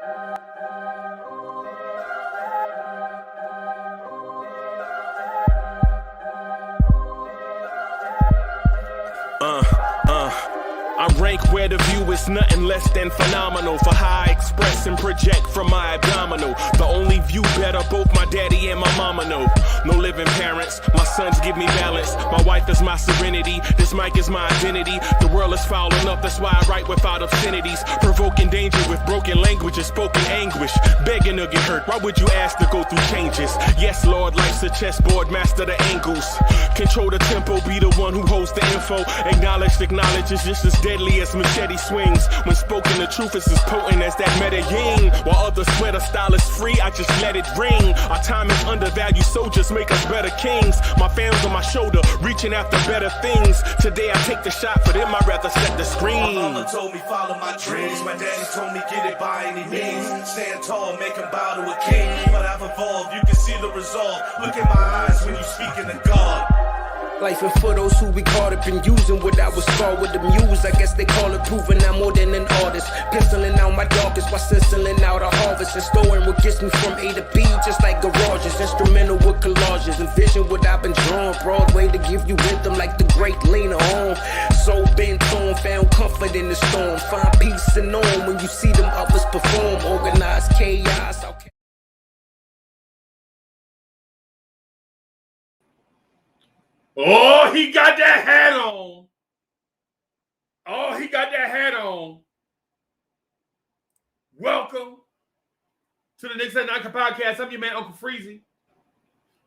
I rank where the view is nothing less than phenomenal. For how I express and project from my abdominal. The only view better, both my daddy and my mama know. No living parents, my sons give me balance. My wife is my serenity, this mic is my identity. The world is foul enough, that's why I write without obscenities. Provoking danger with broken language and spoken anguish. Begging to get hurt, why would you ask to go through changes? Yes, Lord, life's a chessboard, master the angles. Control the tempo, be the one who holds the info. Acknowledge is just as deadly as machete swings. When spoken, the truth is as potent as that Medellin. While others swear the style is free, I just let it ring. Our time is undervalued, soldiers make us better kings. My family's on my shoulder, reaching after better things. Today I take the shot, for them I'd rather set the screen. My mama told me follow my dreams. My daddy told me get it by any means. Stand tall, make him bow to a king. But I've evolved, you can see the resolve. Look in my eyes when you speaking to God. Life and for those who we caught up in using what I was scarred with the muse. I guess they call it proving I'm more than an artist. Penciling out my darkest while sizzling out a harvest. And storing what gets me from A to B just like garages. Instrumental with collages. Envision what I've been drawing. Broadway to give you rhythm like the great Lena Horne. So bent on, found comfort in the storm. Find peace and on when you see them others perform. Organized chaos. Okay. Oh, he got that hat on. Oh, he got that hat on. Welcome to the Next Night Podcast. I'm your man, Uncle Freezy.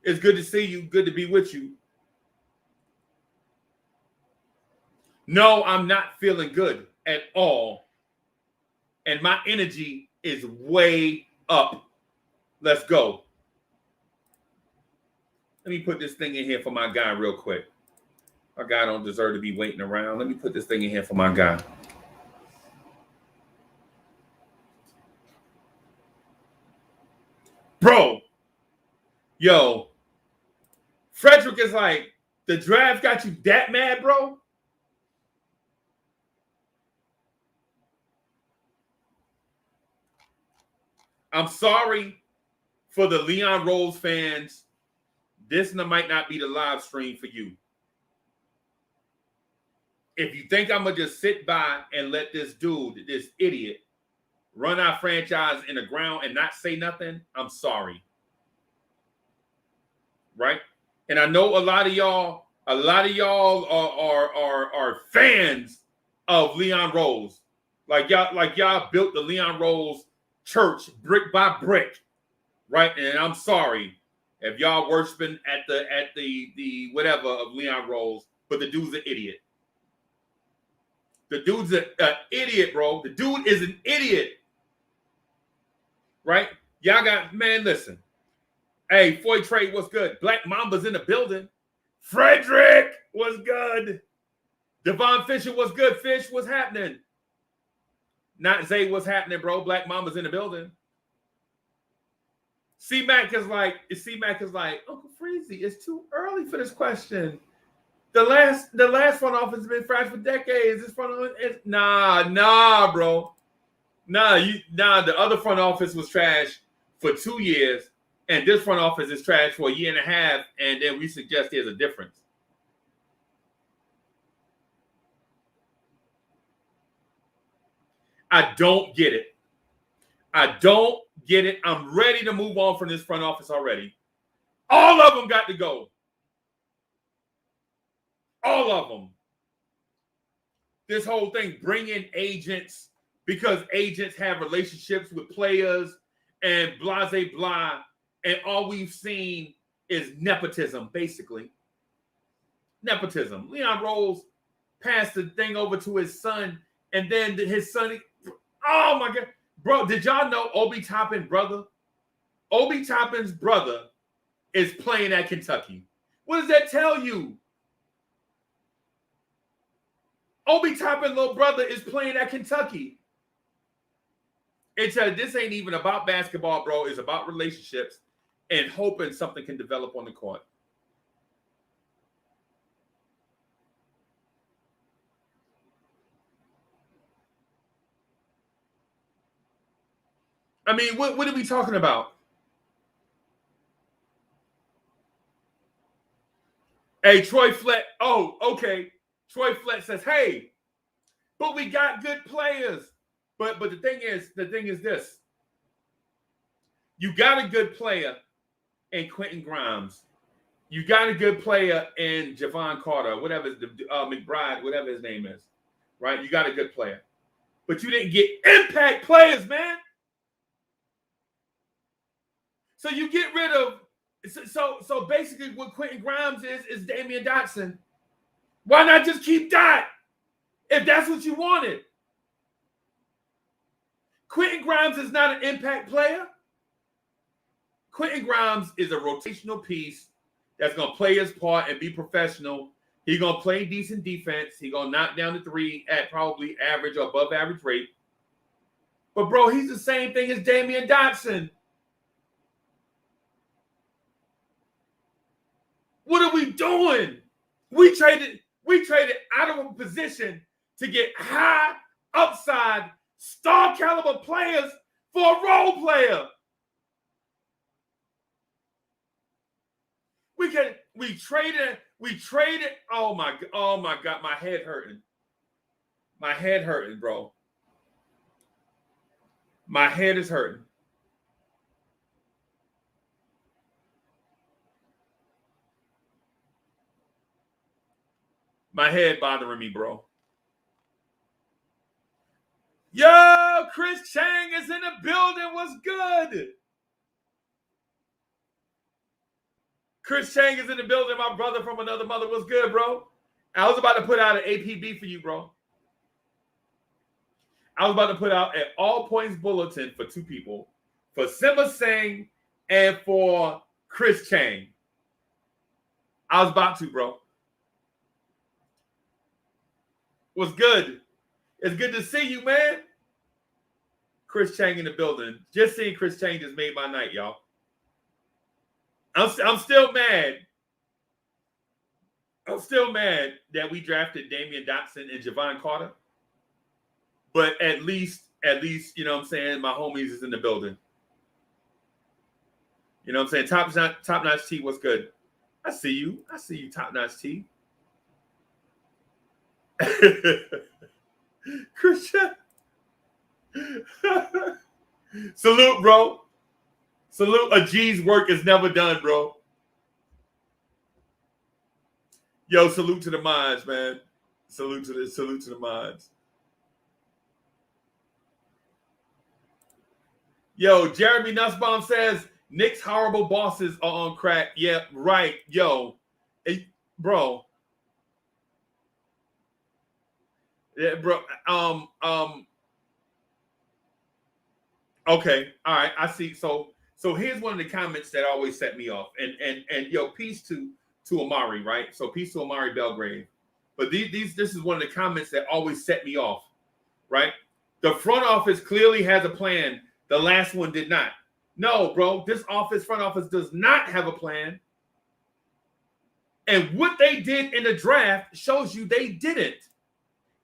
It's good to see you. Good to be with you. No, I'm not feeling good at all. And my energy is way up. Let's go. Let me put this thing in here for my guy real quick. My guy don't deserve to be waiting around. Let me put this thing in here for my guy. Bro, yo, Frederick is like, the draft got you that mad, bro? I'm sorry for the Leon Rose fans. This might not be the live stream for you. If you think I'm going to just sit by and let this dude, this idiot, run our franchise in the ground and not say nothing, I'm sorry. Right? And I know a lot of y'all are fans of Leon Rose. Like y'all built the Leon Rose church brick by brick. Right? And I'm sorry if y'all worshiping at the whatever of Leon Rose, but the dude's an idiot. The dude's an idiot, bro. The dude is an idiot. Right? Y'all got, man, listen. Hey, Foy Trade, what's good? Black Mamba's in the building. Frederick, what's good? Devon Fisher, what's good? Fish, what's happening? Not Zay, what's happening, bro? Black Mamba's in the building. C-Mac is like, Uncle Freezy, it's too early for this question. The last front office has been trash for decades. This front office is nah, bro. The other front office was trash for 2 years, and this front office is trash for a year and a half, and then we suggest there's a difference. I don't get it. I'm ready to move on from this front office already. All of them got to go. All of them. This whole thing, bring in agents because agents have relationships with players and blah, blah, blah. And all we've seen is nepotism, basically. Nepotism. Leon Rose passed the thing over to his son, and then his son, oh my God. Bro, did y'all know Obi Toppin's brother is playing at Kentucky? What does that tell you? Obi Toppin's little brother is playing at Kentucky. This ain't even about basketball, bro. It's about relationships and hoping something can develop on the court. I mean, what are we talking about? Hey, Troy Flett. Oh, okay. Troy Flett says, "Hey, but we got good players." But the thing is this: you got a good player in Quentin Grimes. You got a good player in Javon Carter, whatever McBride, whatever his name is, right? You got a good player, but you didn't get impact players, man. So you get rid of. So basically, what Quentin Grimes is Damian Dotson. Why not just keep Dot if that's what you wanted? Quentin Grimes is not an impact player. Quentin Grimes is a rotational piece that's going to play his part and be professional. He's going to play decent defense. He's going to knock down the three at probably average or above average rate. But, bro, he's the same thing as Damian Dotson. What are we doing? We traded out of a position to get high upside star caliber players for a role player. We traded. Oh my God, my head hurting. My head hurting, bro. My head is hurting. My head bothering me, bro. Yo, Chris Chang is in the building. What's good? Chris Chang is in the building. My brother from another mother. What's good, bro? I was about to put out an APB for you, bro. I was about to put out an all points bulletin for two people, for Simba Singh and for Chris Chang. I was about to, bro. What's good? It's good to see you, man. Chris Chang in the building. Just seeing Chris Chang just made my night, y'all. I'm still mad. I'm still mad that we drafted Damian Dotson and Javon Carter. But at least, you know what I'm saying, my homies is in the building. You know what I'm saying? Top notch T, what's good? I see you, top notch T. Christian. Salute, bro. Salute. A G's work is never done, bro. Yo, salute to the mods, man. Salute to the mods. Yo, Jeremy Nussbaum says Nick's horrible bosses are on crack. Yeah, right. Yo, bro. Yeah, bro. Okay. All right. I see. So here's one of the comments that always set me off. And yo, peace to Amari, right? So peace to Amari Belgrave. But this is one of the comments that always set me off, right? The front office clearly has a plan. The last one did not. No, bro. This front office does not have a plan. And what they did in the draft shows you they didn't.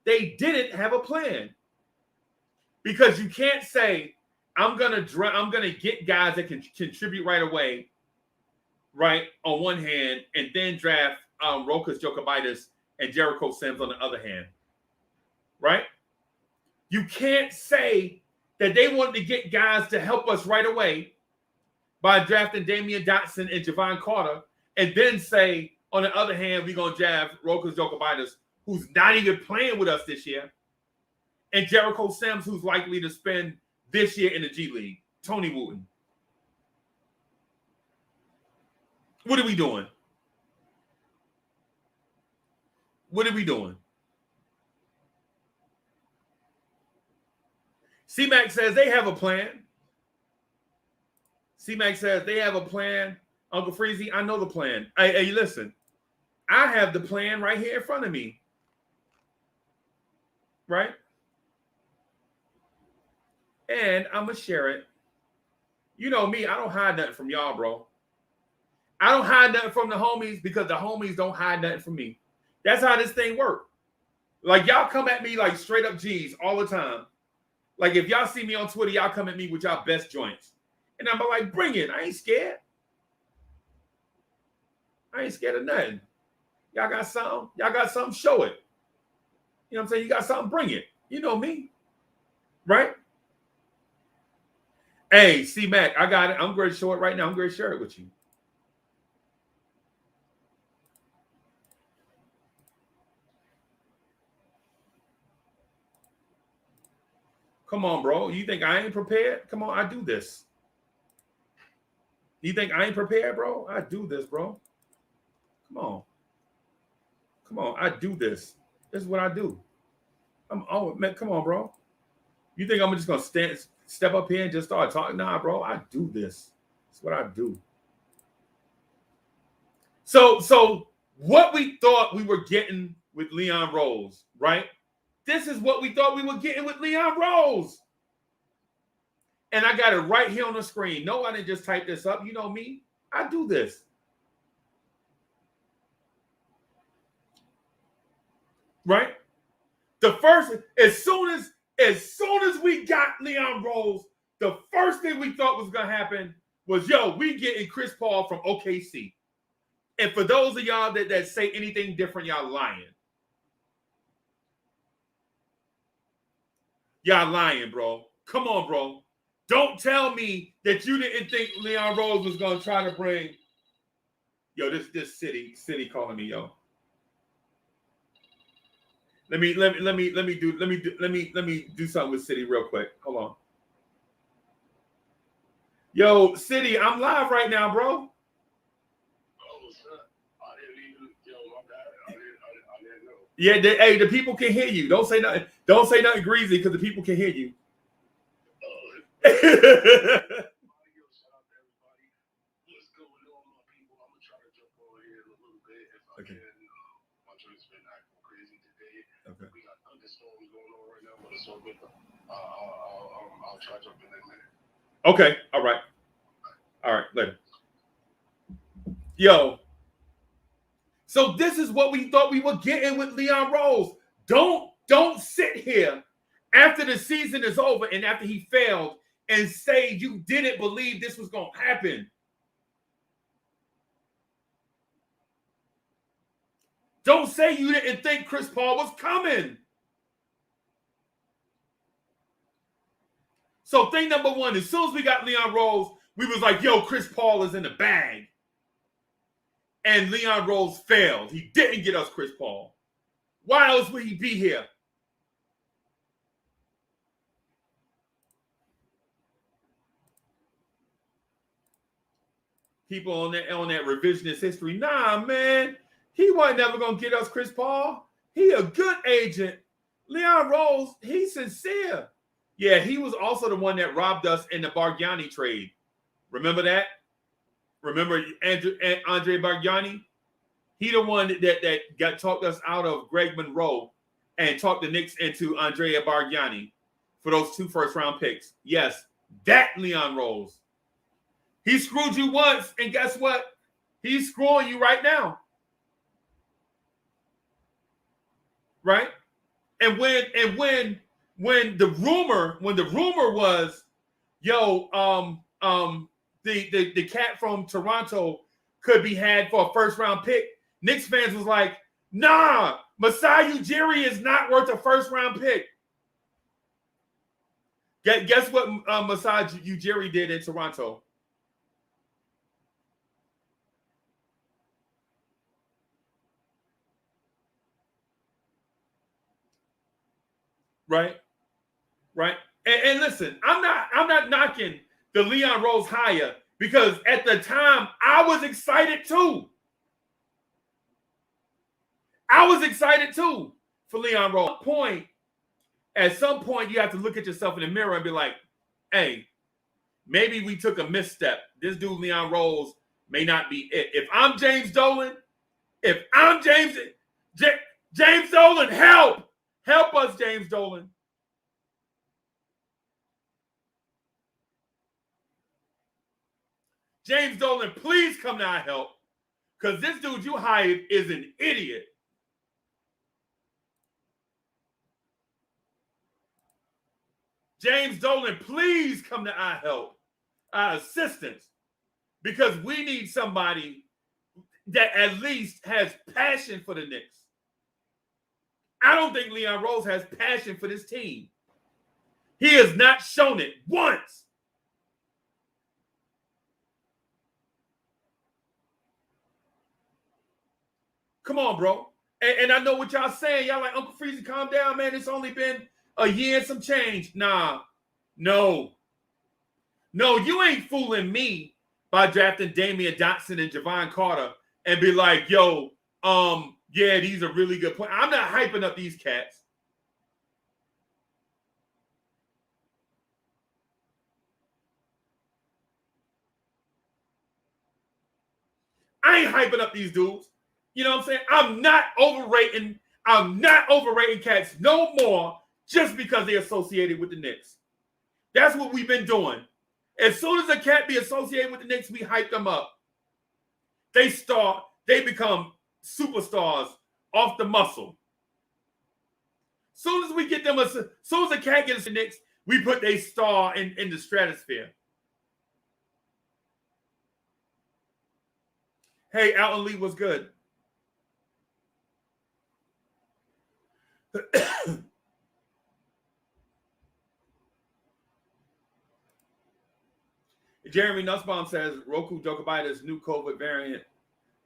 They didn't have a plan. Because you can't say, I'm gonna get guys that can contribute right away, right, on one hand, and then draft Rokas Jokovitis and Jericho Sims on the other hand. Right? You can't say that they wanted to get guys to help us right away by drafting Damian Dotson and Javon Carter, and then say, on the other hand, we're gonna draft Rokas Jokovitis, who's not even playing with us this year, and Jericho Sims, who's likely to spend this year in the G League. Tony Wooten. What are we doing? What are we doing? C-Mac says they have a plan. C-Mac says they have a plan. Uncle Freezy, I know the plan. Hey, listen. I have the plan right here in front of me. Right? And I'm going to share it. You know me, I don't hide nothing from y'all, bro. I don't hide nothing from the homies because the homies don't hide nothing from me. That's how this thing works. Like, y'all come at me like straight up G's all the time. Like if y'all see me on Twitter, y'all come at me with y'all best joints. And I'm like, bring it. I ain't scared. I ain't scared of nothing. Y'all got something? Y'all got something? Show it. You know what I'm saying? You got something? Bring it. You know me. Right? Hey, C-Mac, I got it. I'm going to show it right now. I'm going to share it with you. Come on, bro. You think I ain't prepared? Come on, I do this. You think I ain't prepared, bro? I do this, bro. Come on. Come on, I do this. This is what I do. Man, come on, bro. You think I'm just gonna step up here and just start talking? Nah, bro, I do this. That's what I do. So what we thought we were getting with Leon Rose, right? This is what we thought we were getting with Leon Rose. And I got it right here on the screen. No, I didn't just type this up. You know me. I do this. Right? The first, as soon as we got Leon Rose, the first thing we thought was gonna happen was, yo, we getting Chris Paul from OKC. And for those of y'all that say anything different, y'all lying. Y'all lying, bro. Come on, bro. Don't tell me that you didn't think Leon Rose was gonna try to bring. Yo, this city calling me, yo. Let me do something with City real quick. Hold on. Yo, City, I'm live right now, bro. Yeah, hey, the people can hear you. Don't say nothing. Don't say nothing greasy because the people can hear you. Okay. Okay. We got thunderstorms going on right now, but it's so good. I'll try to jump in a minute. Okay. All right. All right. Later. Yo. So this is what we thought we were getting with Leon Rose. Don't sit here after the season is over and after he failed and say you didn't believe this was going to happen. Don't say you didn't think Chris Paul was coming. So thing number one, as soon as we got Leon Rose, we was like, yo, Chris Paul is in the bag. And Leon Rose failed. He didn't get us Chris Paul. Why else would he be here? People on that revisionist history. Nah, man. He wasn't never going to get us Chris Paul. He a good agent. Leon Rose, he's sincere. Yeah, he was also the one that robbed us in the Bargnani trade. Remember that? Remember Andre Bargnani? He the one that talked us out of Greg Monroe and talked the Knicks into Andrea Bargnani for those 2 first-round picks. Yes, that Leon Rose. He screwed you once, and guess what? He's screwing you right now. Right? And when the rumor was, yo, the cat from Toronto could be had for a first-round pick, Knicks fans was like, nah, Masai Ujiri is not worth a first-round pick. Guess what Masai Ujiri did in Toronto? Right? And listen, I'm not knocking the Leon Rose hire because at the time I was excited too. I was excited too for Leon Rose. At some point, you have to look at yourself in the mirror and be like, hey, maybe we took a misstep. This dude, Leon Rose, may not be it. If I'm James Dolan, James Dolan, help! Help us, James Dolan. James Dolan, please come to our help. Because this dude you hired is an idiot. James Dolan, please come to our help, our assistance, because we need somebody that at least has passion for the Knicks. I don't think Leon Rose has passion for this team. He has not shown it once. Come on, bro. And I know what y'all saying. Y'all like, Uncle Freezy, calm down, man. It's only been a year and some change. Nah, no. No, you ain't fooling me by drafting Damian Dotson and Javon Carter and be like, yo, yeah, these are really good points. I'm not hyping up these cats. I ain't hyping up these dudes. You know what I'm saying? I'm not overrating cats no more just because they're associated with the Knicks. That's what we've been doing. As soon as a cat be associated with the Knicks, we hype them up. They become superstars off the muscle. Soon as we get them, soon as a cat gets the Knicks, we put their star in the stratosphere. Hey, Alton Lee was good. Jeremy Nussbaum says Roku Jokovitis' new COVID variant.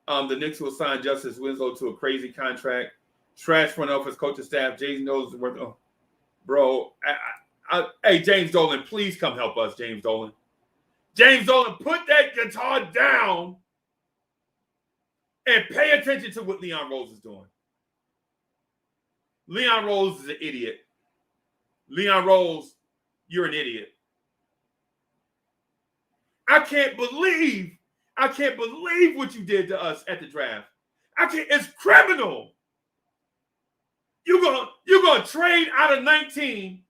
The Knicks will sign Justice Winslow to a crazy contract. Trash front office coaching staff. James knows worth. Oh, bro, hey James Dolan, please come help us, James Dolan. James Dolan, put that guitar down and pay attention to what Leon Rose is doing. Leon Rose is an idiot. Leon Rose, you're an idiot. I can't believe what you did to us at the draft. It's criminal. You're gonna trade out of 19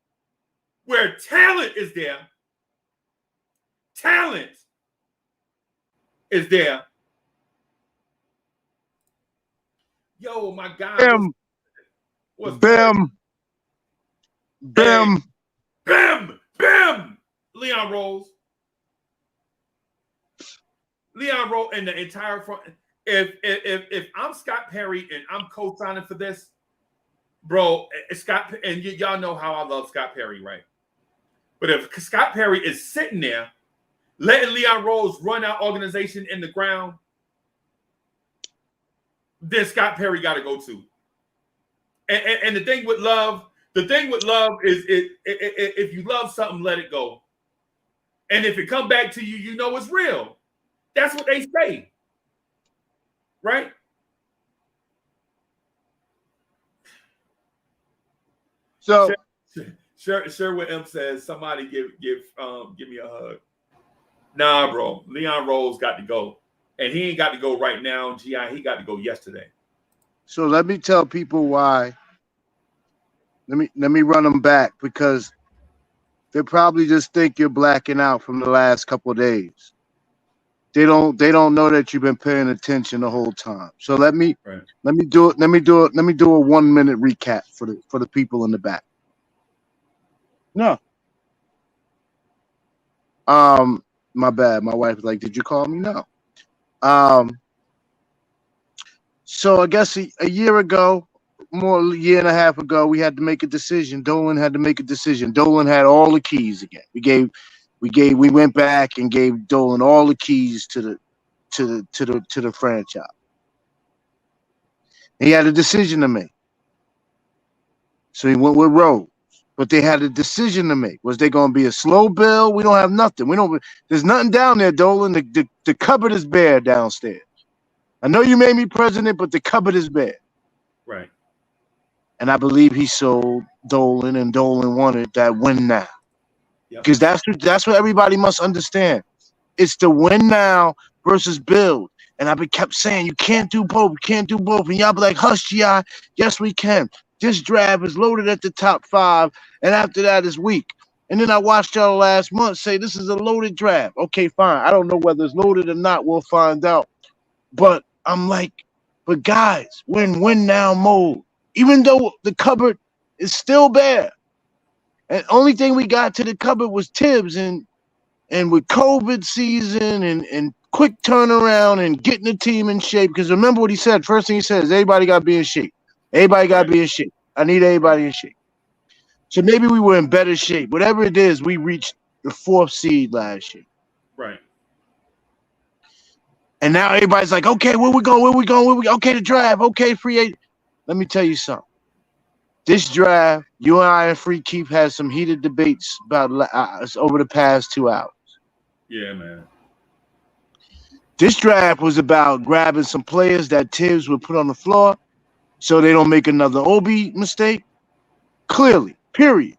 where talent is there. Talent is there. Yo, my God. Bim. Leon Rose and the entire front. If I'm Scott Perry and I'm co-signing for this, bro, Scott, and y'all know how I love Scott Perry, right? But if Scott Perry is sitting there letting Leon Rose run our organization in the ground, then Scott Perry got to go too. And the thing with love is if you love something, let it go. And if it come back to you, you know it's real. That's what they say. Right? So Sherwood M says, somebody give me a hug. Nah, bro. Leon Rose got to go. And he ain't got to go right now, GI. He got to go yesterday. So let me tell people why. Let me run them back because they probably just think you're blacking out from the last couple of days. They don't know that you've been paying attention the whole time. So let me do a 1 minute recap for the people in the back. No. My bad. My wife was like, "Did you call me?" No. So I guess a year ago, a year and a half ago, we had to make a decision. Dolan had to make a decision. Dolan had all the keys again. We went back and gave Dolan all the keys to the franchise. He had a decision to make. So he went with Rose. But they had a decision to make. Was they going to be a slow build? We don't have nothing. There's nothing down there, Dolan. The cupboard is bare downstairs. I know you made me president, but the cupboard is bare. Right. And I believe he sold Dolan, and Dolan wanted that win now. Because that's what everybody must understand. It's the win now versus build. And I've been kept saying, you can't do both. You can't do both. And y'all be like, hush, G.I. Yes, we can. This draft is loaded at the top 5, and after that is weak. And then I watched y'all last month say this is a loaded draft. Okay, fine. I don't know whether it's loaded or not. We'll find out. But I'm like, but guys, we're in win now mode. Even though the cupboard is still bare. And only thing we got to the cupboard was Tibbs, and with COVID season and quick turnaround and getting the team in shape. Because remember what he said. First thing he said is everybody got to be in shape. Everybody got to be in shape. I need everybody in shape. So maybe we were in better shape. Whatever it is, we reached the 4th seed last year. Right. And now everybody's like, okay, where we going? Okay, the draft. Okay, free agent. Let me tell you something. This draft, you and I and Free Keith had some heated debates about over the past 2 hours. Yeah, man. This draft was about grabbing some players that Tibbs would put on the floor so they don't make another Obi mistake. Clearly, period.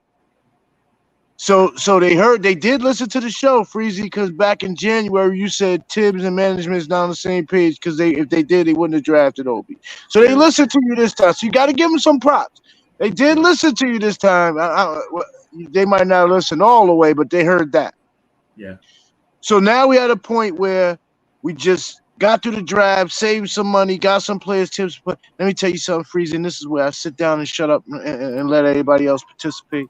So they did listen to the show, Freezy, because back in January you said Tibbs and management is not on the same page because if they did, they wouldn't have drafted Obi. So they listened to you this time. So you got to give them some props. They did listen to you this time. They might not listen all the way, but they heard that. Yeah. So now we at a point where we just got through the draft, saved some money, got some players tips. But let me tell you something, Freezy, and this is where I sit down and shut up and let everybody else participate.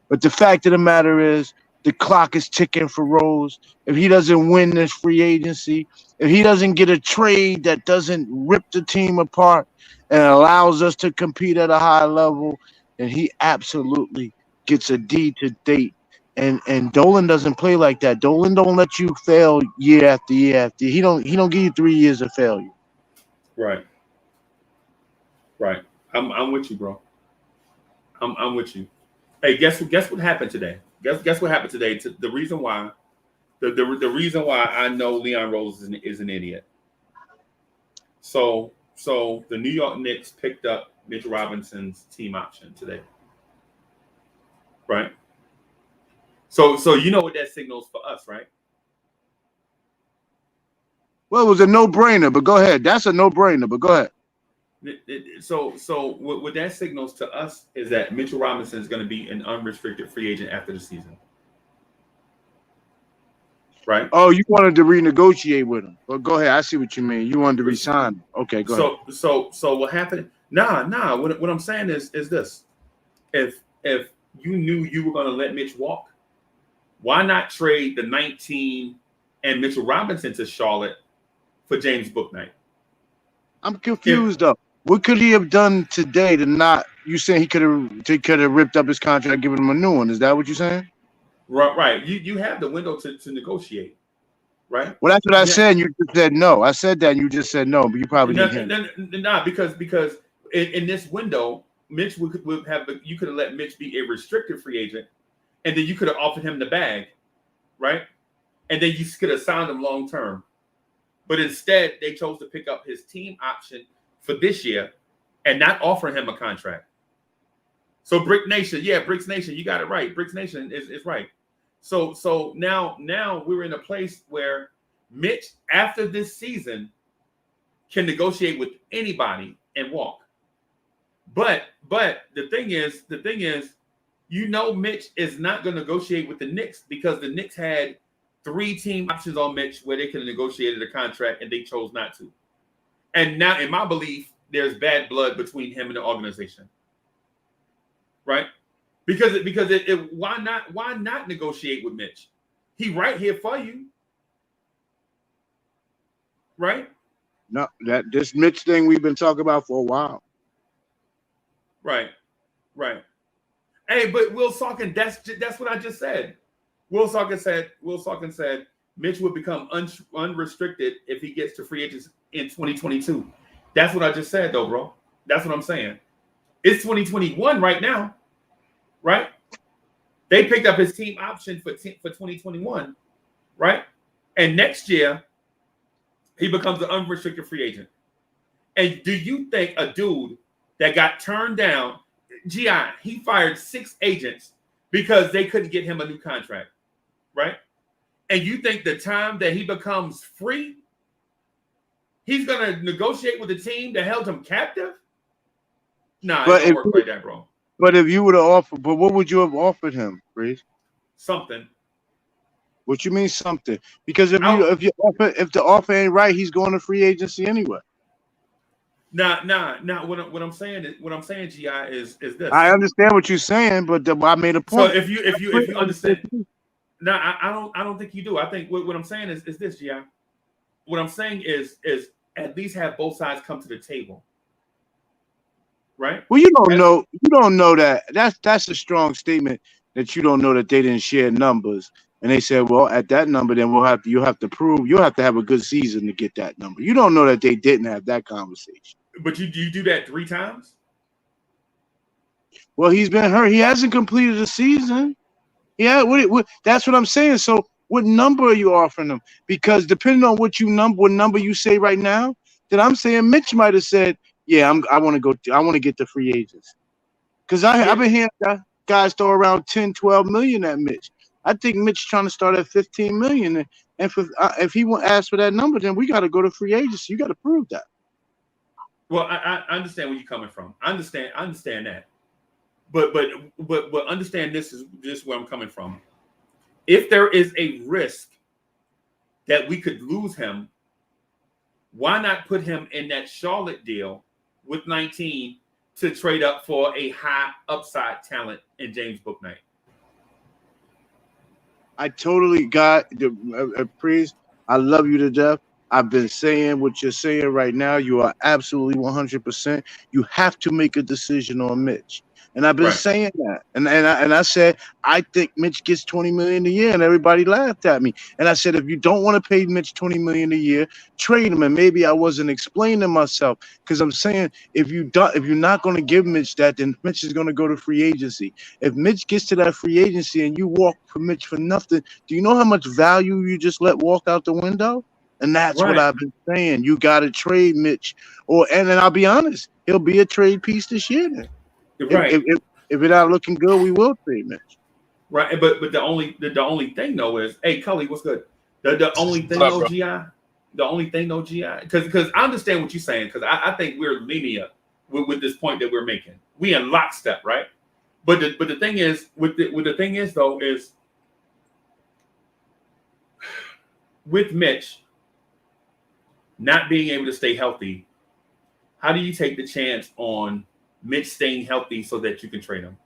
But the fact of the matter is the clock is ticking for Rose. If he doesn't win this free agency, if he doesn't get a trade that doesn't rip the team apart and allows us to compete at a high level, then he absolutely gets a D to date. And Dolan doesn't play like that. Dolan don't let you fail year after year after year. He don't give you 3 years of failure. Right. Right. I'm with you, bro. I'm with you. Hey, guess what happened today? Guess what happened today? The reason why, the reason why I know Leon Rose is an idiot. So the New York Knicks picked up Mitch Robinson's team option today, right? So you know what that signals for us, right? Well, it was a no-brainer, but go ahead. That's a no-brainer, but go ahead. So what that signals to us is that Mitchell Robinson is going to be an unrestricted free agent after the season, right? Oh, you wanted to renegotiate with him? Well, go ahead. I see what you mean. You wanted to resign him. Okay, go ahead. So what happened? Nah. What I'm saying is this: if you knew you were going to let Mitch walk, why not trade the 19 and Mitchell Robinson to Charlotte for James Bouknight? I'm confused though. What could he have done today to not? You saying he could have ripped up his contract, given him a new one? Is that what you're saying? Right. You have the window to negotiate, right? Well, that's what I said. And you just said no. I said that, and you just said no, but you probably didn't. Nah, because in this window, Mitch would have you could have let Mitch be a restricted free agent, and then you could have offered him the bag, right? And then you could have signed him long term. But instead, they chose to pick up his team option for this year and not offer him a contract. So Bricks Nation, you got it right. Bricks Nation is right. So now we're in a place where Mitch, after this season, can negotiate with anybody and walk. But the thing is, Mitch is not going to negotiate with the Knicks because the Knicks had 3 team options on Mitch where they could have negotiated a contract and they chose not to. And now, in my belief, there's bad blood between him and the organization, right? Because why not negotiate with Mitch? He right here for you, right? No, this Mitch thing we've been talking about for a while. Right. Hey, but Will Salkin, that's what I just said. Will Salkin said Mitch would become unrestricted if he gets to free agents in 2022. That's what I just said, though, bro. That's what I'm saying. It's 2021 right now, right? They picked up his team option for 2021, right? And next year, he becomes an unrestricted free agent. And do you think a dude that got turned down, he fired 6 agents because they couldn't get him a new contract, right? And you think the time that he becomes free, he's going to negotiate with the team that held him captive? Nah, it don't work like that, bro. But if you would have offered, but what would you have offered him, Breeze? Something. What you mean something? Because if the offer ain't right, he's going to free agency anyway. Nah. What I'm saying Gi is this. I understand what you're saying, but I made a So point. if you understand, I don't think you do. I think what I'm saying is this, Gi. What I'm saying is at least have both sides come to the table, right? Well, you don't know that. That's a strong statement that you don't know that they didn't share numbers. And they said, well, at that number, then you'll have to have a good season to get that number. You don't know that they didn't have that conversation. But you do that 3 times? Well, he's been hurt. He hasn't completed the season. Yeah, that's what I'm saying. So what number are you offering him? Because depending on what number you say right now, then I'm saying Mitch might have said, yeah, I want to get the free agents. Because I've been hearing guys throw around 10, 12 million at Mitch. I think Mitch trying to start at 15 million. And if he won't ask for that number, then we got to go to free agency. You got to prove that. Well, I understand where you're coming from. I understand that. But understand this is where I'm coming from. If there is a risk that we could lose him, why not put him in that Charlotte deal with 19 to trade up for a high upside talent in James Bouknight? I totally got the praise. I love you to death. I've been saying what you're saying right now. You are absolutely 100%. You have to make a decision on Mitch. And I've been saying that. And I said, I think Mitch gets $20 million a year, and everybody laughed at me. And I said, if you don't want to pay Mitch $20 million a year, trade him. And maybe I wasn't explaining myself, because I'm saying if you're not going to give Mitch that, then Mitch is going to go to free agency. If Mitch gets to that free agency and you walk for Mitch for nothing, do you know how much value you just let walk out the window? And that's what I've been saying. You got to trade Mitch, and then I'll be honest, he'll be a trade piece this year. Then. Right. If it's not looking good, we will trade Mitch. Right. But the only thing though is, hey, Cully, what's good? The only thing though, Gi. The only thing though, Gi, because I understand what you're saying, because I think we're linear with this point that we're making. We in lockstep, right? But the thing is, the thing is though is with Mitch not being able to stay healthy, how do you take the chance on Mitch staying healthy so that you can trade him?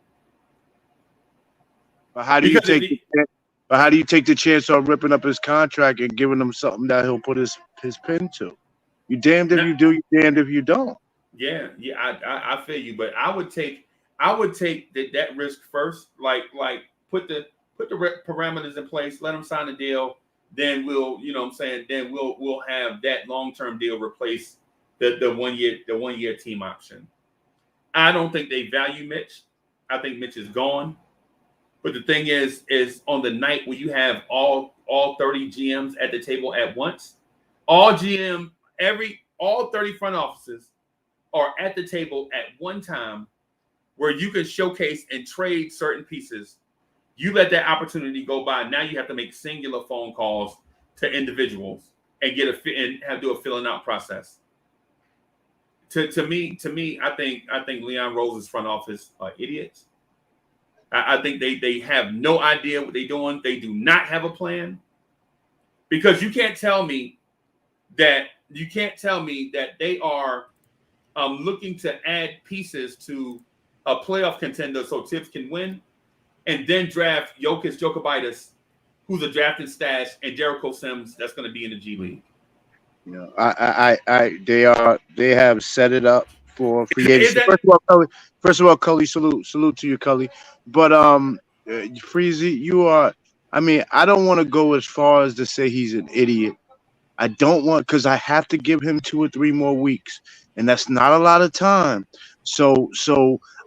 But how do you take the chance on ripping up his contract and giving him something that he'll put his pin to? You damned if you do, you damned if you don't. Yeah, I feel you, but I would take that risk first. Like put the parameters in place, let him sign a deal. Then we'll, then we'll have that long-term deal replace the 1 year team option. I don't think they value Mitch. I think Mitch is gone. But the thing is on the night where you have all 30 GMs at the table at once, all 30 front offices are at the table at one time, where you can showcase and trade certain pieces. You let that opportunity go by. Now you have to make singular phone calls to individuals and do a filling out process. To me, I think Leon Rose's front office are idiots. I think they have no idea what they're doing. They do not have a plan, because you can't tell me that they are looking to add pieces to a playoff contender so Tibbs can win, and then draft Jokic Jokovitis, who's a drafted stash, and Jericho Sims that's going to be in the G League. They have set it up for free agency. First of all, Cully, salute to you, Cully. But Freezy, you are. I mean, I don't want to go as far as to say he's an idiot. I don't want, because I have to give him 2 or 3 more weeks, and that's not a lot of time. So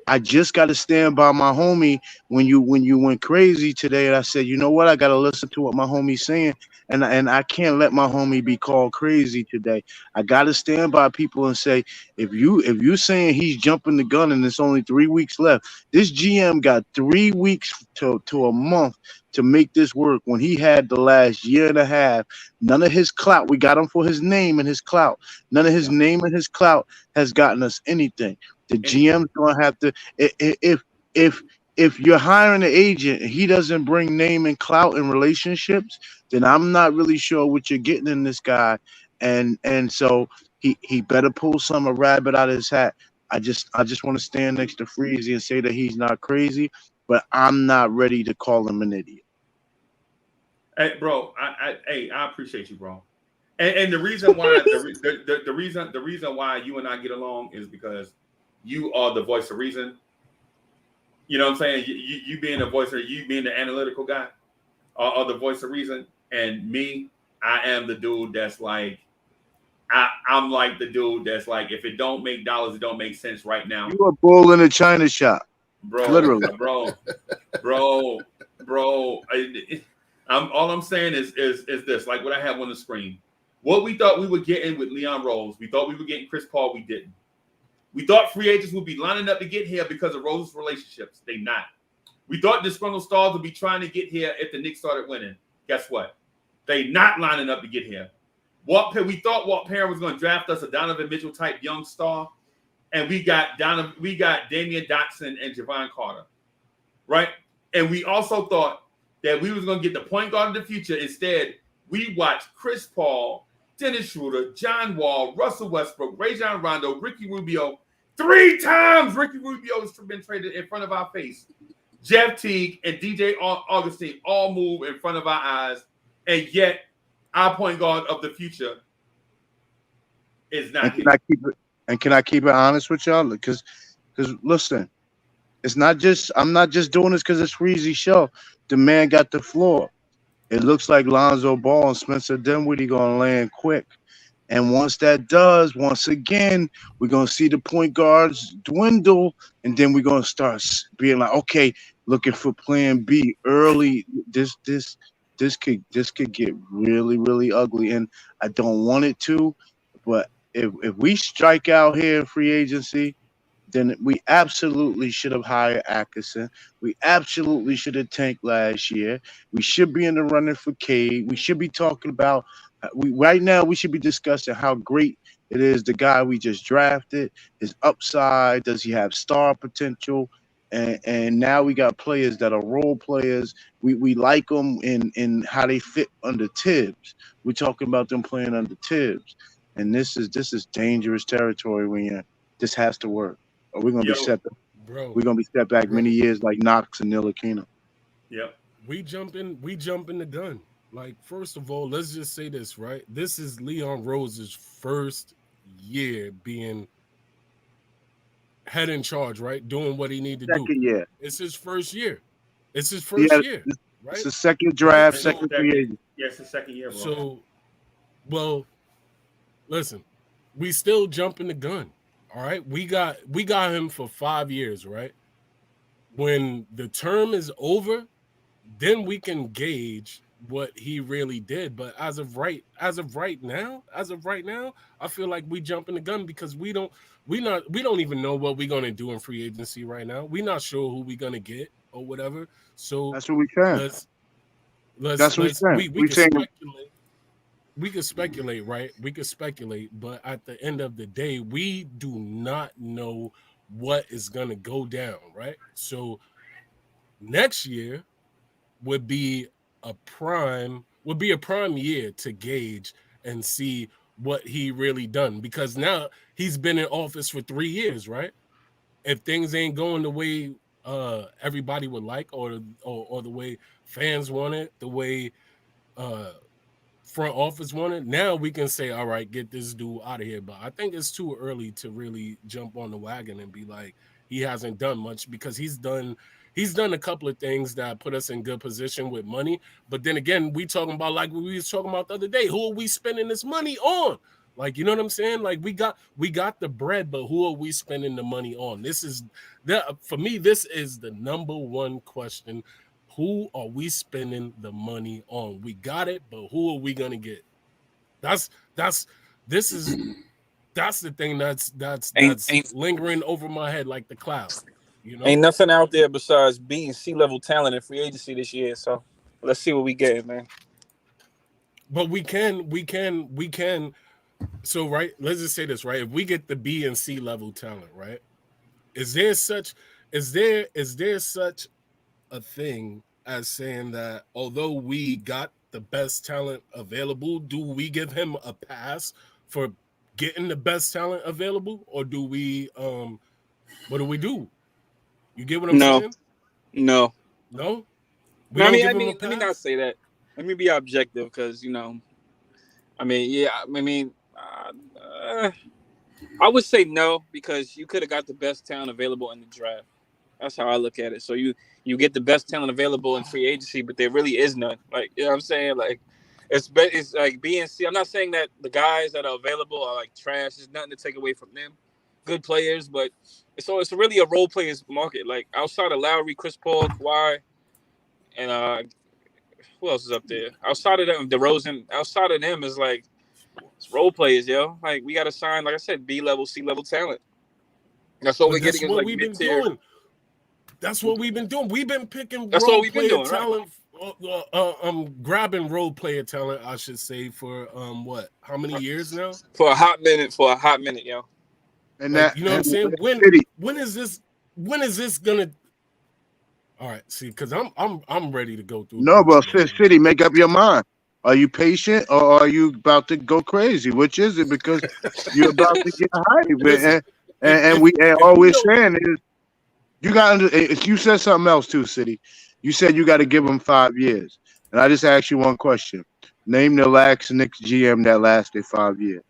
I just got to stand by my homie when you went crazy today. And I said, you know what? I got to listen to what my homie's saying. And I can't let my homie be called crazy today. I got to stand by people and say, if you saying he's jumping the gun and there's only 3 weeks left, this GM got 3 weeks to a month to make this work, when he had the last year and a half. None of his clout, we got him for his name and his clout. None of his name and his clout has gotten us anything. The GM's gonna have to, if you're hiring an agent and he doesn't bring name and clout and relationships, then I'm not really sure what you're getting in this guy. And so he better pull a rabbit out of his hat. I just want to stand next to Freezy and say that he's not crazy, but I'm not ready to call him an idiot. Hey, bro, I appreciate you, bro. And the reason why the reason why you and I get along is because you are the voice of reason. You know what I'm saying? You being the voice, or you being the analytical guy, are the voice of reason. And me, I am the dude that's like, I'm like the dude that's like, if it don't make dollars, it don't make sense right now. You a bull in a china shop, bro. Literally, bro. All I'm saying is this, like what I have on the screen. What we thought we were getting with Leon Rose, we thought we were getting Chris Paul, we didn't. We thought free agents would be lining up to get here because of Rose's relationships. They not. We thought disgruntled stars would be trying to get here if the Knicks started winning. Guess what? They not lining up to get here. We thought Walt Perrin was going to draft us a Donovan Mitchell type young star, and we got Damian Dotson and Javon Carter, right? And we also thought that we was going to get the point guard of the future. Instead, we watched Chris Paul, Dennis Schroeder, John Wall, Russell Westbrook, Rajon Rondo, Ricky Rubio. 3 times Ricky Rubio has been traded in front of our face. Jeff Teague and DJ Augustine all move in front of our eyes, and yet our point guard of the future is not. Can I keep it honest with y'all? Because listen, it's not just I'm not just doing this because it's Freezy's show. The man got the floor. It looks like Lonzo Ball and Spencer Dinwiddie gonna land quick. And once that does, once again, we're gonna see the point guards dwindle, and then we're gonna start being like, okay, looking for plan B early. This could get really, really ugly. And I don't want it to, but if we strike out here in free agency, then we absolutely should have hired Atkinson. We absolutely should have tanked last year. We should be in the running for Cade. We should be talking about right now. We should be discussing how great it is. The guy we just drafted, his upside. Does he have star potential? And now we got players that are role players. We like them in how they fit under Tibbs. We're talking about them playing under Tibbs, and this is dangerous territory. When this has to work. Or we're gonna be set back. Bro, we're gonna be set back many years like Knox and Ntilikina. Yep. We jump in the gun. Like, first of all, let's just say this, right? This is Leon Rose's first year being head in charge, right? Doing what he needed to do. Second year. It's his first year. It's his first year. Right? It's the second draft, second free agent. Yeah, it's the second year, bro. So, well, listen, we still jumping the gun. All right, we got him for 5 years, right? When the term is over, then we can gauge what he really did. But as of right now, I feel like we jumping the gun because we don't even know what we're gonna do in free agency right now. We're not sure who we're gonna get or whatever. So that's what we can. That's what we can speculate. We could speculate, right? We could speculate, but at the end of the day, we do not know what is going to go down, right? So next year would be a prime year to gauge and see what he really done, because now he's been in office for 3 years, right? If things ain't going the way everybody would like, or the way fans want it, the way front office wanted, now we can say, all right, get this dude out of here. But I think it's too early to really jump on the wagon and be like, he hasn't done much, because he's done a couple of things that put us in good position with money. But then again, we talking about, like we was talking about the other day, who are we spending this money on? Like, you know what I'm saying? Like, we got the bread, but who are we spending the money on? For me, this is the number one question. Who are we spending the money on? We got it, but who are we gonna get? That's the thing that's lingering over my head like the cloud. You know, ain't nothing out there besides being C-level talent in free agency this year. So let's see what we get, man. But we can. So, right, let's just say this, right? If we get the B and C level talent, right? Is there such a thing as saying that although we got the best talent available, do we give him a pass for getting the best talent available, or do we what do we do? You get what I'm saying? No. No? We No, don't I give him a mean, let me not pass? say that. Let me be objective, because I would say no, because you could have got the best talent available in the draft. That's how I look at it. So you get the best talent available in free agency, but there really is none. Like, you know what I'm saying? Like, it's like BNC. I'm not saying that the guys that are available are like trash. There's nothing to take away from them. Good players, but it's really a role players market. Like, outside of Lowry, Chris Paul, Kawhi, and who else is up there? Outside of them, DeRozan. Outside of them is like it's role players, yo. Like, we got to sign, like I said, B-level, C-level talent. That's what we're That's getting, is what like we've been mid-tier. doing. That's what we've been doing. We've been picking That's role what we've been player doing, right? talent. Grabbing role player talent, I should say, for what? How many years now? For a hot minute, yo. And Like, that, you know what I'm saying? City. When is this gonna? All right, see, because I'm ready to go through. No, bro, the City, make up your mind. Are you patient or are you about to go crazy? Which is it? Because you're about to get hype, Listen, and if all you we're know, saying is you got. If you said something else too, City, you said you got to give them 5 years, and I just asked you one question: name the last Knicks GM that lasted 5 years.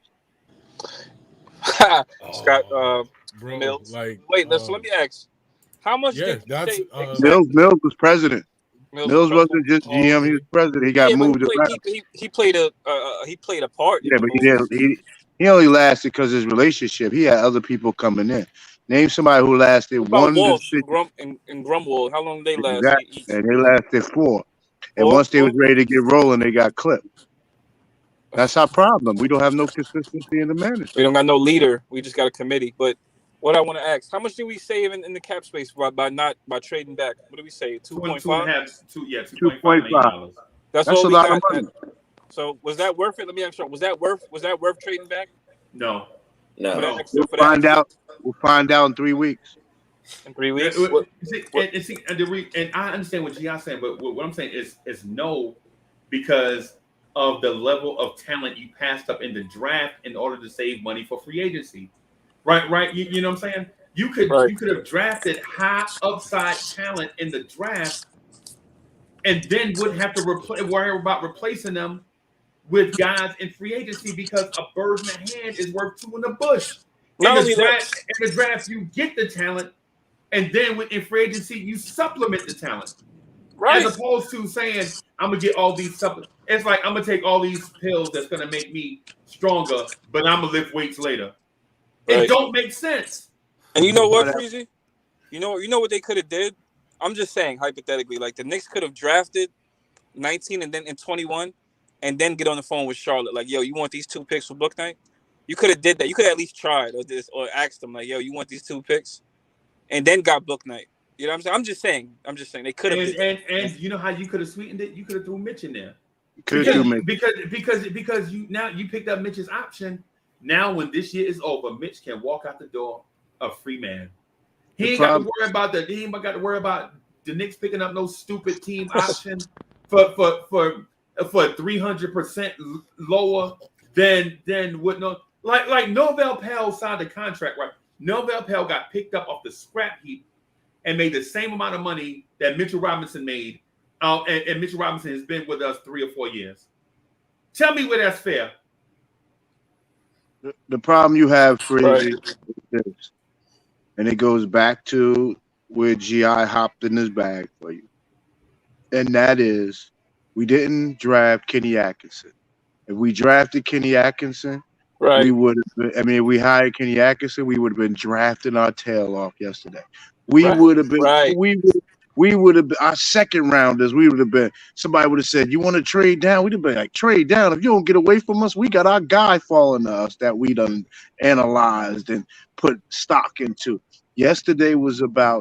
Scott bro, Mills. like, Wait, so let me ask. How much yeah, did you that's say exactly? Mills was president. Mills was Mills president? wasn't just GM; he was president. He got Yeah, but moved around. he played a part in Yeah, the but he move. didn't. He only lasted because his relationship. He had other people coming in. Name somebody who lasted What about one Walsh decision. and Grumwald? How long did they last Exactly. each? And they lasted 4. And Four? once they was ready to get rolling, they got clipped. That's our problem. We don't have no consistency in the management. We don't got no leader. We just got a committee. But what I want to ask, how much did we save in the cap space by trading back? What did we say? 2.5? $2.5 million. That's That's all a we lot of got. money. So was that worth it? Let me ask you. Was that worth trading back? No. For that No. extra, We'll for that find extra out. We'll find out in 3 weeks. in 3 weeks. And I understand what Gion's saying, but what I'm saying is no, because of the level of talent you passed up in the draft in order to save money for free agency. Right. You know what I'm saying? You could have drafted high upside talent in the draft and then wouldn't have to worry about replacing them with guys in free agency, because a bird in the hand is worth 2 in the bush. In the draft, you get the talent, and then in free agency, you supplement the talent. Right. As opposed to saying, I'm gonna get all these supplements. It's like, I'm gonna take all these pills that's gonna make me stronger, but I'm gonna lift weights later. Right. It don't make sense. And you know what, Freezy? You know what they could have did? I'm just saying, hypothetically, like the Knicks could have drafted 19 and then in 21, and then get on the phone with Charlotte, like, yo, you want these 2 picks for book night? You could have did that. You could have at least tried or asked them, like, yo, you want these 2 picks, and then got book night. You know what I'm saying? I'm just saying they could have. And you know how you could have sweetened it? You could have threw Mitch in there. Because you picked up Mitch's option. Now when this year is over, Mitch can walk out the door a free man. He ain't got to worry about the Knicks picking up no stupid team option for 300% lower than what like Novell Pell signed a contract, right? Novell Pell got picked up off the scrap heap and made the same amount of money that Mitchell Robinson made. And Mitchell Robinson has been with us 3 or 4 years. Tell me where that's fair. The problem you have, Freezy, is this, and it goes back to where GI hopped in his bag for you, and that is, we didn't draft Kenny Atkinson. If we drafted Kenny Atkinson, we would have been. I mean, if we hired Kenny Atkinson, we would have been drafting our tail off yesterday. We would have been. We would have been our second rounders. We would have been. Somebody would have said, "You want to trade down?" We'd have been like, "Trade down. If you don't get away from us, we got our guy falling to us that we done analyzed and put stock into." Yesterday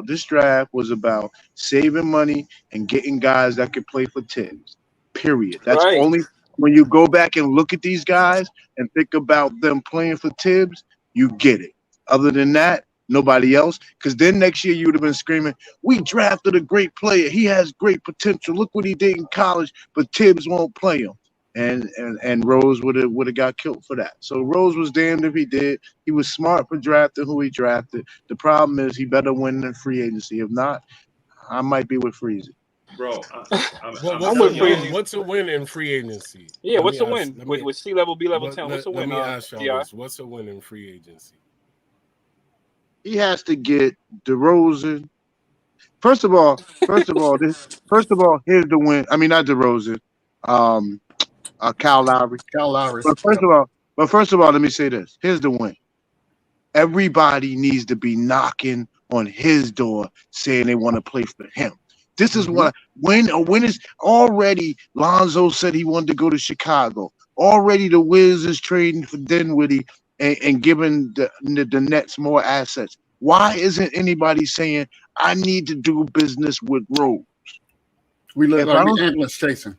this draft was about saving money and getting guys that could play for Tibbs. Period. That's only when you go back and look at these guys and think about them playing for Tibbs, you get it. Other than that, nobody else. Because then next year you would have been screaming, "We drafted a great player. He has great potential. Look what he did in college, but Tibbs won't play him." and Rose would have got killed for that. So Rose was damned if he did. He was smart for drafting who he drafted. The problem is he better win in free agency. If not, I might be with Freezy. Bro, I'm with Freezy. What's a win in free agency? Yeah, what's a win with C level, B level talent? What's a win? Let me ask y'all this: what's a win in free agency? He has to get DeRozan. First of all, here's the win. I mean, not DeRozan. Kyle Lowry. But first of all, let me say this. Here's the win. Everybody needs to be knocking on his door saying they want to play for him. This is what when is already Lonzo said he wanted to go to Chicago. Already the Wiz is trading for Dinwiddie and giving the Nets more assets. Why isn't anybody saying I need to do business with Rose? We live on the endless chasing.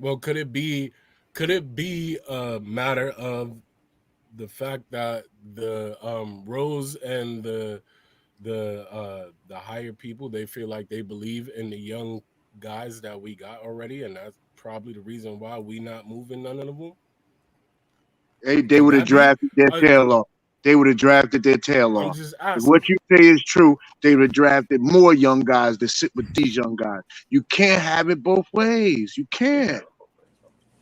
Well, could it be a matter of the fact that the Rose and the higher people, they feel like they believe in the young guys that we got already, and that's probably the reason why we not moving none of them? They would have drafted their tail off. They would have drafted their tail off. If what you say is true, they would have drafted more young guys to sit with these young guys. You can't have it both ways. You can't.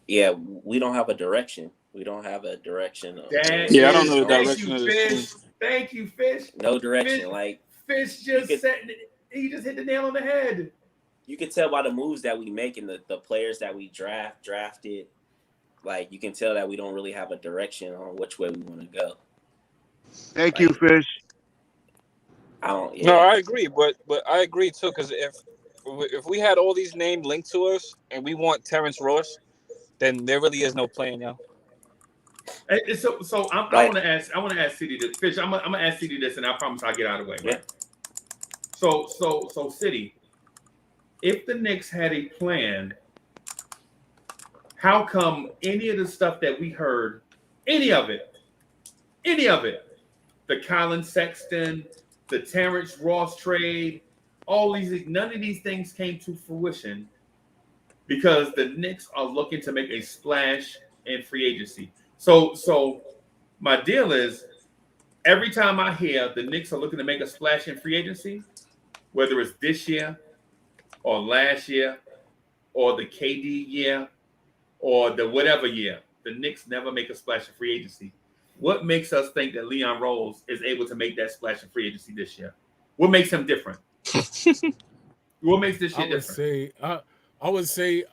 Yeah, we don't have a direction. We don't have a direction. I don't know the direction of this team. Thank you, Fish. No direction. Fish just said he just hit the nail on the head. You can tell by the moves that we make and the players that we drafted. Like, you can tell that we don't really have a direction on which way we want to go. Thank you, Fish. No, I agree, but I agree too, because if we had all these names linked to us and we want Terrence Ross, then there really is no plan, yo. So I want to ask City this. Fish, I'm gonna ask City this, and I promise I'll get out of the way. Right? Yeah. So City, if the Knicks had a plan, how come any of the stuff that we heard, any of it, the Colin Sexton, the Terrence Ross trade, none of these things came to fruition because the Knicks are looking to make a splash in free agency. So my deal is, every time I hear the Knicks are looking to make a splash in free agency, whether it's this year or last year or the KD year or the whatever year, the Knicks never make a splash in free agency. What makes us think that Leon Rose is able to make that splash in free agency this year? What makes him different? What makes this shit different? I would say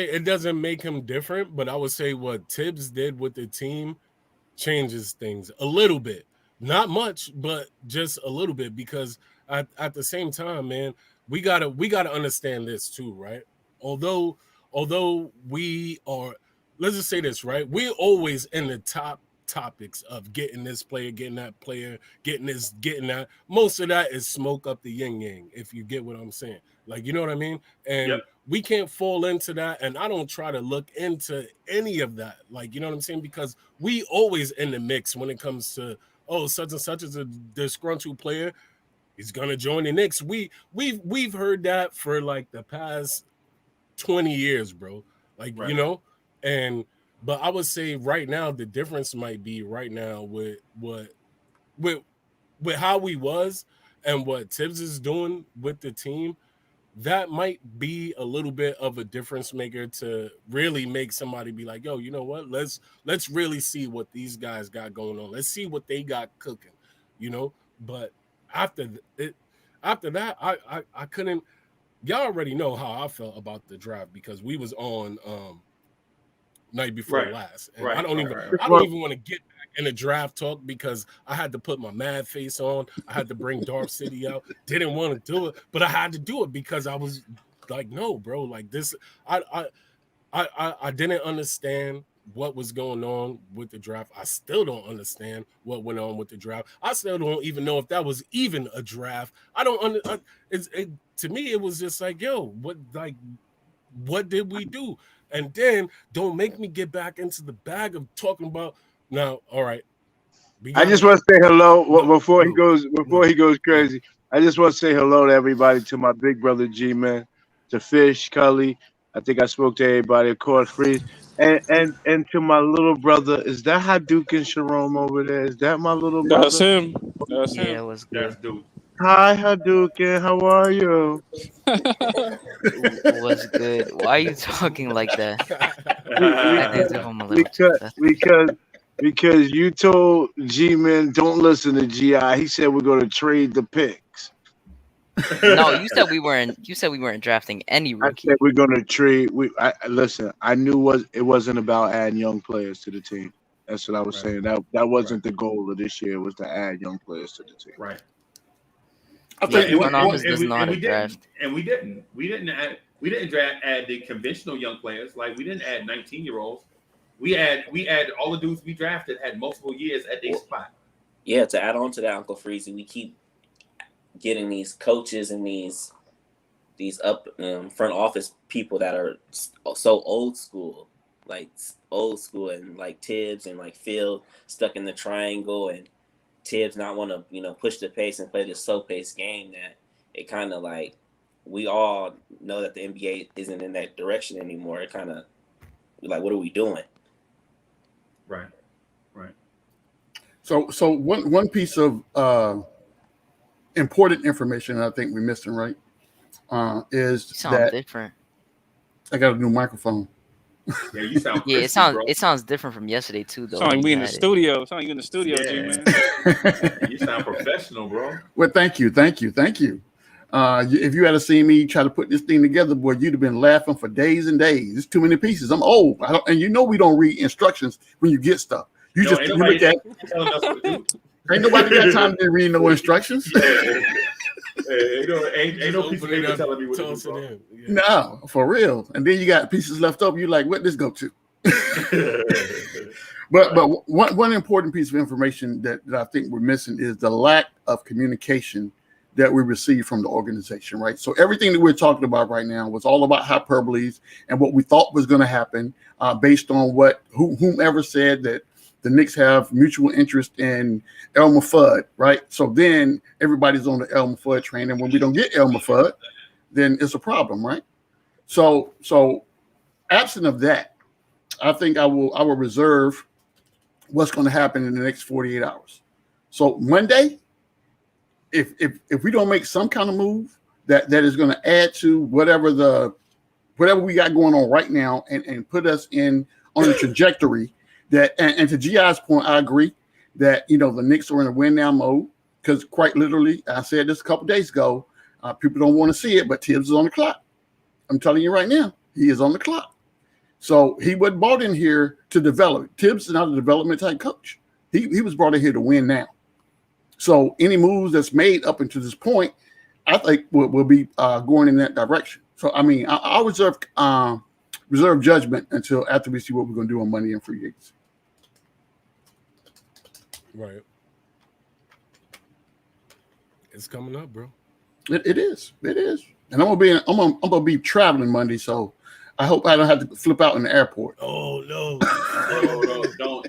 it doesn't make him different, but I would say what Tibbs did with the team changes things a little bit. Not much, but just a little bit, because at the same time, man, we gotta understand this too, right? Although we are, let's just say this, right? We're always in the top topics of getting this player, getting that player, getting this, getting that. Most of that is smoke up the yin yang, if you get what I'm saying. Like, you know what I mean? And we can't fall into that. And I don't try to look into any of that. Like, you know what I'm saying? Because we always in the mix when it comes to, such and such is a disgruntled player. He's gonna join the Knicks. We've heard that for like the past 20 years, bro. Like, you know, but I would say right now the difference might be right now with how we was and what Tibbs is doing with the team. That might be a little bit of a difference maker to really make somebody be like, yo, you know what? Let's really see what these guys got going on. Let's see what they got cooking, you know? But after that, I couldn't. Y'all already know how I felt about the draft because we was on night before last. And I don't even want to get back in the draft talk because I had to put my mad face on. I had to bring Dark City out. Didn't want to do it, but I had to do it because I was like, no, bro, like this. I didn't understand what was going on with the draft. I still don't understand what went on with the draft. I still don't even know if that was even a draft. I don't to me, it was just like, yo, what did we do? And then don't make me get back into the bag of talking about now. All right. I just want to say hello before he goes crazy. I just want to say hello to everybody, to my big brother G, man. to Fish, Cully. I think I spoke to everybody, of course, Freeze. And to my little brother, is that Hadouken Sharom over there? Is that my little That's brother? him. That's Yeah, him. it was That's good. dude. Hi, Hadouken. How are you? Was good. Why are you talking like that? I think give him a little too Because fast. because you told G-Man don't listen to GI. He said we're gonna trade the picks. No, you said we weren't. You said we weren't drafting any I rookie. said we're gonna trade. Listen. I knew it wasn't about adding young players to the team. That's what I was saying. That wasn't the goal of this year. Was to add young players to the team. Right. I Yeah, think the front office doesn't know how to we draft. didn't. We didn't add the conventional young players. Like we didn't add 19-year-olds. We add all the dudes we drafted had multiple years at their spot. Yeah, to add on to that, Uncle Freezy, we keep getting these coaches and these up front office people that are so old school, and like Tibbs and like Phil stuck in the triangle, and Tibbs not want to push the pace and play this slow paced game that it kind of like we all know that the NBA isn't in that direction anymore. It kind of like, what are we doing? Right. so. One piece of important information I think we're missing, right? Is You sound that different. I got a new microphone. Yeah, you sound. Yeah, crispy, it sounds different from yesterday too, though. Sound like when we you in the had it. studio. Sound like you in the studio, Yeah. G-Man. You sound professional, bro. Well, thank you. If you had seen me try to put this thing together, boy, you'd have been laughing for days and days. It's too many pieces. I'm old, and we don't read instructions when you get stuff. You look at. Telling us what to do. Ain't nobody got time to read no instructions. Ain't no piece of paper telling me what to do, bro. No, for real. And then you got pieces left over. You're like, where'd this go to? But one important piece of information that I think we're missing is the lack of communication that we receive from the organization, right? So everything that we're talking about right now was all about hyperboles and what we thought was going to happen based on whomever said that the Knicks have mutual interest in Elmer Fudd, right? So then everybody's on the Elmer Fudd train, and when we don't get Elmer Fudd, then it's a problem, right? So absent of that, I think I will reserve what's going to happen in the next 48 hours. So Monday, if we don't make some kind of move that is going to add to whatever we got going on right now and put us on a trajectory that, and to GI's point, I agree that the Knicks are in a win now mode, because quite literally, I said this a couple days ago, people don't want to see it, but Tibbs is on the clock. I'm telling you right now, he is on the clock. So he wasn't brought in here to develop. Tibbs is not a development type coach. He was brought in here to win now. So any moves that's made up until this point, I think will be going in that direction. So I mean, I'll reserve judgment until after we see what we're going to do on Monday and free agency. Right. It's coming up, bro. It is, and I'm gonna be traveling Monday, so I hope I don't have to flip out in the airport. Oh no!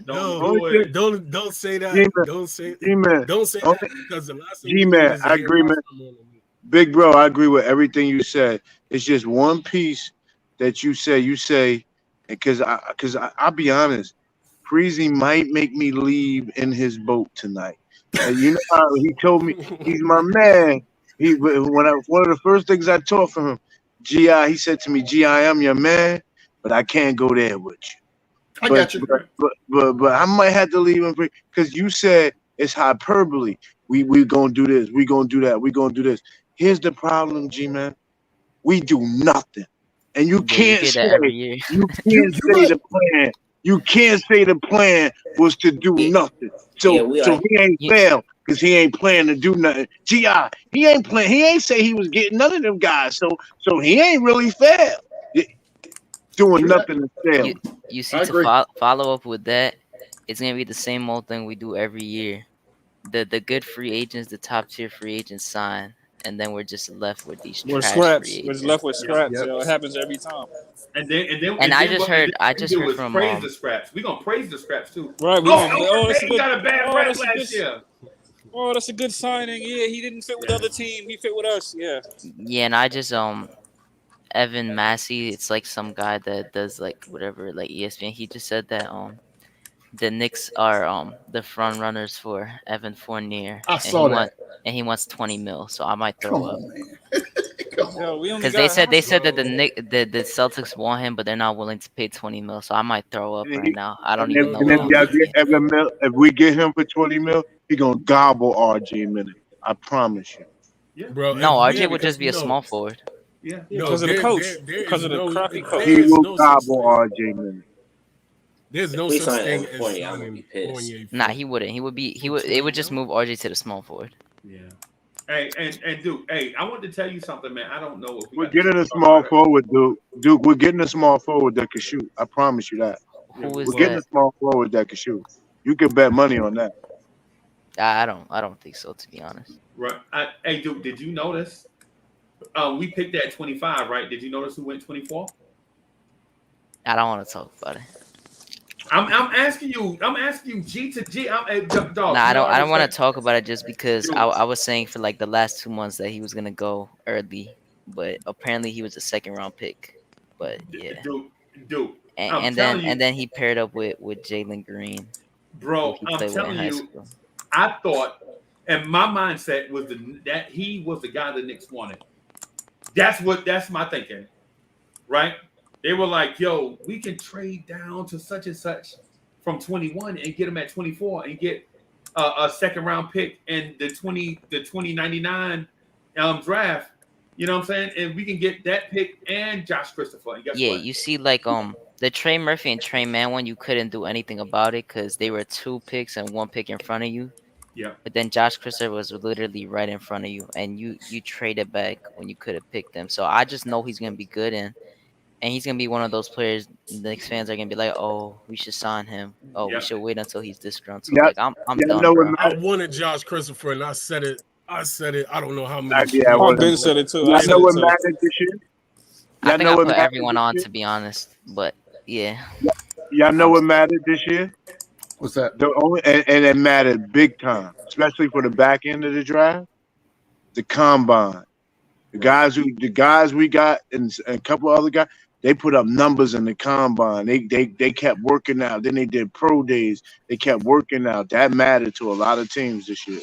Don't say that. G-Man. Don't say G-Man. Don't say that, because the last thing G-Man, I agree, man. Big bro, I agree with everything you said. It's just one piece that you say, because I'll be honest, Freezy might make me leave in his boat tonight. You know how he told me he's my man. One of the first things I taught from him, GI, he said to me, GI, I'm your man, but I can't go there with you. I got you. But I might have to leave him because you said it's hyperbole. We gonna do this, we gonna do that, we gonna do this. Here's the problem, G-Man. We do nothing. And you can't say the plan. You can't say the plan was to do nothing. So he ain't fail because he ain't planning to do nothing. GI, he ain't playing. He ain't say he was getting none of them guys. So he ain't really fail. Doing nothing to fail. You see, to follow up with that, it's gonna be the same old thing we do every year. The good free agents, the top tier free agents sign, and then we're just left with these trash scraps. free We're agents. just left with scraps. Yep. It happens every time. I just heard from praise the scraps. We gonna praise the scraps too. Right. He got a bad rap last year. Oh, that's a good signing. Yeah, he didn't fit with the other team. He fit with us. Yeah. Yeah, and I just Evan Massey. It's like some guy that does like whatever, like ESPN. He just said that the Knicks are the front runners for Evan Fournier, I saw that. he wants 20 mil. So I might Come throw up on, man. Come on. Yo, we only because got they said that the Celtics want him, but they're not willing to pay 20 mil. So I might throw up right now. I don't even know And what if he'll y'all give get me. Evan Mil, if we get him for 20 mil, he gonna gobble RJ minute. I promise you. Yeah. Bro, No, if RJ we- would just be a no, small forward. Yeah. no, because of the coach. there Because is of the no, crappy coach. He there is will no such gobble thing. RJ minute. There's If no we such sign thing Evan as Fournier, I'm gonna signing be pissed. Fournier. Nah, he wouldn't. He would be. He would. It would just move RJ to the small forward. Yeah. Hey, and Duke, hey, I want to tell you something, man. I don't know if we're getting a small forward, Duke. Duke, we're getting a small forward that can shoot. I promise you that. Who is we're getting a small forward that can shoot. You can bet money on that. I don't think so, to be honest. Right. Hey, Duke, did you notice? We picked that 25, right? Did you notice who went 24? I don't want to talk about it. I'm asking you. I'm asking you G to G. Dog, I don't want to talk about it just because I was saying for like the last 2 months that he was gonna go early, but apparently he was a second round pick. But yeah, Duke. And then he paired up with Jalen Green. Bro, I'm telling you, I thought, and my mindset was that he was the guy the Knicks wanted. That's my thinking, right? They were like, yo, we can trade down to such and such from 21 and get him at 24 and get a second round pick and the 2099 draft. You know what I'm saying? And we can get that pick and Josh Christopher. And guess Yeah, what? you see, like the Trey Murphy and Trey Mann one, you couldn't do anything about it because they were 2 picks and 1 pick in front of you. Yeah. But then Josh Christopher was literally right in front of you, and you traded back when you could have picked them. So I just know he's gonna be good, and he's gonna be one of those players. The Knicks fans are gonna be like, "Oh, we should sign him. Oh, we should wait until he's disgruntled." Yeah. Like I'm done, bro. I wanted Josh Christopher, and I said it. I don't know how many. Yeah, I've been said it too. I know what mattered this year. I think I put everyone on, to be honest. But yeah. Y'all know what mattered this year? What's that? The only and it mattered big time, especially for the back end of the draft. The combine, the guys we got, and a couple of other guys, they put up numbers in the combine. They kept working out. Then they did pro days. They kept working out. That mattered to a lot of teams this year.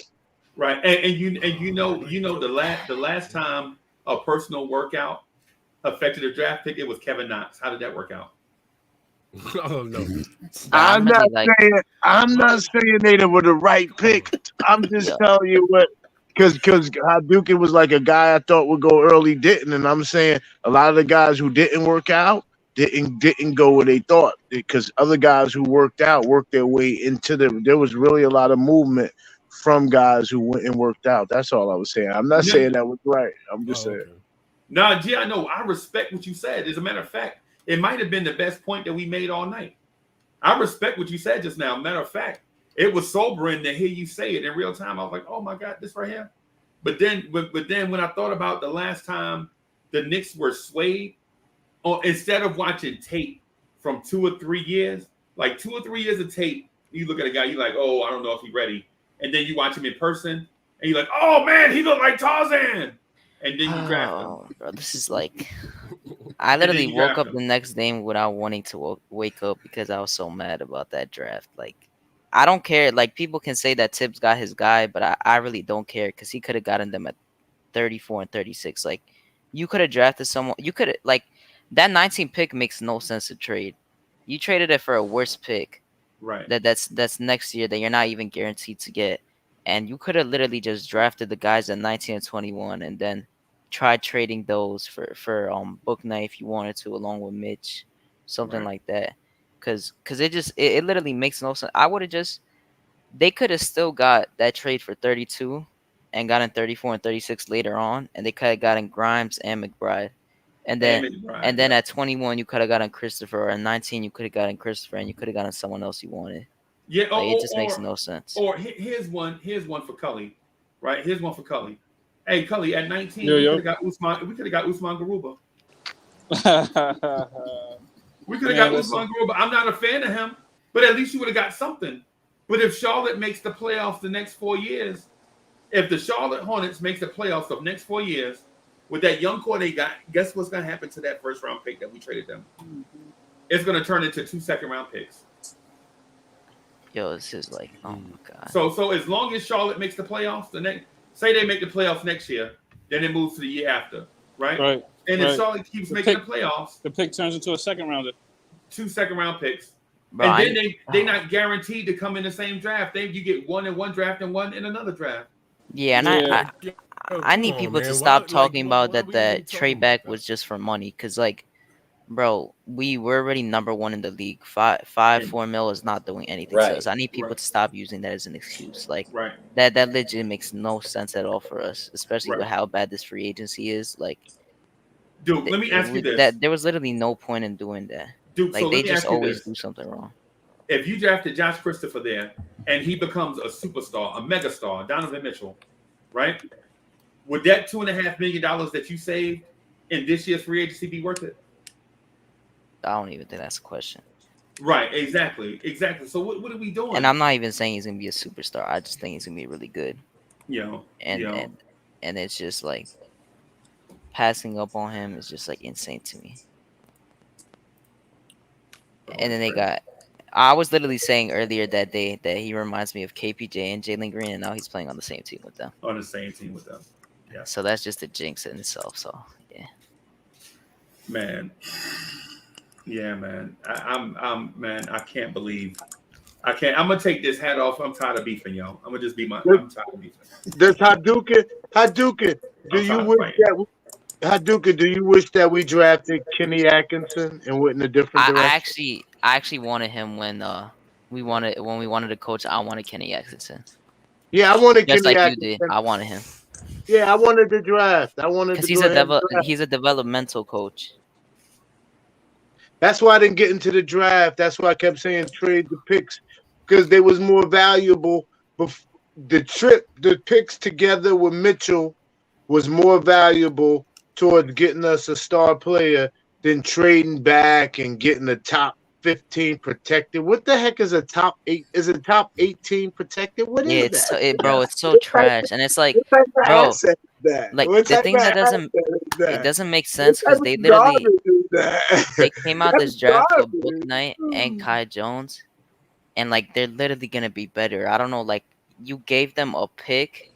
Right, and you know the last time a personal workout affected a draft pick, it was Kevin Knox. How did that work out? Oh no! I'm not saying they were the right pick. I'm just telling you what, because Hadouken was like a guy I thought would go early, didn't, and I'm saying a lot of the guys who didn't work out didn't go where they thought, because other guys who worked out worked their way into there was really a lot of movement from guys who went and worked out. That's all I was saying. I'm not saying that was right. I'm just saying. Okay. No, G, I know. I respect what you said. As a matter of fact, it might have been the best point that we made all night. I respect what you said just now. Matter of fact, it was sobering to hear you say it in real time. I was like, oh my God, this right here. But then when I thought about the last time the Knicks were swayed, instead of watching tape from 2 or 3 years, like 2 or 3 years of tape, you look at a guy, you're like, oh, I don't know if he's ready. And then you watch him in person, and you're like, oh man, he looked like Tarzan. And then you draft him. Bro, this is like, I literally woke up the next day without wanting to wake up because I was so mad about that draft. Like, I don't care. Like, people can say that Tibbs got his guy, but I really don't care because he could have gotten them at 34 and 36. Like, you could have drafted someone. You could have, like, that 19 pick makes no sense to trade. You traded it for a worse pick. Right. That's next year that you're not even guaranteed to get. And you could have literally just drafted the guys at 19 and 21 and then tried trading those for Bouknight if you wanted to, along with Mitch, something like that. Cause it literally makes no sense. I would have they could have still got that trade for 32 and gotten 34 and 36 later on, and they could have gotten Grimes and McBride. And then at 21 you could have gotten Christopher, or at 19 you could have gotten Christopher, and you could have gotten someone else you wanted. Yeah, like, it just makes no sense. Or here's one for Cully, right? Here's one for Cully. Hey, Cully, at 19, we could have got Usman Garuba. We could have got Usman Garuba. I'm not a fan of him, but at least you would have got something. But if Charlotte makes the playoffs the next 4 years, if the Charlotte Hornets makes the playoffs the next 4 years, with that young core they got, guess what's going to happen to that first round pick that we traded them? It's going to turn into 2 second-round picks. Yo, this is like, oh my god. So as long as Charlotte makes the playoffs, say they make the playoffs next year, then it moves to the year after, right? Right. And if Charlotte keeps making the playoffs, the pick turns into a second rounder. 2 second-round picks. Bro, and then they're not guaranteed to come in the same draft. You get one in one draft and one in another draft. Yeah, and I need people to stop talking about that trade back was just for money, because like, bro, we were already number 1 in the league. 4 mil is not doing anything to us. I need people to stop using that as an excuse. Like that legit makes no sense at all for us, especially with how bad this free agency is. Like, dude, let me ask you this: that there was literally no point in doing that. Dude, like so they just always do something wrong. If you drafted Josh Christopher there and he becomes a superstar, a megastar, Donovan Mitchell, right? Would that $2.5 million that you saved in this year's free agency be worth it? I don't even think that's a question. Right, exactly. So what are we doing? And I'm not even saying he's gonna be a superstar. I just think he's gonna be really good. And it's just like passing up on him is just like insane to me. And then I was literally saying earlier that day that he reminds me of KPJ and Jalen Green, and now he's playing on the same team with them. On the same team with them. Yeah. So that's just a jinx in itself. So yeah. Man. Yeah, man. I'm man. I can't believe. I'm gonna take this hat off. I'm tired of beefing, y'all. I'm gonna just be I'm tired of beefing. Does Hadouken? Do you wish that we drafted Kenny Atkinson and went in a different direction? I actually wanted him when we wanted to coach. I wanted Kenny Atkinson. Yeah, I wanted just Kenny like Atkinson. you did. I wanted him. Yeah, I wanted the draft. Because he's a developmental coach. That's why I didn't get into the draft. That's why I kept saying trade the picks, because they was more valuable. The picks together with Mitchell was more valuable towards getting us a star player than trading back and getting a top 15 protected. What the heck is a top 8? Is it top 18 protected? What is that? Bro, it's so trash. And it's like, bro, like the thing that doesn't make sense, because they literally they came out this draft with Book Knight and Kai Jones, and like they're literally gonna be better. I don't know, like you gave them a pick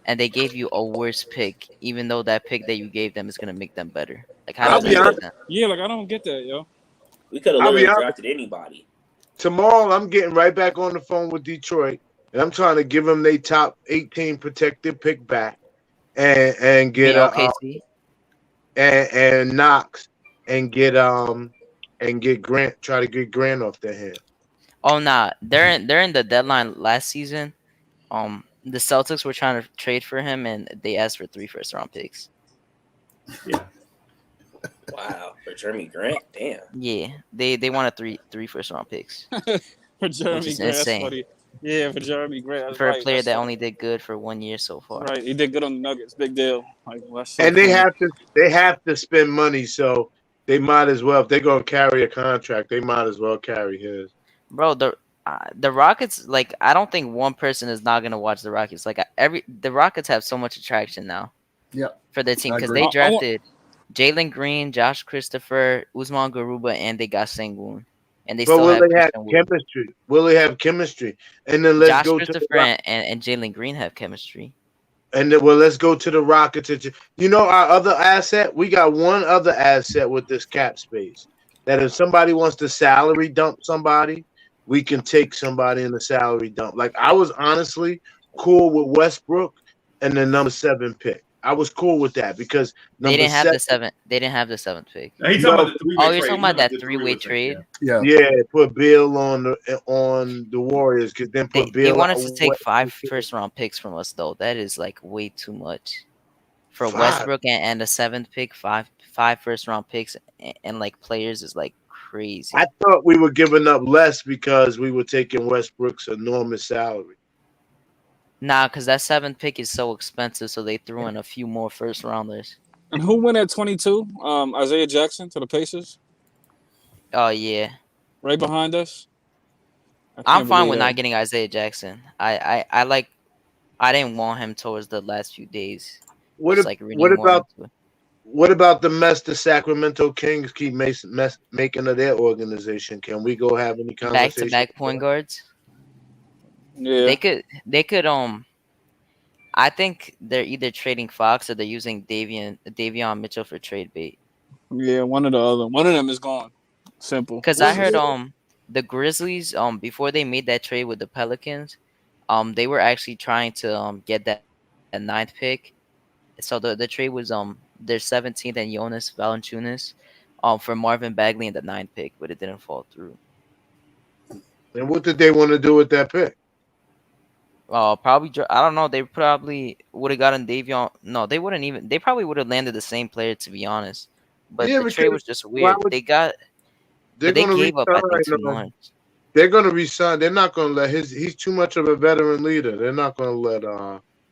and they gave you a worse pick, even though that pick that you gave them is gonna make them better. Like, how does that make sense? Yeah, like I don't get that, yo. We could have literally drafted anybody. Tomorrow, I'm getting right back on the phone with Detroit, and I'm trying to give them their top 18 protected pick back, and get and Knox, and get Grant. Try to get Grant off their head. Oh nah, they're in the deadline last season. The Celtics were trying to trade for him, and they asked for 3 first-round picks. Yeah. Wow, for Jeremy Grant, damn. Yeah, they wanted 3 first-round picks. For Jeremy Grant, that's funny. Yeah, for Jeremy Grant, for a player that only did good for 1 year so far. Right, he did good on the Nuggets, big deal. Like, and they have to spend money, so they might as well. If they're gonna carry a contract, they might as well carry his. Bro, the Rockets, like, I don't think one person is not gonna watch the Rockets. Like, the Rockets have so much attraction now. Yeah. For their team, because they drafted Jalen Green, Josh Christopher, Usman Garuba, and they got Sengun. And will they have chemistry? Will they have chemistry? And then let's go to Christopher and Jalen Green have chemistry. And then, let's go to the Rockets. You know, our other asset, we got one other asset with this cap space. That if somebody wants to salary dump somebody, we can take somebody in the salary dump. Like, I was honestly cool with Westbrook and the number 7 pick. I was cool with that because they didn't have the 7th. They didn't have the 7th pick. You're talking about that 3-way trade? Yeah. Put Bill on the Warriors. Then put Bill. They wanted to take 5 first-round picks from us, though. That is like way too much for 5. Westbrook and the 7th pick. 5 first-round picks and like players is like crazy. I thought we were giving up less because we were taking Westbrook's enormous salary. Nah, because that 7th pick is so expensive, so they threw in a few more first rounders. And who went at 22? Isaiah Jackson to the Pacers. Oh yeah, right behind us. I'm fine with not getting Isaiah Jackson. I didn't want him towards the last few days. What about what about the mess the Sacramento Kings keep making of their organization? Can we go have any conversation? Back-to-back point guards. Yeah. They could I think they're either trading Fox or they're using Davion Mitchell for trade bait. Yeah, one or the other. One of them is gone. Simple. Because I heard the Grizzlies before they made that trade with the Pelicans, they were actually trying to get that 9th pick. So the trade was their 17th and Jonas Valanciunas for Marvin Bagley in the 9th pick, but it didn't fall through. And what did they want to do with that pick? Probably I don't know. They probably would have gotten Davion. No, they wouldn't even. They probably would have landed the same player, to be honest. But the trade was just weird. They gave up, I think, too much. They're going to resign. They're not going to let he's too much of a veteran leader. They're not going to let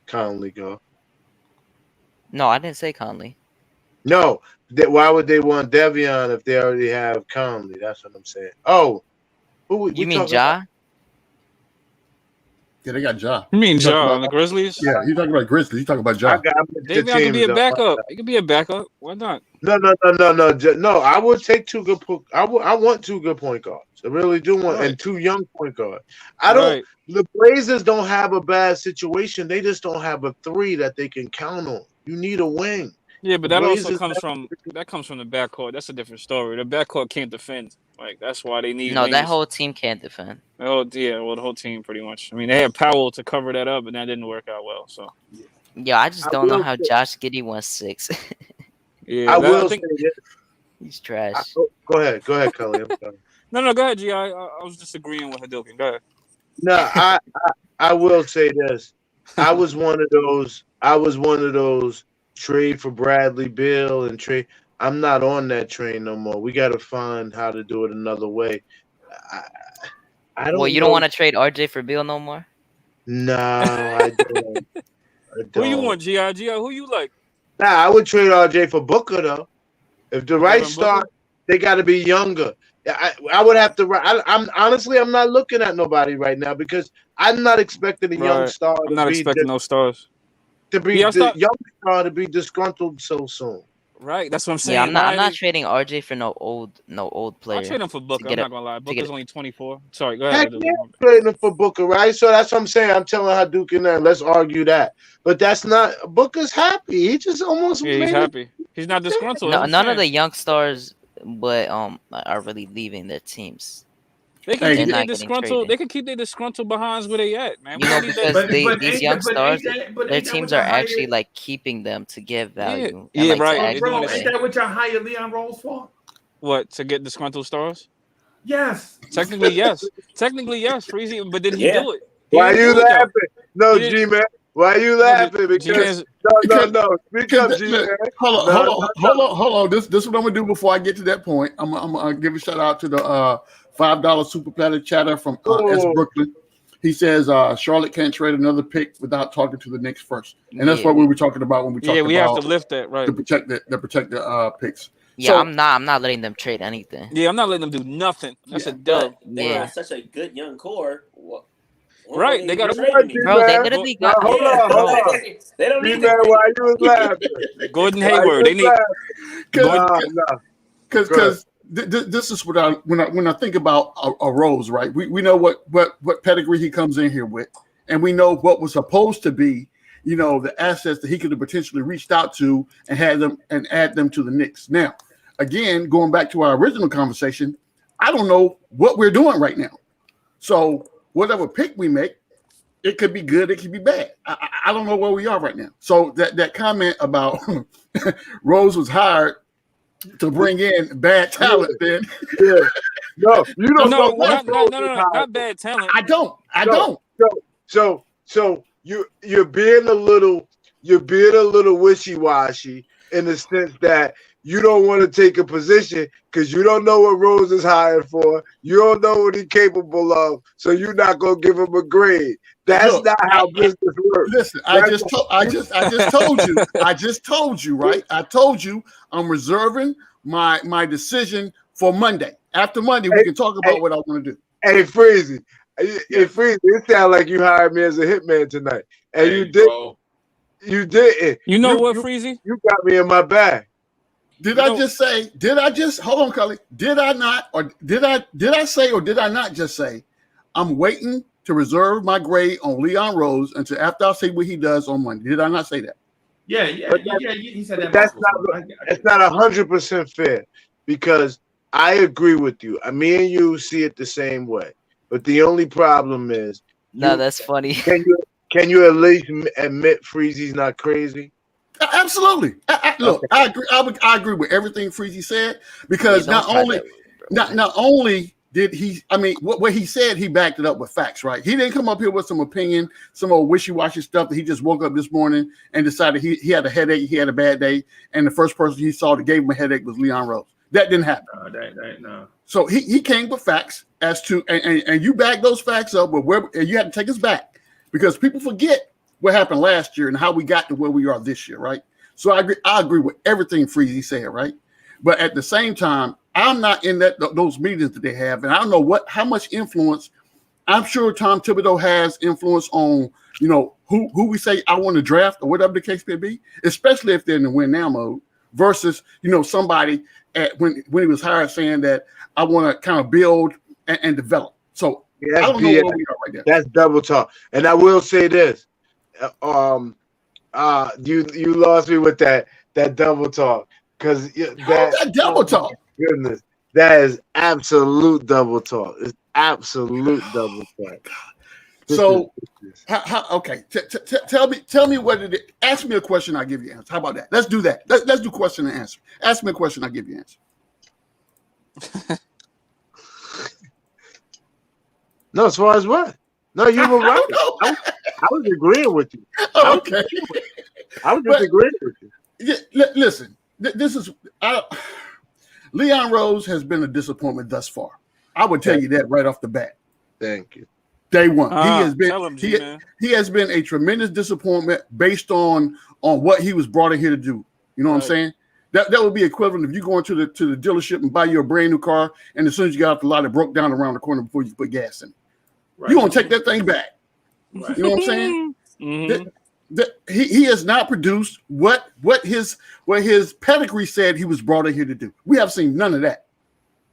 Conley go. No, I didn't say Conley. No, why would they want Devion if they already have Conley? That's what I'm saying. Oh, you mean Ja? Yeah, they got Ja. You mean Ja on the Grizzlies? Yeah, he's talking about Grizzlies. He's talking about Ja. Davion can be a backup. He could be a backup. Why not? No. I would take two good. I want two good point guards. I really do want, and two young point guards. The Blazers don't have a bad situation. They just don't have a 3 that they can count on. You need a wing. Yeah, but that also comes from the backcourt. That's a different story. The backcourt can't defend. Like that's why they need. No, wings. that whole team can't defend. Oh yeah, well the whole team pretty much. I mean, they had Powell to cover that up, and that didn't work out well. So yeah, I just don't know how Josh Giddey went 6. Yeah, I will say this. He's trash. Go ahead, Cully. I'm sorry. No, go ahead, G. I was just agreeing with Hadouken. Go ahead. No, I will say this. I was one of those trade for Bradley Beal and trade. I'm not on that train no more. We got to find how to do it another way. I don't. Well, you don't want to trade RJ for Beal no more? No, I don't. Who you want, G.I.? Who you like? Nah, I would trade RJ for Booker though. If the right start, they got to be younger. I would have to. I'm honestly, I'm not looking at nobody right now because I'm not expecting a young star. I'm not expecting no stars. To be the young star to be disgruntled so soon. Right, that's what I'm saying. Yeah, I'm not trading RJ for no old player. I'll trade him for Booker. I'm not gonna lie. Booker's only 24. Sorry, go Heck ahead. yeah, trading him for Booker, right? So that's what I'm saying. I'm telling Hadouken that. Let's argue that. But that's not Booker's happy. He just almost he's happy. He's not disgruntled. No, none of the young stars, but are really leaving their teams. They can keep their disgruntled. They can keep their disgruntled behinds where they at, man. You know, because these young stars, their teams are actually like keeping them to give value. Yeah, like, right. Bro, ain't that what y'all hired Leon Rose for? What, to get disgruntled stars? Yes. Technically, yes. Freezy, but did he do it? Why are you laughing? No, G-Man. Why are you laughing? Because no. Speak up, G-Man. Hold on. This is what I'm gonna do before I get to that point. I'm gonna give a shout out to the $5 super platter chatter from S. Brooklyn. He says Charlotte can't trade another pick without talking to the Knicks first, and that's what we were talking about when we talked about. Yeah, we have to lift that, right? To protect the picks. Yeah, so, I'm not letting them trade anything. Yeah, I'm not letting them do nothing. That's a dub. They got such a good young core. Right, they got a bro. They literally got. Hold on. They don't need that. Why you was laughing? Gordon Hayward. They need. Because this is what when I think about a Rose, right? We know what pedigree he comes in here with, and we know what was supposed to be, the assets that he could have potentially reached out to and had them and add them to the Knicks. Now, again, going back to our original conversation, I don't know what we're doing right now. So whatever pick we make, it could be good, it could be bad. I don't know where we are right now. So that comment about Rose was hired to bring in bad talent, then. Yeah. No, you don't know. No, not bad talent. I don't. So you're being a little wishy-washy in the sense that you don't want to take a position because you don't know what Rose is hired for. You don't know what he's capable of, so you're not gonna give him a grade. That's not how business works. Listen, I just told you, right? I told you I'm reserving my decision for Monday. After Monday, we can talk about what I want to do. Hey, Freezy. It sounds like you hired me as a hitman tonight, and you didn't. You know what, Freezy? You got me in my bag. Did I just say? Did I just hold on, Cully? Did I not, or did I say, or did I not just say? I'm waiting to reserve my grade on Leon Rose until after I see what he does on Monday. Did I not say that? Yeah. He said that. That's not 100% fair because I agree with you. Me and you see it the same way, but the only problem is that's funny. Can you at least admit Freezy's not crazy? Absolutely. Look, I agree. I agree with everything Freezy said because not only did he, what he said, he backed it up with facts, right? He didn't come up here with some opinion, some old wishy-washy stuff that he just woke up this morning and decided he had a headache, he had a bad day, and the first person he saw that gave him a headache was Leon Rose. That didn't happen. No. So he came with facts as to, and you back those facts up, and you had to take us back because people forget what happened last year and how we got to where we are this year, right? So I agree with everything Freezy said, right? But at the same time, I'm not in those meetings that they have, and I don't know how much influence. I'm sure Tom Thibodeau has influence on, who we say I want to draft or whatever the case may be, especially if they're in the win now mode versus, somebody when he was hired saying that I want to kind of build and develop. So I don't know where we are right now. That's double talk. And I will say this. You lost me with that double talk because that double talk. Goodness, that is absolute double talk. It's absolute double talk. So, okay, tell me what it is. Ask me a question, I'll give you an answer. How about that? Let's do that. Let's do question and answer. Ask me a question, I'll give you an answer. No, as far as what? No, you were right. I was agreeing with you. Okay. I was just agreeing with you. Yeah, listen, this is Leon Rose has been a disappointment thus far. I would tell you that right off the bat. Thank you. Day one, he has been a tremendous disappointment based on what he was brought in here to do. You know what I'm saying? That would be equivalent if you go into the dealership and buy you a brand new car, and as soon as you got off the lot, it broke down around the corner before you put gas in it. Right. You're gonna take that thing back. Right. You know what I'm saying? Mm-hmm. He has not produced what his pedigree said he was brought in here to do. We have seen none of that.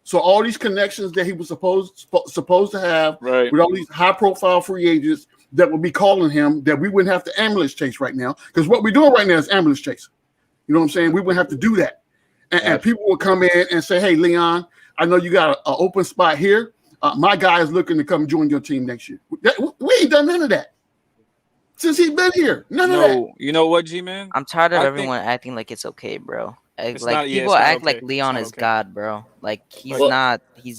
So all these connections that he was supposed to have with all these high profile free agents that would be calling him, that we wouldn't have to ambulance chase right now, because what we're doing right now is ambulance chasing. You know what I'm saying? We wouldn't have to do that, and people will come in and say, "Hey, Leon, I know you got an open spot here. My guy is looking to come join your team next year." We ain't done none of that since he's been here. None of that. You know what, G-Man? I'm tired of everyone acting like it's okay, bro. People act like Leon is God, bro. Like he's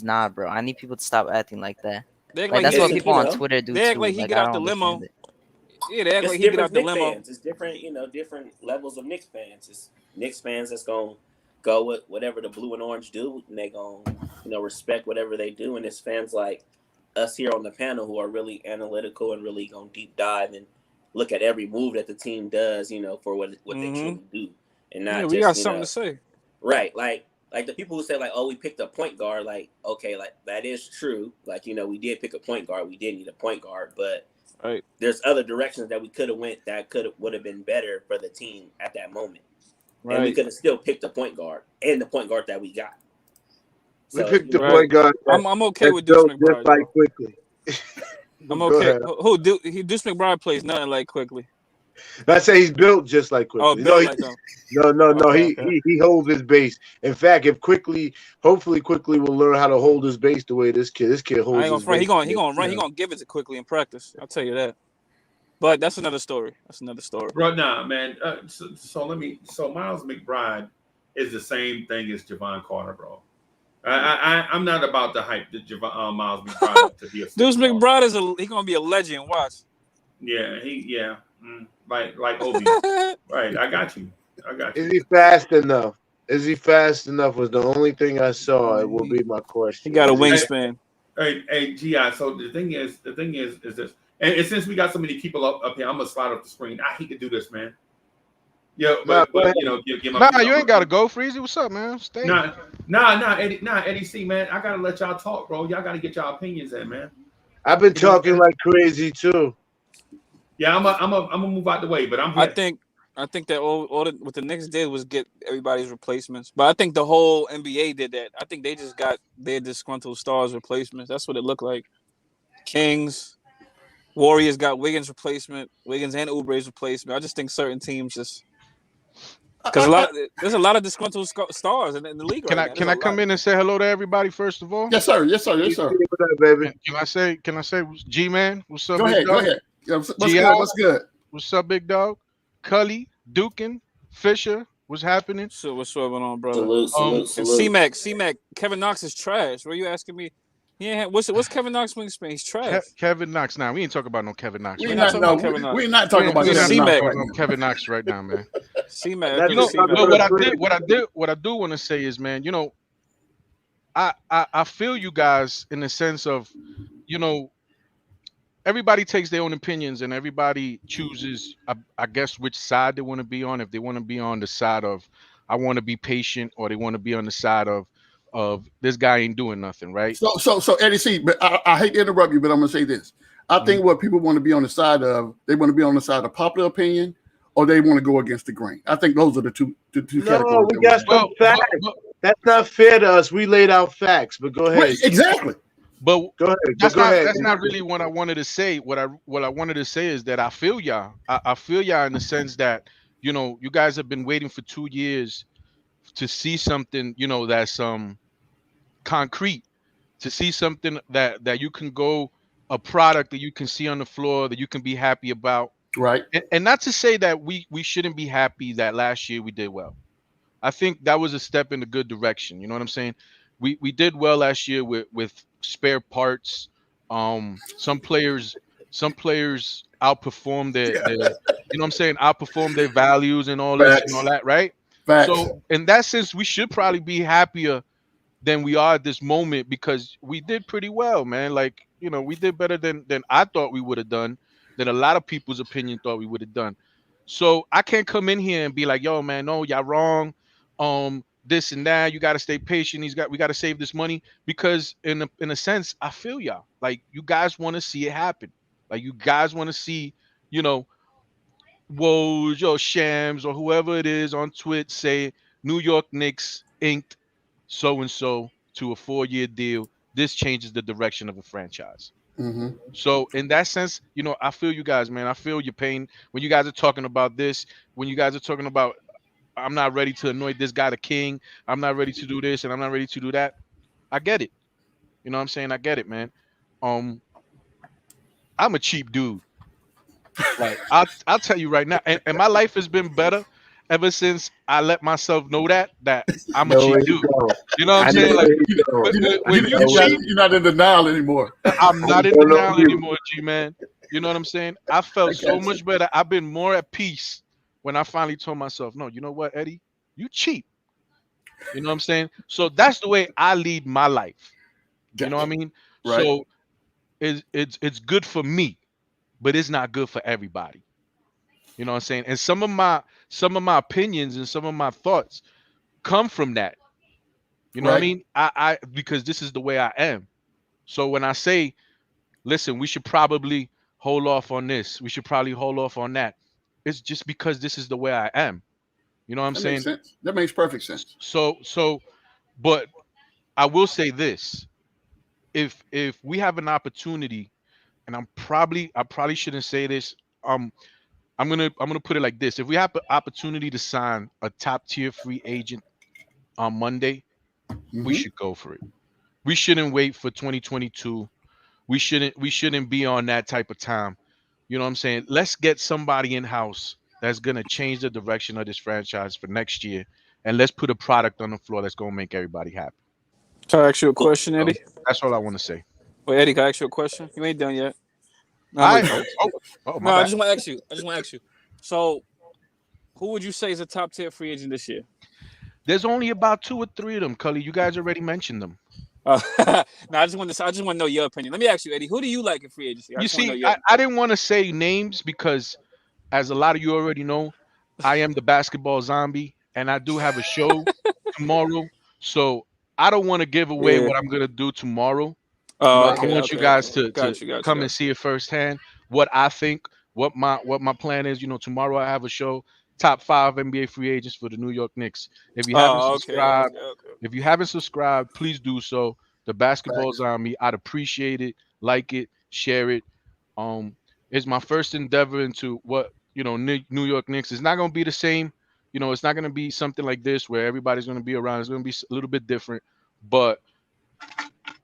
not, bro. I need people to stop acting like that. Like that's what people on Twitter do. They act like he got out the limo. Yeah, they act like he got out the limo. It's different, different levels of Knicks fans. It's Knicks fans that's gonna go with whatever the blue and orange do, and they gonna respect whatever they do. And it's fans like us here on the panel who are really analytical and really gonna deep dive and look at every move that the team does, for what they truly do. And not we got something to say. Right. Like the people who say like, oh, we picked a point guard, like, okay, like that is true. Like, we did pick a point guard. We did need a point guard, but there's other directions that we could have went that would have been better for the team at that moment. Right. And we could have still picked a point guard and the point guard that we got. So, we picked the point guard. I'm okay with Deuce McBride. Like quickly. I'm okay. Deuce McBride plays nothing like quickly. I say he's built just like Quickly. No. He holds his base. In fact, hopefully Quickly will learn how to hold his base the way this kid holds his base. He gonna give it to Quickly in practice. I'll tell you that. But that's another story. Bro, nah, man. So Miles McBride is the same thing as Javon Carter, bro. I'm not about to hype the Miles McBride up to be a Deuce McBride he's gonna be a legend. Watch. Yeah, like Obi. Right, I got you. Is he fast enough? Was the only thing I saw. It will be my question. He got a wingspan. Hey, G.I. So the thing is this, and since we got so many people up here, I'm gonna slide up the screen. I hate to do this, man. Yeah, but give my you ain't gotta go, Freezy. What's up, man? Stay. Nah, Eddie C, man. I gotta let y'all talk, bro. Y'all gotta get y'all opinions in, man. I've been talking like crazy too. Yeah, I'm gonna move out the way, but I'm here. I think that what the Knicks did was get everybody's replacements. But I think the whole NBA did that. I think they just got their disgruntled stars replacements. That's what it looked like. Kings, Warriors got Wiggins replacement, Wiggins and Oubre's replacement. I just think certain teams just because there's a lot of disgruntled stars in the league Can right now. Can I come in and say hello to everybody first of all? Yes, sir. Yes, sir. Yes, sir. What up, baby? Can I say G-Man? What's up, Go big ahead. dog? Go ahead. Yeah, what's G.I. good? What's good? What's up, big dog? Cully, Dukin, Fisher, what's happening? So what's going on, brother? Salute. C-Mac, Kevin Knox is trash. What are you asking me? Yeah, what's Kevin Knox wingspan? He's trash. Kevin Knox. Now we ain't talking about no Kevin Knox. We're not talking about Kevin Knox. We're not talking about Kevin Knox right now, man. C-Mac. What I do want to say is, man, you know, I feel you guys in the sense of, you know, everybody takes their own opinions and everybody chooses, I guess, which side they want to be on. If they want to be on the side of I want to be patient, or they want to be on the side of this guy ain't doing nothing, right? So Eddie C, but I hate to interrupt you, but I'm gonna say this. I think what people want to be on the side of, they want to be on the side of popular opinion, or they want to go against the grain. I think those are the two categories. No, we got some facts. That's not fair to us. We laid out facts, but go ahead. Right, exactly. But go ahead. That's go not ahead. that's not really what I wanted to say. What I wanted to say is that I feel y'all. I feel y'all in the sense that, you know, you guys have been waiting for 2 years to see something, you know, that's concrete, to see something that you can go, a product that you can see on the floor that you can be happy about. Right. And not to say that we shouldn't be happy that last year we did well. I think that was a step in the good direction. You know what I'm saying? We did well last year with spare parts. Some players outperformed their you know what I'm saying, outperformed their values and all this and all that, right? Facts. So in that sense, we should probably be happier than we are at this moment, because we did pretty well, man. Like, you know, we did better than I thought we would have done, than a lot of people's opinion thought we would have done. So I can't come in here and be like, yo, man, no, y'all wrong. This and that, you got to stay patient. We got to save this money, because in a sense, I feel y'all. Like, you guys want to see it happen. Like, you guys want to see, you know, Woj or Shams or whoever it is on Twitch say New York Knicks inked so-and-so to a 4-year deal. This changes the direction of a franchise. Mm-hmm. So in that sense, you know, I feel you guys, man. I feel your pain when you guys are talking about this, when you guys are talking about, I'm not ready to anoint this guy the king, I'm not ready to do this, and I'm not ready to do that. I get it. You know what I'm saying? I get it, man. I'm a cheap dude. Like, I'll tell you right now, and my life has been better ever since I let myself know that I'm a cheap dude. You know what I'm saying? Like, you're not in denial anymore. I'm not in denial anymore, G-man. You know what I'm saying? I felt so much better. I've been more at peace when I finally told myself, no, you know what, Eddie? You cheap. You know what I'm saying? So that's the way I lead my life. You know what I mean? Right. So it's good for me, but it's not good for everybody. You know what I'm saying? And some of my opinions and some of my thoughts come from that. You know what I mean? I because this is the way I am. So when I say, listen, we should probably hold off on this, we should probably hold off on that, it's just because this is the way I am. You know what I'm saying? Makes sense. That makes perfect sense. So, but I will say this: if we have an opportunity, and I probably shouldn't say this, I'm gonna put it like this: if we have an opportunity to sign a top tier free agent on Monday, we should go for it. We shouldn't wait for 2022. We shouldn't be on that type of time. You know what I'm saying? Let's get somebody in house that's gonna change the direction of this franchise for next year, and let's put a product on the floor that's gonna make everybody happy. Can I ask you a question, Eddie? So that's all I want to say. Wait, Eddie, can I ask you a question? You ain't done yet. No, I just want to ask you. So, who would you say is a top tier free agent this year? There's only about 2 or 3 of them, Cully. You guys already mentioned them. No, I just want to know your opinion. Let me ask you, Eddie. Who do you like in free agency? You see, I didn't want to say names because, as a lot of you already know, I am the basketball zombie, and I do have a show tomorrow. So I don't want to give away what I'm gonna do tomorrow. I want you guys to come and see it firsthand. What I think, what my plan is. You know, tomorrow I have a show top 5 NBA free agents for the New York Knicks. If you haven't subscribed, if you haven't subscribed, please do so. The basketball's on me. I'd appreciate it. Like it, share it. It's my first endeavor into what, you know, New York Knicks. It's not going to be the same. You know, it's not going to be something like this where everybody's going to be around. It's going to be a little bit different. But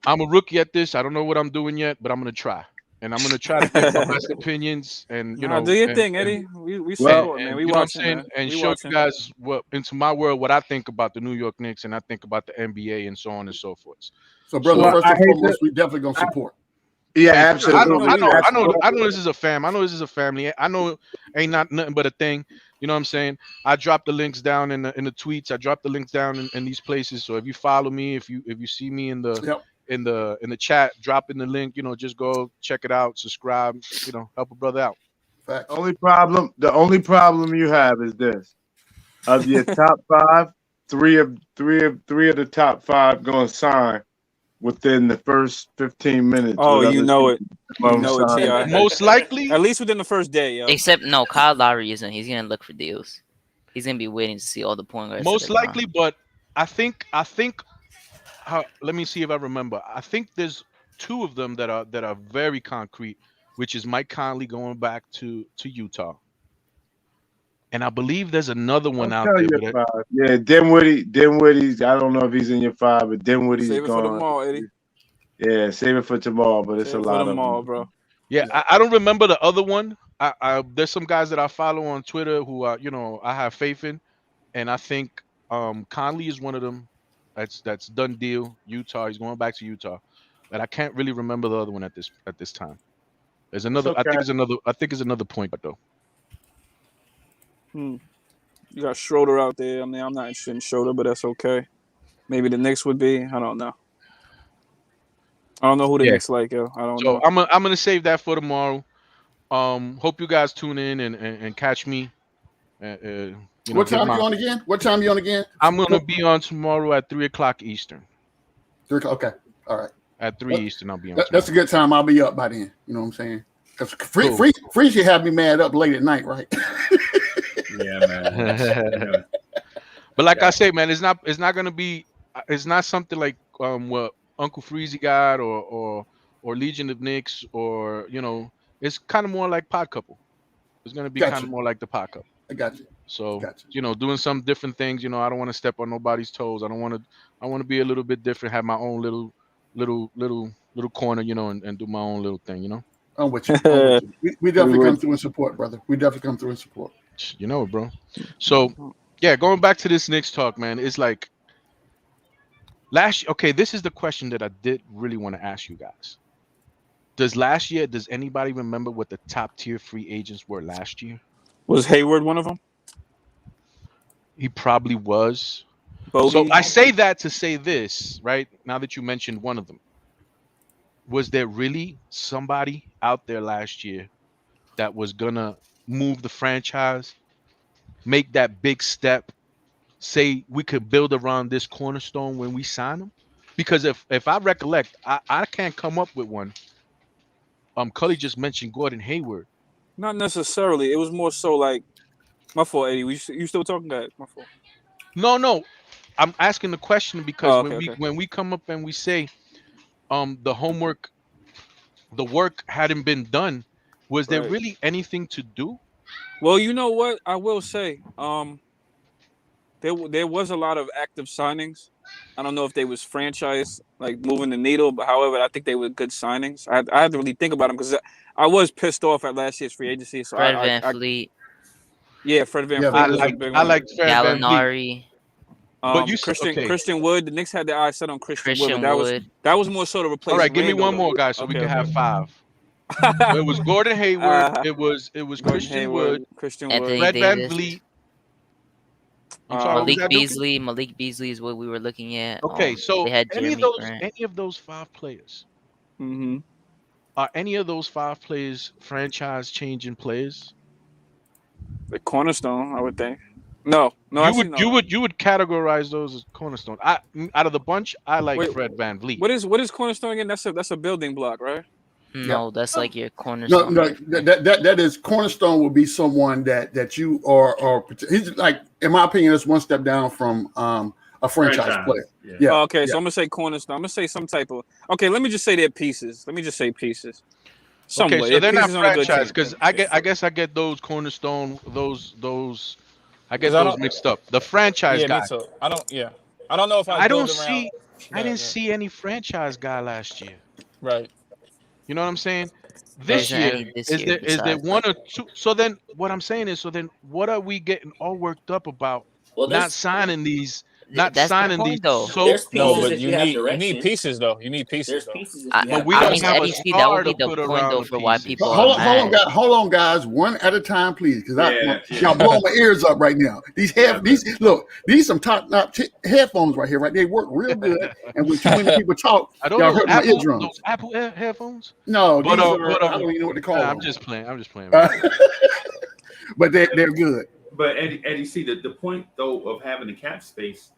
I'm a rookie at this. I don't know what I'm doing yet, but I'm going to try. And I'm going to try to give my best opinions. And, you know, do your thing, Eddie. We support, man. We watching, man. And show you guys what, into my world, what I think about the New York Knicks and I think about the NBA and so on and so forth. So, brother, first and foremost, we definitely going to support. Yeah, absolutely. I know this is a fam. I know this is a family. I know ain't not nothing but a thing. You know what I'm saying? I dropped the links down in the tweets. I dropped the links down in these places. So if you follow me, if you see me in the chat, drop in the link. You know, just go check it out, subscribe. You know, help a brother out. The only problem you have is this: of your top 5, three of the top 5 going to sign within the first 15 minutes. Oh, you know it. Most likely. At least within the first day, yo. Except, no, Kyle Lowry isn't. He's going to look for deals. He's going to be waiting to see all the point guards. Most likely, but I think let me see if I remember. I think there's 2 of them that are very concrete, which is Mike Conley going back to Utah. And I believe there's another one out there. Yeah, Dinwiddie's. I don't know if he's in your 5, but Dinwiddie's Save it for tomorrow, Eddie. Yeah, save it for tomorrow, but it's a lot of them. Bro. Yeah, I don't remember the other one. There's some guys that I follow on Twitter who are, you know, I have faith in, and I think Conley is one of them. That's done deal. Utah. He's going back to Utah, but I can't really remember the other one at this time. There's another. Okay. I think it's another point guard though. You got Schroeder out there. I mean, I'm not interested in Schroeder, but that's okay. Maybe the Knicks would be. I don't know. I don't know who the Knicks like, yo. I don't know. I'm gonna save that for tomorrow. Hope you guys tune in and catch me. What time you on again? What time you on again? I'm gonna be on tomorrow at 3:00 Eastern. 3 o'clock. Okay, all right. At 3 Eastern, I'll be on. That's a good time. I'll be up by then. You know what I'm saying? Because Freeze have me mad up late at night, right? Yeah, man. But like I say, man, it's not gonna be. It's not something like what Uncle Freezy got or Legion of Knicks or, you know, it's kind of more like Pod Couple. It's gonna be kind of more like the Pod Couple. I got you. So you know, doing some different things. You know, I don't want to step on nobody's toes. I want to be a little bit different. Have my own little corner, you know, and do my own little thing. You know. I'm with you. We definitely come through and support, brother. We definitely come through and support. You know it, bro. So yeah, going back to this Knicks talk, man, it's like okay, this is the question that I did really want to ask you guys. Does anybody remember what the top tier free agents were last year? Was Hayward one of them? He probably was. Bogey? So I say that to say this, right? Now that you mentioned one of them. Was there really somebody out there last year that was gonna move the franchise, make that big step, say we could build around this cornerstone when we sign him? Because if I recollect, I can't come up with one. Cully just mentioned Gordon Hayward. Not necessarily. It was more so like, my fault, Eddie. You still talking that? My fault. No. I'm asking the question because when we come up and we say the work hadn't been done, was there really anything to do? Well, you know what? I will say, there was a lot of active signings. I don't know if they was franchise, like moving the needle, but however, I think they were good signings. I had to really think about them because I was pissed off at last year's free agency. So Fred VanVleet. Yeah, Fred VanVleet. I like Fred Gallinari. But Christian Wood. The Knicks had their eyes set on Christian Wood. That was more so to replace. All right, give me one more, guys, so we can have 5. It was Gordon Hayward. It was Christian Wood. Fred VanVleet. Malik Beasley is what we were looking at. Okay, so they had any of those 5 players, are any of those 5 players franchise changing players? The cornerstone, I would think. No. You would categorize those as cornerstone. Out of the bunch, I like Fred VanVleet. What is cornerstone again? That's a building block, right? No, that's Yeah. like your No, cornerstone. no, that is cornerstone would be someone that you are. He's like, in my opinion, that's one step down from a franchise player. Yeah. Oh, okay, so I'm gonna say cornerstone. I'm gonna say some type of. Okay, let me just say they're pieces. Let me just say pieces. Okay, Somewhat. so they're not pieces on a good franchise team. because I guess I get those cornerstone those I get 'Cause I those don't- mixed up. The franchise Yeah, guy. me too. I don't. Yeah, I don't know if I I don't build around. see. I didn't see any franchise guy last year. Right. You know what I'm saying? There This isn't year, any this is year there besides one like or two? So then, what I'm saying is, so then, what are we getting all worked up about? Well, Not there's signing these, not that's the signing these point though. so there's No, pieces but if you you have need direction. pieces though. You need pieces There's though. pieces if you but have we I don't mean, have a Eddie, see, that would star be to the put point around though the for why pieces. people Hold are on, hold on, mad. guys. Hold on, guys. One at a time, please, because y'all blowing my ears up right now. These some top notch headphones right here, right? They work real good, and when too many people talk, I don't y'all know hurt my eardrums. those Apple headphones. No, But these are. I don't even know what they call them. I'm just playing. I'm just playing. Man. But they're good. But Eddie, see the point though of having the cap space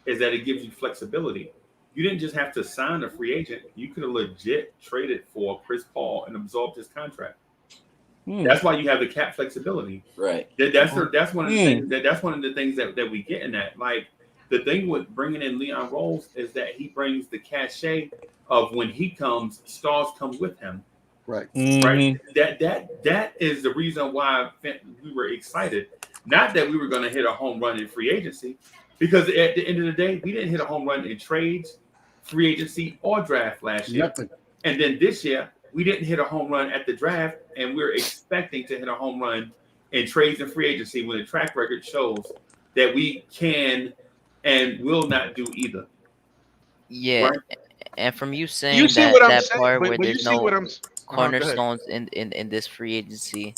is that it gives you flexibility. You didn't just have to sign a free agent; you could have legit traded for Chris Paul and absorbed his contract. That's why you have the cap flexibility. Right. That's one of the things that's one of the things that we get in that. Like the thing with bringing in Leon Rose is that he brings the cachet of when he comes, stars come with him. Right. Right. That is the reason why we were excited. Not that we were going to hit a home run in free agency, because at the end of the day, we didn't hit a home run in trades, free agency, or draft last year. Nothing. And then this year, we didn't hit a home run at the draft, and we're expecting to hit a home run in trades and free agency when the track record shows that we can and will not do either. Yeah, Right? and from you saying You see that what I'm that saying? part But where you there's see what no I'm. Go ahead. cornerstones in this free agency,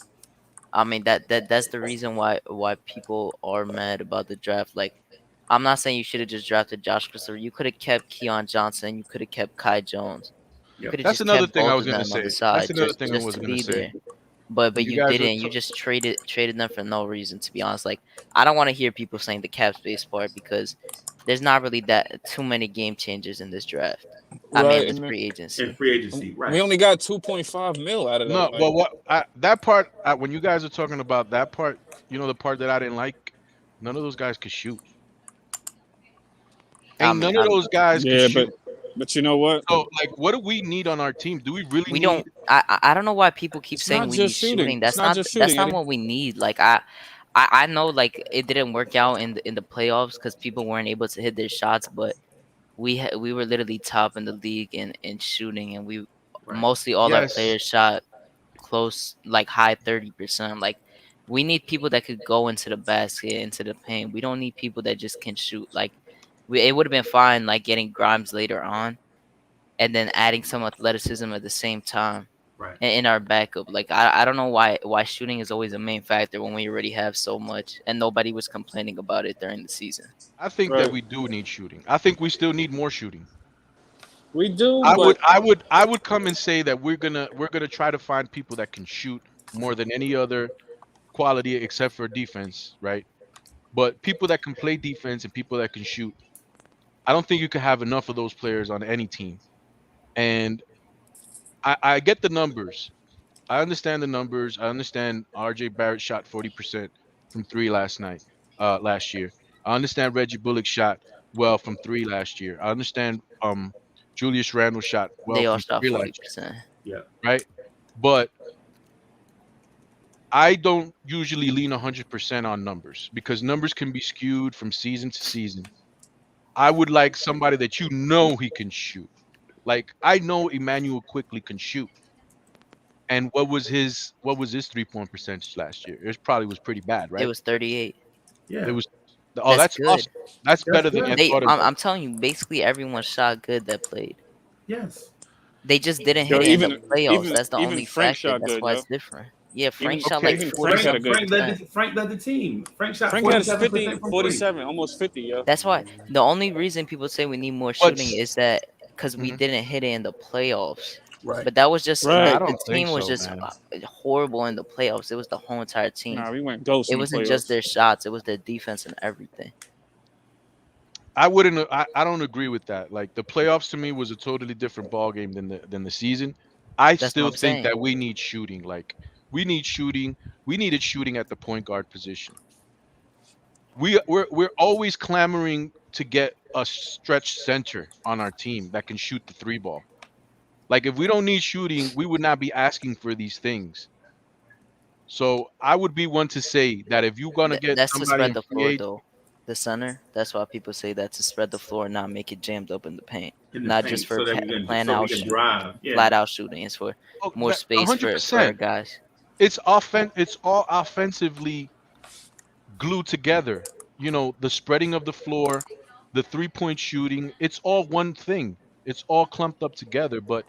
I mean that's the reason why people are mad about the draft. Like, I'm not saying you should have just drafted Josh Christopher. You could have kept Keon Johnson. You could have kept Kai Jones. You could have That's just another kept thing I both was of gonna them on the say. That's side another thing I just was to gonna be say. there. But You you guys are didn't. You just traded them for no reason. To be honest, like I don't want to hear people saying the cap space part because there's not really that too many game changers in this draft. I mean, Right. this free agency. In free agency, right? We only got 2.5 mil out of that. No, Like, well, that part when you guys are talking about that part, you know, the part that I didn't like, none of those guys could shoot. Ain't none of those guys could yeah, shoot. but you know what? So, like, what do we need on our team? Do we really We need? don't. I don't know why people keep It's saying not we need just shooting. shooting. It's not just That's shooting, not Eddie. what we need. Like I know like it didn't work out in the playoffs because people weren't able to hit their shots, but we were literally top in the league in shooting, and we mostly all our Yes. players shot close, like high 30%. Like we need people that could go into the basket, into the paint. We don't need people that just can shoot. Like it would have been fine like getting Grimes later on, and then adding some athleticism at the same time. Right. In our backup, like I don't know why shooting is always a main factor when we already have so much, and nobody was complaining about it during the season. I think that we do need shooting. I think we still need more shooting. We do. I would come and say that we're gonna try to find people that can shoot more than any other quality except for defense, right? But people that can play defense and people that can shoot, I don't think you can have enough of those players on any team. And I get the numbers. I understand the numbers. I understand RJ Barrett shot 40% from three last year. I understand Reggie Bullock shot well from three last year. I understand Julius Randle shot well They all from shot three last 40%. Yeah. right? But I don't usually lean 100% on numbers because numbers can be skewed from season to season. I would like somebody that you know he can shoot. Like I know Emmanuel Quickly can shoot. And what was his 3-point percentage last year? It probably was pretty bad, right? It was 38. Yeah. It was. Oh, that's good. awesome. That's better than I thought. I'm telling you, basically everyone shot good that played. Yes. They just didn't hit it in the playoffs. That's the only Frank factor. shot That's good, why yo. it's different. Yeah, Frank Even- shot okay, like even 47%. Frank led the team. Frank shot Frank had 47% 50, from 47, almost 50, yo. That's why the only reason people say we need more shooting is that because we didn't hit it in the playoffs. Right. But that was just Right. I the don't think team was so, just man. horrible in the playoffs. It was the whole entire team. Nah, we went ghost. It in the wasn't just playoffs. their shots. It was their defense and everything. I wouldn't. I don't agree with that. Like the playoffs to me was a totally different ball game than the season. I That's still what I'm think that saying. we need shooting. Like we need shooting. We needed shooting at the point guard position. We're always clamoring to get a stretch center on our team that can shoot the three ball. Like if we don't need shooting, we would not be asking for these things. So I would be one to say that if you're gonna get That's to somebody spread in the free floor, agent, though. The center. That's why people say that, to spread the floor and not make it jammed up in the paint. in the Not just paint for so that plan out shooting, drive. Yeah. flat out shooting. It's for oh, more space for our 100%. guys. It's all offensively glued together. You know, the spreading of the floor, the 3-point shooting, it's all one thing. It's all clumped up together. But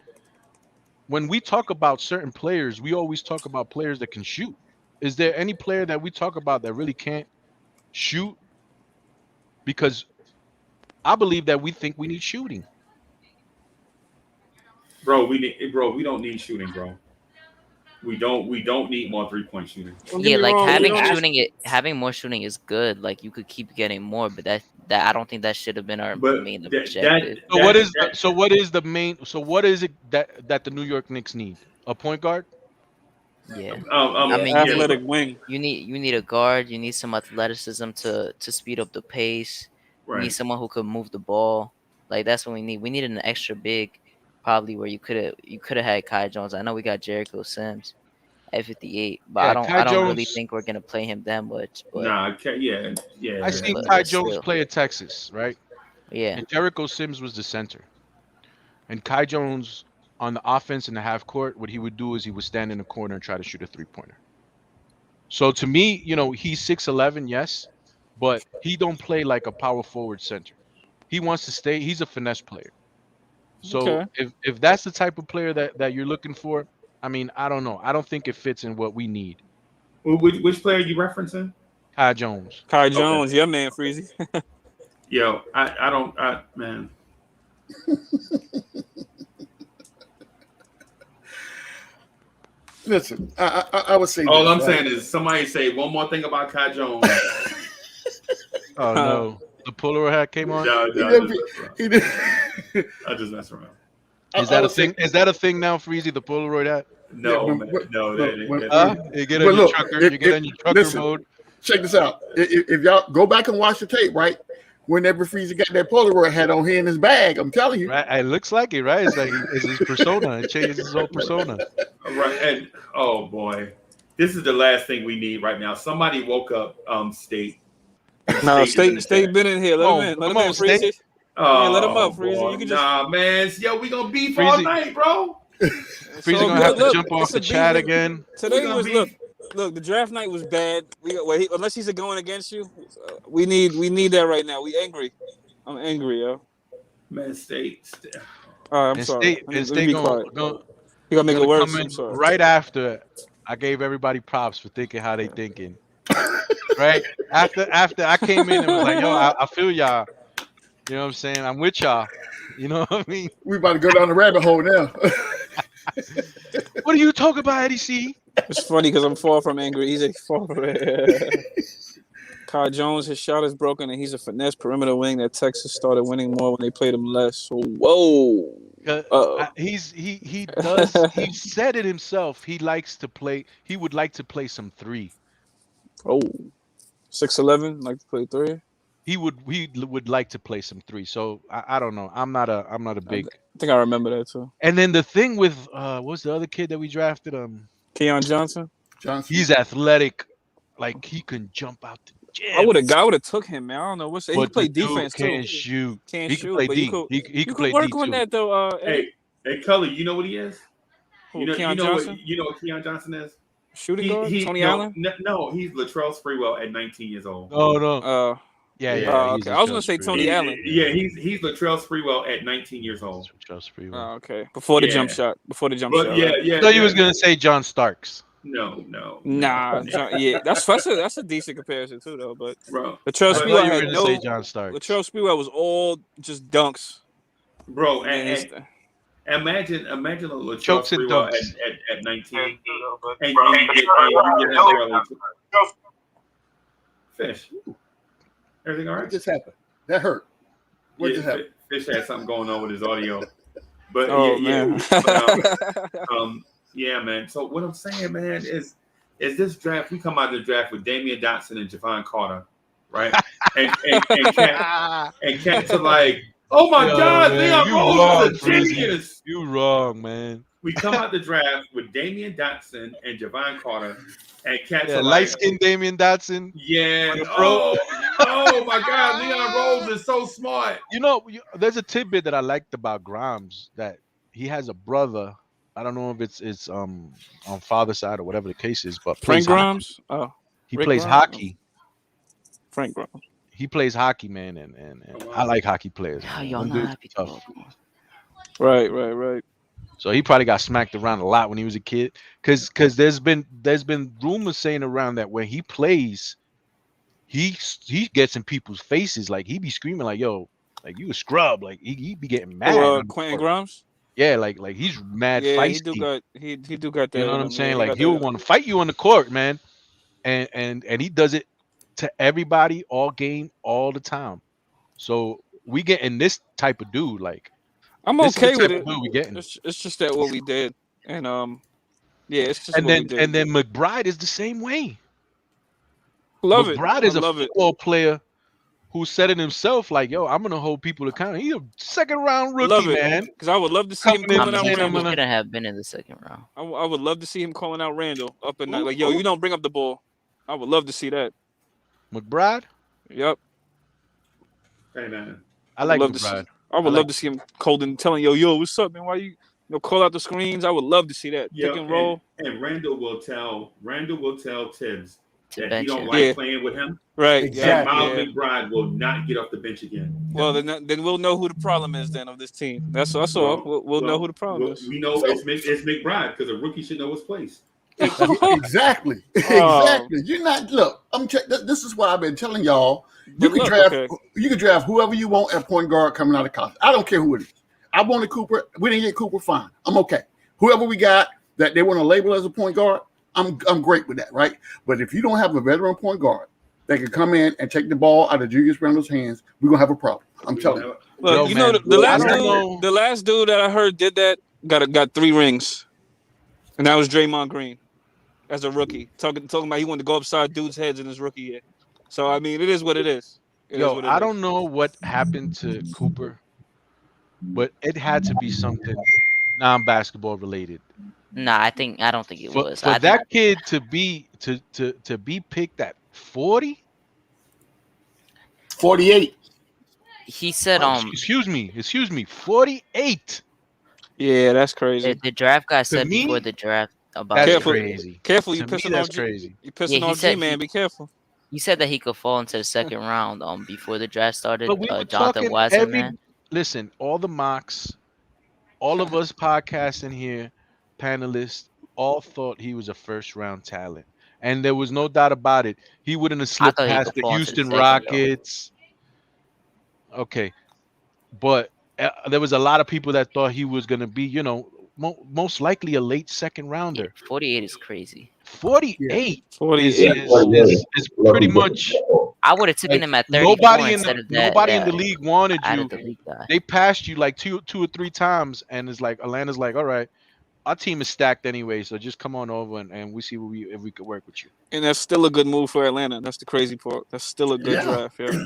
when we talk about certain players, we always talk about players that can shoot. Is there any player that we talk about that really can't shoot? Because I believe that we think we need shooting. Bro, we don't need shooting, bro. We don't need more 3-point shooting. Don't get Yeah, me like wrong. We don't, having more shooting is good. Like you could keep getting more, but that I don't think that should have been our But main that objective. So what is the main? So what is it that the New York Knicks need? A point guard? Yeah. Yeah. I mean, athletic wing. you need a guard. You need some athleticism to speed up the pace. You need right. someone who could move the ball. Like that's what we need. We needed an extra big, probably where you could have had Kai Jones. I know we got Jericho Sims at 58, but Yeah, I Kai don't really Jones. think we're gonna play him that much. But Nah, yeah, yeah. I seen but, Kai but Jones still, play at Texas, right? yeah. And Jericho Sims was the center. And Kai Jones on the offense in the half court, what he would do is he would stand in the corner and try to shoot a 3-pointer. So to me, you know, he's 6'11", yes, but he don't play like a power forward center. He wants to stay. He's a finesse player. So Okay. if that's the type of player that you're looking for, I mean, I don't know. I don't think it fits in what we need. Which player are you referencing? Kai Jones. Kai Jones, yeah, man, Freezy. Yo, man. Listen, I would say. All this, I'm right? saying is somebody say one more thing about Kai Jones. Oh no, the Polaroid hat came on. No, He did. I just mess around. Is that a thing? Is that a thing now, Freezy? The Polaroid hat? No, Yeah, man, no, You get in your trucker. You get in your trucker listen, mode. Check this out. If y'all go back and watch the tape, right? Whenever Freezer got that Polaroid hat on here in his bag, I'm telling you. Right, it looks like it, right? It's like it's his persona. It changes his whole persona. Right, and oh boy, this is the last thing we need right now. Somebody woke up, State. No, State State been in here. Let him in. Let him in, Freezy. Yeah, let him up, Freezy. You can just. Nah, man. Yo, we gonna beef all Freezy. night, bro. Freezy gonna have to jump off the chat again. Today was look. The draft night was bad. Unless he's going against you, we need that right now. We angry. I'm angry, yo. Man, State. All right, I'm And sorry. State gonna You gotta make it worse. come in I'm sorry. right after I gave everybody props for thinking how they thinking. Right after I came in and was like, yo, I feel y'all. You know what I'm saying? I'm with y'all. You know what I mean? We about to go down the rabbit hole now. What are you talking about, Eddie C? It's funny because I'm far from angry. He's a far from it. Kai Jones, his shot is broken, and he's a finesse perimeter wing that Texas started winning more when they played him less. So whoa. He said it himself. He likes to play. He would like to play some 3. Oh, 6'11", like to play 3. He would like to play some 3. So I don't know. I'm not a big. I think I remember that too. And then the thing with what's the other kid that we drafted? Keon Johnson. He's athletic, like he can jump out the gym. I would have took him, man. I don't know what's he played defense too. Can't shoot. Can't he shoot. Play But D. you could play work D on too. that though. Hey, Cully, you know what he is? Who, You know Johnson? what Keon Johnson is? Shooting guard? Tony Allen? No, he's Latrell Sprewell at 19 years old. Oh no. Yeah. Okay. I was gonna say Tony Allen. Yeah, he's Latrell Sprewell at 19 years old. Oh, okay. Before the jump shot. shot. Yeah. So you was gonna say John Starks. No. Nah, yeah, that's a decent comparison too, though. But bro, Latrell Sprewell had no. Say John Starks. Latrell Sprewell was all just dunks, bro. And imagine a Latrell Sprewell at 19, and you get him early. Fish. Everything all right? What just happened? That hurt. What just happened? Fish had something going on with his audio. But Oh man. yeah, man. So what I'm saying, man, is this draft? We come out of the draft with Damian Dotson and Javon Carter, right? And cats are like, oh my God, man, Leon you Rose wrong, is a Freezy. genius. You wrong, man. We come out the draft with Damian Dotson and Javon Carter, and cats are light like, skinned Damian Dotson. yeah, oh my God, Leon Rose is so smart. You know, there's a tidbit that I liked about Grimes, that he has a brother. I don't know if it's on father's side or whatever the case is, but Frank plays hockey. Grimes. Oh, He Rick plays Grimes? hockey. Frank Grimes. He plays hockey, man, and I like hockey players. How man. y'all Them not dudes happy? are tough. Right. So he probably got smacked around a lot when he was a kid, because there's been rumors saying around that when he plays, he gets in people's faces, like he be screaming like, "Yo, like you a scrub," like he be getting mad. Quentin Grimes. Yeah, like he's mad Yeah, feisty. he do got that. You know what I'm in him. saying? Yeah, Like he'll want to fight you on the court, man, and he does it to everybody all game all the time. So we getting this type of dude, like. I'm This is the okay with type it. of dude we getting. It's just that what we did, and yeah, it's just And what then we did. and then McBride is the same way. Love it. McBride is I a love it. football player who said it himself, like, "Yo, I'm gonna hold people accountable." He's a second round rookie, Love it, man. because I would love to see him calling out He Randall. shouldn't have been in the second round. I would love to see him calling out Randall up at night, like, "Yo, you don't bring up the ball." I would love to see that. McBride. Yep. Hey man, I like love McBride. I would love to see him Colden telling yo, what's up, man? Why you call out the screens? I would love to see that. Pick and roll. And Randall will tell Tibbs that he don't him. like playing with him. Right. Exactly. And Miles McBride will not get off the bench again. Well, then we'll know who the problem is then of this team. That's all. We'll know who the problem is. We know it's McBride, because a rookie should know his place. Exactly. Exactly. You're not. Look, this is what I've been telling y'all. You can draft whoever you want at point guard coming out of college. I don't care who it is. I wanted Cooper. We didn't get Cooper. Fine. I'm okay. Whoever we got that they want to label as a point guard, I'm great with that, right? But if you don't have a veteran point guard that can come in and take the ball out of Julius Randle's hands, we're gonna have a problem. I'm telling you. Look, the last dude that I heard did that got 3 rings, and that was Draymond Green, as a rookie, talking about he wanted to go upside dudes' heads in his rookie year. So I mean, it is what it is. I don't know what happened to Cooper, but it had to be something non-basketball related. Nah, I don't think it was. For that kid to be picked at 40, 48. He said, excuse me, 48. Yeah, that's crazy. The draft guy said me, before the draft about that's crazy. Careful, you To me, pissing that's on crazy. You pissing on G-Man. Be careful. He said that he could fall into the second round before the draft started. But we were Jonathan talking Wiseman. Listen, all the mocks, all of us podcasting here, panelists, all thought he was a first round talent. And there was no doubt about it. He wouldn't have slipped past the Houston Rockets. Okay. But there was a lot of people that thought he was going to be, most likely a late second rounder. 48 is crazy. 48 is pretty much. I would have taken him at 34 Nobody instead of that. Nobody in the league wanted you. The league guy. They passed you like two or three times, and it's like Atlanta's like, all right, our team is stacked anyway, so just come on over and we see if we could work with you. And that's still a good move for Atlanta. That's the crazy part. That's still a good draft. Yeah.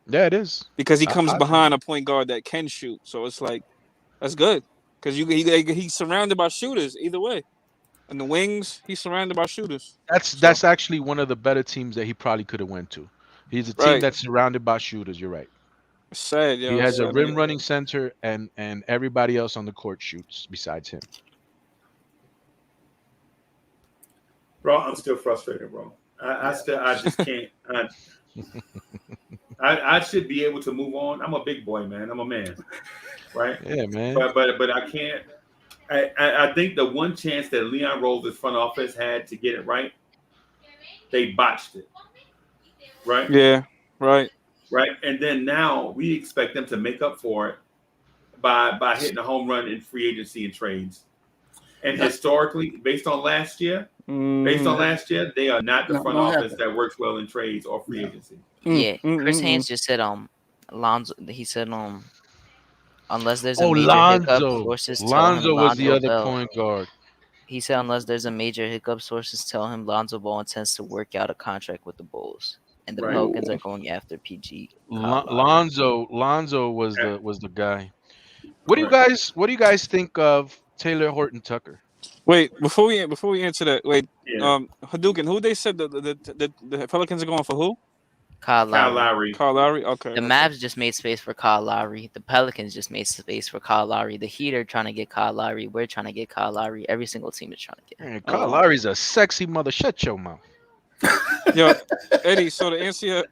Yeah, it is. Because he comes behind a point guard that can shoot, so it's like that's good. Because he's surrounded by shooters either way. And the wings, he's surrounded by shooters. That's actually one of the better teams that he probably could have went to. He's a team that's surrounded by shooters. You're right. It's sad, yo. He has a rim running center, and everybody else on the court shoots besides him. Bro, I'm still frustrated, bro. I just can't. I should be able to move on. I'm a big boy, man. I'm a man, right? Yeah, man. But I can't. I think the one chance that Leon Rose's front office had to get it right, they botched it. Right? Yeah, right. Right. And then now we expect them to make up for it by hitting a home run in free agency and trades. And historically, based on last year, they are not the front office that works well in trades or free agency. Yeah, Chris Haynes just said Alonzo. He said Unless there's a Oh, major hiccup, Lonzo. sources tell him Lonzo was the Lonzo other Ball. point guard. He said unless there's a major hiccup, sources tell him Lonzo Ball intends to work out a contract with the Bulls, and the Right. Pelicans are going after PG. Kyle Lowry. Lonzo was the guy. What do you guys think of Taylor Horton Tucker? Wait, before we answer that, wait, Yeah. Hadouken, who they said the Pelicans are going for who? Kyle Kyle Lowry. Lowry. Kyle Lowry. Okay. The Mavs just made space for Kyle Lowry. The Pelicans just made space for Kyle Lowry. The Heat are trying to get Kyle Lowry. We're trying to get Kyle Lowry. Every single team is trying to get him. Man, Kyle Lowry's a sexy mother. Shut your mouth. Yo, Eddie. So to answer your,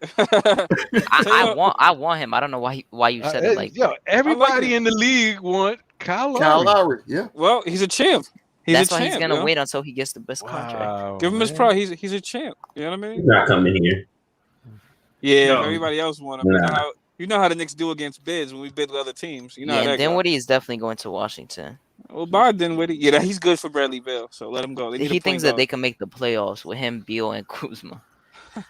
I want him. I don't know why you said it like that. Everybody in the league want Kyle Lowry. Kyle Lowry, yeah. Well, he's a champ. That's why he's gonna wait until he gets the best contract. Give him his pride. He's a champ. You know what I mean? He's not coming here. Yeah, No. everybody else want him. Nah. You know how the Knicks do against bids when we bid with other teams. You know how Yeah, that and goes. Dinwiddie is definitely going to Washington. Well, buy Dinwiddie. Yeah, he's good for Bradley Beal. So let him go. They need He a point thinks that guard. they can make the playoffs with him, Beal, and Kuzma. got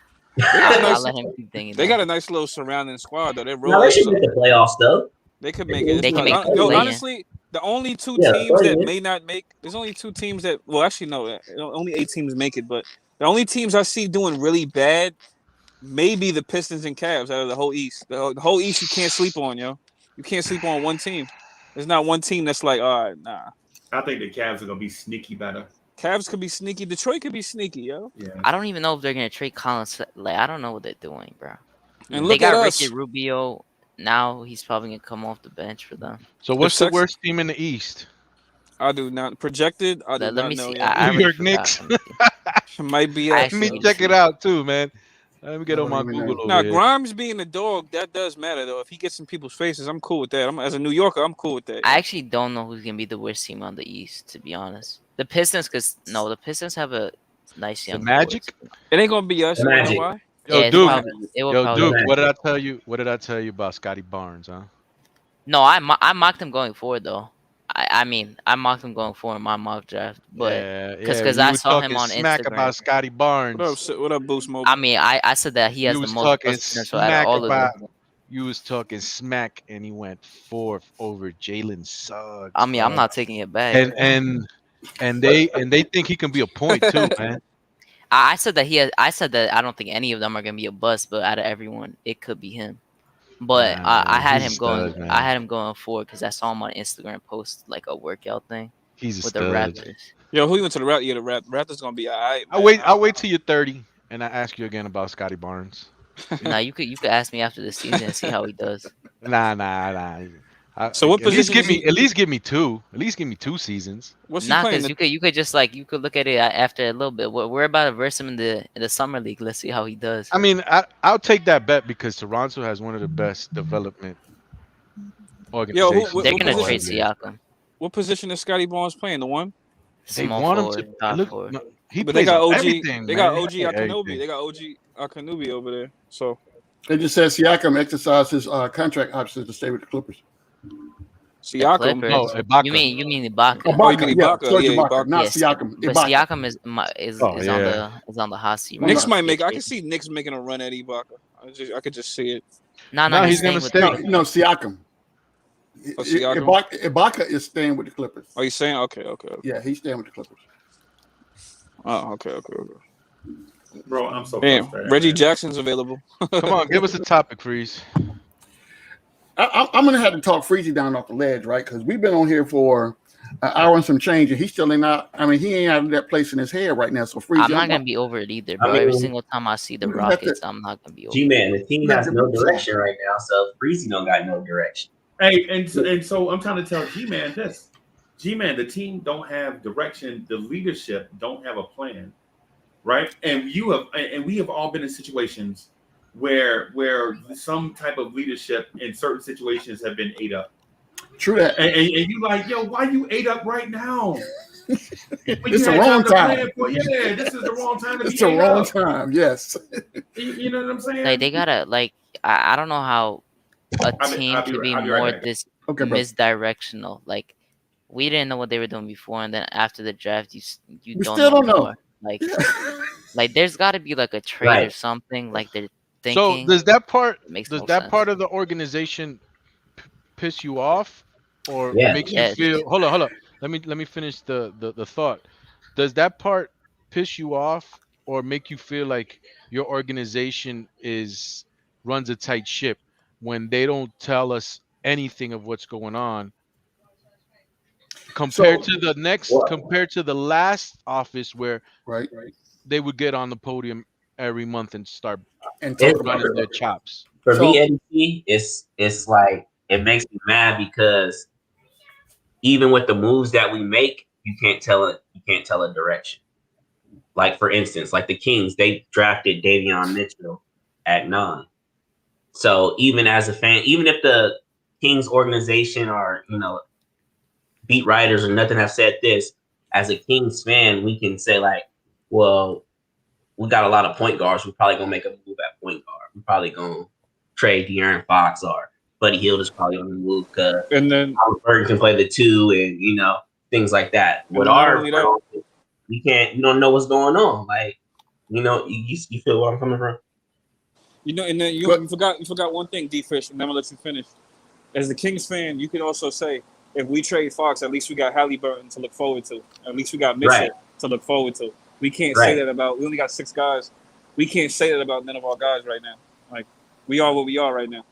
a nice- I'll let him keep thinking. They got a nice little surrounding squad though. They No, they should make the playoffs though. They could make it. They can make the Yo, play-in. honestly, the only two Yeah, teams that play-in. may not make. There's only two teams that. Well, actually, no. Only 8 teams make it. But the only teams I see doing really bad, maybe the Pistons and Cavs out of the whole East. The whole East, you can't sleep on, yo. You can't sleep on one team. There's not one team that's like, all right, nah. I think the Cavs are gonna be sneaky better. Cavs could be sneaky. Detroit could be sneaky, yo. Yeah. I don't even know if they're gonna trade Collins. Like I don't know what they're doing, bro. And They look at got us. Ricky Rubio. Now he's probably gonna come off the bench for them. So what's the Sexy. worst team in the East? I do not projected. I do Let not me know see. yet. I New York already Knicks. forgot. Let me see. Might be I us. Let me actually check it see. out too, man. Let me get on my don't even know. Google over Now, here. Grimes being a dog, that does matter though. If he gets in people's faces, I'm cool with that. As a New Yorker, I'm cool with that. I actually don't know who's gonna be the worst team on the East, to be honest. The Pistons, the Pistons have a nice young. Magic? core. It ain't gonna be us. You Magic. know why? Yo, Yeah, Duke. it will Yo, probably Duke. be. What did I tell you? What did I tell you about Scotty Barnes? Huh? No, I mocked him going forward though. I mean, I mocked him going forward in my mock draft, but because you I was saw him talking on smack Instagram. about Scotty Barnes. What up, Boost Mobile? I mean, I said that he has You the was most talking buzz potential out smack of all of about. them. You was talking smack, and he went 4th over Jalen Suggs. I mean, I'm bro. not taking it back. And they think he can be a point too, man. I said that I said that I don't think any of them are gonna be a bust, but out of everyone, it could be him. But Nah, I had he's him a going. stud, man. I had him going forward because I saw him on Instagram post like a workout thing He's a with the stud. Raptors. Yo, who you went to the Raptors? Yeah, the Raptors gonna be all right. I'll wait till you're 30, and I ask you again about Scotty Barnes. Nah, you could ask me after the season and see how he does. Nah. So what at least position give is me he- at least give me 2. At least give me 2 seasons. What's he Nah, playing? because you could just like you could look at it after a little bit. We're about to verse him in the summer league. Let's see how he does. I mean, I'll take that bet because Toronto has one of the best development organizations. They're gonna what trade position- Siakam. What position is Scotty Barnes playing? The one? They Small want him forward, to top look. forward. No, he But they plays got on OG. everything, They got man. OG He play Akanubi. everything. They got OG Akanubi over there. So They just said Siakam exercised his contract option to stay with the Clippers. Siakam. Clippers. No, Ibaka. You mean Ibaka? Oh, you mean Ibaka? Serge Yeah, Ibaka, Ibaka. not Yes, Siakam. But Ibaka. Siakam is Oh, on the hot seat. right Knicks now. might make. I can see Knicks making a run at Ibaka. I could just see it. No, No, he's he's gonna staying with stay. the No, Siakam. Oh, Siakam? Ibaka is staying with the Clippers. Are you saying okay? Yeah, he's staying with the Clippers. Oh, okay. Bro, I'm so Damn, frustrated. Reggie man. Jackson's available. Come on, give us a topic, Freeze. I'm gonna have to talk Freezy down off the ledge, right? Because we've been on here for an hour and some change, and he still ain't out. I mean, he ain't out of that place in his head right now. So Freezy, I'm not gonna be over it either, bro. I mean, Every single time I see the you have to- Rockets, I'm not gonna be over. G-Man, the team has no 100%. direction right now, so Breezy don't got no direction. Hey, and so I'm trying to tell G-Man this. G-Man, the team don't have direction. The leadership don't have a plan, right? And we have all been in situations where some type of leadership in certain situations have been ate up. True that. And you like, yo, why you ate up right now? It's the wrong time. Yeah, this is the wrong time to be It's the ate wrong up. time. Yes. You know what I'm saying? Like they gotta I don't know how a team I'll be could be right more back. Okay, bro. misdirectional. Like we didn't know what they were doing before, and then after the draft, you We don't still know don't know. more. Like there's got to be like a trade or Right. something. Like they're So thinking. does that part It makes does no that sense. part of the organization piss you off or Yeah. makes you Yes. feel? Hold on. Let me finish the thought. Does that part piss you off or make you feel like your organization runs a tight ship when they don't tell us anything of what's going on compared So to Well, compared to the last office where right, they would get on the podium every month and start and talk it's about running it. their chops? for me, So NC, it's like it makes me mad because even with the moves that we make, you can't tell it. You can't tell a direction. Like for instance, like the Kings, they drafted Davion Mitchell at 9. So even as a fan, even if the Kings organization or beat writers or nothing have said this, as a Kings fan, we can say like, well, we got a lot of point guards. We're probably gonna make a move at point guard. We're probably gonna trade De'Aaron Fox or Buddy Hield is probably on the move because And then Howard Bergen can play the 2 and things like that. With not our only that, we can't. You don't know what's going on. Like you feel where I'm coming from. and then but you forgot one thing, D Fish, and I'm gonna let you finish. As the Kings fan, you can also say if we trade Fox, at least we got Halliburton to look forward to. At least we got Mitchell Right. to look forward to. We can't say Right. that about. We only got 6 guys. We can't say that about none of our guys right now. Like we are what we are right now.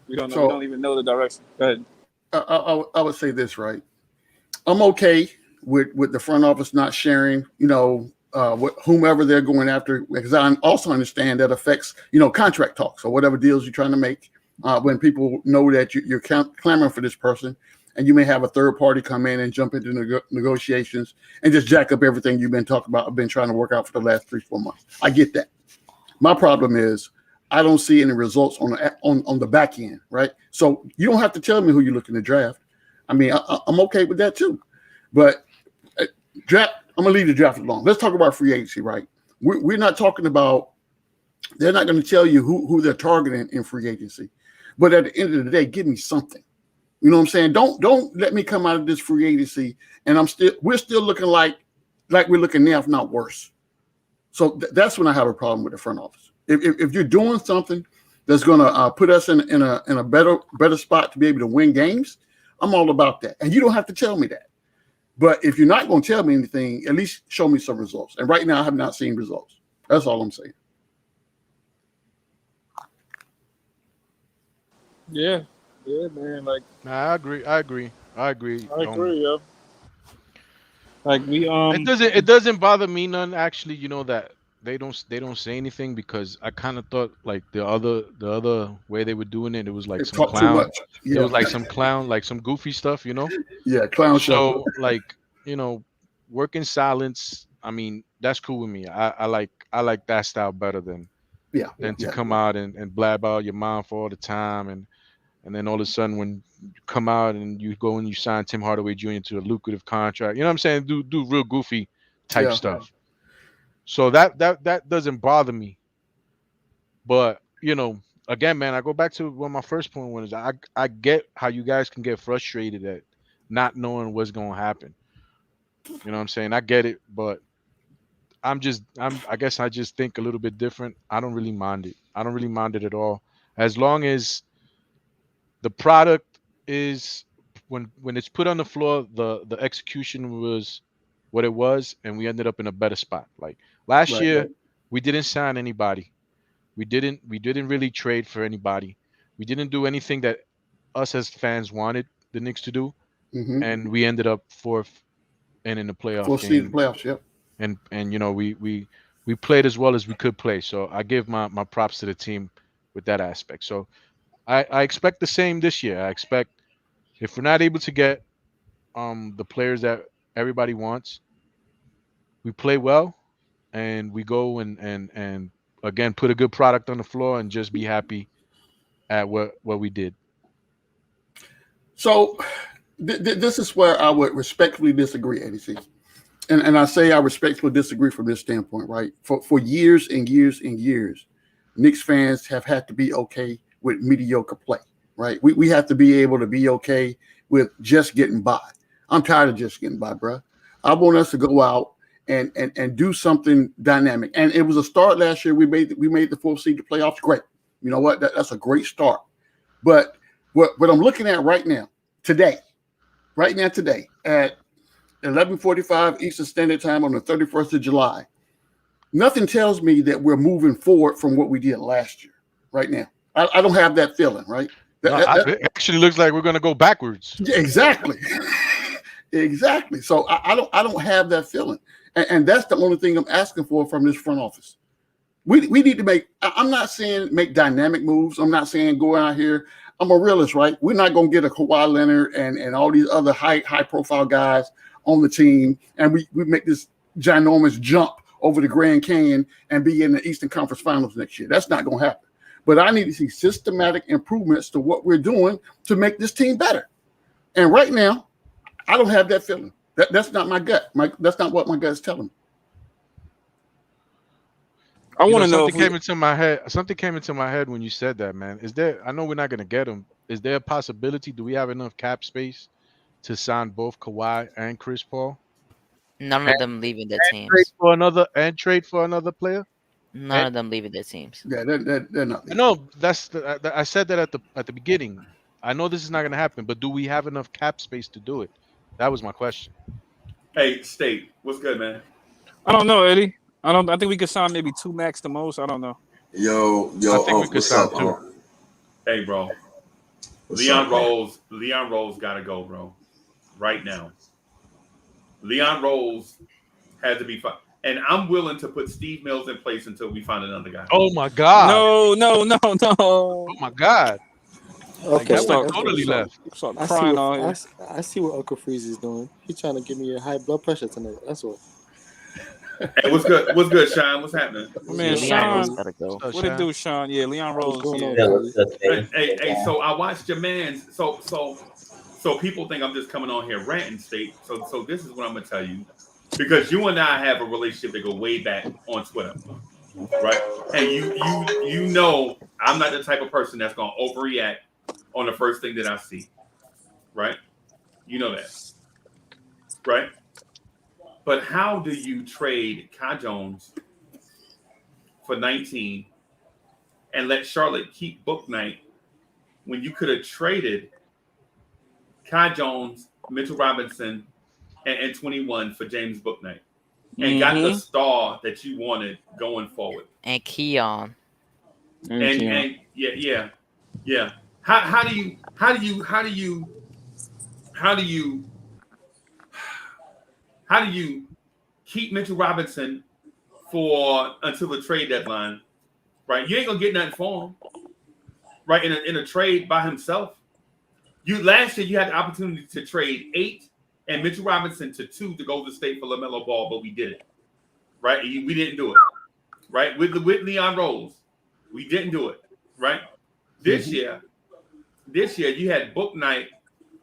We don't know. So- We don't even know the direction. Go ahead. I would say this, right? I'm okay with the front office not sharing, with whomever they're going after, because I also understand that affects, contract talks or whatever deals you're trying to make. When people know that you're clamoring for this person, and you may have a third party come in and jump into negotiations and just jack up everything you've been talking about, been trying to work out for the last 3-4 months. I get that. My problem is I don't see any results on the back end, right? So you don't have to tell me who you're looking to draft. I mean, I'm okay with that too. But draft, I'm gonna leave the draft alone. Let's talk about free agency, right? We're not talking about. They're not going to tell you who they're targeting in free agency. But at the end of the day, give me something. You know what I'm saying? Don't let me come out of this free agency and we're still looking like we're looking now, if not worse. So that's when I have a problem with the front office. If you're doing something that's going to put us in a better spot to be able to win games, I'm all about that. And you don't have to tell me that. But if you're not going to tell me anything, at least show me some results. And right now, I have not seen results. That's all I'm saying. Yeah, man. Like Nah, I agree. I agree, yo. Like we It doesn't bother me none actually, that they don't say anything because I kind of thought like the other way they were doing it was like They some talk too clown. much. It Yeah. was like some clown, like some goofy stuff, Yeah, clown show. So like, work in silence. I mean, that's cool with me. I like that style better than to come out and blab out your mind for all the time and then all of a sudden when you come out and you go and you sign Tim Hardaway Jr. to a lucrative contract, you know what I'm saying? Do real goofy type stuff. So that doesn't bother me. But again, man, I go back to what my first point was. I get how you guys can get frustrated at not knowing what's gonna happen. You know what I'm saying? I get it, but I guess I just think a little bit different. I don't really mind it. I don't really mind it at all. As long as the product is when it's put on the floor, the execution was what it was, and we ended up in a better spot. Like last year, we didn't sign anybody. We didn't really trade for anybody. We didn't do anything that us as fans wanted the Knicks to do, and we ended up 4th and in the playoff Fourth seed in game. the playoffs, yep. And we played as well as we could play. So I give my props to the team with that aspect. So I expect the same this year. I expect if we're not able to get the players that everybody wants, we play well and we go and again put a good product on the floor and just be happy at what we did. So this is where I would respectfully disagree, ADC. And I say I respectfully disagree from this standpoint, right? For years and years and years, Knicks fans have had to be okay with mediocre play, right? We have to be able to be okay with just getting by. I'm tired of just getting by, bro. I want us to go out and do something dynamic. And it was a start last year. We made the 4th seed to playoffs. Great. You know what? That's a great start. But what I'm looking at right now, today, at 11:45 Eastern Standard Time on the 31st of July, nothing tells me that we're moving forward from what we did last year. Right now, I don't have that feeling. Right? It actually looks like we're going to go backwards. Exactly. Exactly. So I don't have that feeling, and that's the only thing I'm asking for from this front office. We need to make. I'm not saying make dynamic moves. I'm not saying go out here. I'm a realist, right? We're not going to get a Kawhi Leonard and all these other high profile guys on the team, and we make this ginormous jump over the Grand Canyon and be in the Eastern Conference Finals next year. That's not going to happen. But I need to see systematic improvements to what we're doing to make this team better. And right now, I don't have that feeling. That's not my gut. That's not what my gut is telling me. I want to know. Something came into my head. Something came into my head when you said that, man. Is there? I know we're not going to get him. Is there a possibility? Do we have enough cap space to sign both Kawhi and Chris Paul? None of them leaving their teams. Trade for another player. None of them leaving their teams. Yeah, they're not. No, I said that at the beginning. I know this is not going to happen, but do we have enough cap space to do it? That was my question. Hey, State, what's good, man? I don't know, Eddie. I think we could sign maybe 2 max the most. I don't know. Yo, I think we could sign 2. Hey, bro. Leon Rose got to go, bro. Right now. Leon Rose had to be fine. And I'm willing to put Steve Mills in place until we find another guy. Oh, my God. No. Oh, my God. Okay, totally left. I see what Uncle Freeze is doing. He's trying to give me a high blood pressure tonight. That's what. Hey, what's good? What's good, Sean? What's happening? Man, Sean, what it do, Sean? Yeah, Leon Rose. Hey, so I watched your man's. So people think I'm just coming on here ranting, State. So this is what I'm gonna tell you, because you and I have a relationship that go way back on Twitter, right? And you know I'm not the type of person that's gonna overreact on the first thing that I see, right? You know that, right? But how do you trade Kai Jones for 19 and let Charlotte keep Book Night when you could have traded Kai Jones, Mitchell Robinson, and 21 for James Book Night and got the star that you wanted going forward? And Keon. And yeah. How do you keep Mitchell Robinson until the trade deadline, right? You ain't gonna get nothing for him, right? In a trade by himself. Last year you had the opportunity to trade 8 and Mitchell Robinson to 2 to Golden State for LaMelo Ball, but we didn't, right? We didn't do it, right? With Leon Rose, we didn't do it, right? This year you had Book Night.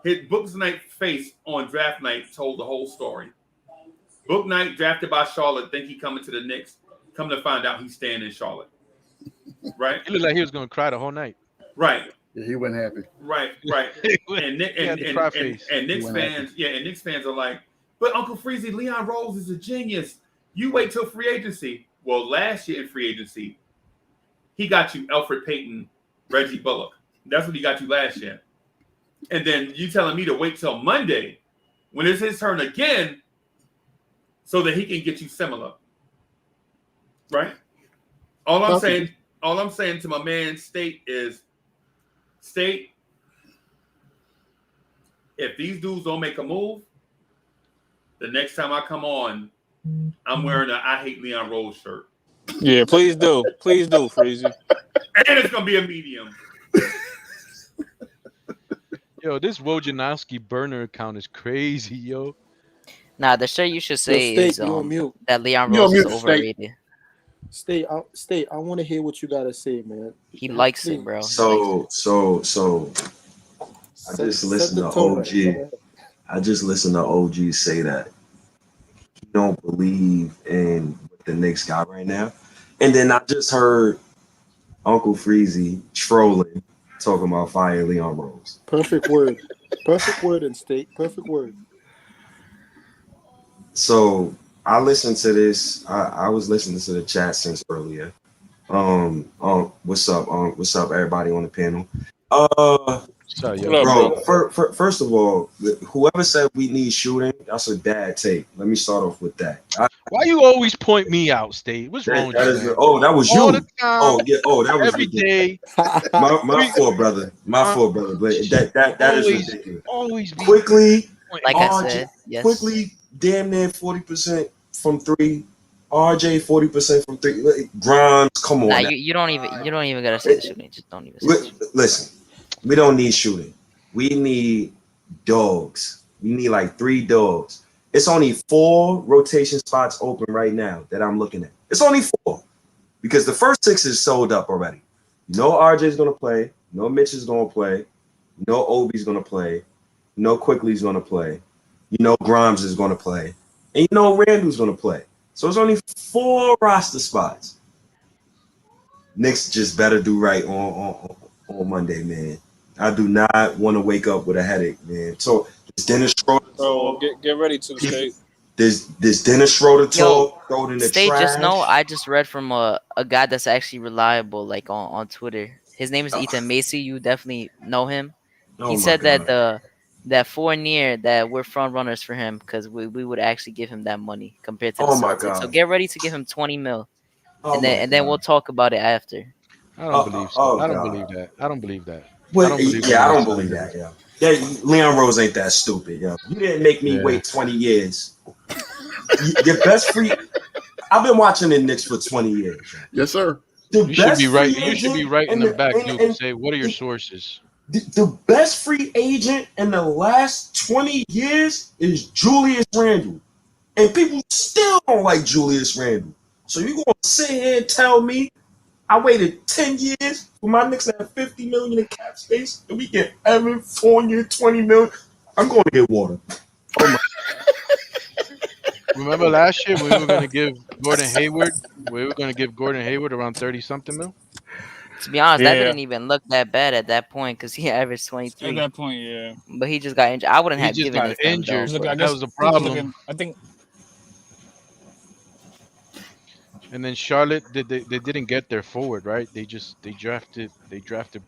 Hit Book Night face on draft night told the whole story. Book Night drafted by Charlotte, think he coming to the Knicks. Come to find out he's staying in Charlotte. Right? He looked like he was going to cry the whole night. Right. Yeah, he wasn't happy. Right. And Knicks fans are like, but Uncle Freezy, Leon Rose is a genius. You wait till free agency. Well, last year in free agency, he got you Alfred Payton, Reggie Bullock. That's what he got you last year. And then you telling me to wait till Monday when it's his turn again so that he can get you similar. Right? All I'm saying to my man State is, State, if these dudes don't make a move, the next time I come on, I'm wearing a I Hate Leon Rose shirt. Yeah, please do. Please do, Freezy. And it's gonna be a medium. Yo, this Wojnarowski burner account is crazy, yo. Nah, the shirt you should say is that Leon Rose is overrated. State, I want to hear what you gotta say, man. He likes it, bro. So I just listened to OG. I just listened to OG say that he don't believe in what the Knicks got right now. And then I just heard Uncle Freezy trolling, talking about fire Leon Rose. Perfect word. Perfect word in State. Perfect word. So I listened to this. I was listening to the chat since earlier. What's up? What's up, everybody on the panel? So, yo, What up, Bro, first of all, whoever said we need shooting, that's a bad take. Let me start off with that. why you always point me out, State? What's wrong with you, man? That was All you. the time. Oh yeah. Oh, that was Every ridiculous. day. My fault, brother. My fault, brother. But that is Always, ridiculous. always be Quickly, Like I RJ, said, yes. quickly, damn near 40% from three. RJ 40% from three. Grimes, come on. Nah, now. you don't even gotta say the shooting. Just don't even say the shooting. Listen, we don't need shooting. We need dogs. We need like 3 dogs. It's only 4 rotation spots open right now that I'm looking at. It's only 4 because the first 6 is sold up already. You know RJ's gonna play. You know Mitch is gonna play. You know Obi's gonna play. You know Quickly's gonna play. You know Grimes is gonna play, and you know Randall's gonna play. So it's only 4 roster spots. Knicks just better do right on Monday, man. I do not want to wake up with a headache, man. So this Dennis Schroeder bro? Get ready to State. this Dennis Schroeder talk, throw it in the Stay, trash. just know I just read from a guy that's actually reliable, like on Twitter. His name is Ethan Macy. You definitely know him. Oh He my said that God. that Fournier, that we're front runners for him because we would actually give him that money compared to the Oh my Celtics. So God. get ready to give him 20 mil, Oh and my then we'll God. talk about it after. I don't believe so. Oh I don't God. believe that. I don't believe that. I Well, don't believe yeah, I don't that. believe that. Yeah, Leon Rose ain't that stupid. Yeah, you didn't make me Yeah. wait 20 years. Your best free. I've been watching the Knicks for 20 years. Yes, sir. The You should best be right. free You should be agent writing in them the back, Duke, and and say, "What are your sources?" the best free agent in the last 20 years is Julius Randle. And people still don't like Julius Randle. So you gonna sit here and tell me I waited 10 years for my Knicks to have 50 million in cap space and we get Evan Fournier 20 million? I'm going to get water. Oh my. Remember last year we were going to give Gordon Hayward. We were going to give Gordon Hayward around 30-something mil. To be honest, that Yeah. didn't even look that bad at that point because he averaged At 23. that point, yeah. But he just got injured. I wouldn't He have just given got it to him though. injured. Look, I That guess was the he was problem. looking. I think And then Charlotte, they didn't get their forward, right? They drafted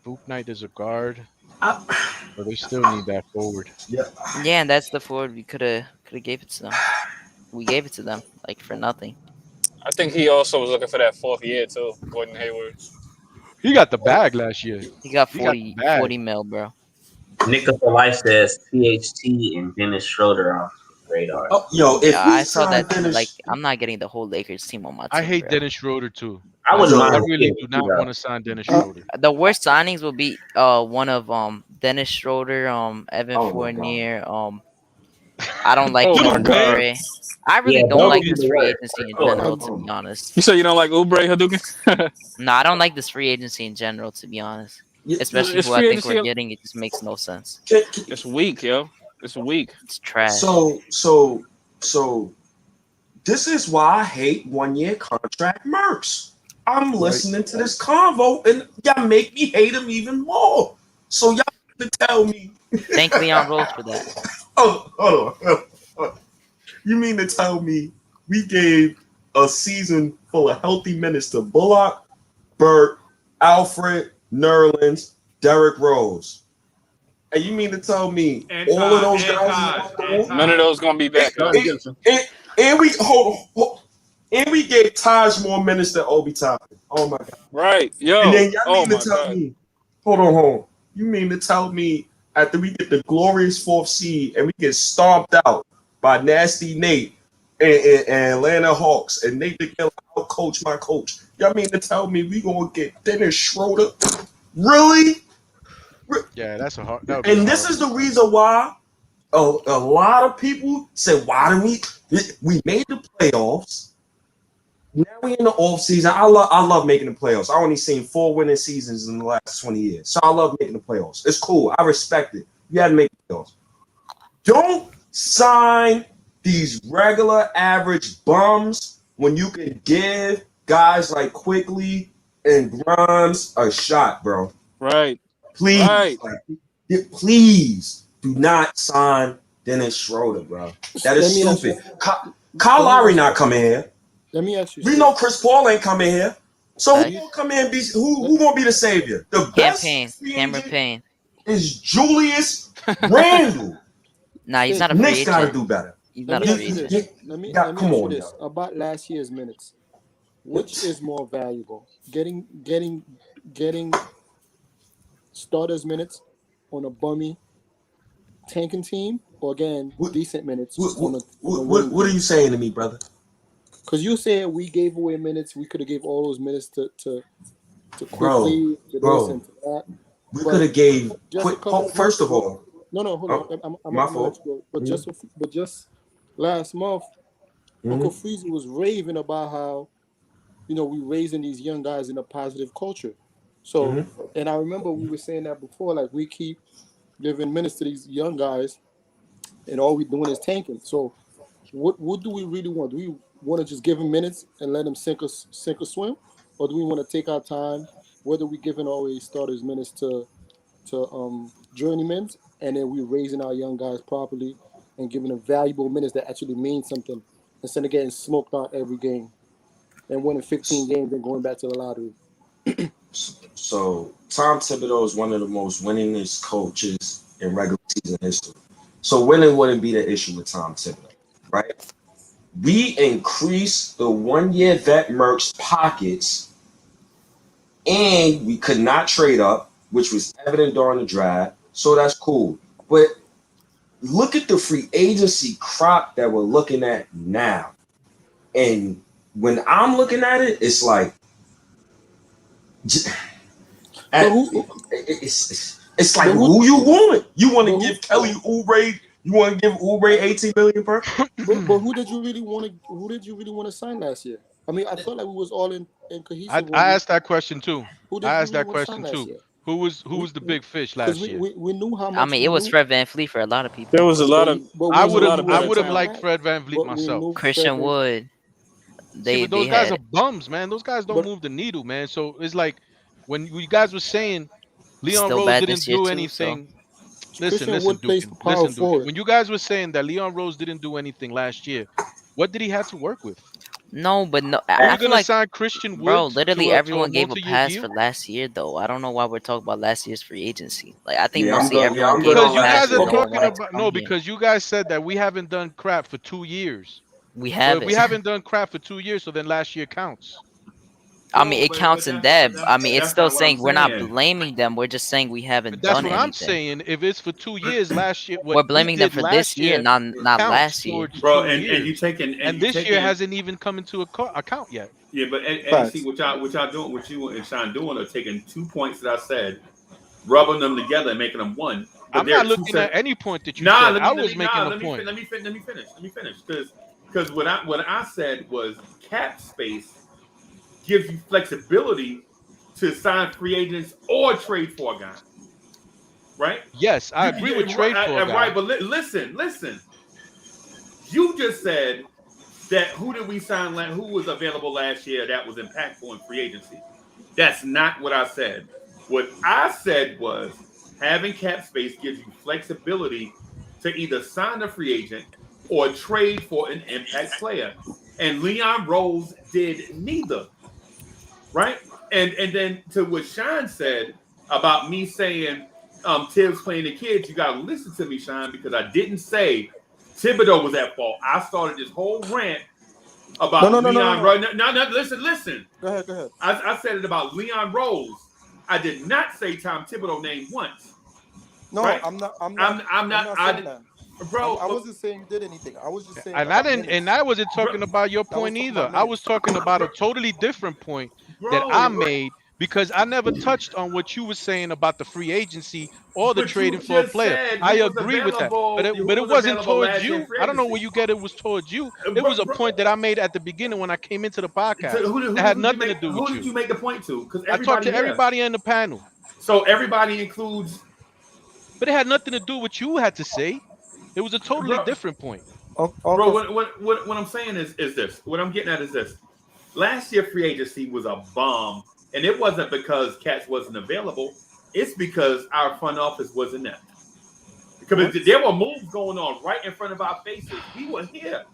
Book Knight as a guard, but they still need that forward. Yeah. Yeah, and that's the forward we could have gave it to them. We gave it to them like for nothing. I think he also was looking for that 4th year too, Gordon Hayward. He got the bag last year. He got He got the bag. 40 mil, bro. Nickel for Life says THT and Dennis Schroeder off the radar. Oh, yo, if Yeah, we I saw sign that too. Dennis, Like, I'm not getting the whole Lakers team on my team. I hate bro. Dennis Schroeder too. I wouldn't Yo, I mind really seeing do him not though. want to sign Dennis Schroeder. The worst signings will be one of Dennis Schroeder, Evan Oh my Fournier, I don't like Oh my Oubre. God. I really Yeah, don't those like would be this the free worst, agency in for sure. general, to be honest. You said you don't like Oubre, Hadouken? No, I don't like this free agency in general, to be honest. Especially It's who I free think we're agency. getting, it just makes no sense. It's weak, yo. It's weak. It's trash. So this is why I hate 1-year contract mercs. I'm listening to this convo and y'all make me hate him even more. So y'all to tell me. Thank Leon Rose for that. Oh, hold on. You mean to tell me we gave a season full of healthy minutes to Bullock, Burt, Alfred, Nerlens, Derrick Rose? And you mean to tell me all of those guys? None of those gonna be back. Huh? And we hold, and we gave Taj more minutes than Obi Toppin. Oh my God! Right, yo. And then y'all Oh mean my to tell God. me? Hold on. You mean to tell me after we get the glorious 4th seed and we get stomped out by Nasty Nate and Atlanta Hawks and Nate McMillan out coach my coach? Y'all mean to tell me we gonna get Dennis Schroeder? Really? Yeah, that's a hard. And this is the reason why a lot of people say, why do we made the playoffs? Now we in the off season. I love making the playoffs. I only seen 4 winning seasons in the last 20 years. So I love making the playoffs. It's cool. I respect it. You had to make the playoffs. Don't sign these regular average bums when you can give guys like Quickly and Grimes a shot, bro. Right. Please, Right. please do not sign Dennis Schroeder, bro. That is Let me ask stupid. Kyle Lowry not coming here. Let me ask you. We know Chris Paul ain't coming here. So who gonna come in and be who gonna be the savior? The best Campaign. free Cameron agent? Payne. is Julius Randle. Nah, he's not a free Knicks got to agent. do better. He's Let not me a ask free you agent. this. Let me Come ask you on, this yo. about last year's minutes. Which is more valuable? Getting starters minutes on a bummy tanking team, or again decent minutes on a winning What are team? you saying to me, brother? Because you said we gave away minutes. We could have gave all those minutes to Bro, quickly, to this bro, and to that. we But could have gave just a quick. couple of First months of ago, all, no, hold on. I'm my gonna let fault. you go. But Mhm. just last month, Uncle Mhm. Freezy was raving about how we raising these young guys in a positive culture. So, Mhm. and I remember we were saying that before, like we keep giving minutes to these young guys, and all we doing is tanking. So, what do we really want? Do we want to just give them minutes and let them sink or swim, or do we want to take our time? Whether we giving always starters minutes to journeymen, and then we raising our young guys properly and giving them valuable minutes that actually mean something, instead of getting smoked out every game and winning 15 games and going back to the lottery. So Tom Thibodeau is one of the most winningest coaches in regular season history. So winning wouldn't be the issue with Tom Thibodeau, right? We increased the 1-year vet Merck's pockets, and we could not trade up, which was evident during the draft. So that's cool. But look at the free agency crop that we're looking at now. And when I'm looking at it, it's like it's like who you want. You want to give Kelly Oubre, you want to give Oubre 18 million per? But who did you really want to? Who did you really want to sign last year? I mean, I felt like we was all in cohesive. I asked that question too. Who I did you asked really that want to sign question last too. year? Who was the big fish Because last year? we knew how I much. mean, it was Fred VanVleet for a lot of people. There was a lot of. But I we would knew have he was a liked talent. Fred VanVleet But we myself. knew Christian Wood. See, but They those guys had are bums, man. Those guys don't move the needle, man. So it's like when you guys were saying Leon still Rose bad didn't this year do too. So anything. Christian Listen, Wood plays Dukin. for power Listen, Dukin. forward. When you guys were saying that Leon Rose didn't do anything last year, what did he have to work with? no, but no, Are I you feel gonna like, sign Christian bro, Wood literally to a everyone gave a multi-year pass deal? for last year though. I don't know why we're talking about last year's free agency. Like I think Yeah, I'm mostly good. everyone I'm gave good a Because on you pass last guys for are year. no talking one to about come no, here. because you guys said that we haven't done crap for 2 years. We So if we haven't. haven't done crap for 2 years, so then last year counts. I mean, No, it counts in that. I mean, it's that's still not what I'm saying we're not saying. blaming them. We're just saying we haven't That's done what I'm anything. saying. If it's for 2 years, last year, what We're we blaming them did for this last year, year not counts last year. towards Bro, 2 and you years. taking And you this year taking hasn't even come into account yet. yeah, but and see what y'all doing, what you and Sean doing are taking 2 points that I said, rubbing them together and making them one. But I'm they're not two looking at separate. any point that you Nah, said. I was making a let me point. finish because what I said was cap space gives you flexibility to sign free agents or trade for a guy, right? Yes, I agree with trade for a guy. Right, but listen. You just said that who did we sign? Who was available last year that was impactful in free agency? That's not what I said. What I said was having cap space gives you flexibility to either sign a free agent or trade for an impact player. And Leon Rose did neither, right? And then to what Sean said about me saying Tibbs playing the kids, you got to listen to me, Sean, because I didn't say Thibodeau was at fault. I started this whole rant about Leon Rose. No, listen. Go ahead. I said it about Leon Rose. I did not say Tom Thibodeau name once. No, right? I'm not saying that. Bro, I wasn't saying you did anything. I was just saying. And I didn't, and I wasn't talking about your I was point talking either. about I was minutes. talking about a totally different point that I made because I never touched on what you were saying about the free agency or the But trading you for a just player. said I who was agree with that, available. but Who it was wasn't available towards last year in you. free I don't know agency. where you get it was towards you. It was a point that I made at the beginning when I came into the podcast. So who It had did nothing to do with who you. did you make the point to? Because I talked to everybody in the panel. So everybody includes. But it had nothing to do with what you had to say. It was a totally different point. Bro, what I'm saying is this. What I'm getting at is this. Last year free agency was a bomb, and it wasn't because Cats wasn't available. It's because our front office wasn't there. Because there were moves going on right in front of our faces. We were here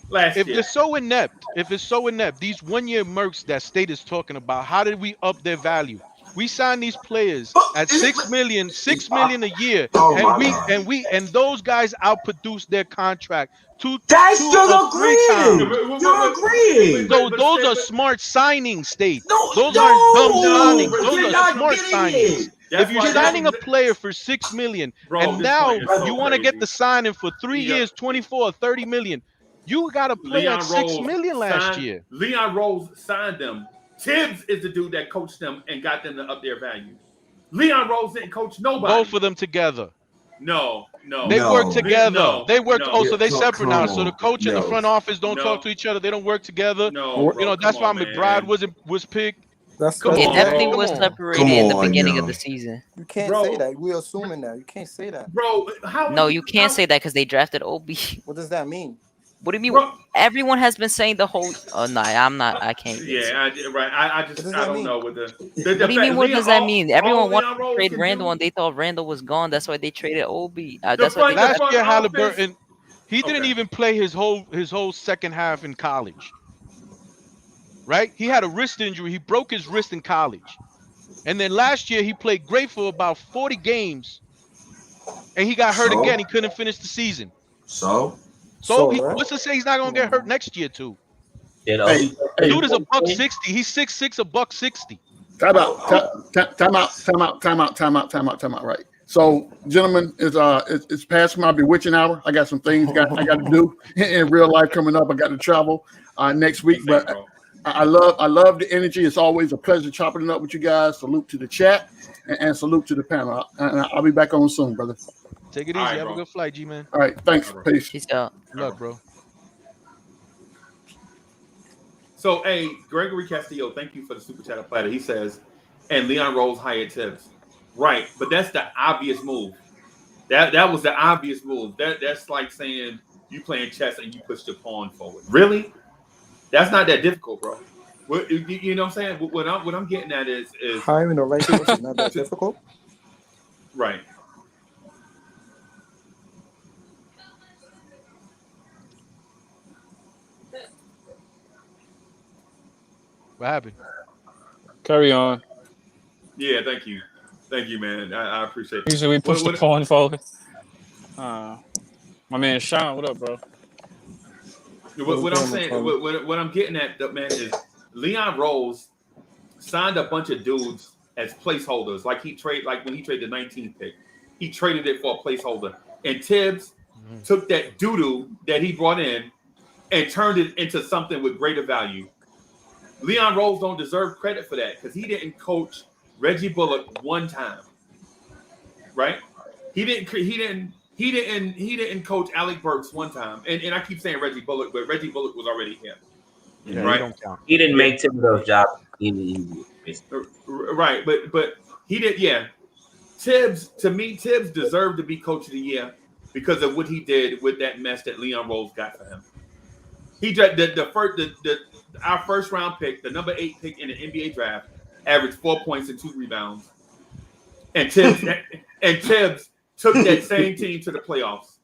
last year. If it's so inept, these 1-year mercs that State is talking about, how did we up their value? We sign these players at Is it- 6 million a year, Oh and my God. and those guys outproduce their contract two That's or still three agreeing. times. You're agreeing. So those are smart signings, State. No, Those aren't dumb no, signings. Those you're are not smart getting signings. it. If you're why signing a player for 6 million Bro, and this point now is so you want to get crazy. the signing for 3 Yeah. years, 24 or 30 million, you got a player at 6 million last year. Leon Rose signed them. Tibbs is the dude that coached them and got them to up their value. Leon Rose didn't coach nobody. Both of them together. No. They work together. No, they work. no. Oh, so they Come separate now. on. So the coach and the No. front office don't No. talk to each other. They don't work together. No, You know, bro, that's why come on, McBride man. was picked. That's Come It on, definitely bro. was Come on. separated in the on, beginning yo. of the season. You can't Bro. say that. We're assuming that. You can't say that. Bro, how No, you can't say that because they drafted OB. What does that mean? What do you mean? Bro. Everyone has been saying the whole. Oh no, I'm not. I can't. Yeah, right. I What does just that I don't mean? know what the What do you mean? What does that mean? Everyone wanted Leon to Rose trade can Randall, do- and they thought Randall was gone. That's why they traded OB. The That's what they. Last front year, office- Halliburton, he didn't Okay. even play his whole second half in college. Right? He had a wrist injury. He broke his wrist in college. And then last year, he played great for about 40 games. And he got hurt So? again. He couldn't finish the season. So Right? What's to say he's not going to get hurt next year, too? Did Hey, Obi Dude is a $160. He's 6'6", a $160. Time out. Right. So, gentlemen, it's past my bewitching hour. I got some things I got to do in real life coming up. I got to travel next week, but I love the energy. It's always a pleasure chopping it up with you guys. Salute to the chat and salute to the panel. And I'll be back on soon, brother. Take it easy. Have a good flight, G-Man. All right. Thanks. Peace. Peace out. Good luck, bro. So, hey, Gregory Castillo, thank you for the super chat platter. He says, and Leon Rose hired Tibbs. Right, but that's the obvious move. That was the obvious move. That's like saying you playing chess and you push the pawn forward. Really? That's not that difficult, bro. You know what I'm saying? What I'm getting at is Hiring the right coach is not that difficult. Right. What happened? Carry on. Yeah, thank you, man. I appreciate it. Usually we push the pawn forward. My man Sean, what up, bro? What I'm saying, what I'm getting at, man, is Leon Rose signed a bunch of dudes as placeholders. Like when he traded the 19th pick, he traded it for a placeholder. And Tibbs took that doo-doo that he brought in and turned it into something with greater value. Leon Rose don't deserve credit for that because he didn't coach Reggie Bullock one time, right? He didn't coach Alec Burks one time, and I keep saying Reggie Bullock, but Reggie Bullock was already here, right? He didn't make Thibodeau's job easy. Right, but he did. Yeah, Tibbs Tibbs deserved to be coach of the year because of what he did with that mess that Leon Rose got for him. He our first round pick, the number 8 pick in the NBA draft, averaged 4 points and 2 rebounds, and Tibbs took that same team to the playoffs.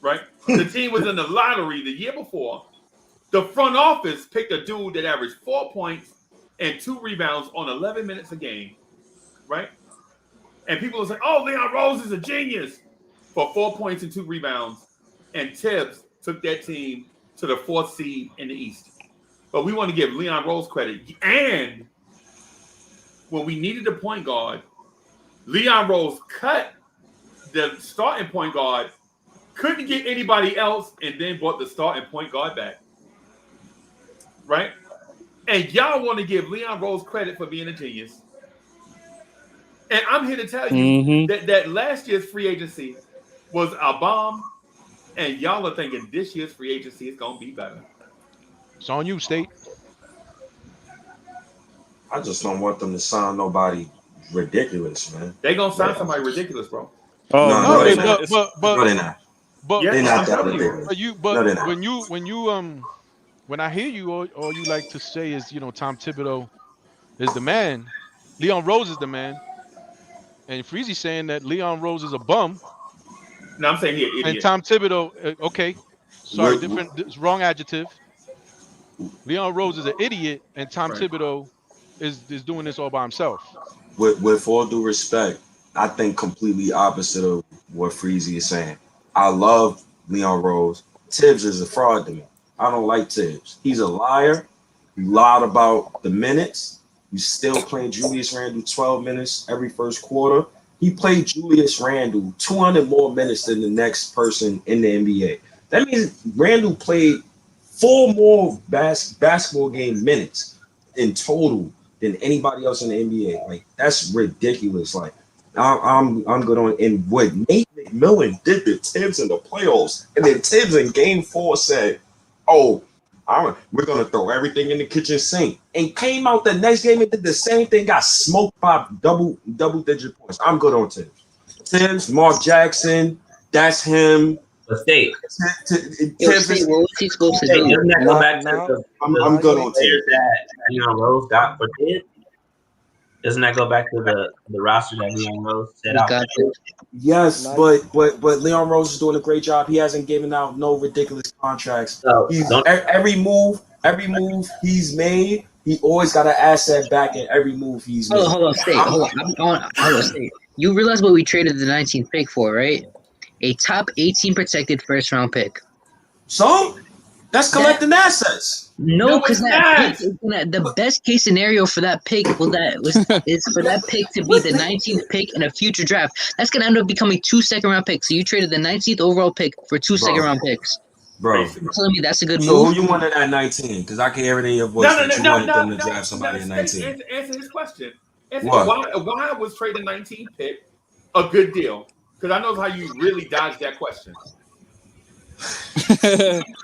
Right, the team was in the lottery the year before. The front office picked a dude that averaged 4 points and 2 rebounds on 11 minutes a game, right? And people will say, "Oh, Leon Rose is a genius for 4 points and 2 rebounds," and Tibbs took that team to the 4th seed in the East. But we want to give Leon Rose credit. And when we needed a point guard, Leon Rose cut the starting point guard, couldn't get anybody else, and then brought the starting point guard back. Right? And y'all want to give Leon Rose credit for being a genius. And I'm here to tell you that last year's free agency was a bomb. And y'all are thinking this year's free agency is going to be better. It's on you, State. I just don't want them to sign nobody ridiculous, man. They going to sign somebody ridiculous, bro. Oh, no, they're not. But No, they're not. But They're not that I'm telling ridiculous. But No, they're not. when I hear you, all you like to say is, Tom Thibodeau is the man. Leon Rose is the man. And Freezy's saying that Leon Rose is a bum. No, I'm saying he an idiot. And Tom Thibodeau, okay. Sorry, We're- wrong adjective. Leon Rose is an idiot, and Tom Thibodeau is doing this all by himself. With all due respect, I think completely opposite of what Freezy is saying. I love Leon Rose. Tibbs is a fraud to me. I don't like Tibbs. He's a liar. He lied about the minutes. You still playing Julius Randle 12 minutes every first quarter. He played Julius Randle 200 more minutes than the next person in the NBA. That means Randle played 4 more basketball game minutes in total than anybody else in the NBA. Like, that's ridiculous. Like, I'm good on. And what Nate McMillan did to Tibbs in the playoffs, and then Tibbs in Game 4 said, "Oh, we're gonna throw everything in the kitchen sink," and came out the next game and did the same thing. Got smoked by double digit points. I'm good on Tibbs. Tibbs, Mark Jackson, that's him. But State. Tibbs, what was he supposed to do? Doesn't that go back to I'm good on Tibbs. That Leon Rose got for Tibbs? Doesn't that go back to the roster that Leon Rose set out? Yes, but Leon Rose is doing a great job. He hasn't given out no ridiculous contracts. Every move he's made, he always got an asset back in every move he's made. Hold on, State. You realize what we traded the 19th pick for, right? A top 18 protected first round pick. So that's collecting assets. No, because the best case scenario for that pick is for that pick to be the 19th pick in a future draft. That's gonna end up becoming 2 second-round picks. So you traded the 19th overall pick for 2 second-round picks. Bro, you're telling me that's a good move? So who you wanted at 19? Because I can hear it in your voice that you wanted them to draft somebody at 19. Answer his question. What? Why was trading 19th pick a good deal? Because I know how you really dodged that question.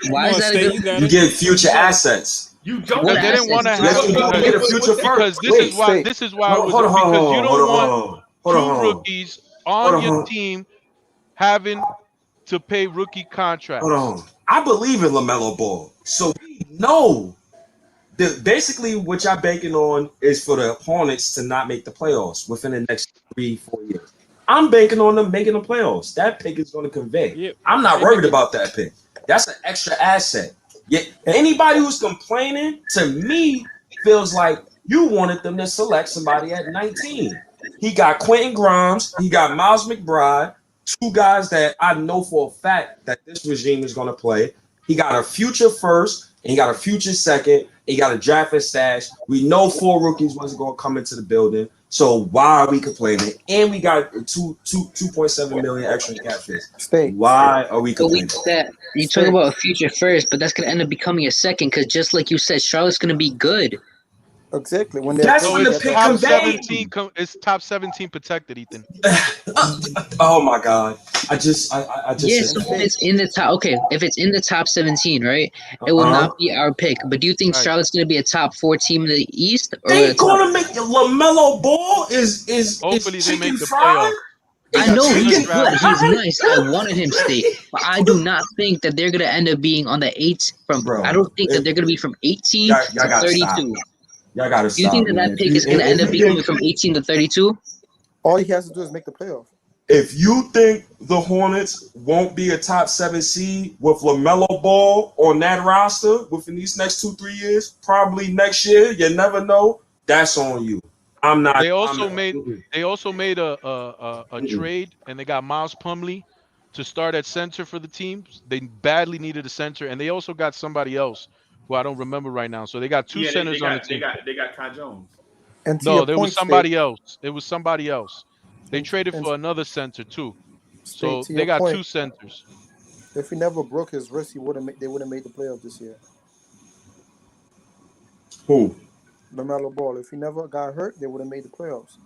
Why is that a good? You get future assets. You don't. They didn't want to have get a future first. Because this is why you don't want two rookies on your team having to pay rookie contracts. Hold on. I believe in LaMelo Ball, so we know that basically what y'all banking on is for the Hornets to not make the playoffs within the next 3-4 years. I'm banking on them making the playoffs. That pick is going to convey. Yeah. I'm not worried about that pick. That's an extra asset. Yet anybody who's complaining to me feels like you wanted them to select somebody at 19. He got Quentin Grimes. He got Miles McBride. 2 guys that I know for a fact that this regime is going to play. He got a future first, and he got a future second. He got a draft and stash. We know 4 rookies wasn't going to come into the building. So why are we complaining? And we got 2.7 million extra cap space. Why are we complaining? You talk about a future first, but that's going to end up becoming a second because just like you said, Charlotte's going to be good. Exactly. When that's when the pick top 17 it's top 17 protected, Ethan. Oh my God! I just yeah. So if it's in the top, okay, if it's in the top 17, right, it will not be our pick. But do you think Charlotte's going to be a top 4 team in the East? Or they going to make LaMelo Ball is hopefully they make the playoff. I know he's good. He's nice. I wanted him State, but I do not think that they're going to end up being on the 8 from. Bro, I don't think that they're going to be from 18 to 32. Y'all gotta stop. Do you think that pick is going to end up becoming from 18 to 32? All he has to do is make the playoff. If you think the Hornets won't be a top 7 seed with LaMelo Ball on that roster within these next 2-3 years, probably next year, you never know. That's on you. I'm not. They also made a trade, and they got Miles Plumlee to start at center for the team. They badly needed a center, and they also got somebody else who I don't remember right now. So they got 2 centers on the team. They got Kai Jones. No, there was somebody else. It was somebody else. They traded for another center too. So they got 2 centers. If he never broke his wrist, they would have made the playoff this year. Who? LaMelo Ball. If he never got hurt, they would have made the playoffs.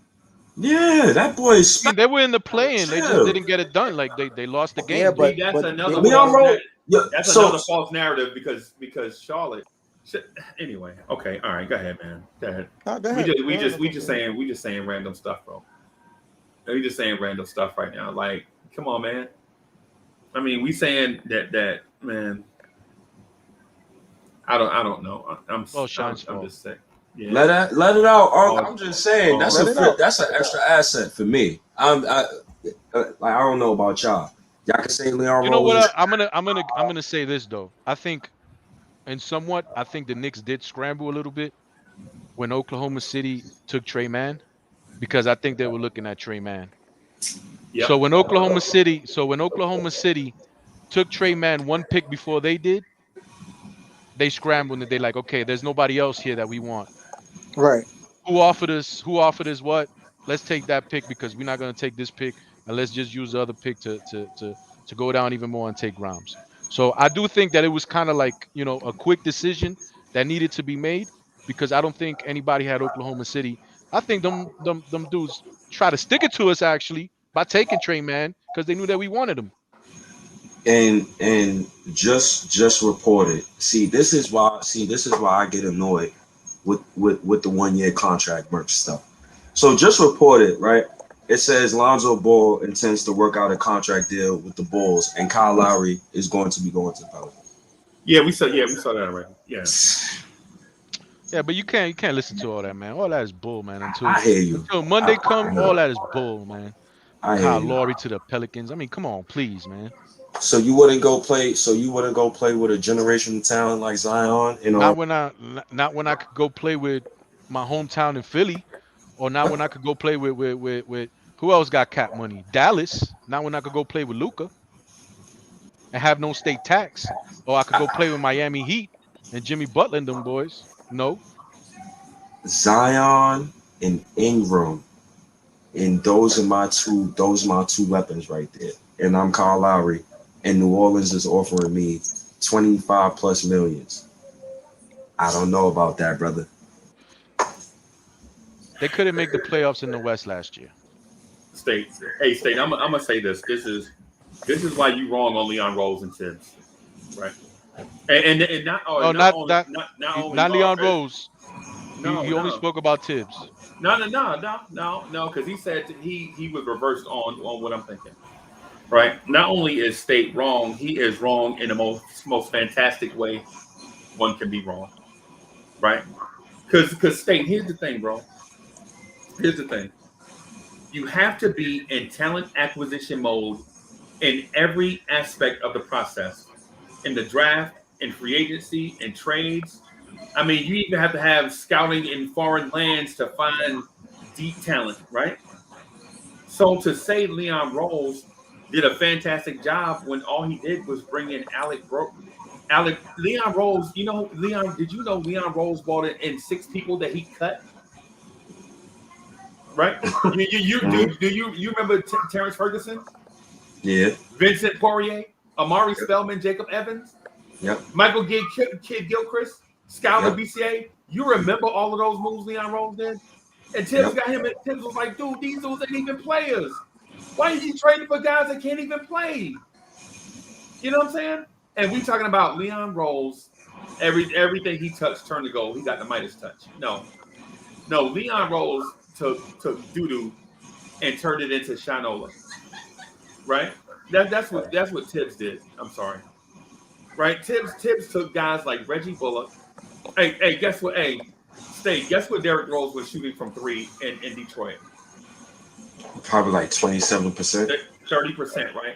Yeah, that boy is. They were in the play-in. They just didn't get it done. Like they lost the game. Yeah, but that's another false narrative because Charlotte. Anyway, okay, all right, go ahead, man. Go ahead. We just saying random stuff, bro. We just saying random stuff right now. Like, come on, man. I mean, we saying that man. I don't know. I'm just sick. Yeah. Let it out. I'm just saying that's an extra asset for me. I don't know about y'all. Y'all can say Leon Rose. You know what? I'm gonna say this though. I think the Knicks did scramble a little bit when Oklahoma City took Trey Mann? Because I think they were looking at Trey Mann. Yep. So when Oklahoma City took Trey Mann one pick before they did, they scrambled and they like, okay, there's nobody else here that we want. Right. Who offered us what? Let's take that pick because we're not going to take this pick, and let's just use the other pick to go down even more and take Grimes. So I do think that it was kind of like, you know, a quick decision that needed to be made because I don't think anybody had Oklahoma City. I think them dudes try to stick it to us actually by taking Trey Mann because they knew that we wanted him. And just reported. This is why I get annoyed with the 1 year contract merch stuff. So just reported, right? It says Lonzo Ball intends to work out a contract deal with the Bulls, and Kyle Lowry is going to be going to the Pelicans. Yeah, we saw that already. Yeah. Yeah, but you can't listen to all that, man. All that is bull, man. I hear you. Until Monday come, all that is bull, man. I Kyle hear you. Lowry to the Pelicans. I mean, come on, please, man. So you wouldn't go play with a generational talent like Zion, you know? Not when I could go play with my hometown in Philly, or not when I could go play with who else got cap money? Dallas. Not when I could go play with Luka and have no state tax, or I could go play with Miami Heat and Jimmy Butler and them boys. No. Zion and Ingram, and those are my two weapons right there. And I'm Kyle Lowry, and New Orleans is offering me 25 plus millions. I don't know about that, brother. They couldn't make the playoffs in the West last year. State, I'm gonna say this. This is why you wrong on Leon Rose and Tibbs, right? And not Leon Rose. No, he only spoke about Tibbs. No, because he said he was reversed on what I'm thinking. Right? Not only is State wrong, he is wrong in the most fantastic way one can be wrong. Right? Because State, here's the thing, bro. Here's the thing. You have to be in talent acquisition mode in every aspect of the process. In the draft, in free agency, in trades. I mean, you even have to have scouting in foreign lands to find deep talent, right? So to say Leon Rose did a fantastic job when all he did was bring in Leon Rose, did you know Leon Rose brought in 6 people that he cut? Right? Do you remember Terrence Ferguson? Yeah. Vincent Poirier, Amari Spellman, Jacob Evans, yep. Michael Kidd Gilchrist, Skylar BCA. You remember all of those moves Leon Rose did? And Tibbs got him, and Tibbs was like, dude, these dudes ain't even players. Why are you trading for guys that can't even play? You know what I'm saying? And we talking about Leon Rose, everything he touched turned to gold. He got the Midas touch. No, Leon Rose took doo-doo and turned it into Shinola. Right? That's what Tibbs did. I'm sorry. Right? Tibbs took guys like Reggie Bullock. Hey, guess what? Hey, State, guess what Derrick Rose was shooting from 3 in Detroit? Probably like 27%. 30%, right?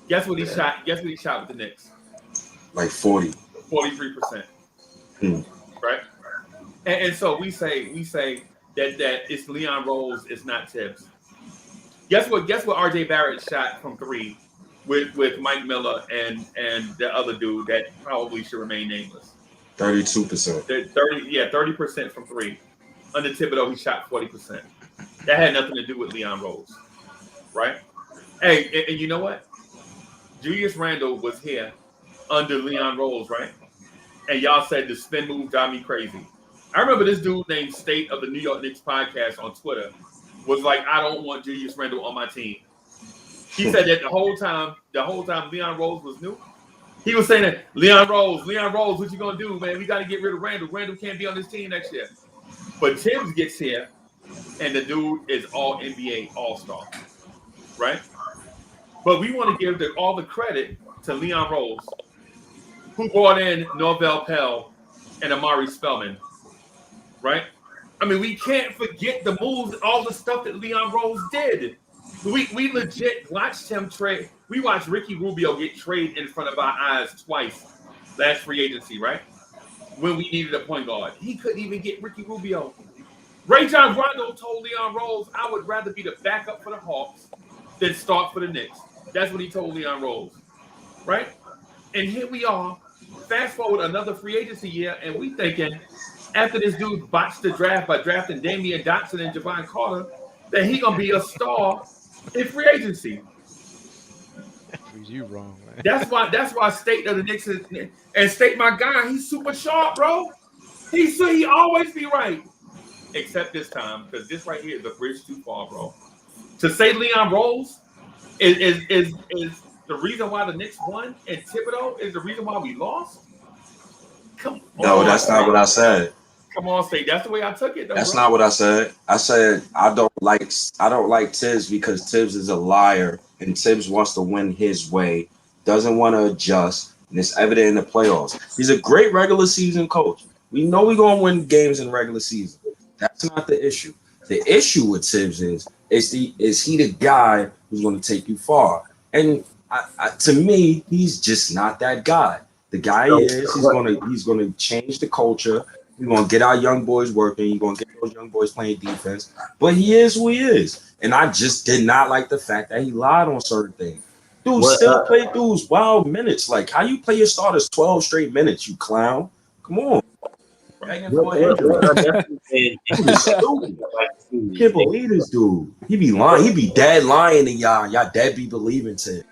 Guess what he shot? Guess what he shot with the Knicks? Like 40. 43%. Right? And so we say that it's Leon Rose, it's not Tibbs. Guess what RJ Barrett shot from 3 with Mike Miller and the other dude that probably should remain nameless? 32%. 30% from 3. Under Thibodeau, he shot 40%. That had nothing to do with Leon Rose, right? Hey, and you know what? Julius Randle was here under Leon Rose, right? And y'all said the spin move got me crazy. I remember this dude named State of the New York Knicks podcast on Twitter was like, I don't want Julius Randle on my team. He said that the whole time Leon Rose was new. He was saying that Leon Rose, what you gonna do, man? We got to get rid of Randle. Randle can't be on this team next year. But Tibbs gets here, and the dude is all NBA All-Star, right? But we want to give all the credit to Leon Rose, who brought in Norvell Pell and Amari Spellman, right? I mean, we can't forget the moves, all the stuff that Leon Rose did. We legit watched him trade. We watched Ricky Rubio get traded in front of our eyes twice last free agency, right? when we needed a point guard. He couldn't even get Ricky Rubio. Ray John Rondo told Leon Rose, I would rather be the backup for the Hawks than start for the Knicks. That's what he told Leon Rose, right? And here we are. Fast forward another free agency year, and we thinking after this dude botched the draft by drafting Damian Dotson and Javon Carter, that he gonna be a star in free agency. You wrong, man. That's why State of the Knicks is, and State, my guy, he's super sharp, bro. He always be right, except this time because this right here is a bridge too far, bro. To say Leon Rose is the reason why the Knicks won, and Thibodeau is the reason why we lost. No, that's not what I said. Come on, State. That's the way I took it. Though, That's bro. not what I said. I said I don't like Tibbs because Tibbs is a liar and Tibbs wants to win his way, doesn't want to adjust, and it's evident in the playoffs. He's a great regular season coach. We know we're gonna win games in regular season. That's not the issue. The issue with Tibbs is he the guy who's going to take you far? And to me, he's just not that guy. The guy he's gonna change the culture. He's gonna get our young boys working. He's gonna get those young boys playing defense. But he is who he is. And I just did not like the fact that he lied on certain things. Dude, still play dudes wild minutes. Like, how you play your starters 12 straight minutes, you clown? Come on. Can't believe this dude. He be lying. He be dead lying to y'all. Y'all dead be believing to it.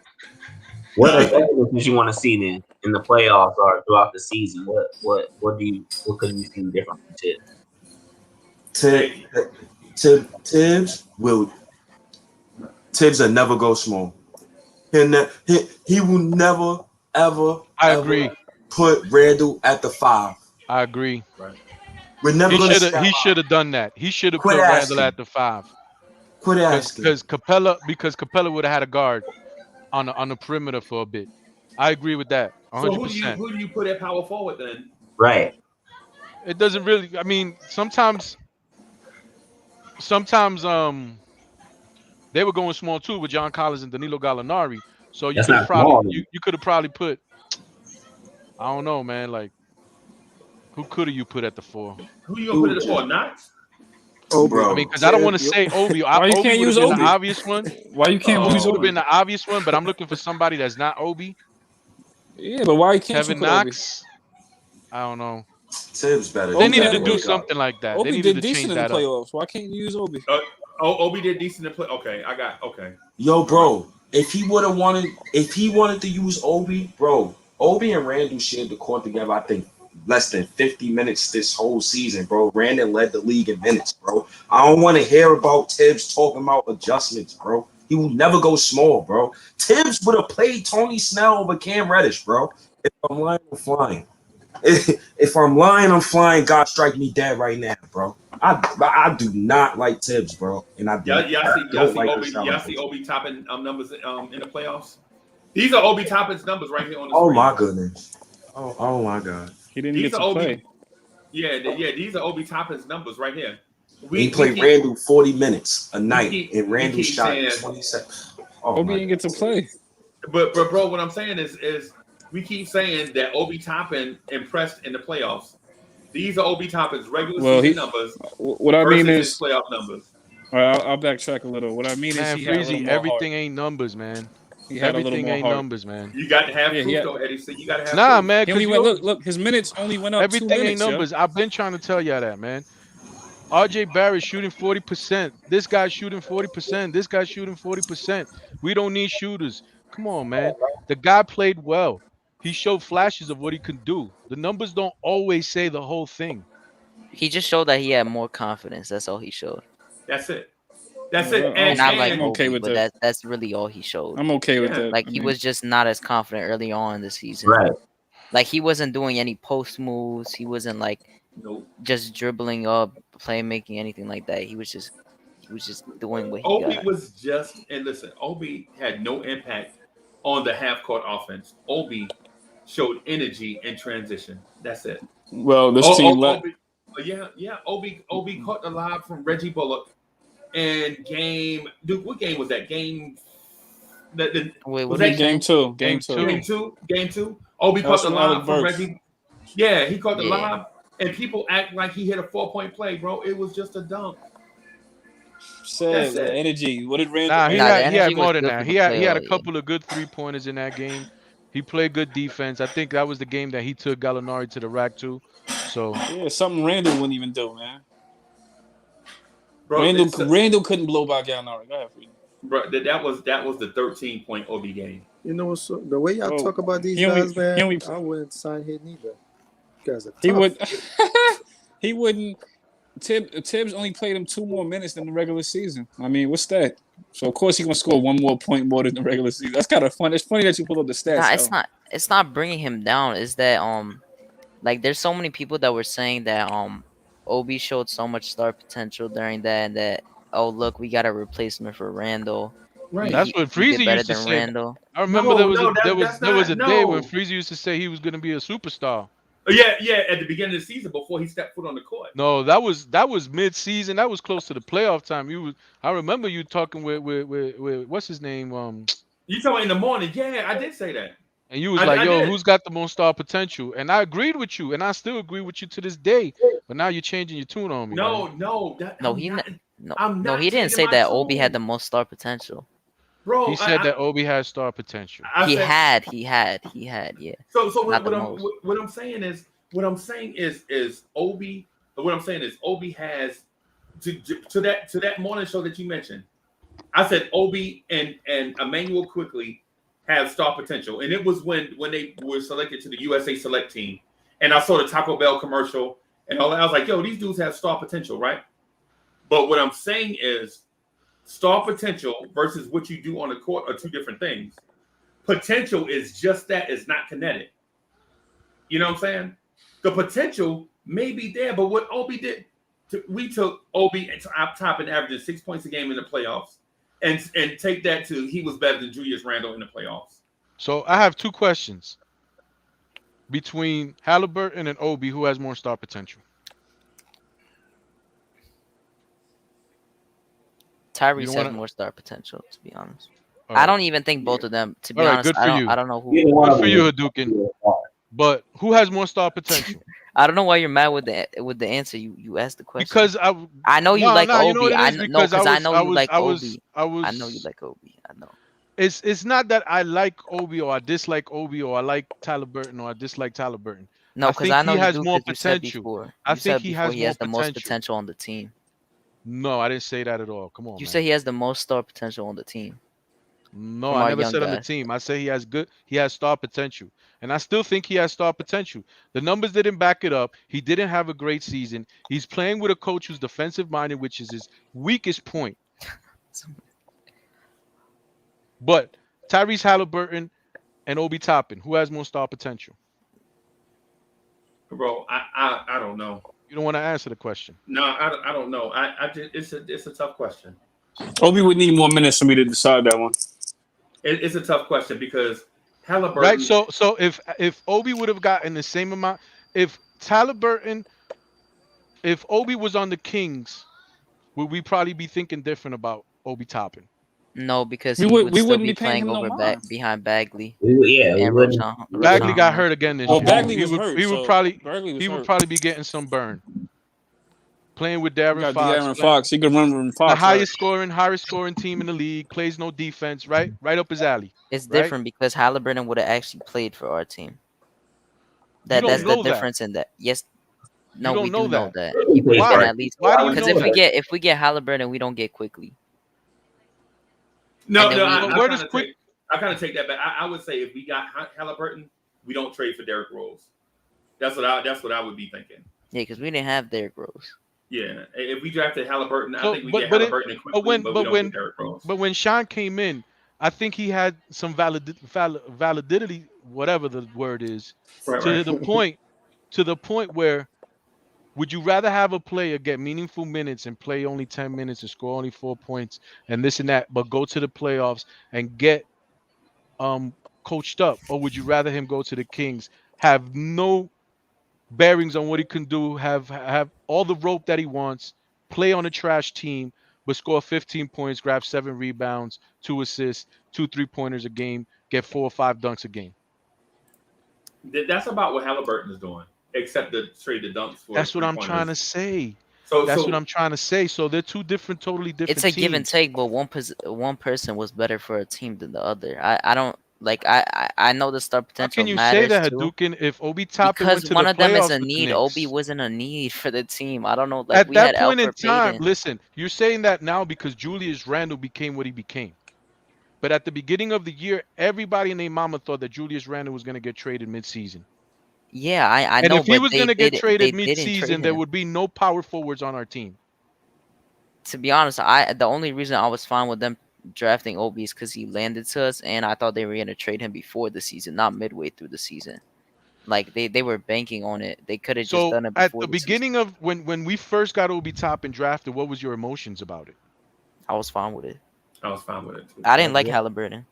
What evidence you want to see then in the playoffs or throughout the season? What could you see different from Tibbs? Tibbs will never go small. He will never ever. I agree. Put Randall at the 5. I agree. Right. We're never He should have done that. He should have put Randall at the 5. Quit asking. Because Capella would have had a guard on the perimeter for a bit. I agree with that. 100%. So who do you put at power forward then? Right. It doesn't really. I mean, sometimes they were going small too with John Collins and Danilo Gallinari. So you could have probably put. I don't know, man. Like, who could have you put at the 4? Who you gonna put at the 4? Knox? Oh, bro. I mean, because I don't want to say Obi. Why you can't use Obi? The obvious one. Why you can't use Obi? Would Obi? have been the obvious one, but I'm looking for somebody that's not Obi. Yeah, but why can't Kevin you put Knox? I don't know. Tibbs better. They needed to do something like that. Obi they needed did to decent change in the that up. playoffs. Why can't you use Obi? Obi did decent in the play. Okay. Yo, bro. If he wanted to use Obi, bro, Obi and Randall shared the court together, I think, less than 50 minutes this whole season, bro. Randall led the league in minutes, bro. I don't want to hear about Tibbs talking about adjustments, bro. He will never go small, bro. Tibbs would have played Tony Snell over Cam Reddish, bro. If I'm lying, I'm flying. If I'm lying, I'm flying. God strike me dead right now, bro. I do not like Tibbs, bro. And y'all see Obi topping numbers in the playoffs. These are Obi Toppin's numbers right here on the screen. Oh my goodness. Oh my God. He didn't get to play. Yeah, these are Obi Toppin's numbers right here. He played Randall 40 minutes a night, and Randall shot 27. Obi didn't get to play. But bro, what I'm saying is we keep saying that Obi Toppin impressed in the playoffs. These are Obi Toppin's regular season numbers. What I mean is his playoff numbers. All right, I'll backtrack a little. What I mean is, he Freezy, everything ain't numbers, man. He had everything a little more ain't heart. numbers, man. You got to have proof, though, Eddie. So you got to have proof. Man. Look, his minutes only went up. Everything 2 minutes, ain't numbers. I've been trying to tell y'all that, man. RJ Barrett shooting 40%. This guy's shooting 40%. This guy's shooting 40%. We don't need shooters. Come on, man. The guy played well. He showed flashes of what he could do. The numbers don't always say the whole thing. He just showed that he had more confidence. That's all he showed. That's it. That's it. And I like I'm okay with but that. That's really all he showed. I'm okay with that. Like, he was just not as confident early on this season. Right. Like, he wasn't doing any post moves. He wasn't like just dribbling up, playmaking, anything like that. He was just doing what he Obi got. was just, and listen, Obi had no impact on the half court offense. Obi showed energy in transition. That's it. Well, this team left. Obi caught the lob from Reggie Bullock. And what game was that? Game Wait, was that game 2? Game 2. Game 2. Obi caught the lob from Reggie. Yeah, he caught the Yeah. lob, and people act like he hit a 4-point play, bro. It was just a dunk. Said the energy. What did Randall? Nah, he had more than good that. for He the had a playoff, couple of good 3-pointers in that game. He played good defense. I think that was the game that he took Gallinari to the rack too. So yeah, something Randall wouldn't even do, man. Bro, Randall couldn't blow by Gallinari. Go ahead, Freedom. Bro, that was the 13-point Obi game. You know, so the way y'all talk about these he only- guys, man, he only- I wouldn't sign here neither. You guys are tough. He would. He wouldn't. Tibbs only played him 2 more minutes than the regular season. I mean, what's that? So of course he's gonna score 1 more point more than the regular season. That's kind of fun. It's funny that you pull up the stats. Nah, yo. it's not bringing him down. Is that like there's so many people that were saying that Obi showed so much star potential during that, and that oh look, we got a replacement for Randall. Right. that's what Freezy better used to than say. Randall. I remember No, there was no, there was a day when no. Freezy used to say he was going to be a superstar. Yeah, at the beginning of the season before he stepped foot on the court. No, that was mid-season. That was close to the playoff time. I remember you talking with what's his name? You talking about in the morning? Yeah, I did say that. And you was I like, yo, did. who's got the most star potential? And I agreed with you, and I still agree with you to this day. But now you're changing your tune on me. No, man. no, He didn't say that Obi had the most star potential. Bro, He said that Obi had star potential. He had, yeah. So Not the what I'm saying is Obi. What I'm saying is Obi has to that morning show that you mentioned. I said Obi and Emmanuel Quickly have star potential, and it was when they were selected to the USA Select team, and I saw the Taco Bell commercial, and all that. I was like, yo, these dudes have star potential, right? But what I'm saying is star potential versus what you do on the court are two different things. Potential is just that; it's not kinetic. You know what I'm saying? The potential may be there, but what Obi did, we took Obi up top and averaging 6 points a game in the playoffs, and take that to he was better than Julius Randle in the playoffs. So I have 2 questions. Between Halliburton and Obi, who has more star potential? Tyrese has more star potential, to be honest. All I right. don't even think both of them. To be All right, honest, good for you. I don't know who. Good for you, Hadouken. But who has more star potential? I don't know why you're mad with the answer. You asked the question. Because I know you like Obi. You know what it is? Because I know you like Obi. I know you like Obi. I know. It's not that I like Obi or I dislike Obi or I like Tyler Burton or I dislike Tyler Burton. No, because I know he you has do, more 'cause you said potential. before. I think he has more the most potential on the team. No, I didn't say that at all. Come on. You man. said he has the most star potential on the team. No, from I our never young said on the guys. team. I say he has star potential. And I still think he has star potential. The numbers didn't back it up. He didn't have a great season. He's playing with a coach who's defensive minded, which is his weakest point. But Tyrese Halliburton and Obi Toppin, who has more star potential? Bro, I don't know. You don't want to answer the question. No, I don't know. I just it's a tough question. Obi would need more minutes for me to decide that one. It's a tough question because Halliburton. Right. So if Obi would have gotten the same amount, if Obi was on the Kings, would we probably be thinking different about Obi Toppin? No, because We he would- would we still wouldn't be be paying playing him no over mind. behind Bagley. We and wouldn't. Bagley got Roshan. hurt again this Well, year. Bagley he was would, hurt, he would so probably Bagley was he would hurt. probably be getting some burn. Playing with Darren Got Fox. De'Aaron Fox. He could run from The Fox. highest scoring team in the league, plays no defense, right? Right up his alley. It's right? different because Halliburton would have actually played for our team. don't That's the know that. difference in that. Yes. No, don't we know do know that. that. He would have Why? been at least Why do you because know that? if we get Halliburton, we don't get Quickly. No, And then I kind of take that back. I would say if we got Halliburton, we don't trade for Derrick Rose. That's what I would be thinking. Yeah, because we didn't have Derrick Rose. Yeah, if we drafted Halliburton, I So, think we but- get but it- Halliburton and but quickly, when- but but we don't when- get Derrick Rose. But when Sean came in, I think he had some validity, whatever the word is, Right, to right. the point where would you rather have a player get meaningful minutes and play only 10 minutes and score only 4 points and this and that, but go to the playoffs and get coached up, or would you rather him go to the Kings, have no bearings on what he can do, have all the rope that he wants, play on a trash team, but score 15 points, grab 7 rebounds, 2 assists, 2 3-pointers a game, get 4 or 5 dunks a game? That's about what Halliburton is doing. except to trade the dunks for. That's what I'm trying to say. So that's what I'm trying to say. So they're two different, totally different. It's a teams. give and take, but one person was better for a team than the other. I don't like. I know the star potential. How can you matters say that, too, Hadouken? If Obi Toppin went because to one the of them is playoffs a with the need. Knicks. Obi wasn't a need for the team. I don't know. Like At we that had point in Alfred time, Payton. listen, you're saying that now because Julius Randle became what he became. But at the beginning of the year, everybody and their mama thought that Julius Randle was going to get traded mid-season. Yeah, I And know, if he but was they going to get they traded didn't trade mid-season, there him. would be no power forwards on our team. To be honest, the only reason I was fine with them drafting Obi is because he landed to us, and I thought they were gonna trade him before the season, not midway through the season. Like they were banking on it. They could have just So done it at before the the season. beginning of when we first got Obi Toppin drafted, what was your emotions about it? I was fine with it. I was fine with it too. I didn't like Halliburton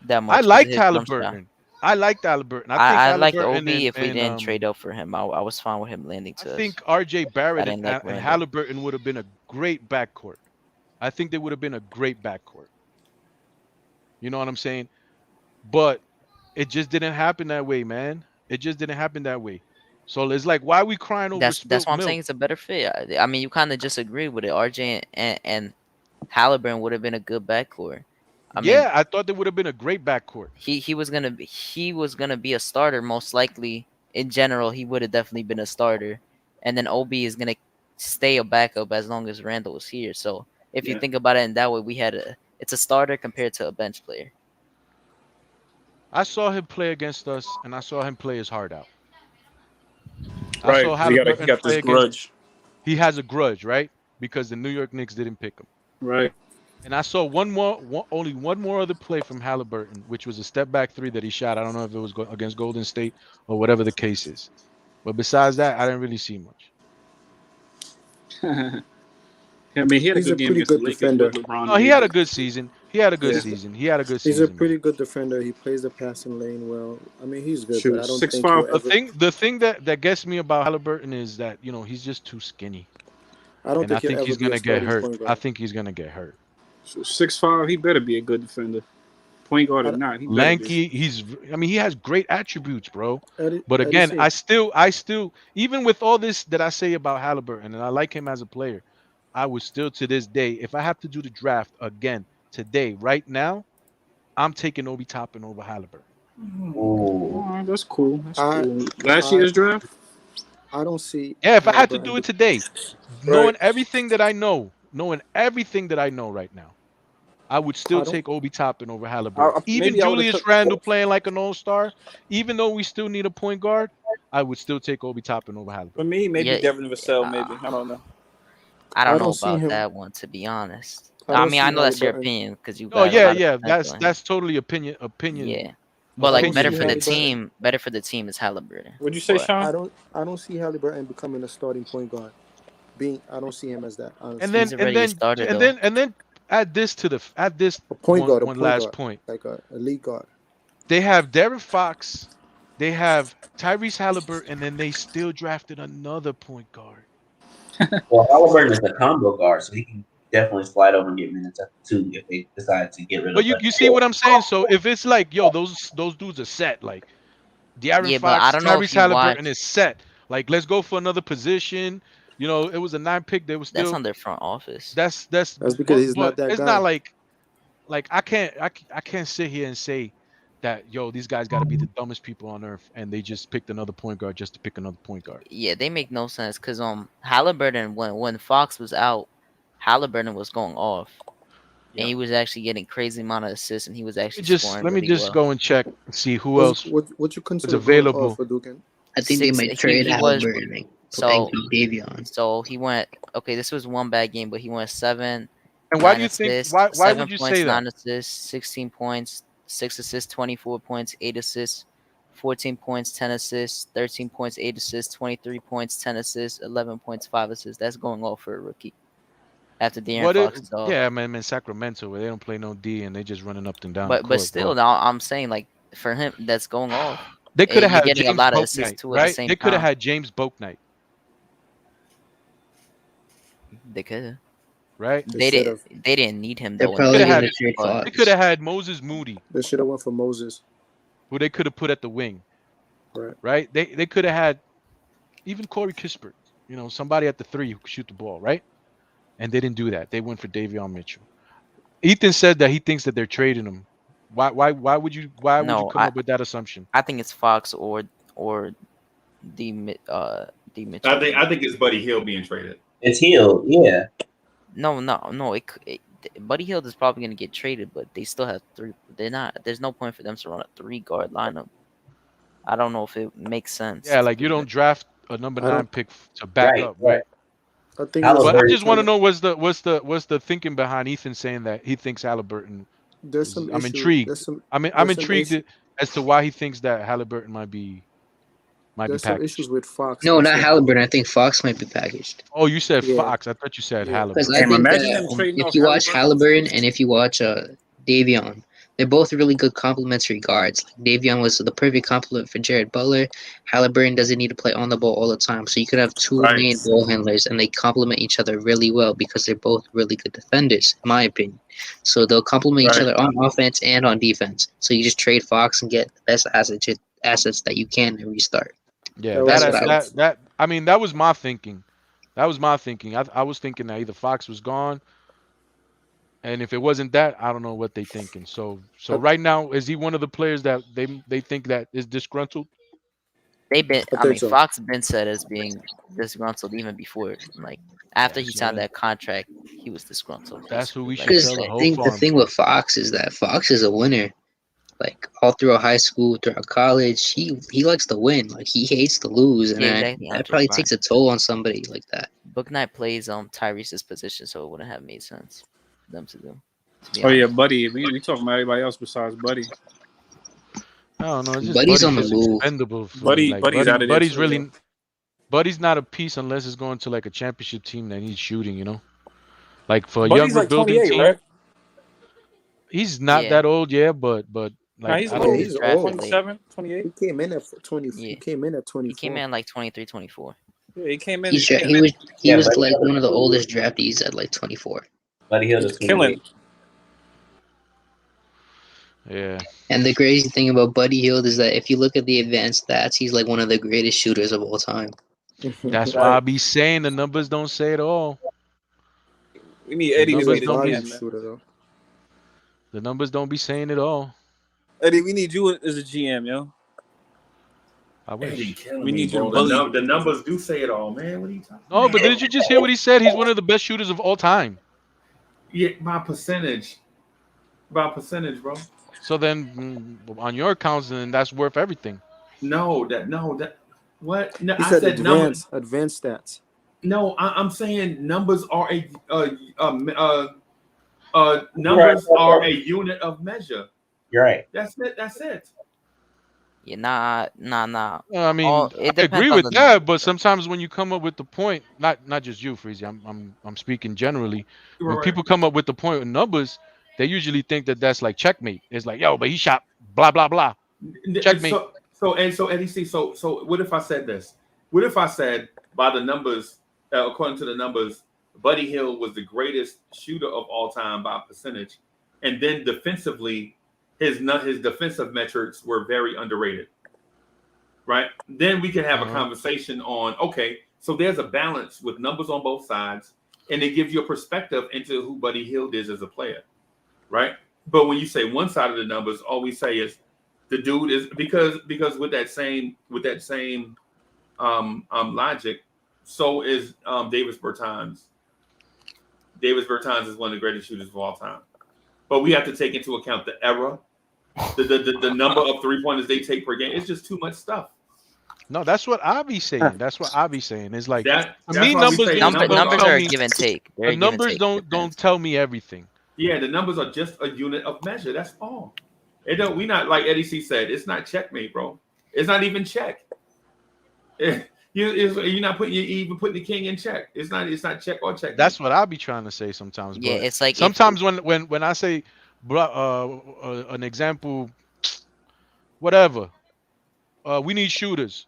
that much. I 'cause of liked his jump shot. Halliburton. I liked Halliburton. I think I liked Halliburton Obi if we and didn't trade up for him. I was fine with him landing to I us. think R.J. I Barrett didn't like and Randall. Halliburton would have been a great backcourt. I think they would have been a great backcourt. You know what I'm saying? But it just didn't happen that way, man. It just didn't happen that way. So it's like, why are we crying over That's spilt why I'm milk? saying it's a better fit. I mean, you kind of just agree with it. RJ and Halliburton would have been a good backcourt. I mean, Yeah, I thought they would have been a great backcourt. he was gonna be a starter most likely. In general, he would have definitely been a starter, and then Obi is gonna stay a backup as long as Randall was here. So if you think about it in that way, it's a starter compared to a bench player. I saw him play against us, and I saw him play his heart out. Right, I saw he Halliburton got play this against. grudge. He has a grudge, right? Because the New York Knicks didn't pick him. Right. And I saw only one more other play from Halliburton, which was a step back three that he shot. I don't know if it was against Golden State or whatever the case is. But besides that, I didn't really see much. I mean, he had He's a a good game pretty against the good Lakers defender. with LeBron. No, he had a good season. He had a good season. He had a good He's season. a pretty good defender. He plays the passing lane well. I mean, he's good, Shoot, but I don't 6'5". think he'll ever. The thing that gets me about Halliburton is that, you know, he's just too skinny. I don't And I think he'll think ever he's be a gonna get starting hurt. point guard. I think he's gonna get hurt. So 6'5", he better be a good defender. Point guard or not, he better Lanky, be. he has great attributes, bro. Eddie- But Eddie again, Singh. I still, even with all this that I say about Halliburton, and I like him as a player, I would still, to this day, if I have to do the draft again today, right now, I'm taking Obi Toppin over Halliburton. All right, that's cool. That's I- cool. Last year's draft? I don't see. Yeah, if I had to Halliburton do it be- today, knowing everything that I know right now, I would still I don't- take Obi Toppin over Halliburton. Even maybe I would've Julius took- Randle playing like an all-star, even though we still need a point guard, I would still take Obi Toppin over Halliburton. For me, maybe Yeah, Devin Vassell, maybe. I don't know. I don't know don't see about him- that one, to be honest. I I don't mean, see I know that's your Halliburton. opinion because you. Oh got a yeah, lot of yeah, potential in him. that's totally opinion. Yeah, but like better for the Halliburton. team. Better for the team is Halliburton. What'd you say, But- Sean? I don't see Halliburton becoming a starting point guard. I don't see him as that. Honestly. And then He's already a starter, though. and then add this a point guard, one last point. like a elite guard. They have Darren Fox, they have Tyrese Halliburton, and then they still drafted another point guard. Well, Halliburton is a combo guard, so he can definitely slide over and get minutes after two if they decide to get rid But of him. you see what I'm saying? So if it's like, yo, those dudes are set, like De'Aaron Yeah, but I Fox, don't know if Tyrese you Halliburton watch- is set. Like, let's go for another position. You know, it was a 9 pick. They were still. That's on their front office. That's because he's not that It's guy. not like I can't sit here and say that, yo, these guys got to be the dumbest people on earth, and they just picked another point guard just to pick another point guard. Yeah, they make no sense because Halliburton when Fox was out, Halliburton was going off, and he was actually getting crazy amount of assists, and he was actually scoring Let me really just well. go and check and see who else What you is consider available. for Dugan? I think they might trade Halliburton. Like, So Davion. So he went. Okay, this was one bad game, but he went 7. And why 9 do you think? assists, Why 7 would you points, say that? 9 assists, 16 points, 6 assists, 24 points, 8 assists, 14 points, 10 assists, 13 points, 8 assists, 23 points, 10 assists, 11 points, 5 assists. That's going off for a rookie. After De'Aaron Fox is off. Yeah, man, Sacramento, where they don't play no D and they just running up and down. But still, now I'm saying like for him, that's going off. They could have You're had getting James a lot of assists Bouknight, too at the right? same They could have time. had James Bouknight, They could have. right? They didn't need him They're though. probably They could have gonna had, trade Fox. they could have had Moses Moody, They should have went for Moses. who they could have put at the wing. right? They could have had even Corey Kispert, you know, somebody at the 3 who could shoot the ball, right? And they didn't do that. They went for Davion Mitchell. Ethan said that he thinks that they're trading him. Why would you No, come up with that assumption? I think it's Fox or D Mitchell. I think it's Buddy Hield being traded. It's Hield, yeah. No. Buddy Hield is probably going to get traded, but they still have 3. They're not. There's no point for them to run a 3-guard lineup. I don't know if it makes sense. Yeah, like you don't draft a number 9 pick to back up, right? I think. But I just want to know what's the thinking behind Ethan saying that he thinks Halliburton. There's some. I'm issues. intrigued. I'm there's intrigued as to why he thinks that Halliburton might be There's some issues with Fox. No, not Halliburton. I think Fox might be packaged. Oh, you said Yeah. Fox. I thought you said Halliburton. Because I think that if you watch Halliburton and if you watch Davion, they're both really good complementary guards. Like Davion was the perfect complement for Jared Butler. Halliburton doesn't need to play on the ball all the time, so you could have 2 main ball handlers, and they complement each other really well because they're both really good defenders, in my opinion. So they'll complement each other on offense and on defense. So you just trade Fox and get the best assets that you can and restart. Yeah, I mean, that was my thinking. I was thinking that either Fox was gone, and if it wasn't that, I don't know what they thinking. So right now, is he one of the players that they think that is disgruntled? Fox been said as being disgruntled even before, like after he signed that contract, he was disgruntled. That's who we should Because tell the I whole think the farm. thing with Fox is that Fox is a winner. Like all throughout high school, throughout college, he likes to win. Like he hates to lose, and that probably takes a toll on somebody like that. Book Knight plays Tyrese's position, so it wouldn't have made sense for them to do. Oh yeah, Buddy. We talking about everybody else besides Buddy. I don't know. It's just Buddy's on the just move. expendable. Buddy's out of there Buddy's too, really. though. Buddy's not a piece unless it's going to like a championship team that needs shooting. You know, like for a Buddy's younger like building 28, team. right? He's not that old, but like Nah, he's I old. don't. He's drafted old. 27, 28. He came in at 20. Yeah. He came in at 24. He came in like 23, 24. Yeah, he came in. He was like one of the oldest draftees at like 24. Buddy Hield is killing. Yeah. And the crazy thing about Buddy Hield is that if you look at the advanced stats, he's like one of the greatest shooters of all time. That's why I be saying the numbers don't say it all. We need Eddie to be the don't GM, man. The numbers don't be saying it all. Eddie, we need you as a GM, yo. I wish. We need you to bro. bully. The numbers do say it all, man. What are you talking No, but didn't you just hear what he said? He's one of the best shooters of all time. Yeah, by percentage. By percentage, bro. So then, on your accounts, then that's worth everything. No, what? No, He I said said numbers. advanced stats. No, I'm saying numbers are numbers are a unit of measure. You're right. That's it. That's it. Yeah, nah. I mean, I agree with that, but sometimes when you come up with the point, not just you, Freezy, I'm speaking generally. When Right. people come up with the point with numbers, they usually think that that's like checkmate. It's like, yo, but he shot blah blah blah. Checkmate. So Eddie C. So what if I said this? What if I said by the numbers, according to the numbers, Buddy Hield was the greatest shooter of all time by percentage, and then defensively, his defensive metrics were very underrated. Right? Then we can have a conversation on, okay, so there's a balance with numbers on both sides, and it gives you a perspective into who Buddy Hield is as a player. Right? But when you say one side of the numbers, all we say is the dude is because with that same logic, so is Davis Bertans. Davis Bertans is one of the greatest shooters of all time. But we have to take into account the era, the number of 3-pointers they take per game. It's just too much stuff. No, that's what I be saying. That's what I be saying. It's like That's to me, why we numbers say numbers tell are a me- give and take. The numbers don't tell me everything. Yeah, the numbers are just a unit of measure. That's all. It don't. We not like Eddie C said. It's not checkmate, bro. It's not even check. You're not even putting the king in check. It's not check or check. That's what I be trying to say sometimes. Yeah, but it's like sometimes when I say an example, whatever, we need shooters.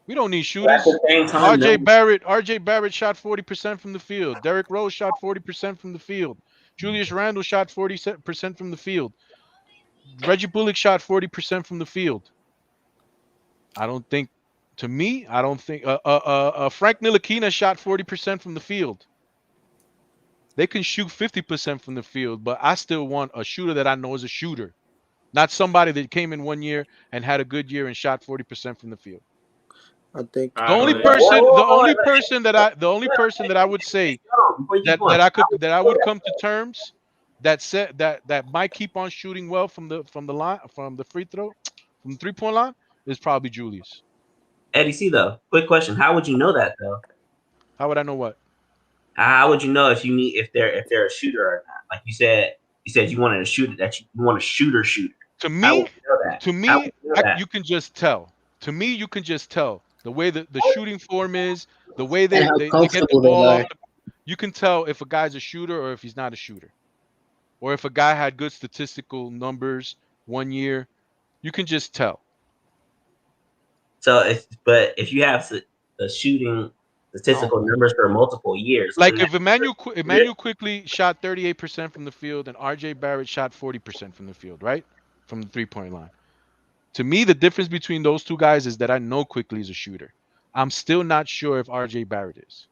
We don't need shooters. At the same time, RJ Barrett shot 40% from the field. Derrick Rose shot 40% from the field. Julius Randle shot 40% from the field. Reggie Bullock shot 40% from the field. I don't think. To me, I don't think. Frank Ntilikina shot 40% from the field. They can shoot 50% from the field, but I still want a shooter that I know is a shooter, not somebody that came in 1 year and had a good year and shot 40% from the field. I think The only person that I would say that I would come to terms that said that might keep on shooting well from the line, from the free throw, from the 3-point line is probably Julius. Eddie C though, quick question: how would you know that though? How would I know what? How would you know if they're a shooter or not? Like you said you wanted a shooter you want a shooter. To How me, would you know that? to How me, would you know that? you can just tell. To me, you can just tell the way that the shooting form is, the way And they how get the comfortable they ball are. off. You can tell if a guy's a shooter or if he's not a shooter, or if a guy had good statistical numbers 1 year. You can just tell. So if you have the shooting statistical numbers for multiple years, Like if Emmanuel Quickly shot 38% from the field and RJ Barrett shot 40% from the field, right? From the 3-point line. To me, the difference between those two guys is that I know Quickly is a shooter. I'm still not sure if RJ Barrett is.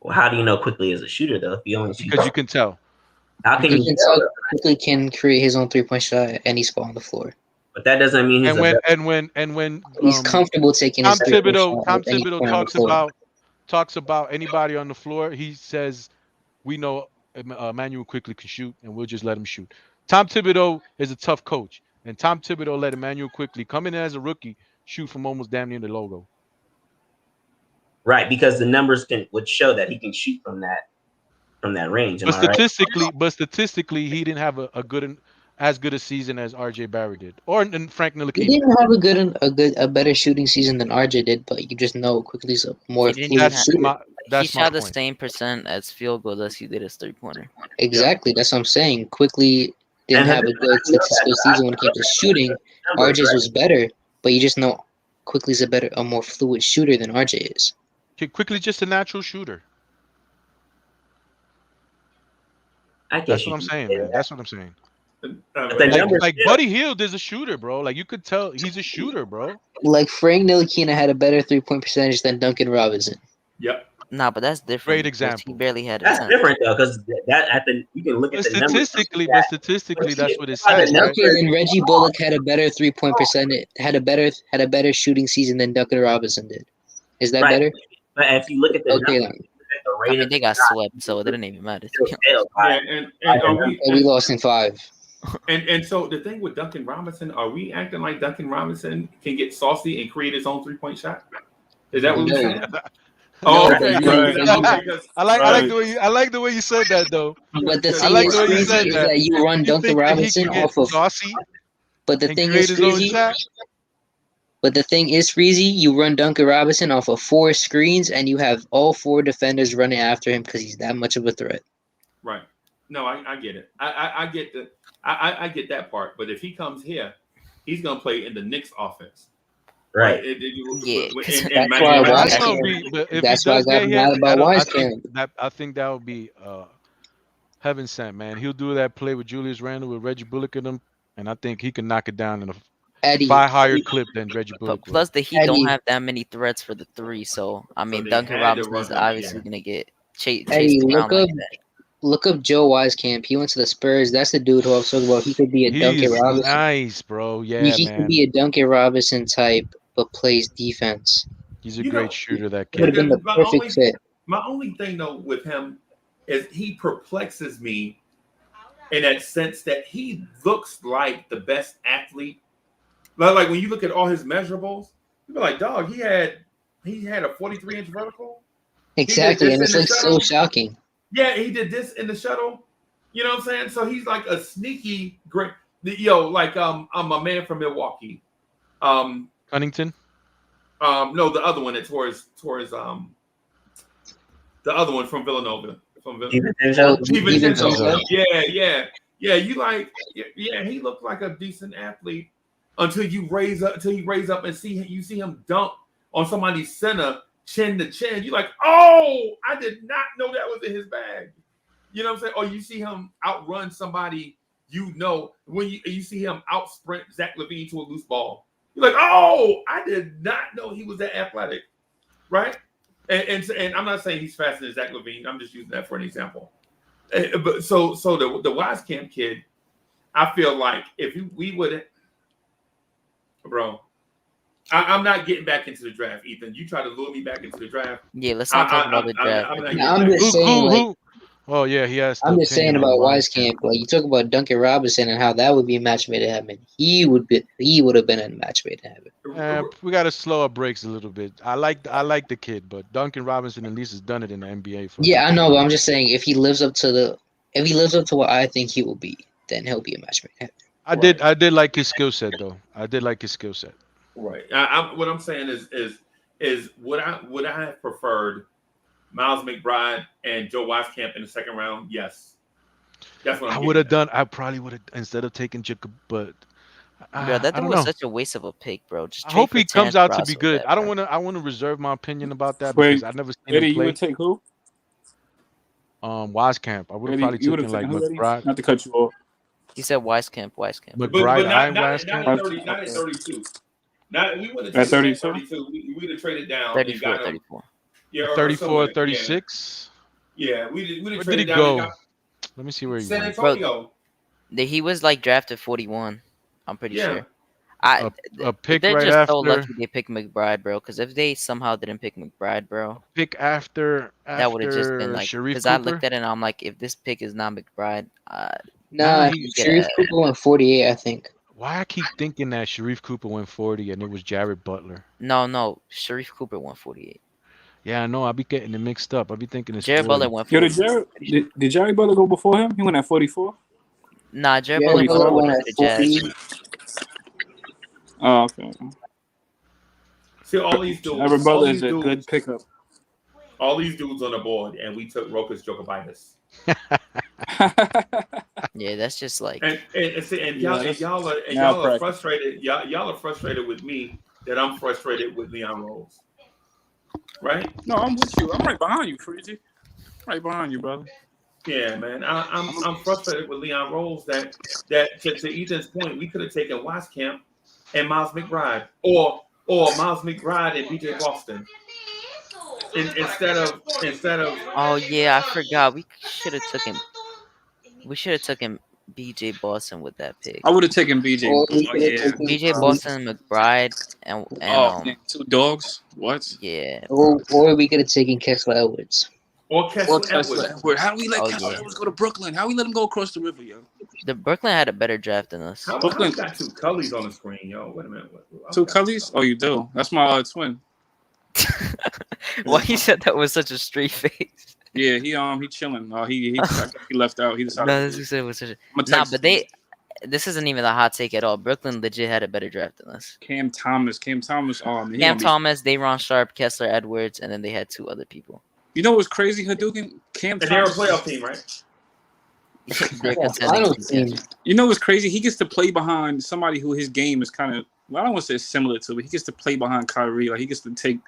well, how do you know Quickly is a shooter though? If you only Because you can tell. How can You you can tell? tell Quickly can create his own 3-point shot at any spot on the floor. But that doesn't mean he's when He's comfortable taking his 3-point shot Tom at any Thibodeau point on the floor. talks about anybody on the floor. He says we know Emmanuel Quickly can shoot, and we'll just let him shoot. Tom Thibodeau is a tough coach, and Tom Thibodeau let Emmanuel Quickly come in as a rookie shoot from almost damn near the logo. Right, because the numbers would show that he can shoot from that range. Am I right? But statistically, he didn't have as good a season as RJ Barrett did, or Frank He Ntilikina. didn't have a better shooting season than RJ did, but you just know Quickly's a more fluid shooter. He shot the same percent as field goals as he did as 3-pointer. Exactly, that's what I'm saying. Quickly didn't have a good statistical season when it came to shooting. RJ's was better, but you just know Quickly's a more fluid shooter than RJ is. Quickly just a natural shooter. That's what I'm saying, man. That's what I'm saying. Like Buddy Hield is a shooter, bro. Like you could tell he's a shooter, bro. Like Frank Ntilikina had a better 3-point percentage than Duncan Robinson. Yep. Nah, but that's different. Great example. He barely had. That's different though, because you can look at the numbers. Statistically, that's what it says. Okay, then Reggie Bullock had a better 3-point percentage, had a better shooting season than Duncan Robinson did. Is that better? But if you look at the numbers, I mean, they got swept, so it didn't even matter. We lost in 5. And so the thing with Duncan Robinson, are we acting like Duncan Robinson can get saucy and create his own 3-point shot? Is that what we're saying? Oh, okay. I like the way you said that though. But the thing is crazy is that you run Duncan Robinson off of saucy. But the thing is crazy. But the thing is, Freezy, you run Duncan Robinson off of 4 screens, and you have all 4 defenders running after him because he's that much of a threat. Right. No, I get it. I get I get that part. But if he comes here, he's gonna play in the Knicks offense. Right. That's why I got mad about Wise. I think that would be heaven sent, man. He'll do that play with Julius Randle with Reggie Bullock in him, and I think he can knock it down in a far higher clip than Reggie Bullock. Plus, the Heat don't have that many threats for the 3, so I mean, Duncan Robinson is obviously gonna get chased around like that. Look up Joe Wieskamp. He went to the Spurs. That's the dude who I was talking about. He could be a Duncan Robinson. Nice, bro. Yeah, he man. could be a Duncan Robinson type, but plays defense. He's a great shooter. That kid would have been the perfect fit. My only thing though with him is he perplexes me in that sense that he looks like the best athlete. Like when you look at all his measurables, you're like, dog, he had a 43-inch vertical. Exactly, and it's like so shocking. Yeah, he did this in the shuttle. You know what I'm saying? So he's like a sneaky great. Like I'm a man from Milwaukee. Huntington. No, the other one that towards the other one from Villanova. DiVincenzo. Yeah. You like, yeah. He looked like a decent athlete until you raise up and see him dunk on somebody's center chin to chin. You're like, oh, I did not know that was in his bag. You know what I'm saying? Or you see him outrun somebody you know, when you see him out sprint Zach LaVine to a loose ball, you're like, oh, I did not know he was that athletic, right? And I'm not saying he's faster than Zach LaVine. I'm just using that for an example. But so the Wieskamp kid, I feel like if we would, bro, I'm not getting back into the draft, Ethan. You try to lure me back into the draft. Yeah, let's not talk about the draft. I'm just saying, like, oh yeah, he has. I'm just saying about Wieskamp. Like, you talk about Duncan Robinson and how that would be a match made in heaven. He would have been a match made in heaven. We got to slow our brakes a little bit. I like the kid, but Duncan Robinson at least has done it in the NBA. Yeah, I know, but I'm just saying if he lives up to what I think he will be, then he'll be a match made in heaven. I did like his skill set though. I did like his skill set. Right. What I'm saying is would I have preferred Miles McBride and Joe Wieskamp in the second round? Yes. That's what I would have done. I probably would have instead of taking Jacob, but Bro, that dude was such a waste of a pick, bro. Just I hope he comes out to be good. That, I don't want to. I want to reserve my opinion about that because I've never seen him play. You would take who? Wieskamp. I would have probably taken like McBride. Not to cut you off. He said Wieskamp. McBride, but not at 32. We would have at 32. We would have traded down. 34, and got 34. Yeah, 34, 36. Yeah, we would have Where traded did he down. go? Let me see where he San went. Antonio. He was like drafted 41. I'm pretty sure. A pick they're right just after. so lucky they picked McBride, bro. Because if they somehow didn't pick McBride, bro, pick after that would have just been like. Because I looked at it and I'm like, if this pick is not McBride, Sharif Cooper went 48, I think. Why I keep thinking that Sharif Cooper went 40 and it was Jared Butler? No, Sharif Cooper went 48. Yeah, I know. I'll be getting it mixed up. I'll be thinking it's Jared 40. Butler went 40. Did Jared Butler go before him? He went at 44. Nah, Jared Butler went at 40. Oh, okay. See, all these dudes. Jared Butler is a good pickup. All these dudes on the board, and we took Rokas Jokovitis. Yeah, that's just like. And y'all are frustrated. Y'all are frustrated with me that I'm frustrated with Leon Rose. Right? No, I'm with you. I'm right behind you, Freezy. Right behind you, brother. Yeah, man. I'm frustrated with Leon Rose that to Ethan's point, we could have taken Wieskamp and Miles McBride, or Miles McBride and BJ Boston. Instead of. Oh yeah, I forgot. We should have took him. BJ Boston with that pick. I would have taken BJ. BJ Boston, McBride, and two dogs. What? Yeah. Or we could have taken Kessler Edwards. Or Kessler Edwards. How do we let Kessler Edwards go to Brooklyn? How we let him go across the river, yo? The Brooklyn had a better draft than us. Brooklyn got two Cullies on the screen, yo. Wait a minute. Two Cullies? Oh, you do? That's my twin. Why you said that with such a straight face? Yeah, he chilling. He left out. He decided. No, this was such a. But this isn't even a hot take at all. Brooklyn legit had a better draft than us. Cam Thomas. Oh man. Cam Thomas, Day'Ron Sharpe, Kessler Edwards, and then they had two other people. You know what's crazy, Hadouken? Cam Thomas. They're a playoff team, right? You know what's crazy? He gets to play behind somebody who his game is kind of. Well, I don't want to say similar to, but he gets to play behind Kyrie. Like he gets to take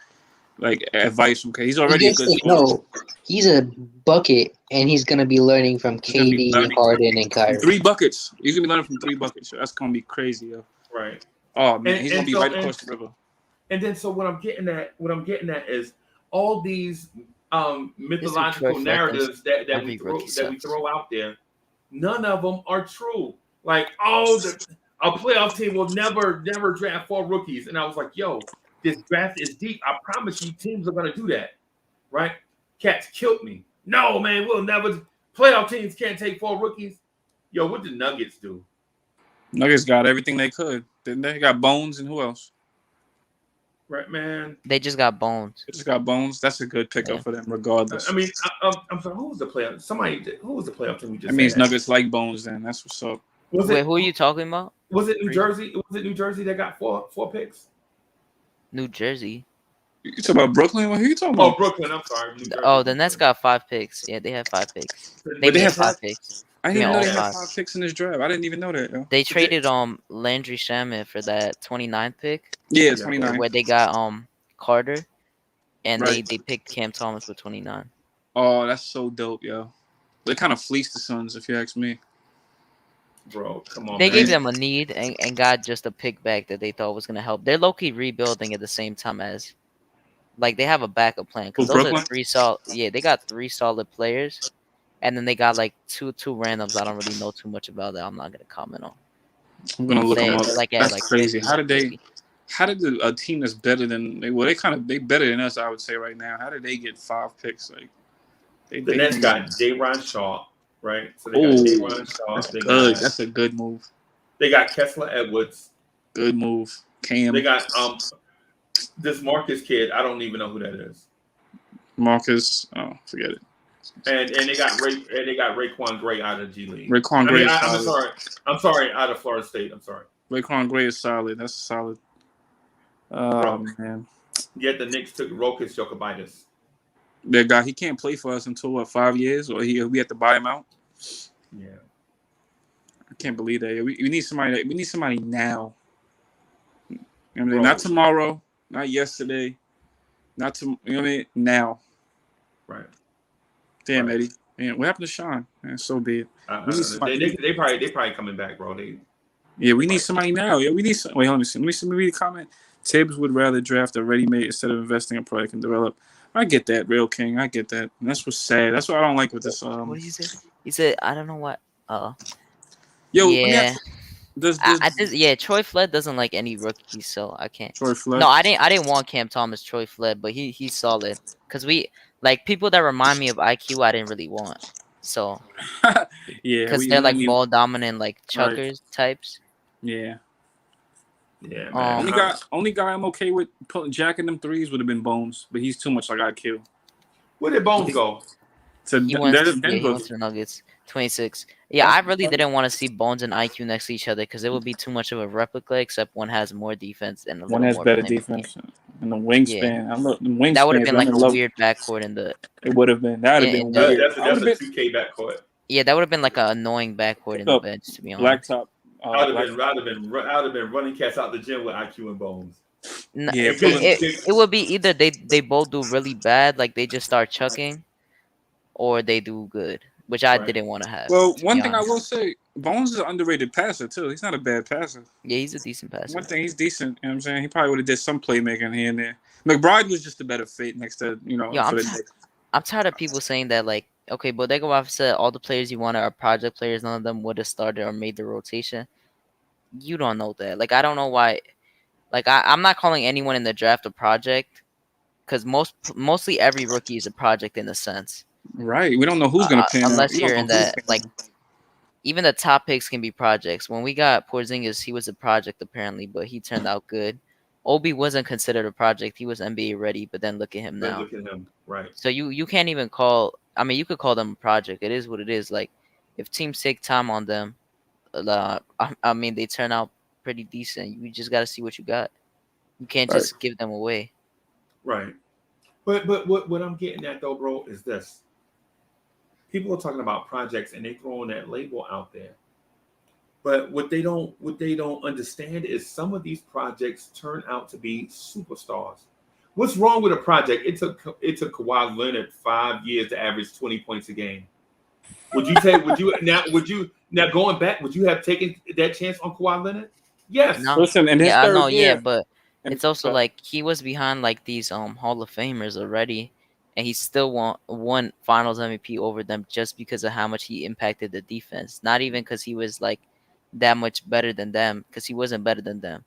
advice from Kyrie. He's already a good. No, he's a bucket, and he's gonna be learning from KD, Harden, and Kyrie. 3 buckets. He's gonna be learning from 3 buckets. So that's gonna be crazy, yo. Right. Oh man, he's gonna be right across the river. And then, so what I'm getting at is all these mythological narratives that we throw out there. None of them are true. Like, a playoff team will never draft 4 rookies. And I was like, yo, this draft is deep. I promise you teams are going to do that. Right? Cats killed me. No, man, we'll never. Playoff teams can't take 4 rookies. Yo, what did Nuggets do? Nuggets got everything they could. Didn't they? Got Bones and who else? Right, man. They just got Bones. They just got Bones. That's a good pickup for them, regardless. I mean, I'm sorry. Who was the playoff? Who was the playoff team we just? That means Nuggets like Bones. Then that's what's up. Wait, who are you talking about? Was it New Jersey? Was it New Jersey that got four picks? New Jersey. You talking about Brooklyn? What are you talking about? Oh, Brooklyn. I'm sorry. The Nets got 5 picks. Yeah, they had 5 picks. They had 5 picks. I didn't know they had 5 picks in this draft. I didn't even know that. Yo. They traded Landry Shamet for that 29th pick. Yeah, 29. Where they got Carter, and they picked Cam Thomas with 29. Oh, that's so dope, yo. They kind of fleeced the Suns, if you ask me. Bro, come on, They gave man. them a need and got just a pick back that they thought was gonna help. They're low key rebuilding at the same time as like they have a backup plan because Who, those are Brooklyn? three solid. Yeah, they got three solid players, and then they got like two randoms. I don't really know too much about that. I'm not gonna comment on. I'm gonna look them up. Like That's like crazy. 50 and 50. How did a team that's better than they better than us? I would say right now. How did they get 5 picks? Like The Nets got J-Ron Shaw, right? So they oh, got J-Ron Shaw. that's They good. got, That's a good move. they got Kessler Edwards. Good move. Cam. They got this Marcus kid. I don't even know who that is. Marcus. Oh, forget it. And they got Raekwon Gray out of G League. Raekwon Gray is I'm solid. sorry, out of Florida State. I'm sorry. Raekwon Gray is solid. That's solid. Oh man. Yet the Knicks took Rokas Jokibitis. That guy, he can't play for us until what, 5 years, or we have to buy him out. Yeah. I can't believe that. We need somebody. We need somebody now. You know what I mean? Not tomorrow, not yesterday, not to. You know what I mean? Now. Right. Damn, Right. Eddie. Man, what happened to Sean? Man, so be it. They probably coming back, bro. We need somebody now. Yeah, we need some. Wait, let me see. Let me read a comment. Tibbs would rather draft a ready-made instead of investing in a product and develop. I get that, Real King. I get that. And that's what's sad. That's what I don't like with this. What did he say? He said, I don't know what. Yo, Yeah. Yeah, Troy Flood doesn't like any rookies, so I can't. Troy Flood? No, I didn't want Cam Thomas, Troy Flood, but he's solid. Cause we like people that remind me of IQ. I didn't really want. So yeah, because they're like ball dominant, like chuckers types. Yeah. Yeah, man. Only guy I'm okay with jacking them threes would have been Bones, but he's too much like IQ. Where did Bones go? He went to the Nuggets. 26. Yeah, I really didn't want to see Bones and IQ next to each other because it would be too much of a replica. Except one has more defense and one has better defense and the wingspan. Yeah. That would have been like a weird backcourt in the. It would have been. That would have been weird. That's a 2K backcourt. Yeah, that would have been like an annoying backcourt in the bench, to be honest. Blacktop. I would have been running cats out the gym with IQ and Bones. No, it would be either they both do really bad, like they just start chucking, or they do good, which I didn't want to have. Well, one thing I will say, Bones is an underrated passer too. He's not a bad passer. Yeah, he's a decent passer. One thing, he's decent. You know what I'm saying? He probably would have did some playmaking here and there. McBride was just a better fit next to, I'm tired of people saying that, like, okay, Bodega said all the players you wanted are project players. None of them would have started or made the rotation. You don't know that. Like, I don't know why. Like, I'm not calling anyone in the draft a project because mostly every rookie is a project in a sense. Right. We don't know who's going to pan out. Unless you're in that, like, even the top picks can be projects. When we got Porzingis, he was a project apparently, but he turned out good. Obi wasn't considered a project. He was NBA ready, but then look at him now. Look at him, right. So you can't even call. I mean, you could call them a project. It is what it is. Like, if teams take time on them, I mean, they turn out pretty decent. You just got to see what you got. You can't just give them away. Right. But what I'm getting at though, bro, is this. People are talking about projects and they throwing that label out there. But what they don't understand is some of these projects turn out to be superstars. What's wrong with a project? It took Kawhi Leonard 5 years to average 20 points a game. Would you going back, would you have taken that chance on Kawhi Leonard? Yes. No. Listen, and I know, but it's also like he was behind like these Hall of Famers already, and he still won Finals MVP over them just because of how much he impacted the defense. Not even because he was like that much better than them, because he wasn't better than them,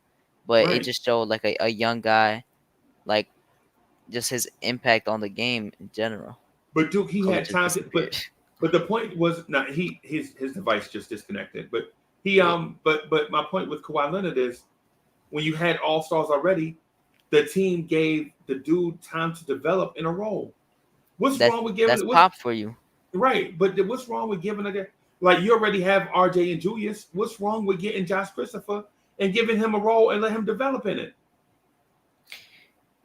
but it just showed like a young guy, like just his impact on the game in general. But Duke, he had time to, but the point was not his device just disconnected. But but my point with Kawhi Leonard is when you had all stars already, the team gave the dude time to develop in a role. What's wrong with giving? That's pop for you, right? But what's wrong with giving a guy like you already have RJ and Julius? What's wrong with getting Josh Christopher and giving him a role and let him develop in it?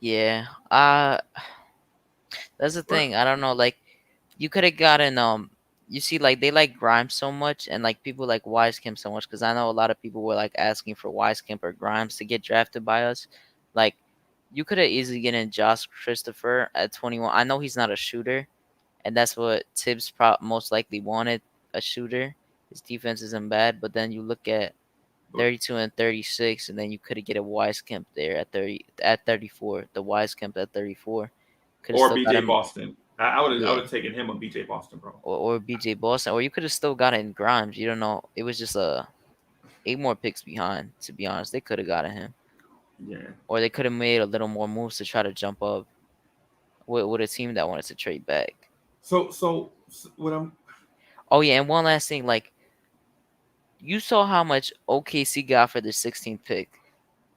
Yeah, that's the thing. I don't know. Like, you could have gotten you see, like they like Grimes so much, and like people like Wisekamp so much, because I know a lot of people were like asking for Wisekamp or Grimes to get drafted by us. Like, you could have easily gotten Josh Christopher at 21. I know he's not a shooter, and that's what Tibbs most likely wanted, a shooter. His defense isn't bad, but then you look at 32 and 36, and then you could have get a Wisekamp there at 34. The Wisekamp at 34. Could have Or still got BJ him. Boston. I would Yeah. have taken him on BJ Boston, bro. Or BJ Boston, or you could have still got it in Grimes. You don't know. It was just 8 more picks behind. To be honest, they could have gotten him. Yeah. Or they could have made a little more moves to try to jump up with a team that wanted to trade back. So what I'm. Oh yeah, and one last thing, like you saw how much OKC got for their 16th pick.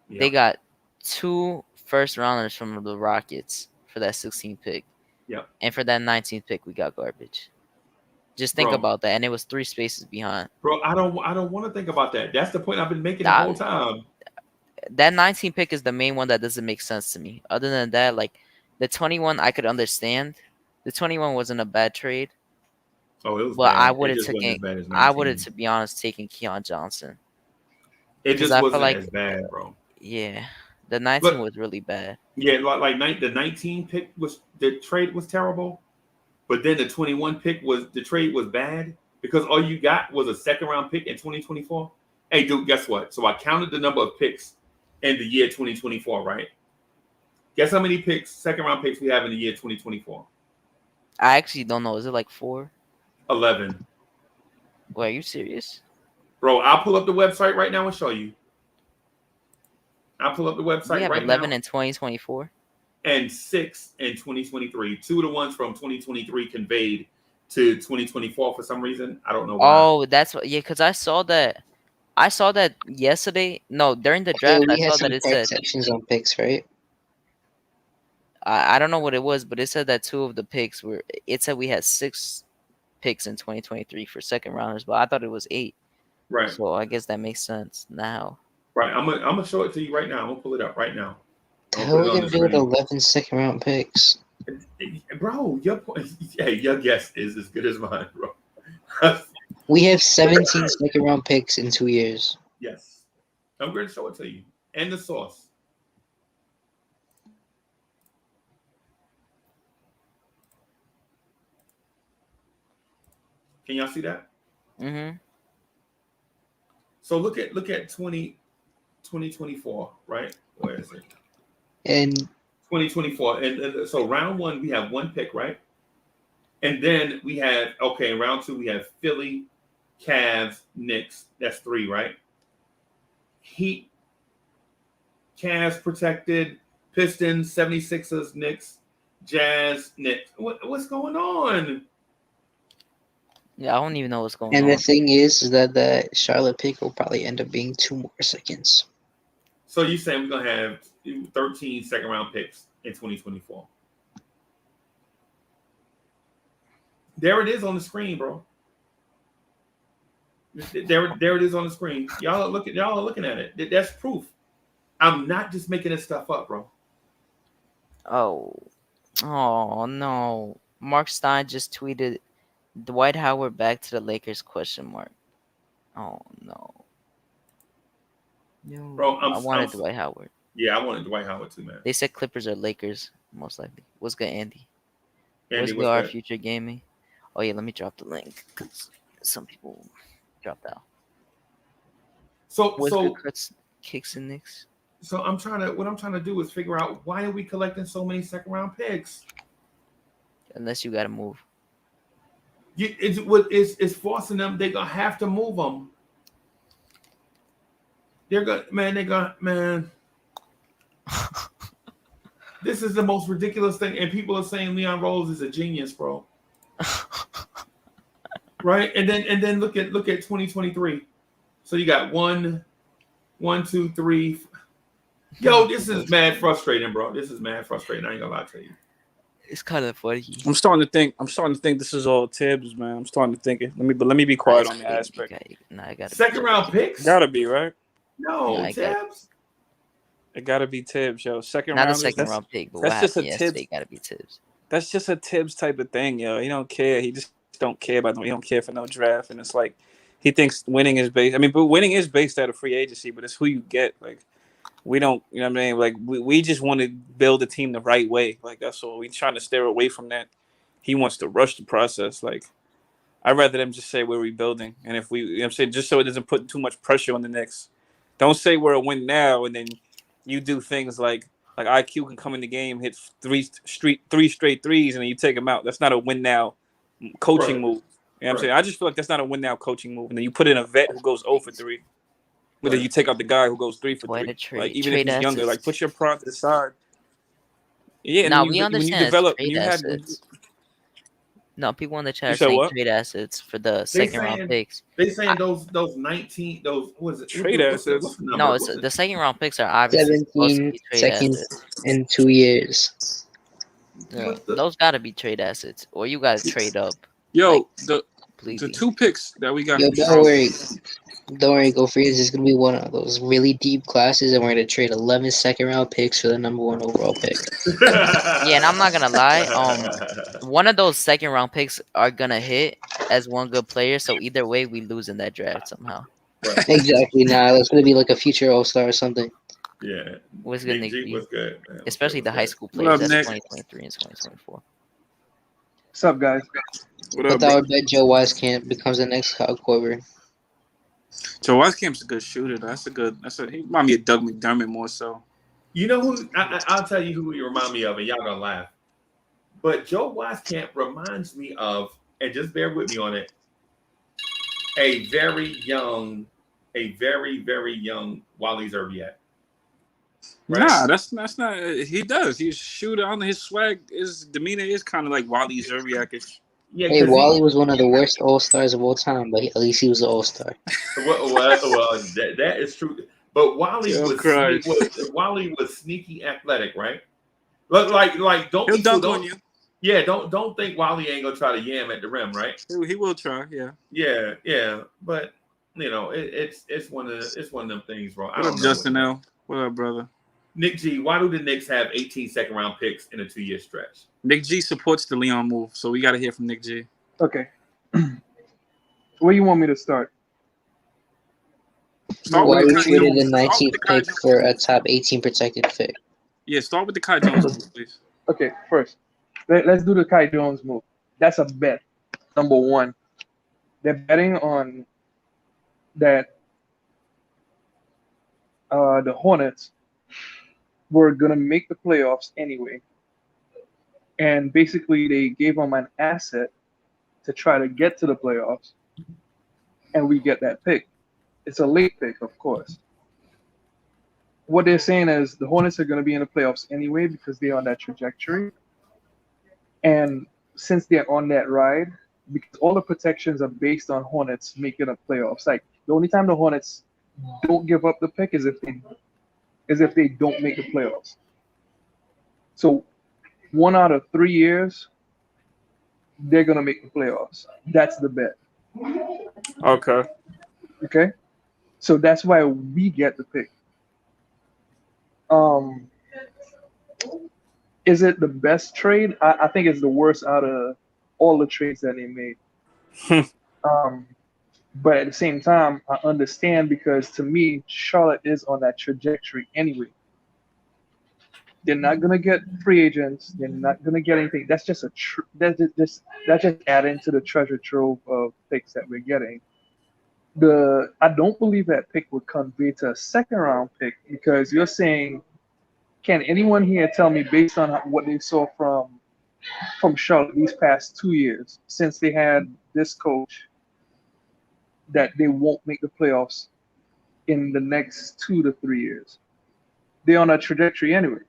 Yeah. They got 2 first rounders from the Rockets for that 16th pick. Yep. And for that 19th pick, we got garbage. Just think about that, and it was 3 spaces behind. Bro, I don't want to think about that. That's the point I've been making the whole time. That 19 pick is the main one that doesn't make sense to me. Other than that, like the 21, I could understand. The 21 wasn't a bad trade. Oh, it was but bad. I would It have just wasn't as taken. bad as I would have, 19. to be honest, taken Keon Johnson. It just I wasn't feel like, as bad, bro. Yeah, the 19 was really bad. Yeah, the 19 pick was the trade was terrible, but then the 21 pick the trade was bad because all you got was a second round pick in 2024. Hey, dude, guess what? So I counted the number of picks in the year 2024, right? Guess how many second round picks we have in the year 2024? I actually don't know. Is it like 4? 11. Wait, are you serious? Bro, I'll pull up the website right now and show you. I'll pull up the website We have right 11 now. in 2024. And 6 in 2023. 2 of the ones from 2023 conveyed to 2024 for some reason. I don't know why. Oh, that's what. Yeah, because I saw that. I saw that yesterday. No, during the draft, we I had saw some that it correct said. sections on picks, right? I don't know what it was, but it said that 2 of the picks were. It said we had 6 picks in 2023 for second rounders, but I thought it was 8. Right. So I guess that makes sense now. Right. I'm gonna show it to you right now. I'm gonna pull it up right now. How are we gonna do with 11 second round picks? Bro, your point. Hey, your guess is as good as mine, bro. We have 17 second round picks in 2 years. Yes. I'm going to show it to you. And the source. Can y'all see that? Mm-hmm. So look at 2024, right? Where is it? And 2024. And so round 1, we have 1 pick, right? And then we have, in round 2, we have Philly, Cavs, Knicks. That's 3, right? Heat, Cavs protected, Pistons, 76ers, Knicks, Jazz, Knicks. What's going on? Yeah, I don't even know what's going on. And the thing is that the Charlotte pick will probably end up being 2 more seconds. So you're saying we're going to have 13 second round picks in 2024? There it is on the screen, bro. There it is on the screen. Y'all are looking at it. That's proof. I'm not just making this stuff up, bro. Oh no. Mark Stein just tweeted Dwight Howard back to the Lakers ? Oh no. Bro, I wanted Dwight Howard. Yeah, I wanted Dwight Howard too, man. They said Clippers or Lakers, most likely. What's good, Andy? Andy, What's good, what's our good? future gaming? Oh yeah, let me drop the link because some people dropped out. What's good, Chris? Kicks and Knicks. So what I'm trying to do is figure out why are we collecting so many second round picks? Unless you got to move. It's forcing them. They're gonna have to move them. Man. This is the most ridiculous thing, and people are saying Leon Rose is a genius, bro. Right, and then look at 2023. So you got 1, 2, 3. Yo, this is mad frustrating, bro. This is mad frustrating. I ain't gonna lie to you. It's kind of funny. I'm starting to think this is all Tibbs, man. I'm starting to think it. Let me be quiet on the aspect. I got second round picks. Gotta be right. No, Tibbs. It gotta be Tibbs, yo. Second Not round. a second round pick, but That's just a yesterday Tibbs. got to be Tibbs. That's just a Tibbs type of thing, yo. He don't care. He just don't care about them. He don't care for no draft, and it's like he thinks winning is based. I mean, but winning is based out of free agency, but it's who you get. Like we don't, you know what I mean? Like we just want to build a team the right way. Like that's all. We trying to steer away from that. He wants to rush the process. Like I'd rather them just say we're rebuilding, and if we, you know what I'm saying, just so it doesn't put too much pressure on the Knicks. Don't say we're a win now, and then you do things like IQ can come in the game, hit three straight threes, and then you take him out. That's not a win now coaching move. You know what I'm saying? I just feel like that's not a win now coaching move. And then you put in a vet who goes 0 for 3. But then you take out the guy who goes 3 for 3. Like even if he's younger, like put your pride to the side. Yeah, and now then we when you understand develop, trade assets. No, people in the chat are saying trade assets for the second round picks. They saying those 19 what is it? Trade assets. No, it's the second round picks are obviously supposed to 17 be trade seconds assets. in 2 years. Yeah, those got to be trade assets, or you got to trade up. Yo, the 2 picks that we got. Yo, don't worry, Go Freeze is gonna be one of those really deep classes, and we're gonna trade 11 second round picks for the number 1 overall pick. Yeah, and I'm not gonna lie. One of those second round picks are gonna hit as one good player. So either way, we lose in that draft somehow. Exactly. Nah, it's gonna be like a future all-star or something. Yeah. What's good, Nick? G was good. Man. Especially the high school What players. up, That's Nick? 2023 and 2024. What's up, guys? What up, Without bet, Joe Wisekamp becomes the next Kyle Korver. Joe Wisecamp's a good shooter. He remind me of Doug McDermott more so. You know who? I'll tell you who he remind me of, and y'all gonna laugh. But Joe Wisekamp reminds me of, and just bear with me on it, a very, very young Wally Zerbiak. Right? Nah, that's not. He does. He's a shooter. On his swag, his demeanor is kind of like Wally Zerbiak-ish. Yeah, hey, Wally was one of the worst all-stars of all time, but at least he was an all-star. Well, that is true. But Wally was sneaky athletic, right? Like don't he'll dunk on you. Yeah, don't think Wally ain't gonna try to yam at the rim, right? He will try, yeah. Yeah. But you know, it's one of them things, bro. What up, Justin L? What up, brother? Nick G, why do the Knicks have 18 second round picks in a 2-year stretch? Nick G supports the Leon move, so we got to hear from Nick G. Okay. Where you want me to start? Why we traded the 19th pick for a top 18 protected pick? Yeah, start with the Kai Jones move, please. Okay, first, let's do the Kai Jones move. That's a bet. Number 1, they're betting on that the Hornets were gonna make the playoffs anyway, and basically they gave them an asset to try to get to the playoffs, and we get that pick. It's a late pick, of course. What they're saying is the Hornets are going to be in the playoffs anyway because they're on that trajectory, and since they're on that ride, because all the protections are based on Hornets making the playoffs. Like the only time the Hornets don't give up the pick is if they don't make the playoffs. So 1 out of 3 years, they're gonna make the playoffs. That's the bet. Okay. So that's why we get the pick. Is it the best trade? I think it's the worst out of all the trades that they made. But at the same time, I understand because to me, Charlotte is on that trajectory anyway. They're not gonna get free agents. They're not gonna get anything. That's just that's just adding to the treasure trove of picks that we're getting. I don't believe that pick would convey to a second round pick because you're saying, can anyone here tell me based on what they saw from Charlotte these past 2 years since they had this coach that they won't make the playoffs in the next 2 to 3 years? They're on a trajectory anyway.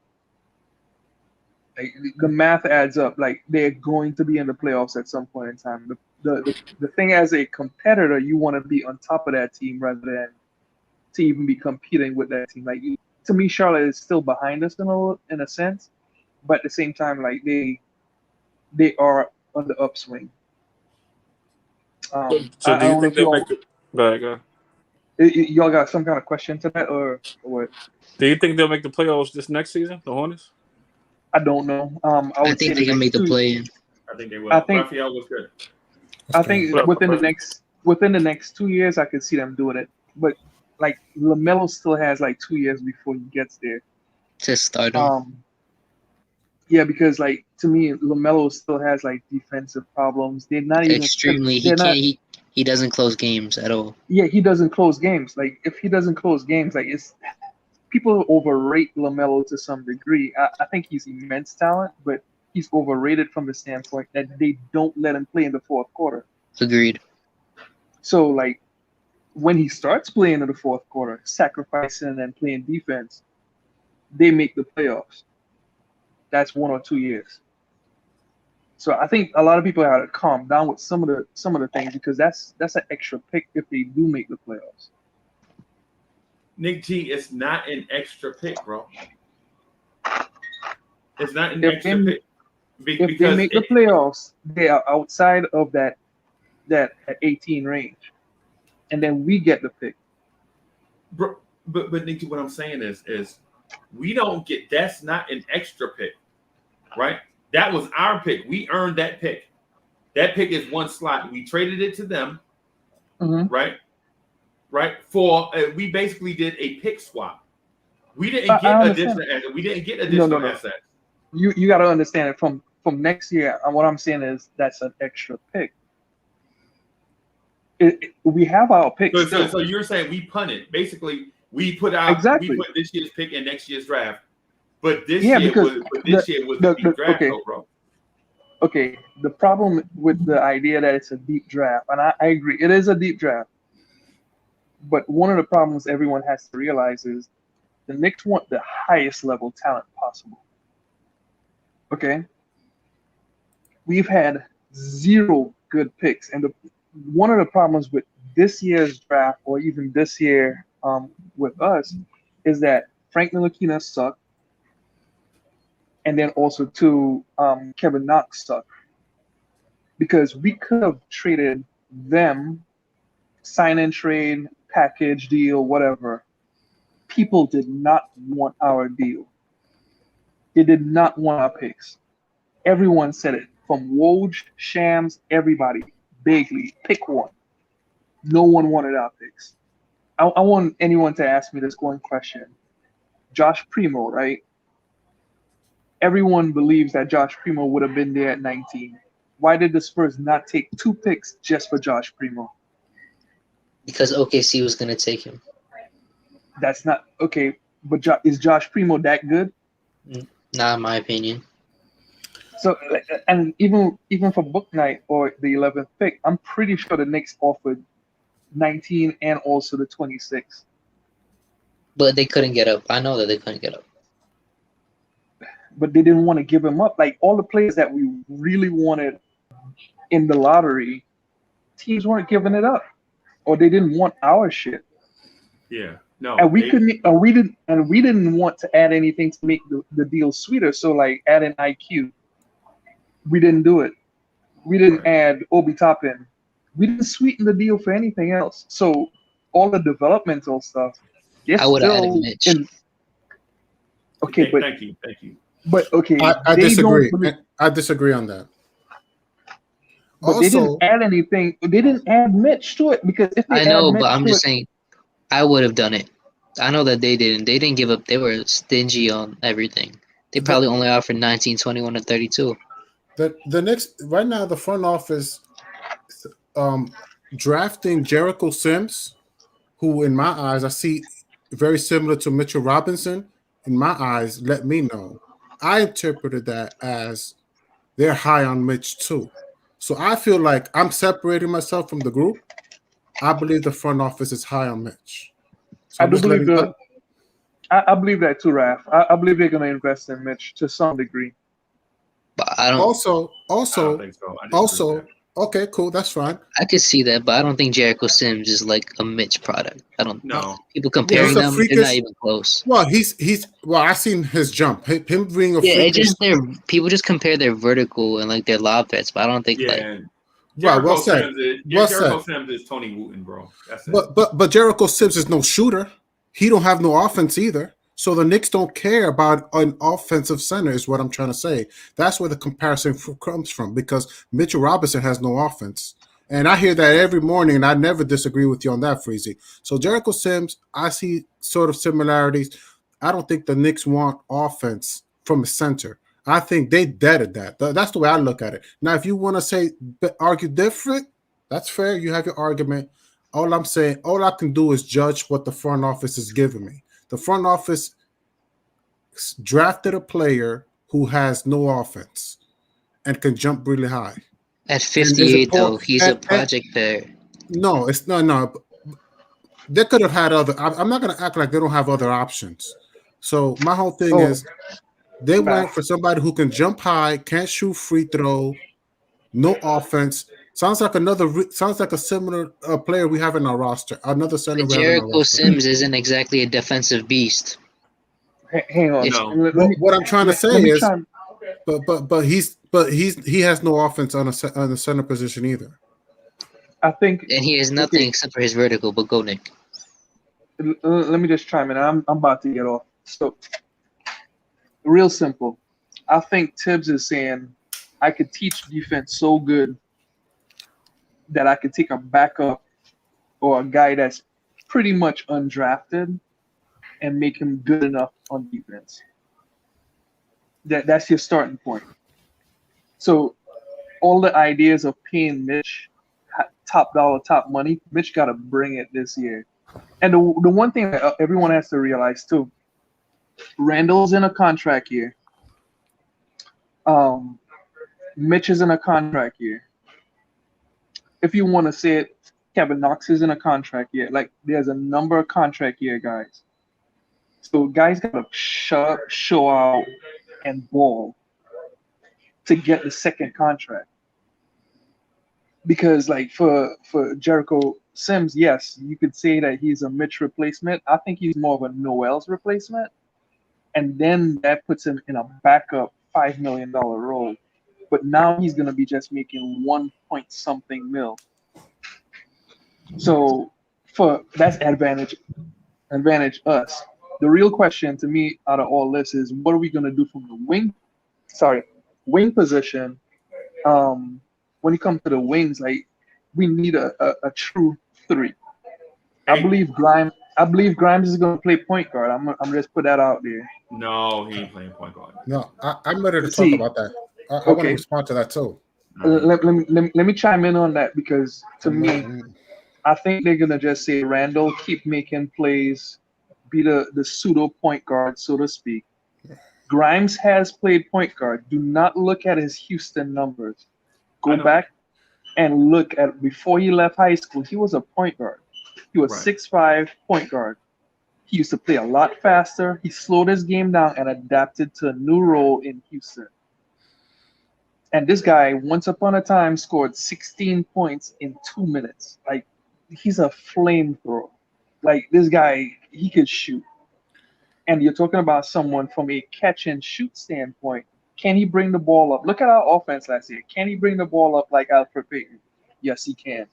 Like, the math adds up. Like they're going to be in the playoffs at some point in time. The thing as a competitor, you want to be on top of that team rather than to even be competing with that team. Like to me, Charlotte is still behind us in a sense, but at the same time, like they are on the upswing. So do you think they'll make the? Go. Y'all got some kind of question to that or what? Do you think they'll make the playoffs this next season, the Hornets? I don't know. I think they can make the play-in. I think they will. Raphael was good. I think within the next 2 years, I could see them doing it. But like LaMelo still has like 2 years before he gets there to start. Yeah, because like to me, LaMelo still has like defensive problems. They're not even Extremely. He they're can't. not. He doesn't close games at all. Yeah, he doesn't close games. Like if he doesn't close games, like it's people overrate LaMelo to some degree. I think he's immense talent, but he's overrated from the standpoint that they don't let him play in the fourth quarter. Agreed. So like when he starts playing in the fourth quarter, sacrificing and playing defense, they make the playoffs. That's 1 or 2 years. So I think a lot of people have to calm down with some of the things because that's an extra pick if they do make the playoffs. Nick G, it's not an extra pick, bro. It's not an extra pick. If they make the playoffs, they are outside of that 18 range, and then we get the pick. Bro, but Nick G, what I'm saying is we don't get. That's not an extra pick, right? That was our pick. We earned that pick. That pick is one slot. We traded it to them, right? Right. For we basically did a pick swap. We didn't get additional assets. We didn't get additional assets. You got to understand it from next year. And what I'm saying is that's an extra pick. We have our picks. So you're saying we punted. Basically, we put this year's pick in next year's draft. But this year was the deep draft, though, bro. Okay, the problem with the idea that it's a deep draft, and I agree, it is a deep draft. But one of the problems everyone has to realize is the Knicks want the highest level talent possible. Okay? We've had 0 good picks. And one of the problems with this year's draft, or even this year with us, is that Frank Ntilikina sucked. And then also Kevin Knox sucked. Because we could have traded them, sign and trade, package deal, whatever. People did not want our deal. They did not want our picks. Everyone said it. From Woj, Shams, everybody. Bagley, pick one. No one wanted our picks. I want anyone to ask me this one question. Josh Primo, right? Everyone believes that Josh Primo would have been there at 19. Why did the Spurs not take 2 picks just for Josh Primo? Because OKC was going to take him. That's not okay. But is Josh Primo that good? Not in my opinion. So, and even for book night or the 11th pick, I'm pretty sure the Knicks offered 19 and also the 26. But they couldn't get up. I know that they couldn't get up. But they didn't want to give him up. Like all the players that we really wanted in the lottery, teams weren't giving it up, or they didn't want our shit. Yeah, no. And we didn't want to add anything to make the deal sweeter. So like add an IQ. We didn't do it. We didn't add Obi Toppin. We didn't sweeten the deal for anything else. So all the developmental stuff. I would have added Mitch. Okay, but thank you. But okay, I disagree. I disagree on that. But also, they didn't add anything. They didn't add Mitch to it because if they but I'm just saying, I would have done it. I know that they didn't. They didn't give up. They were stingy on everything. They probably only offered 19, 21, and 32. The next right now, the front office drafting Jericho Sims, who in my eyes I see very similar to Mitchell Robinson. In my eyes, let me know. I interpreted that as they're high on Mitch too. So I feel like I'm separating myself from the group. I believe the front office is high on Mitch. So I believe that too, Raph. I believe they're going to invest in Mitch to some degree. But I don't. Also, think so. Okay, cool. That's fine. I could see that, but I don't think Jericho Sims is like a Mitch product. I don't know. People comparing them, they're not even close. Well, I seen his jump. Him being a it's just people just compare their vertical and like their lob threats, but I don't think well said. Jericho Sims is Tony Wooten, bro. That's it. But Jericho Sims is no shooter. He don't have no offense either. So the Knicks don't care about an offensive center is what I'm trying to say. That's where the comparison comes from because Mitchell Robinson has no offense. And I hear that every morning, and I never disagree with you on that, Freezy. So Jericho Sims, I see sort of similarities. I don't think the Knicks want offense from a center. I think they deaded that. That's the way I look at it. Now, if you want to say argue different, that's fair. You have your argument. All I'm saying, all I can do is judge what the front office is giving me. The front office drafted a player who has no offense and can jump really high. At 58, though, he's a project player. No, it's no. They could have had other. I'm not going to act like they don't have other options. So my whole thing is, they went for somebody who can jump high, can't shoot free throw, no offense. Sounds like a similar player we have in our roster. Another center. But Jericho Sims isn't exactly a defensive beast. Hang on. What I'm trying to say is, but he has no offense on the center position either. I think, and he has nothing except for his vertical. But go, Nick. Let me just chime in. I'm about to get off. So, real simple. I think Tibbs is saying, I could teach defense so good that I could take a backup or a guy that's pretty much undrafted and make him good enough on defense. That's your starting point. So all the ideas of paying Mitch top dollar, top money, Mitch got to bring it this year. And the one thing that everyone has to realize too, Randall's in a contract year. Mitch is in a contract year. If you want to say it, Kevin Knox is in a contract year. Like, there's a number of contract year guys. So guys got to show out and ball to get the second contract. Because, like, for Jericho Sims, yes, you could say that he's a Mitch replacement. I think he's more of a Noel's replacement. And then that puts him in a backup $5 million role. But now he's going to be just making 1 point something mil. So that's advantage us. The real question to me out of all this is, what are we going to do from the wing position? When it comes to the wings, like, we need a true three. I believe Grimes is going to play point guard. I'm just put that out there. No, he ain't playing point guard. No, I'm ready to talk about that. I want to respond to that too. Let me chime in on that, because to me, I think they're gonna just say Randall, keep making plays, be the pseudo point guard, so to speak. Grimes has played point guard. Do not look at his Houston numbers. Go back and look at before he left high school. He was a point guard. He was 6'5" point guard. He used to play a lot faster. He slowed his game down and adapted to a new role in Houston. And this guy, once upon a time, scored 16 points in 2 minutes. Like, he's a flamethrower. Like, this guy, he could shoot. And you're talking about someone from a catch and shoot standpoint. Can he bring the ball up? Look at our offense last year. Can he bring the ball up like Alfred Payton? Yes, he can.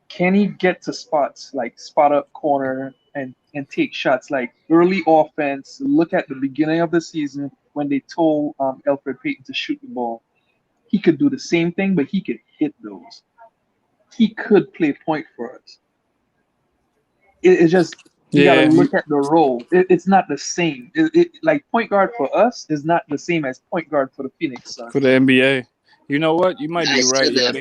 Can he get to spots like spot up corner and take shots like early offense? Look at the beginning of the season when they told Alfred Payton to shoot the ball. He could do the same thing, but he could hit those. He could play point for us. It's just, you got to look at the role. It's not the same. Like, point guard for us is not the same as point guard for the Phoenix Suns. For the NBA. You know what? You might be right. Yeah,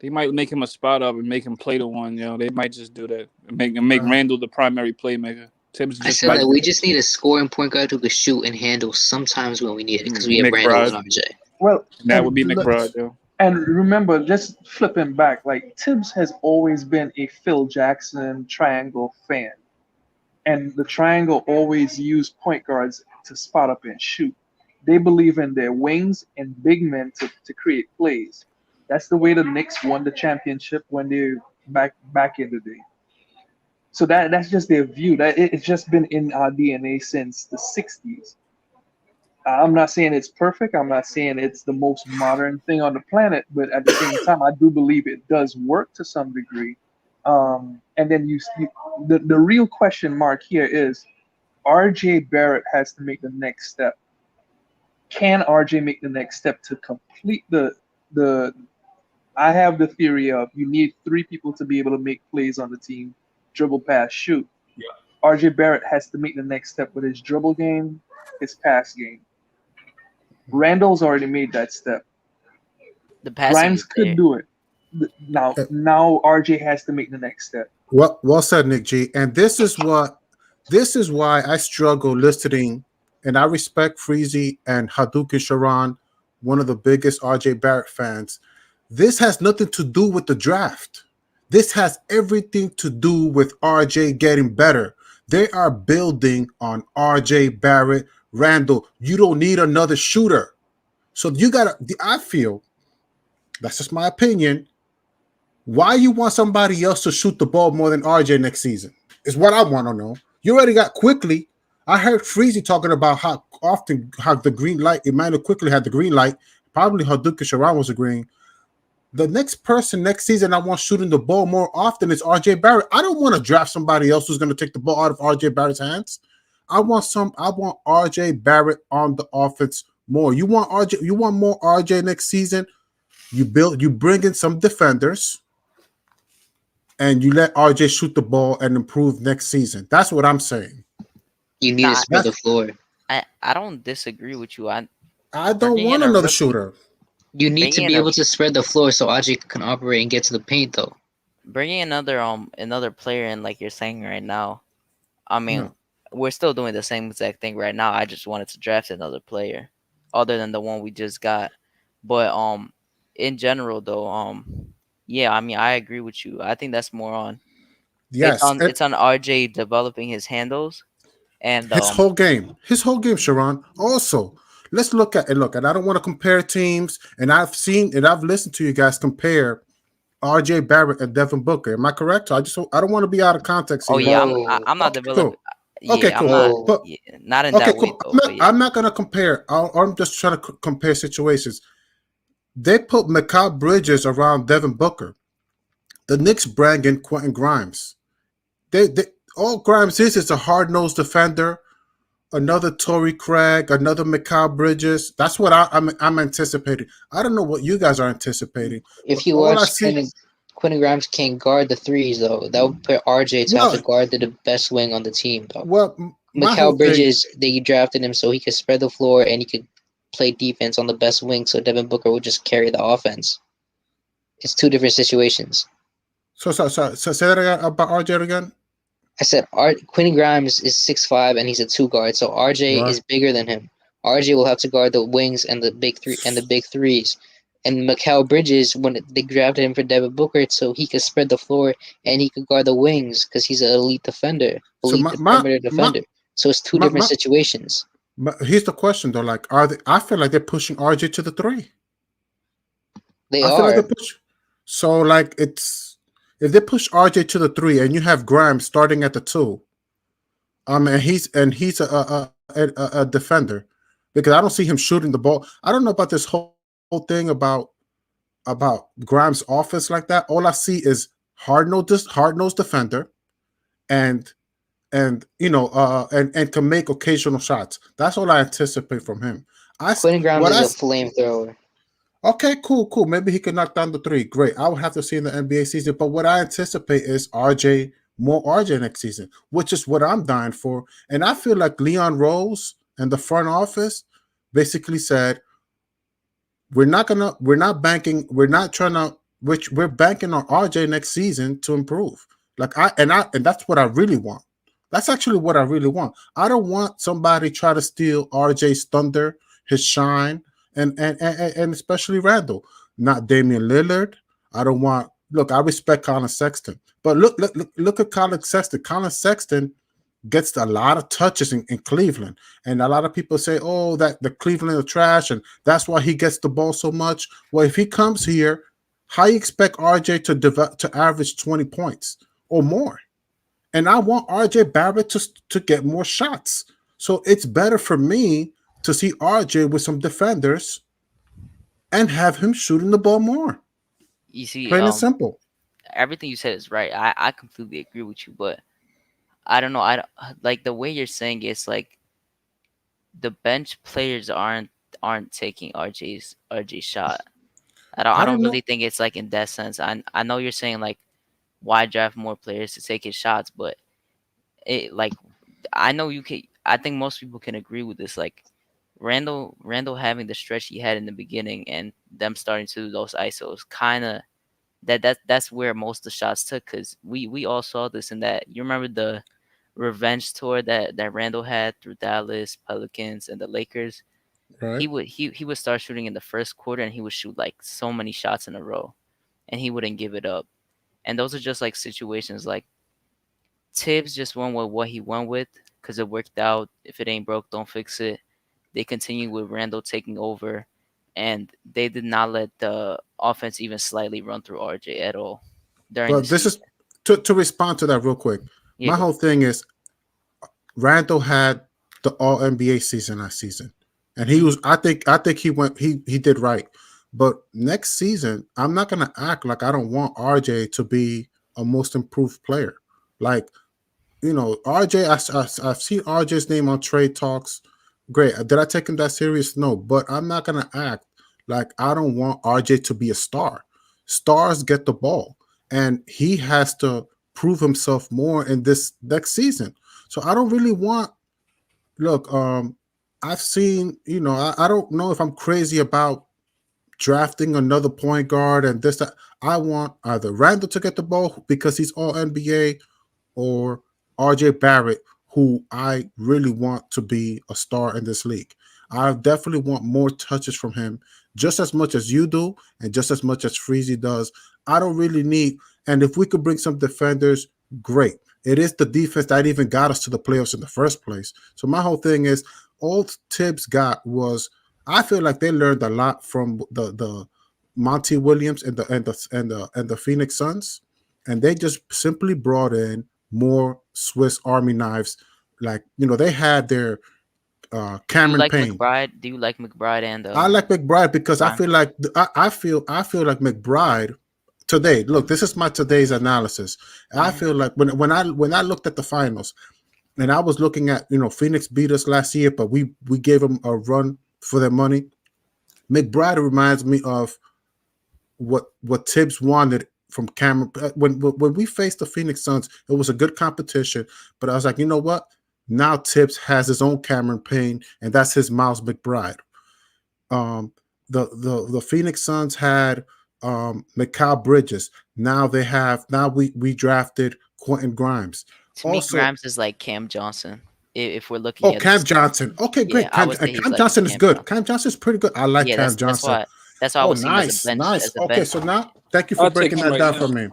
they might make him a spot up and make him play the one. You know, they might just do that. Make Randall the primary playmaker. Tibbs I said that we just need a scoring point guard who can shoot and handle sometimes when we need it, because we have Randall and RJ. Well, that would be McBride, though. And remember, just flipping back, like, Tibbs has always been a Phil Jackson triangle fan. And the triangle always used point guards to spot up and shoot. They believe in their wings and big men to create plays. That's the way the Knicks won the championship when they back in the day. So that's just their view. That it's just been in our DNA since the 60s. I'm not saying it's perfect. I'm not saying it's the most modern thing on the planet, but at the same time, I do believe it does work to some degree. And then the real question mark here is, RJ Barrett has to make the next step. Can RJ make the next step to complete the I have the theory of you need 3 people to be able to make plays on the team, dribble, pass, shoot. Yeah. RJ Barrett has to make the next step with his dribble game, his pass game. Randall's already made that step. The passing Grimes is could there. do it. Now RJ has to make the next step. Well said, Nick G. And this is why I struggle listening, and I respect Freezy and Hadouken Sharon, one of the biggest RJ Barrett fans. This has nothing to do with the draft. This has everything to do with RJ getting better. They are building on RJ Barrett, Randall. You don't need another shooter. So I feel, that's just my opinion, why you want somebody else to shoot the ball more than RJ next season is what I want to know. You already got Quickly. I heard Freezy talking about how the green light, Emmanuel Quickly had the green light. Probably Hadouken Sharon was agreeing. The next person next season I want shooting the ball more often is RJ Barrett. I don't want to draft somebody else who's going to take the ball out of RJ Barrett's hands. I want RJ Barrett on the offense more. You want more RJ next season. You bring in some defenders, and you let RJ shoot the ball and improve next season. That's what I'm saying. You need to spread the floor. I don't disagree with you. I don't want another shooter. You need to be able to spread the floor so RJ can operate and get to the paint, though. Bringing another player in, like you're saying right now. I mean, we're still doing the same exact thing right now. I just wanted to draft another player, other than the one we just got. But in general, though, yeah, I mean, I agree with you. I think that's more on. Yes, it's on RJ developing his handles and his whole game, Sharon. Also, let's look at and I don't want to compare teams, and I've listened to you guys compare RJ Barrett and Devin Booker. Am I correct? I don't want to be out of context. Oh yeah, I'm not developing. Cool. Okay, cool. Not in that way. Cool. I'm not going to compare. I'm just trying to compare situations. They put Mikal Bridges around Devin Booker. The Knicks bring in Quentin Grimes. All Grimes is a hard-nosed defender, another Torrey Craig, another Mikal Bridges. That's what I'm anticipating. I don't know what you guys are anticipating. If you watch Quentin Grimes can't guard the threes, though, that would put RJ to have to guard the best wing on the team, though. Well, Mikal Bridges, they drafted him so he could spread the floor and he could play defense on the best wing, so Devin Booker would just carry the offense. It's two different situations. So say that again about RJ again. I said Quentin Grimes is 6'5" and he's a 2 guard, so RJ is bigger than him. RJ will have to guard the wings and the big threes. And Mikal Bridges, when they drafted him for Devin Booker, so he could spread the floor and he could guard the wings because he's an elite defender, perimeter defender. So it's two different situations. But here's the question though: like, I feel like they're pushing RJ to the 3. They are. Like they're so like if they push RJ to the 3 and you have Grimes starting at the 2, and he's a defender, because I don't see him shooting the ball. I don't know about this whole thing about Grimes' offense like that. All I see is hard-nosed defender, and can make occasional shots. That's all I anticipate from him. Quentin Grimes is a flamethrower. Okay, cool. Maybe he could knock down the 3. Great. I would have to see in the NBA season. But what I anticipate is more RJ next season, which is what I'm dying for. And I feel like Leon Rose and the front office basically said, we're banking on RJ next season to improve. And that's what I really want. That's actually what I really want. I don't want somebody try to steal RJ's thunder, his shine, and especially Randall. Not Damian Lillard. I don't want. Look, I respect Colin Sexton, but look at Colin Sexton. Colin Sexton gets a lot of touches in Cleveland, and a lot of people say, "Oh, that the Cleveland are trash, and that's why he gets the ball so much." Well, if he comes here, how you expect RJ to average 20 points or more? And I want RJ Barrett to get more shots. So it's better for me to see RJ with some defenders and have him shooting the ball more. You see, plain and simple. Everything you said is right. I completely agree with you, but I don't know. I don't, like the way you're saying it's like the bench players aren't taking RJ's shot. I don't really think it's like in that sense. I know you're saying like why draft more players to take his shots, but I know you can. I think most people can agree with this. Like Randall having the stretch he had in the beginning and them starting to do those ISOs kind of that's where most of the shots took, because we all saw this in that. You remember the revenge tour that Randall had through Dallas, Pelicans, and the Lakers? Right. He would start shooting in the first quarter and he would shoot like so many shots in a row and he wouldn't give it up. And those are just like situations like Tibbs just went with what he went with because it worked out. If it ain't broke, don't fix it. They continued with Randall taking over, and they did not let the offense even slightly run through RJ at all during But the this season. is to respond to that real quick. Yeah, My go. whole thing is Randall had the All NBA season last season, and he was. I think he did right. But next season, I'm not gonna act like I don't want RJ to be a most improved player. Like, you know, RJ. I've seen RJ's name on trade talks. Great. Did I take him that serious? No. But I'm not gonna act like I don't want RJ to be a star. Stars get the ball, and he has to prove himself more in this next season. So I don't really want. Look, I've seen. You know, I don't know if I'm crazy about drafting another point guard and this. That. I want either Randall to get the ball because he's all NBA, or RJ Barrett, who I really want to be a star in this league. I definitely want more touches from him, just as much as you do, and just as much as Freezy does. I don't really need, and if we could bring some defenders, great. It is the defense that even got us to the playoffs in the first place. So my whole thing is, all Tibbs got was, I feel like they learned a lot from the Monty Williams and the Phoenix Suns, and they just simply brought in more Swiss Army knives. Like, you know, they had their Cameron Payne. McBride? Do you like McBride and I like McBride because I Brown? feel like I feel like McBride today. Look, this is my today's analysis. I feel like when I looked at the finals, and I was looking at, you know, Phoenix beat us last year, but we gave them a run for their money. McBride reminds me of what Tibbs wanted from Cameron. When we faced the Phoenix Suns, it was a good competition, but I was like, you know what? Now Tibbs has his own Cameron Payne, and that's his Miles McBride. The Phoenix Suns had Mikal Bridges. Now we drafted Quentin Grimes. To me, Grimes is like Cam Johnson. If we're looking at Cam Johnson. Okay, great. Yeah, I would say he's Cam like Johnson is Cam good. Johnson. Cam Johnson is pretty good. I like Yeah, Cam Johnson. That's why I was seeing as a bench. Nice. As a Okay, bench. so now thank you for I'll take breaking him that right down now. for me.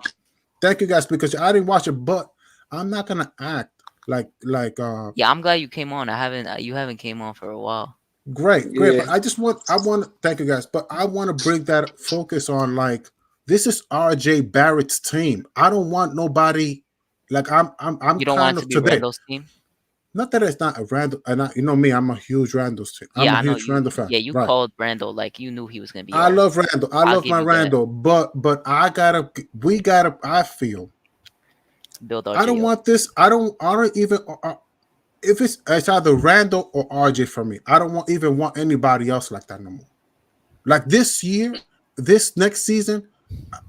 Thank you guys, because I didn't watch it, but I'm not gonna act like Yeah, I'm glad you came on. You haven't came on for a while. great. Yeah. But I want thank you guys, but I want to bring that focus on, like, this is RJ Barrett's team. I don't want nobody, like, I'm You don't kind want it of to be today. Randall's team? Not that it's not a Randall, and you know me, I'm a huge Randall fan. Yeah, I I'm a know huge you. Randall fan. Yeah, you Right. called Randall like you knew he was gonna be. I love Randall. I I'll love give my you that. Randall, but we gotta. I feel Build RJ I don't up. want this. I don't even. If it's either Randall or RJ for me, I don't even want anybody else like that no more. Like this year, this next season,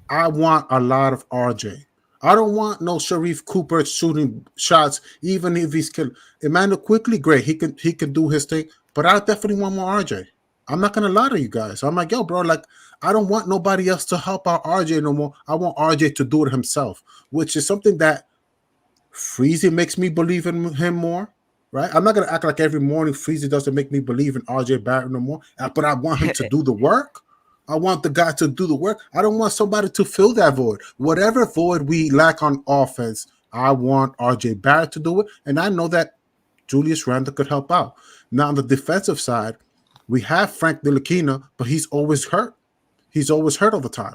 I want a lot of RJ. I don't want no Sharif Cooper shooting shots, even if he's killing. Emmanuel Quickly, great. He can do his thing, but I definitely want more RJ. I'm not gonna lie to you guys. I'm like, yo, bro, like, I don't want nobody else to help out RJ no more. I want RJ to do it himself, which is something that Freezy makes me believe in him more. Right? I'm not gonna act like every morning Freezy doesn't make me believe in RJ Barrett no more, but I want him to do the work. I want the guy to do the work. I don't want somebody to fill that void. Whatever void we lack on offense, I want RJ Barrett to do it. And I know that Julius Randle could help out. Now, on the defensive side, we have Frank Ntilikina, but he's always hurt. He's always hurt all the time.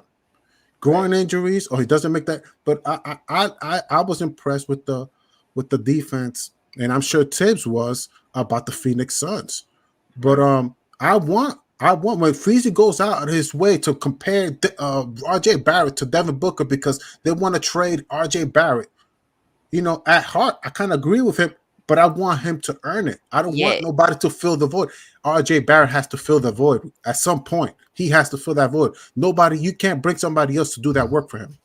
Groin injuries, or he doesn't make that. But I was impressed with the defense, and I'm sure Tibbs was, about the Phoenix Suns. But I want when Freezy goes out of his way to compare RJ Barrett to Devin Booker because they want to trade RJ Barrett. You know, at heart, I kind of agree with him, but I want him to earn it. I don't want nobody to fill the void. RJ Barrett has to fill the void at some point. He has to fill that void. You can't bring somebody else to do that work for him.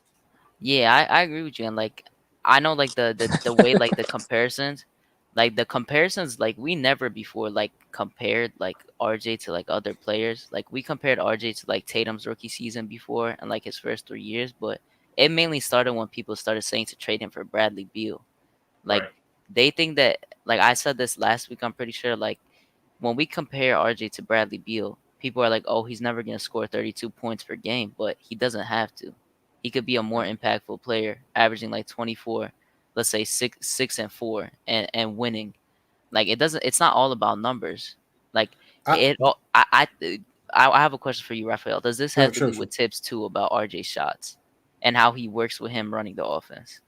Yeah, I agree with you. And like, I know like the way like the comparisons, like the comparisons, like we never before like compared like RJ to like other players. Like we compared RJ to like Tatum's rookie season before and like his first 3 years, but it mainly started when people started saying to trade him for Bradley Beal. Like Right. they think that, like I said this last week, I'm pretty sure, like when we compare RJ to Bradley Beal, people are like, oh, he's never gonna score 32 points per game, but he doesn't have to. He could be a more impactful player, averaging like 24, let's say 6 and 4, and winning. Like it's not all about numbers. Like I, I have a question for you, Raphael. Does this sure, have to sure, do sure. with tips too about RJ shots and how he works with him running the offense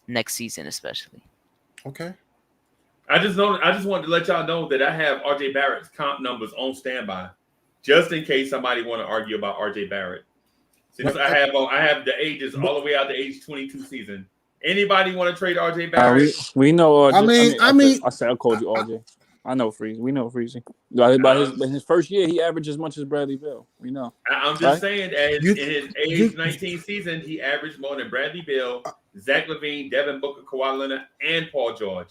next season, especially? Okay. I just wanted to let y'all know that I have RJ Barrett's comp numbers on standby, just in case somebody want to argue about RJ Barrett. Since But, I have the ages all the way out to age 22 season. Anybody want to trade RJ we Barrett? we know RJ. I I called you RJ. I know Freeze. We know Freezy. By his first year, he averaged as much as Bradley Beal. We know. I'm just saying, in his age 19 season, he averaged more than Bradley Beal, Zach LaVine, Devin Booker, Kawhi Leonard, and Paul George.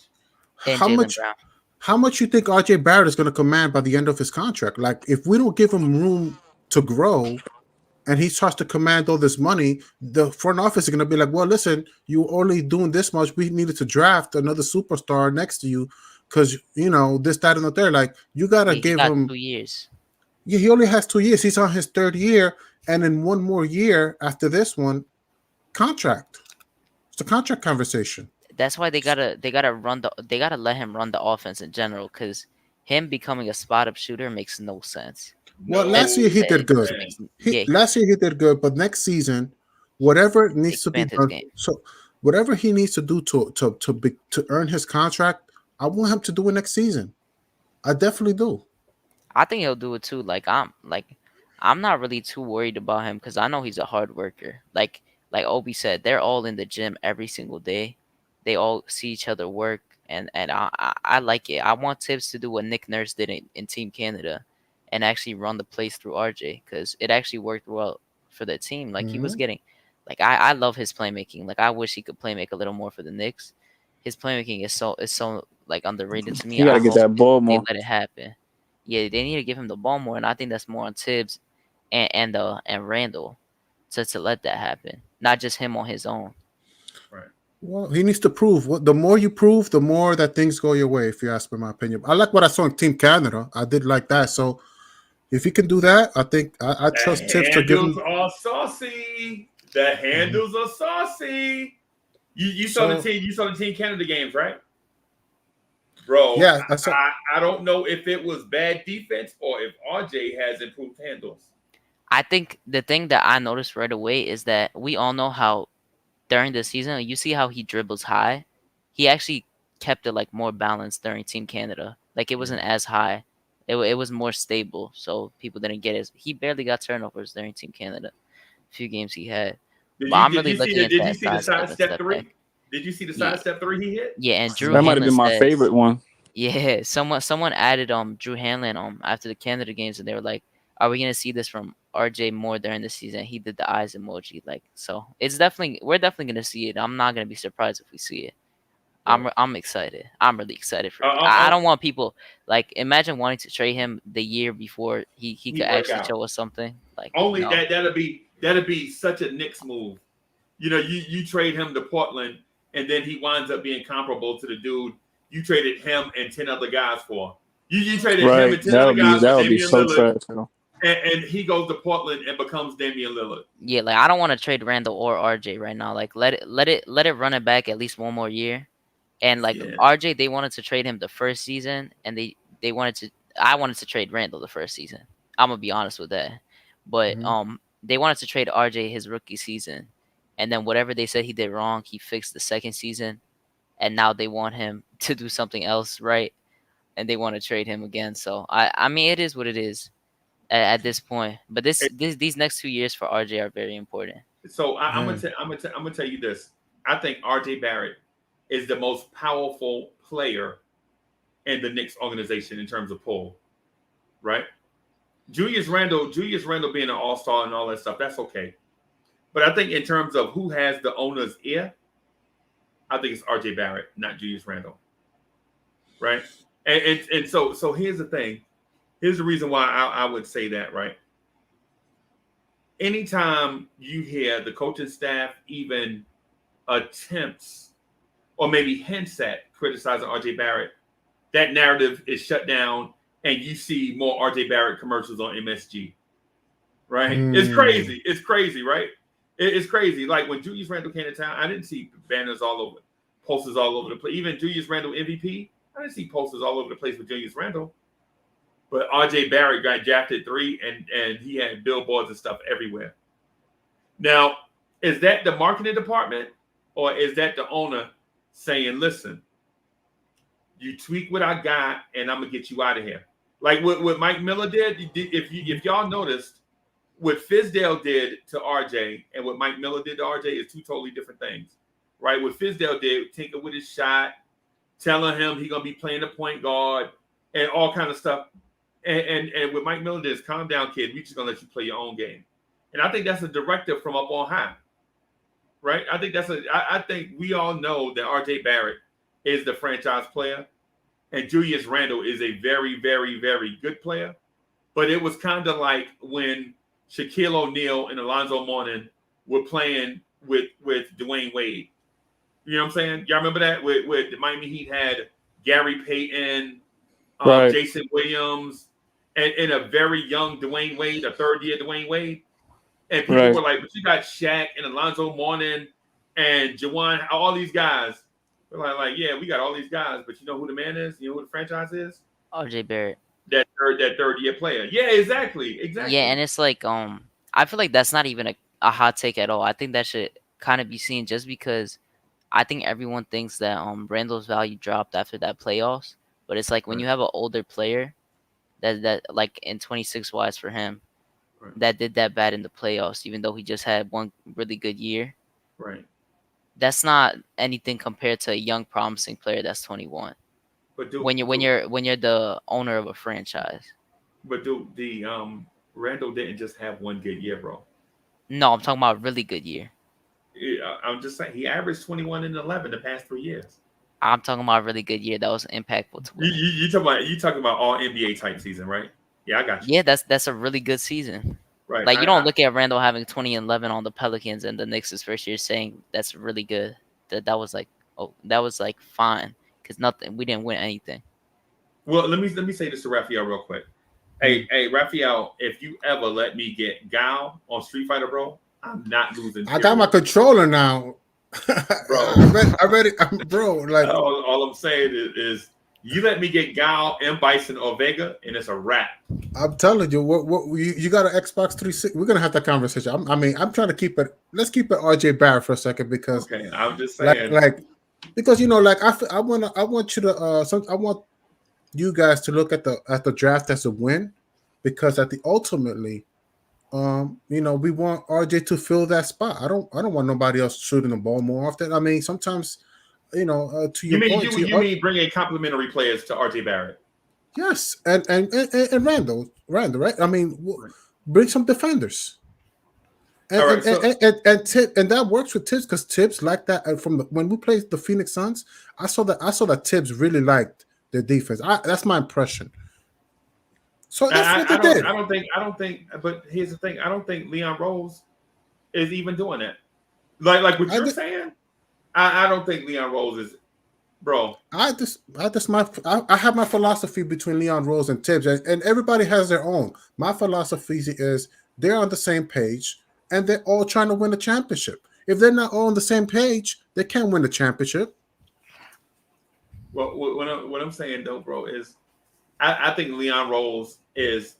And how Jaylen much? Brown. How much you think RJ Barrett is going to command by the end of his contract? Like, if we don't give him room to grow, and he starts to command all this money, the front office is going to be like, well, listen, you're only doing this much. We needed to draft another superstar next to you because, you know, this, that, and the third. Like, you got to give him 2 years. Yeah, he only has 2 years. He's on his third year. And in one more year after this one, contract. It's a contract conversation. That's why they gotta let him run the offense in general, because him becoming a spot up shooter makes no sense. Well, last year he did good. Last year he did good, but next season, whatever needs to be Expand his done. game. So whatever he needs to do to earn his contract, I want him to do it next season. I definitely do. I think he'll do it too. I'm not really too worried about him because I know he's a hard worker. Like Obi said, they're all in the gym every single day. They all see each other work, and I like it. I want Tibbs to do what Nick Nurse did in Team Canada and actually run the plays through RJ, because it actually worked well for the team. Like he was Mhm. getting, like I love his playmaking. Like I wish he could play make a little more for the Knicks. His playmaking is so like underrated to me. He got to I get hope that ball they more. let it happen. Yeah, they need to give him the ball more, and I think that's more on Tibbs and Randall to let that happen, not just him on his own. Right. Well, he needs to prove. The more you prove, the more that things go your way, if you ask me my opinion. I like what I saw in Team Canada. I did like that. So if he can do that, I think I trust Tibbs to give him. Handles are saucy. The handles are saucy. You saw the team. You saw the Team Canada games, right? Bro, Yeah, I don't know if it was bad defense or if RJ has improved handles. I think the thing that I noticed right away is that we all know how during the season, you see how he dribbles high. He actually kept it like more balanced during Team Canada. Like it wasn't as high. It was more stable, so people didn't get it. He barely got turnovers during Team Canada. A few games he had. Did But you, I'm did really you see looking the, at did that you see the size 11 sidestep step three? back. Did you see the Yeah. sidestep three he hit? Yeah, and Drew That might have Hanlon been my said, favorite one. yeah, someone added Drew Hanlon after the Canada games, and they were like, "Are we gonna see this from RJ more during the season?" He did the eyes emoji, like, so we're definitely gonna see it. I'm not gonna be surprised if we see it. I'm excited. I'm really excited for it. I don't want people like imagine wanting to trade him the year before he could break actually out. show us something. Like Only no. that'll be such a Knicks move. You know, you trade him to Portland, and then he winds up being comparable to the dude you traded him and 10 other guys for. You traded him and 10 other guys for That would be Damian so Lillard, trash. and he goes to Portland and becomes Damian Lillard. Yeah, like I don't want to trade Randall or RJ right now. Like let it run it back at least one more year. And like RJ, they wanted to trade him the first season, and I wanted to trade Randall the first season. I'm gonna be honest with that. But they wanted to trade RJ his rookie season, and then whatever they said he did wrong, he fixed the second season, and now they want him to do something else right, and they want to trade him again. So I mean it is what it is at this point. But these next 2 years for RJ are very important. So I'm gonna tell you this. I think RJ Barrett is the most powerful player in the Knicks organization in terms of pull, right? Julius Randle being an all-star and all that stuff, that's okay. But I think in terms of who has the owner's ear, I think it's RJ Barrett, not Julius Randle. right? And so here's the thing. Here's the reason why I would say that, right? Anytime you hear the coaching staff even attempts or maybe hints at criticizing RJ Barrett, that narrative is shut down and you see more RJ Barrett commercials on MSG, right? It's crazy. It's crazy, right? It's crazy. Like when Julius Randle came to town, I didn't see banners all over, posters all over the place. Even Julius Randle MVP, I didn't see posters all over the place with Julius Randle. But RJ Barrett got drafted 3 and he had billboards and stuff everywhere. Now, is that the marketing department or is that the owner saying, listen, you tweak what I got and I'm going to get you out of here? Like what Mike Miller did, if y'all noticed, what Fizdale did to RJ and what Mike Miller did to RJ is 2 totally different things, right? What Fizdale did, tinker with his shot, telling him he's going to be playing the point guard and all kind of stuff. And what Mike Miller did is calm down, kid. We're just going to let you play your own game. And I think that's a directive from up on high, right? I think we all know that RJ Barrett is the franchise player and Julius Randle is a very, very, very good player. But it was kind of like when Shaquille O'Neal and Alonzo Mourning were playing with Dwayne Wade. You know what I'm saying? Y'all remember that? With the Miami Heat had Gary Payton, Right. Jason Williams, and a very young Dwayne Wade, a third-year Dwayne Wade. And people Right. were like, but you got Shaq and Alonzo Mourning and Jawan, all these guys. We're like, yeah, we got all these guys, but you know who the man is? You know who the franchise is? RJ Barrett. That third-year player. Yeah, exactly. Yeah, and it's like I feel like that's not even a hot take at all. I think that should kind of be seen just because I think everyone thinks that Randall's value dropped after that playoffs. But it's like when you have an older player that like in 26 wise for him that did that bad in the playoffs, even though he just had one really good year. Right. That's not anything compared to a young promising player that's 21. But when you're the owner of a franchise. But the Randall didn't just have one good year, bro. No, I'm talking about a really good year. Yeah, I'm just saying he averaged 21 and 11 the past 3 years. I'm talking about a really good year that was impactful to win. You talking about all NBA type season, right? Yeah, I got you. Yeah, that's a really good season. Right. Like you don't look at Randall having 20 and 11 on the Pelicans and the Knicks' first year saying that's really good. That was like fine because we didn't win anything. Well, let me say this to Raphael real quick. Hey, Raphael, if you ever let me get Gal on Street Fighter, bro, I'm not losing. I got my controller now. Bro. I read it, bro. Like all I'm saying is you let me get Gal and Bison or Vega, and it's a wrap. I'm telling you, what you got an Xbox 360? We're gonna have that conversation. I'm trying to keep it. Let's keep it RJ Barrett for a second because okay, I'm just saying because I want you to I want you guys to look at the draft as a win because ultimately. We want RJ to fill that spot. I don't want nobody else shooting the ball more often. I mean, sometimes, to your point, you mean bringing complimentary players to RJ Barrett? Yes, and Randall, right? I mean, bring some defenders. And that works with Tibbs because Tibbs like that. When we played the Phoenix Suns, I saw that Tibbs really liked their defense. That's my impression. So that's what they did. I don't think. But here's the thing: I don't think Leon Rose is even doing that. Like what you're saying. I don't think Leon Rose is, bro. I have my philosophy between Leon Rose and Tibbs, and everybody has their own. My philosophy is they're on the same page, and they're all trying to win a championship. If they're not all on the same page, they can't win the championship. Well, what I'm saying though, bro, is I think Leon Rose is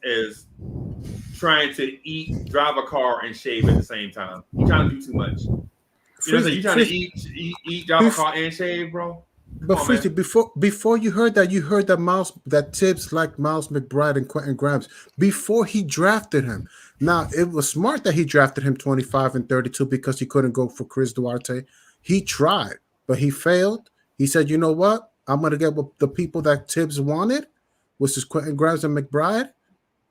trying to eat, drive a car, and shave at the same time. You're trying to do too much. You trying to eat, drive a car, and shave, bro. But Freezy, before you heard that Tibbs liked Miles McBride and Quentin Grimes before he drafted him. Now it was smart that he drafted him 25 and 32 because he couldn't go for Chris Duarte. He tried, but he failed. He said, "You know what? I'm gonna get with the people that Tibbs wanted, which is Quentin Grimes and McBride,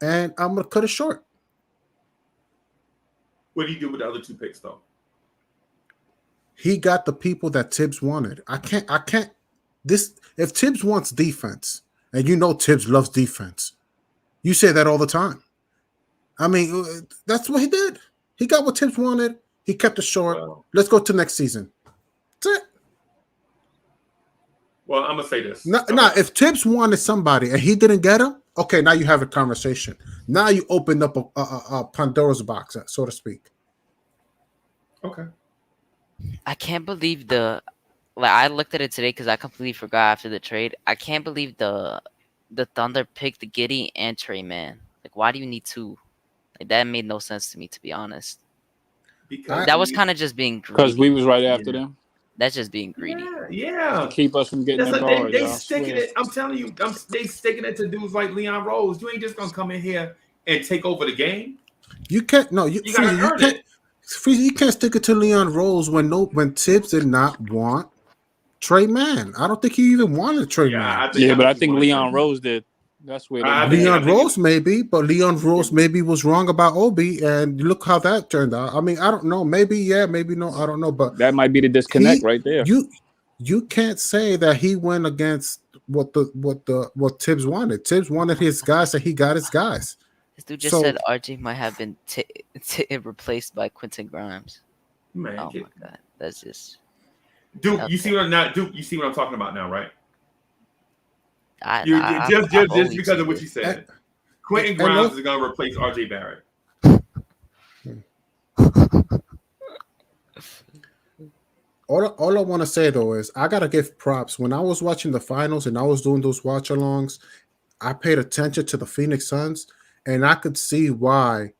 and I'm gonna cut it short." What do you do with the other 2 picks, though? He got the people that Tibbs wanted. I can't this if Tibbs wants defense, and you know Tibbs loves defense, you say that all the time. I mean, that's what he did. He got what Tibbs wanted. He kept it short. Let's go to next season. That's it. Well, I'm gonna say this. Now, if Tibbs wanted somebody and he didn't get him, okay, now you have a conversation. Now you opened up a Pandora's box, so to speak. Okay. I can't believe I looked at it today because I completely forgot after the trade. I can't believe the Thunder picked the Giddey and Trey Man. Like, why do you need two? Like, that made no sense to me, to be honest. Because that was kind of just being greedy. Because we was right after them. That's just being greedy. Yeah. To keep us from getting That's them like bars. they sticking it. I'm telling you, they sticking it to dudes like Leon Rose. You ain't just gonna come in here and take over the game. You can't. No, you can't. Freezy, you can't stick it to Leon Rose when Tibbs did not want Trey Man. I don't think he even wanted Trey Man. But I think Leon Rose did. That's where Leon Rose maybe, but Leon Rose maybe was wrong about Obi, and look how that turned out. I mean, I don't know. Maybe yeah, maybe no. I don't know, but that might be the disconnect right there. You can't say that he went against what Tibbs wanted. Tibbs wanted his guys, and he got his guys. This dude just said RJ might have been replaced by Quentin Grimes. Man, oh my god, that's just Duke. You see what I'm not Duke? You see what I'm talking about now, right? I've Just because of what you said. Quentin Grimes is going to replace RJ Barrett. All I want to say, though, is I got to give props. When I was watching the finals and I was doing those watch-alongs, I paid attention to the Phoenix Suns, and I could see why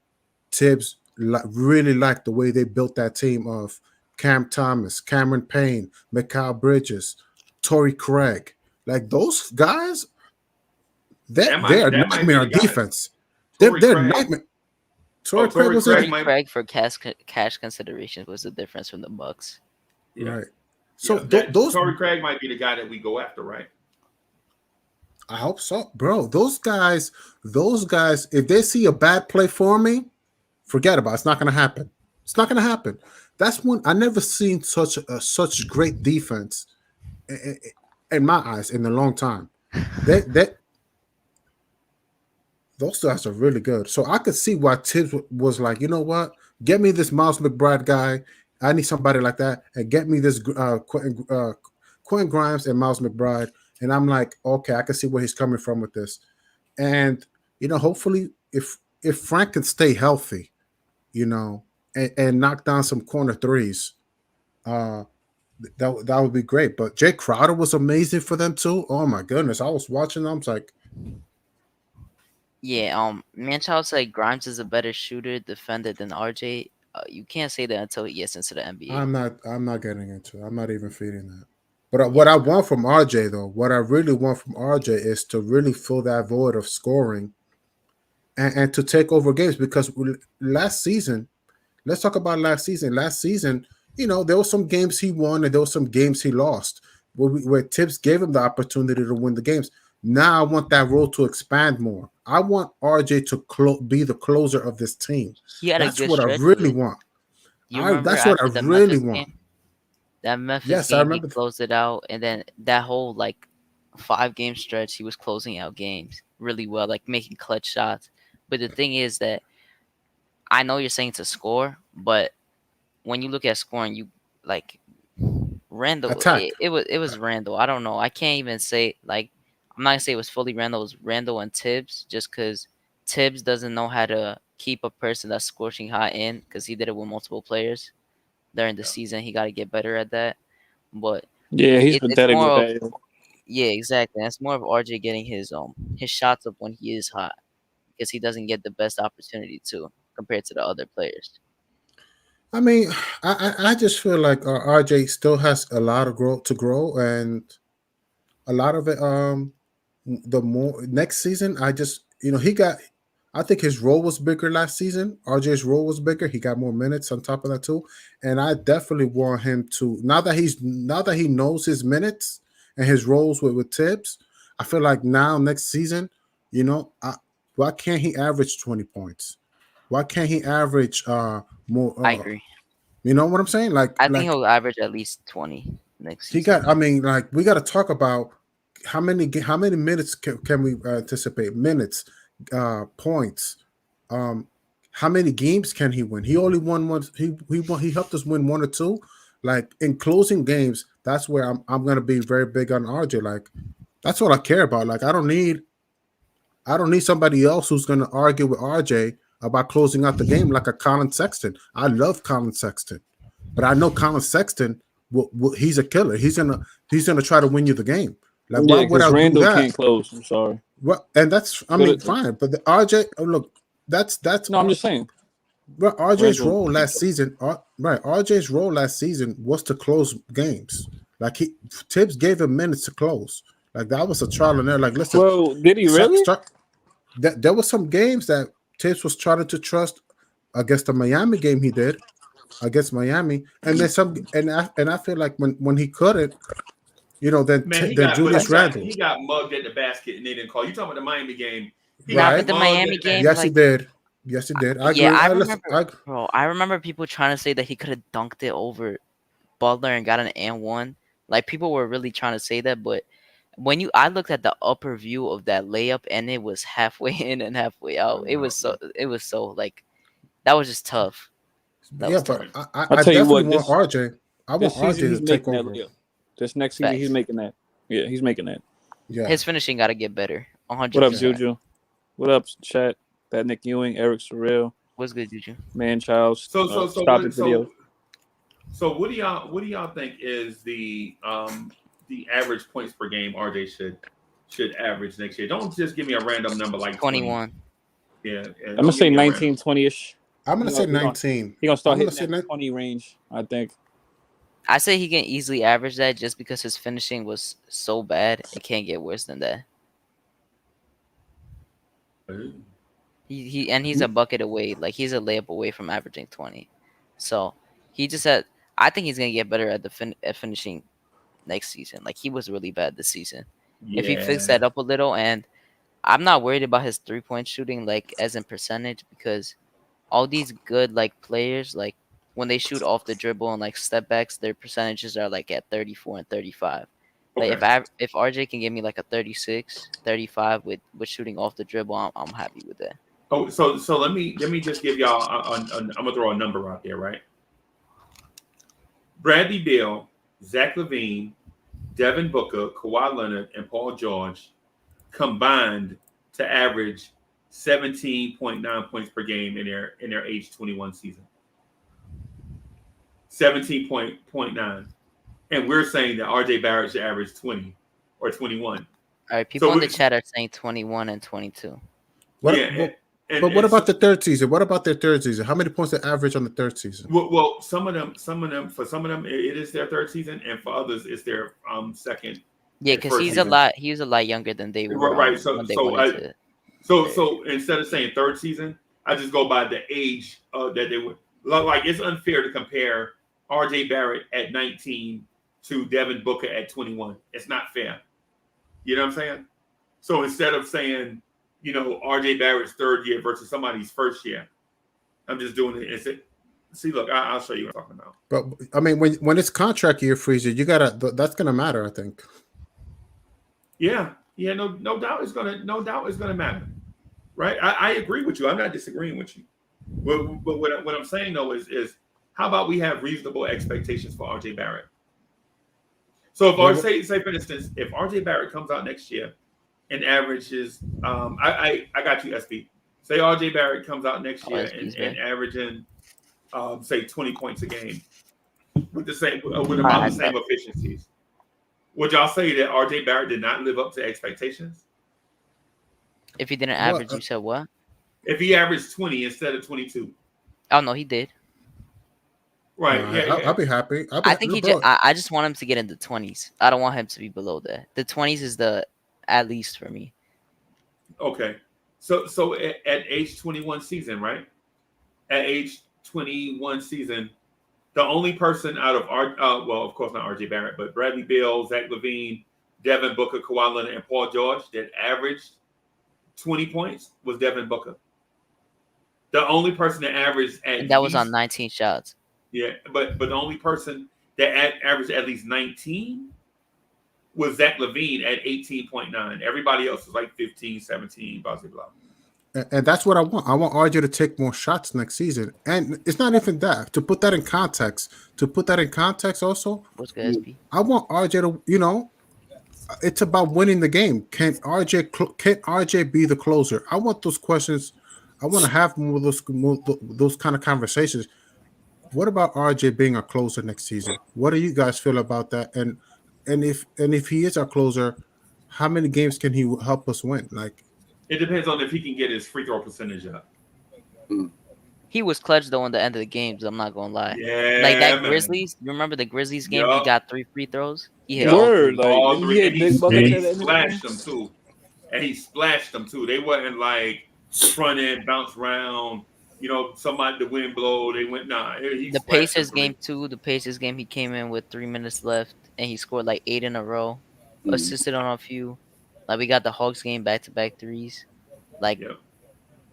Tibbs really liked the way they built that team of Cam Thomas, Cameron Payne, Mikal Bridges, Torrey Craig. Like, those guys, they're nightmare on defense. They're nightmare. Torrey Craig for cash considerations was the difference from the Bucks. Yeah. Right. So those Torrey Craig might be the guy that we go after, right? I hope so, bro. Those guys, if they see a bad play for me, forget about it. It's not going to happen. It's not going to happen. That's when I never seen such great defense in my eyes in a long time. Those guys are really good. So I could see why Tibbs was like, you know what? Get me this Miles McBride guy. I need somebody like that, and get me this Quentin Grimes and Miles McBride. And I'm like, okay, I can see where he's coming from with this. And hopefully, if Frank can stay healthy, and knock down some corner threes, that would be great. But Jay Crowder was amazing for them too. Oh my goodness, I was watching them. I was like, yeah, Manchild said Grimes is a better shooter, defender than RJ. You can't say that until he gets into the NBA. I'm not getting into it. I'm not even feeding that. But what I want from RJ, though, what I really want from RJ is to really fill that void of scoring and to take over games. Because last season, let's talk about last season. Last season, there were some games he won and there were some games he lost where Tibbs gave him the opportunity to win the games. Now I want that role to expand more. I want RJ to be the closer of this team. That's what I really want. That's what I really want. That Memphis game, he closed it out, and then that whole 5-game stretch, he was closing out games really well, making clutch shots. But the thing is that I know you're saying to score, but when you look at scoring, you Randall. It was Randall. I don't know. I can't even say I'm not gonna say it was fully Randall. It was Randall and Tibbs, just because Tibbs doesn't know how to keep a person that's scorching hot in, because he did it with multiple players during the season. He got to get better at that. But yeah, he's pathetic with that. Yeah, exactly. That's more of RJ getting his shots up when he is hot, because he doesn't get the best opportunity to compared to the other players. I mean, I just feel like RJ still has a lot of growth to grow, and a lot of it. The more next season, I think his role was bigger last season. RJ's role was bigger. He got more minutes on top of that too, and I definitely want him to now that he knows his minutes and his roles with Tibbs. I feel like now next season, why can't he average 20 points? Why can't he average more? I agree. You know what I'm saying? I think he'll average at least 20. next He season. got. I mean, like we got to talk about how many minutes can we anticipate? Minutes, points. How many games can he win? He only won one. He helped us win one or two. Like in closing games, that's where I'm gonna be very big on RJ. Like that's what I care about. Like I don't need somebody else who's gonna argue with RJ about closing out the game like a Colin Sexton. I love Colin Sexton, but I know Colin Sexton. He's a killer. He's gonna try to win you the game. Like why would because I do Randall that? can't close. I'm sorry. Well, and that's fine. But the RJ, look, that's no. I'm just saying. Well, RJ's Randall role can't last close. season, right? RJ's role last season was to close games. Like Tibbs gave him minutes to close. Like that was a trial and error. Like listen, Well, did he really? There were some games that Tibbs was trying to trust. Against the Miami game, he did against Miami, and then some. And I feel like when he couldn't, then Julius Randle. He got mugged at the basket and they didn't call. You talking about the Miami game? But the Miami game, yes, he did. Yes, he did. I agree. I remember people trying to say that he could have dunked it over Butler and got an and-one. Like people were really trying to say that, but when I looked at the upper view of that layup and it was halfway in and halfway out. It was so like that was just tough. But I I'll tell you definitely what, want RJ. I want RJ to take over. This next season, he's making that. Yeah, he's making that. Yeah, his finishing got to get better. 100%. What up, Juju? What up, chat? That Nick Ewing, Eric Surreal. What's good, Juju? Man, child. So what do y'all think is the average points per game RJ should average next year? Don't just give me a random number like 21. 20. Yeah, I'm gonna say 19, 20ish. I'm gonna say 19. He's gonna start hitting that 20 range, I think. I say he can easily average that just because his finishing was so bad. It can't get worse than that. He's a bucket away. Like he's a layup away from averaging 20. So he just had. I think he's gonna get better at at finishing next season. Like he was really bad this season. Yeah. If he fixed that up a little, and I'm not worried about his 3-point shooting like as in percentage because all these good like players like when they shoot off the dribble and like step backs, their percentages are like at 34 and 35. Like if RJ can give me like a 36, 35 with shooting off the dribble, I'm happy with that. Oh, so let me just give y'all. I'm gonna throw a number out there, right? Bradley Beal, Zach LaVine, Devin Booker, Kawhi Leonard, and Paul George combined to average 17.9 points per game in their age 21 season. 17.9, and we're saying that RJ Barrett should average 20 or 21. All right, people in the chat are saying 21 and 22. What about the third season? What about their third season? How many points they average on the third season? Well, some of them, it is their third season, and for others, it's their second. Yeah, because he's a lot younger than they were. Right. So instead of saying third season, I just go by the age that they would. Like it's unfair to compare RJ Barrett at 19 to Devin Booker at 21. It's not fair. You know what I'm saying? So instead of saying, RJ Barrett's third year versus somebody's first year, I'm just doing it. See, look, I'll show you what I'm talking about. But I mean, when it's contract year, Freezer, that's gonna matter, I think. Yeah, no doubt it's gonna matter, right? I agree with you. I'm not disagreeing with you. But what I'm saying though is how about we have reasonable expectations for RJ Barrett? So if say for instance, if RJ Barrett comes out next year and averages, I got you, SB. Say RJ Barrett comes out next year and averaging, say 20 points a game with about the same efficiencies. Would y'all say that RJ Barrett did not live up to expectations? If he didn't average, you said what? If he averaged 20 instead of 22. Oh no, he did. Right. I'll be happy. I think I just want him to get in the 20s. I don't want him to be below that. The 20s is the at least for me. Okay. So at age 21 season, right? At age 21 season, the only person out of of course not RJ Barrett, but Bradley Beal, Zach LaVine, Devin Booker, Kawhi Leonard, and Paul George that averaged 20 points was Devin Booker. The only person that averaged and that was on 19 shots. Yeah, but the only person that averaged at least 19 was Zach LaVine at 18.9. Everybody else was like 15, 17, blah, blah, blah. And that's what I want. I want RJ to take more shots next season. And it's not even that. To put that in context, also, I want RJ to, it's about winning the game. Can RJ be the closer? I want those questions. I want to have more of those kind of conversations. What about RJ being a closer next season? What do you guys feel about that? And if he is our closer, how many games can he help us win? Like, it depends on if he can get his free throw percentage up. He was clutch though in the end of the games. I'm not gonna lie. Yeah, like that man. Grizzlies. You remember the Grizzlies game? He got 3 free throws. He hit Word, all three. and he splashed them too. And he splashed them too. They wasn't like front end bounce around. Somebody the wind blow. They went The Pacers game too. The Pacers game. He came in with 3 minutes left and he scored like 8 in a row. Assisted on a few. Like we got the Hawks game back-to-back threes. Like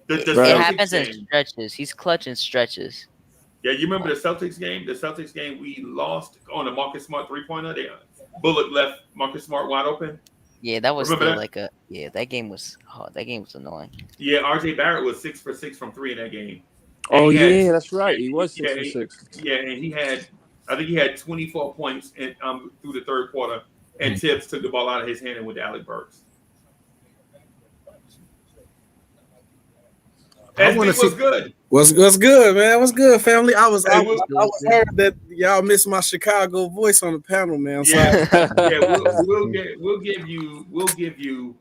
it happens in stretches. He's clutch in stretches. Yeah, you remember the Celtics game? The Celtics game we lost on a Marcus Smart 3-pointer. Bullock left Marcus Smart wide open. Yeah, that was remember still that? that game was annoying. Yeah, RJ Barrett was 6 for 6 from 3 in that game. Oh yeah, that's right. He was 6 for 6. Yeah, and I think he had 24 points through the third quarter. And Tibbs took the ball out of his hand and went to Alec Burks. What's good? What's good, man? What's good, family? I was heard that y'all missed my Chicago voice on the panel, man. Yeah, we'll give you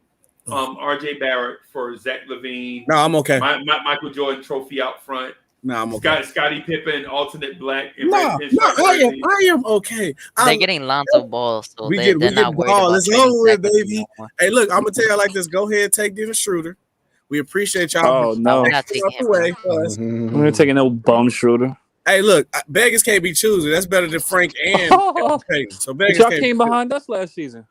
RJ Barrett for Zach LaVine. No, I'm okay. Michael Jordan trophy out front. No, I'm okay. Scottie Pippen, alternate black. I am okay. They're getting Lonzo Ball, so we they're get not worried ball. about It's over with, Zach baby. Hey, look, I'm gonna tell you like this. Go ahead, take Dennis Schroeder. We appreciate y'all. Oh no, we're not taking him. I'm gonna take no bum Schroeder. Hey, look, beggars can't be choosers. That's better than Frank and Payton. So beggars y'all can't came behind us last season.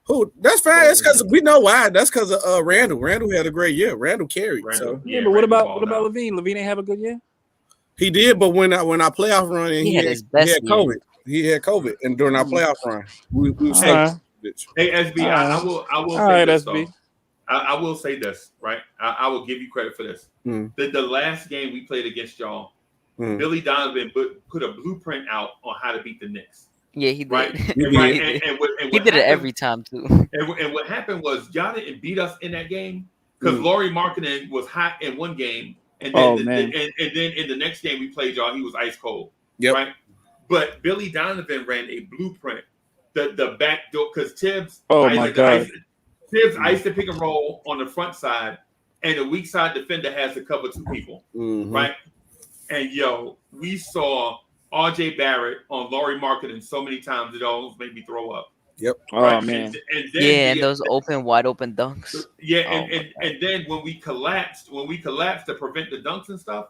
Who? That's fine. That's because we know why. That's because of Randall. Randall had a great year. Randall carried. So Yeah, but what about LaVine? LaVine ain't have a good year. He did, but when our playoff run, and he had COVID. He had COVID, and during our playoff run, we were safe. Hey, SB, I will say this, SB. I will say this, right? I will give you credit for this. The last game we played against y'all, Billy Donovan put a blueprint out on how to beat the Knicks. Yeah, he did. Right? He did it every time too. And what happened was y'all didn't beat us in that game because Lauri Markkanen was hot in one game. And then, and then in the next game we played y'all, he was ice cold. Yep. Right. But Billy Donovan ran a blueprint. The back door because Tibbs. Oh my God. Tibbs iced the pick and roll on the front side, and the weak side defender has to cover 2 people. Right. And we saw RJ Barrett on Lauri Markkanen so many times it almost made me throw up. Yep. Right? Oh man. And those wide open dunks. Yeah, and then when we collapsed to prevent the dunks and stuff,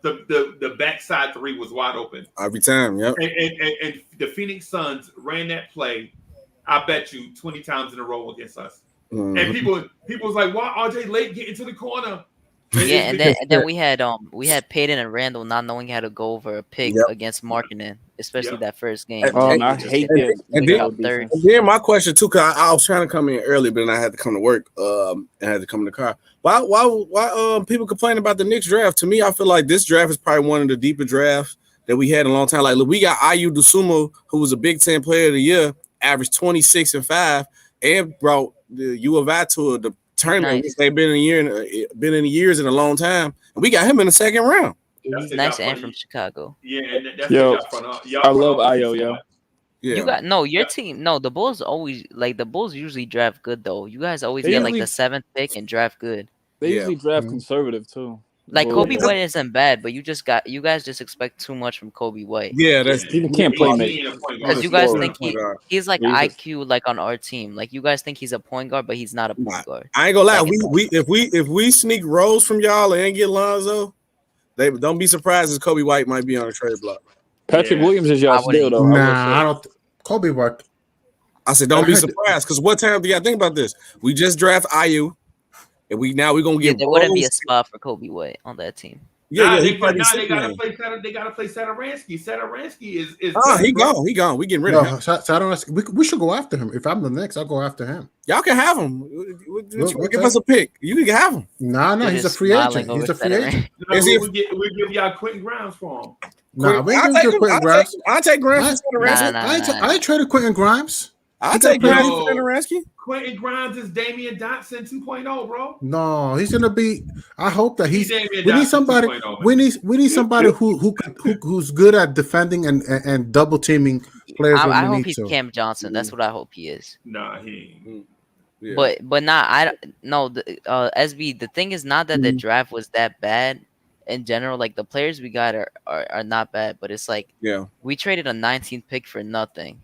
the backside 3 was wide open every time. Yep. And the Phoenix Suns ran that play, I bet you 20 times in a row against us. And people was like, "Why RJ late getting to the corner?" Yeah, and then we had Payton and Randall not knowing how to go over a pick against Markkanen, especially that first game. I hate that. And then my question too, because I was trying to come in early, but then I had to come to work. And I had to come in the car. Why people complain about the Knicks draft? To me, I feel like this draft is probably one of the deeper drafts that we had in a long time. Like, look, we got Ayu Dosunmu, who was a Big Ten Player of the Year, averaged 26 and 5, and brought the U of I to the tournament. Nice. They've been in years in a long time, and we got him in the second round. He's nice and from Chicago. Yeah, and that's I love Ayo, yo. Yeah. You got your team. No, the Bulls always the Bulls usually draft good though. You guys always get like the 7th pick and draft good. They usually draft conservative too. Like Kobe White isn't bad, but you guys just expect too much from Kobe White. Yeah, that's he can't play make. Because you guys think he's like IQ like on our team. Like you guys think he's a point guard, but he's not a point guard. I ain't gonna lie. If we sneak Rose from y'all and get Lonzo, they don't be surprised as Kobe White might be on a trade block. Patrick Williams is y'all still though. Nah, I don't. Kobe White. I said don't be surprised because what time do y'all think about this? We just draft IU. And we're gonna get. There wouldn't be a spot for Kobe White on that team. Yeah, They he played his they second gotta game. play they gotta play Saturansky. Saturansky is He bro. gone. He gone. We getting rid No, of him. we should go after him. If I'm the next, I'll go after him. Y'all can have him. Give us a pick. You can have him. Nah, They're he's a just free smiling agent. over He's a free agent. No, Is he? we give y'all Quentin Grimes for him. Nah, we ain't gonna get Quentin Grimes. I'll take Grimes for Saturansky. I ain't traded Quentin Grimes. I'll take Grimes for Saturansky. Quentin Grimes is Damian Dotson 2.0, bro. No, he's gonna be. I hope that he's. Damian We need Dotson somebody. 2.0, We need somebody who's good at defending and double teaming players. I when we hope need he's to. Cam Johnson. That's what I hope he is. Nah, he ain't. Yeah. But not SB. The thing is not that the draft was that bad in general. Like the players we got are not bad, but it's like we traded a 19th pick for nothing.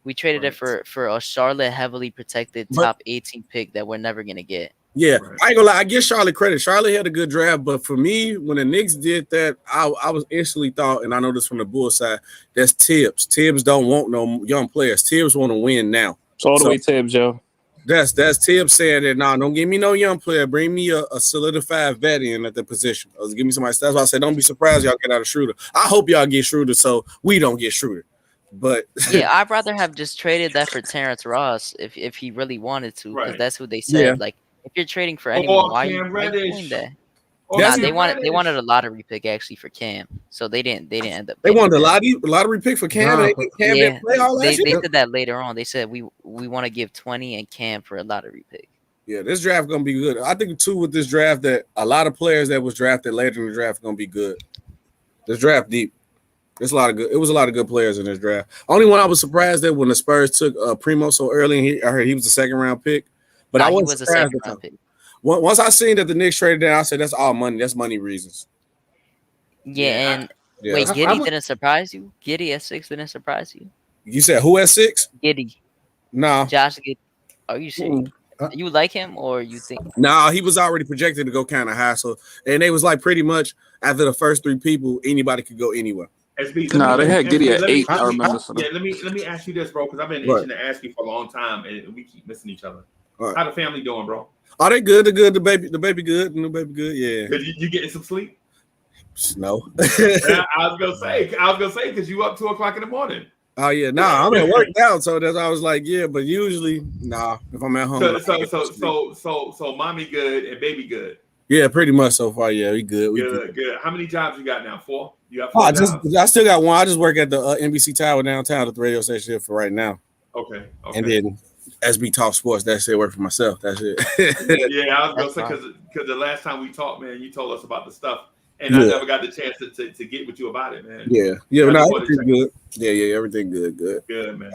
We traded it for a Charlotte heavily protected top 18 pick that we're never gonna get. Yeah, I ain't gonna lie. I give Charlotte credit. Charlotte had a good draft, but for me, when the Knicks did that, I was instantly thought, and I know this from the Bulls side, that's Tibbs. Tibbs don't want no young players. Tibbs want to win now. It's all the way Tibbs, Joe. That's Tibbs saying that, nah, don't give me no young player. Bring me a solidified vet in at the position. Give me somebody. That's why I said, don't be surprised y'all get out of Schroeder. I hope y'all get Schroeder so we don't get Schroeder. But yeah, I'd rather have just traded that for Terrence Ross if he really wanted to, because that's who they said. Yeah. Like, if you're trading for anyone, why are you doing that? Nah, they wanted a lottery pick actually for Cam, so they didn't end up. They wanted a lottery pick for Cam. Cam didn't play all they last year. said that later on. They said we want to give 20 and Cam for a lottery pick. Yeah, this draft gonna be good. I think too with this draft that a lot of players that was drafted later in the draft are gonna be good. This draft deep. There's a lot of good. It was a lot of good players in this draft. Only one I was surprised that when the Spurs took Primo so early, and I heard he was a second round pick. But I wasn't surprised at that. Once I seen that the Knicks traded down, I said that's all money. That's money reasons. Yeah, and wait, Giddey didn't surprise you? Giddey at 6 didn't surprise you? You said who at 6? Giddey. No. Josh Giddey. Are you serious? You like him or you think? No, he was already projected to go kind of high. So, and they was like pretty much after the first 3 people, anybody could go anywhere. SB, they had Giddey at 8. I remember. Let me ask you this, bro, because I've been itching to ask you for a long time, and we keep missing each other. Right. How the family doing, bro? Oh, they good. They're good. The baby good. The baby good. Yeah. You getting some sleep? No. I was gonna say because you up 2 o'clock in the morning. Oh yeah, I'm at work now, so that's I was like, yeah, but usually, if I'm at home. So mommy good and baby good. Yeah, pretty much so far. Yeah, we good. Good. How many jobs you got now? 4? You got 4 jobs? I still got one. I just work at the NBC Tower downtown at the radio station for right now. Okay. And then SB Talk Sports. That's it. Work for myself. That's it. Yeah, I was gonna say because the last time we talked, man, you told us about the stuff, and I never got the chance to get with you about it, man. Yeah. Everything good. Yeah, everything good. Good, man.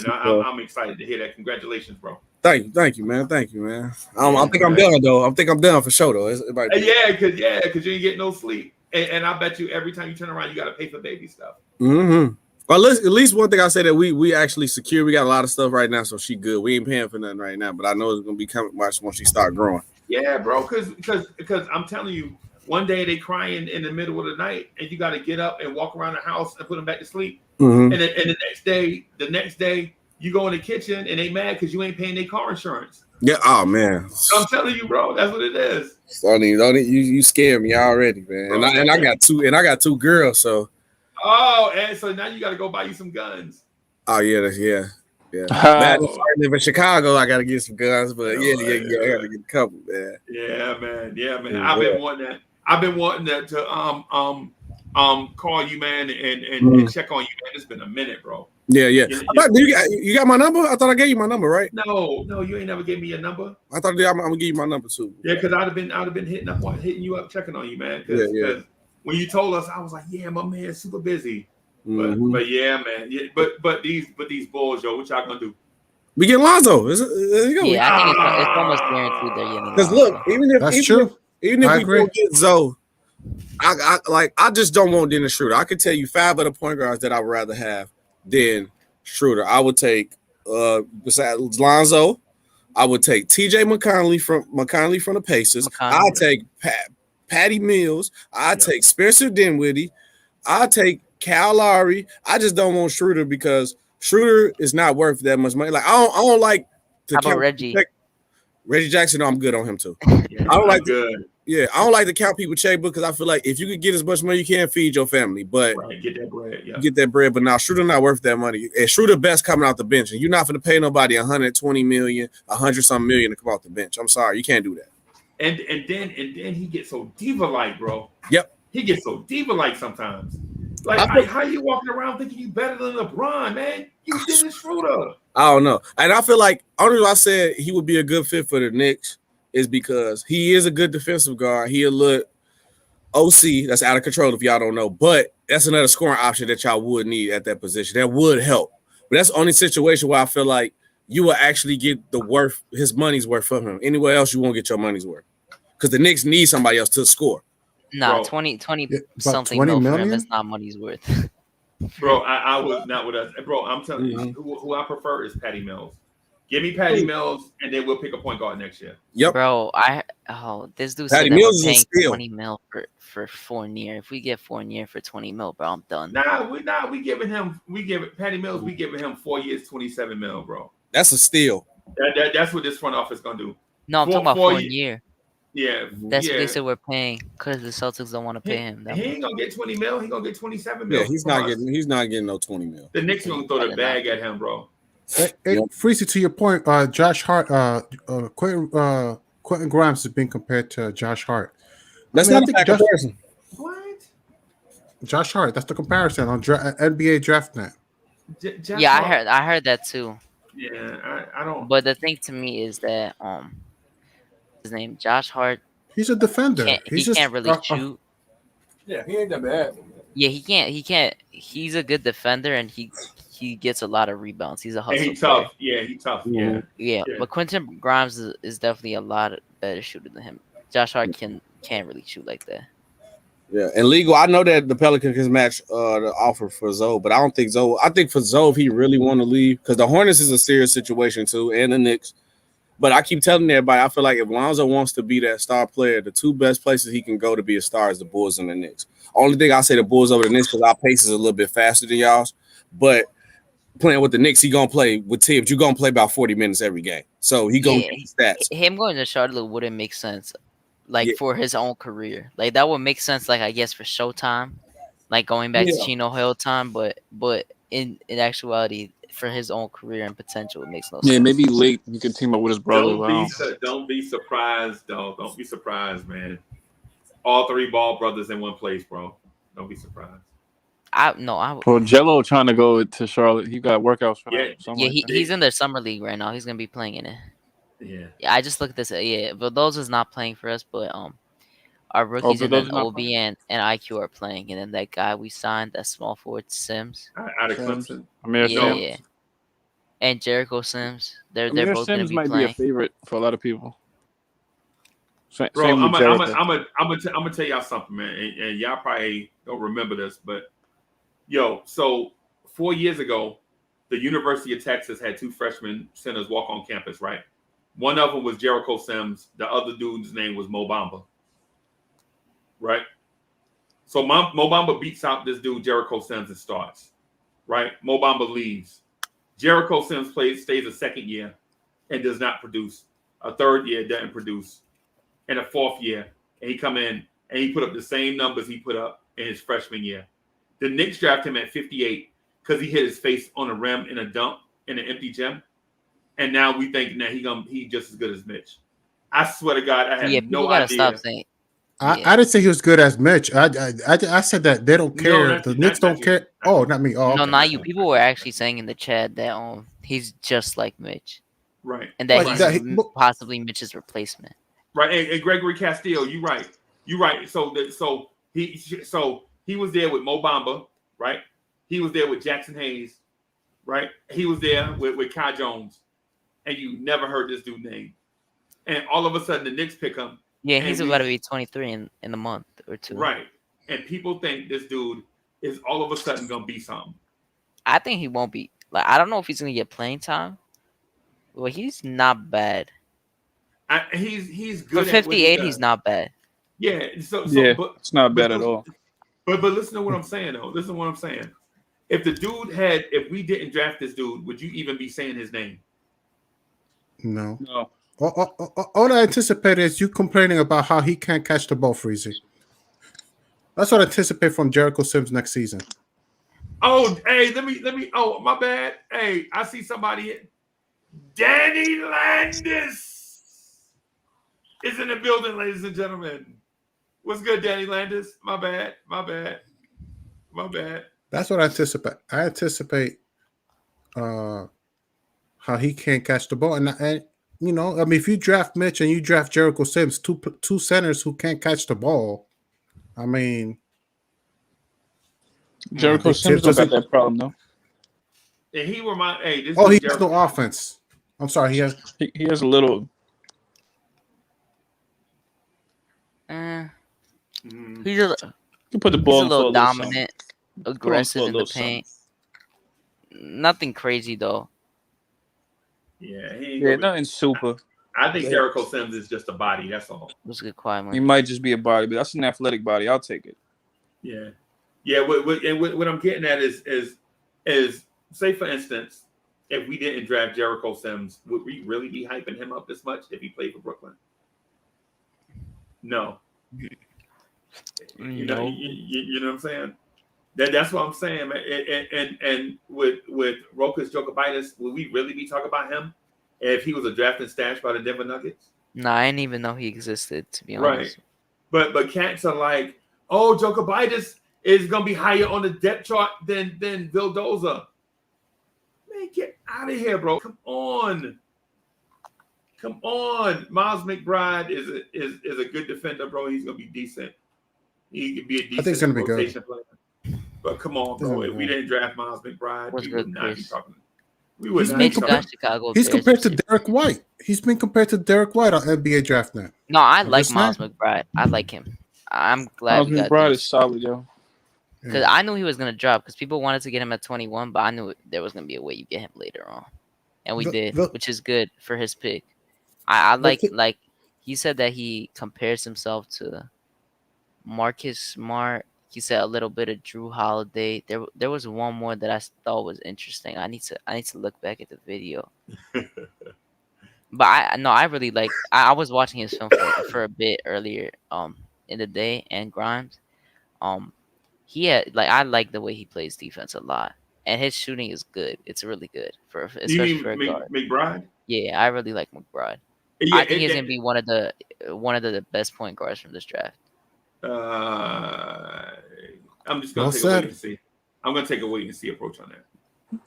I'm excited to hear that. Congratulations, bro. Thank you, man. I think I'm done though. I think I'm done for sure though. Yeah, because you ain't getting no sleep, and I bet you every time you turn around, you got to pay for baby stuff. Mm-hmm. Well, at least one thing I say that we actually secure. We got a lot of stuff right now, so she good. We ain't paying for nothing right now, but I know it's gonna be coming once she start growing. Yeah, bro. Because I'm telling you, one day they crying in the middle of the night, and you got to get up and walk around the house and put them back to sleep. Mm-hmm. And the next day, you go in the kitchen and they mad because you ain't paying their car insurance. Yeah. Oh man. I'm telling you, bro. That's what it is. Don't you scare me already, man. Bro, and I got 2 girls, so. Oh, and so now you got to go buy you some guns. Oh yeah, man, I live in Chicago. I gotta get some guns, but I gotta get a couple, man. Yeah, man. I've been wanting that to call you, man, and check on you, man. It's been a minute, bro. Yeah. You got my number? I thought I gave you my number, right? No, you ain't never gave me your number. I thought I'm gonna give you my number too. Yeah, because I'd have been hitting you up, checking on you, man. Because when you told us, I was like, yeah, my man's super busy. But yeah, man. Yeah, but these Bulls, yo, what y'all gonna do? We get Lonzo. I think it's almost guaranteed they're getting. Because look, even if we go get Zoe, I just don't want Dennis Schroeder. I could tell you 5 other point guards that I would rather have than Schroeder. I would take besides Lonzo, I would take TJ McConnelly from the Pacers. I'll take Patty Mills. I'll take Spencer Dinwiddie. I'll take Kyle Lowry. I just don't want Schroeder because Schroeder is not worth that much money. Like I don't like to. How about Reggie? Reggie Jackson, I'm good on him too. Yeah, I don't like good. Yeah, I don't like to count people checkbook because I feel like if you could get as much money you can, feed your family, but get that bread. Yeah, get that bread. But now Schroeder not worth that money. And Schroeder best coming out the bench, and you're not going to pay nobody 120 million, 100-some million to come off the bench. I'm sorry, you can't do that. And then he gets so diva-like, bro. Yep, he gets so diva-like sometimes. Like, how you walking around thinking you better than LeBron, man? You Dennis Schroeder. I don't know, and I feel like only reason I said he would be a good fit for the Knicks is because he is a good defensive guard. He a little OC that's out of control if y'all don't know, but that's another scoring option that y'all would need at that position. That would help. But that's the only situation where I feel like you will actually get his money's worth from him. Anywhere else, you won't get your money's worth. Because the Knicks need somebody else to score. Nah, 20 something 20 mil for him million? is not money's worth. Bro, I was not with us. Bro, I'm telling you, who I prefer is Patty Mills. Give me Patty Mills, and then we'll pick a point guard next year. Yep. Bro, this dude Patty said that Mills we're is a paying steal. 20 mil for Fournier. If we get Fournier for 20 mil, bro, I'm done. We giving him Patty Mills, we giving him 4 years, 27 mil, bro. That's a steal. That's what this front office gonna do. No, I'm talking about Fournier. Yeah, That's what they said we're paying because the Celtics don't want to pay him. He ain't gonna get 20 mil. He gonna get 27 mil. Yeah, he's not getting no 20 mil. The Knicks gonna throw the bag at him, bro. Hey, Freezy, to your point, Josh Hart, Quentin Grimes is being compared to Josh Hart. That's not a bad comparison. What? Josh Hart, that's the comparison on NBA DraftNet. Yeah, I heard that too. Yeah, I don't. But the thing to me is that his name Josh Hart. He's a defender. He can't really shoot. Yeah, he ain't that bad. Yeah, he can't. He's a good defender, and he gets a lot of rebounds. He's a hustle. He's tough. Yeah, he's tough. Yeah. But Quentin Grimes is definitely a lot better shooter than him. Josh Hart can't really shoot like that. Yeah, and legal. I know that the Pelicans can match the offer for Zoe, but I don't think Zoe. I think for Zoe, if he really want to leave, because the Hornets is a serious situation too, and the Knicks. But I keep telling everybody, I feel like if Lonzo wants to be that star player, the two best places he can go to be a star is the Bulls and the Knicks. Only thing I say the Bulls over the Knicks because our pace is a little bit faster than y'all's. But playing with the Knicks, he gonna play with Tibbs. You're gonna play about 40 minutes every game, so he gonna get stats. Him going to Charlotte wouldn't make sense, for his own career. Like that would make sense, I guess for Showtime, like going back to Chino Hill time. But in actuality, for his own career and potential, it makes no sense. Yeah, maybe late you can team up with his brother. Don't be surprised, though. Don't be surprised, man. All three Ball brothers in one place, bro. Don't be surprised. Well, Jello trying to go to Charlotte. He got workouts for that. He's in their summer league right now. He's gonna be playing in it. Yeah. I just looked at this. Yeah, but those is not playing for us. But our rookies and then OB and IQ are playing, and then that guy we signed, that small forward Sims, out of Clemson. Yeah. And Jericho Sims. They're both going to be might playing. be a favorite for a lot of people. Bro, I'm gonna tell y'all something, man, and y'all probably don't remember this, but so 4 years ago, the University of Texas had two freshman centers walk on campus, right? One of them was Jericho Sims. The other dude's name was Mo Bamba, right? So Mo Bamba beats out this dude Jericho Sims and starts, right? Mo Bamba leaves. Jericho Sims stays a second year and does not produce. A third year doesn't produce. And a fourth year, and he come in and he put up the same numbers he put up in his freshman year. The Knicks draft him at 58 because he hit his face on a rim in a dunk in an empty gym. And now we think that he just as good as Mitch. I swear to God, I have no idea. Stop saying. I didn't say he was good as Mitch. I said that they don't care. The Knicks don't care. Oh, not me. Oh, no, okay. not you. People were actually saying in the chat that he's just like Mitch, right? And that he's possibly Mitch's replacement, right? And Gregory Castillo, you right. So he was there with Mo Bamba, right? He was there with Jackson Hayes, right? He was there with Kai Jones, and you never heard this dude's name. And all of a sudden, the Knicks pick him. Yeah, he's about to be 23 in a month or two. Right. And people think this dude is all of a sudden going to be something. I think he won't be. I don't know if he's going to get playing time. Well, he's not bad. He's good. For 58, he's not bad. Yeah. But it's not bad at all. But listen to what I'm saying, though. Listen to what I'm saying. If we didn't draft this dude, would you even be saying his name? No. All I anticipate is you complaining about how he can't catch the ball, Freezy. That's what I anticipate from Jericho Sims next season. Oh, hey, let me. Oh, my bad. Hey, I see somebody here. Danny Landis is in the building, ladies and gentlemen. What's good, Danny Landis? My bad. That's what I anticipate. I anticipate how he can't catch the ball, and you know, I mean, if you draft Mitch and you draft Jericho Sims, two centers who can't catch the ball, I mean, Jericho Sims don't got that problem though. And he remind. Hey, this. Oh, he has no offense. I'm sorry, he has a little. He's a, you put the ball he's a little in dominant, something. aggressive in the paint. Nothing crazy though. Yeah, nothing super. I think Jericho Sims is just a body. That's all. That's a good quiet. He might just be a body, but that's an athletic body. I'll take it. Yeah. What I'm getting at is say for instance, if we didn't draft Jericho Sims, would we really be hyping him up this much if he played for Brooklyn? No. You know what I'm saying? That's what I'm saying, man. And with Rokas Jokibitis, would we really be talking about him if he was a drafted stash by the Denver Nuggets? No, I didn't even know he existed, to be honest. Right. But cats are like, oh, Jokibitis is gonna be higher on the depth chart than Vildoza. Man, get out of here, bro. Come on. Miles McBride is a good defender, bro. He's gonna be decent. He could be a decent I think it's gonna be rotation good. player. But come on, bro. If we didn't draft Miles McBride, we would not be talking. We would He's not be been talking. Chicago He's Bears compared to Derek White. He's been compared to Derek White on NBA Draft Net. No, I I'm like just Miles saying. McBride. I like him. I'm glad Miles we got McBride this. is solid, yo. Because I knew he was gonna drop. Because people wanted to get him at 21, but I knew there was gonna be a way you get him later on, and we did, which is good for his pick. I like he said that he compares himself to Marcus Smart. He said a little bit of Drew Holiday. There was one more that I thought was interesting. I need to look back at the video. But I really like. I was watching his film for a bit earlier in the day, and Grimes, he had I like the way he plays defense a lot, and his shooting is good. It's really good especially for a guard. McBride? Yeah, I really like McBride. Yeah, I think he's gonna be one of the best point guards from this draft. I'm just gonna take a wait and see. I'm gonna take a wait and see approach on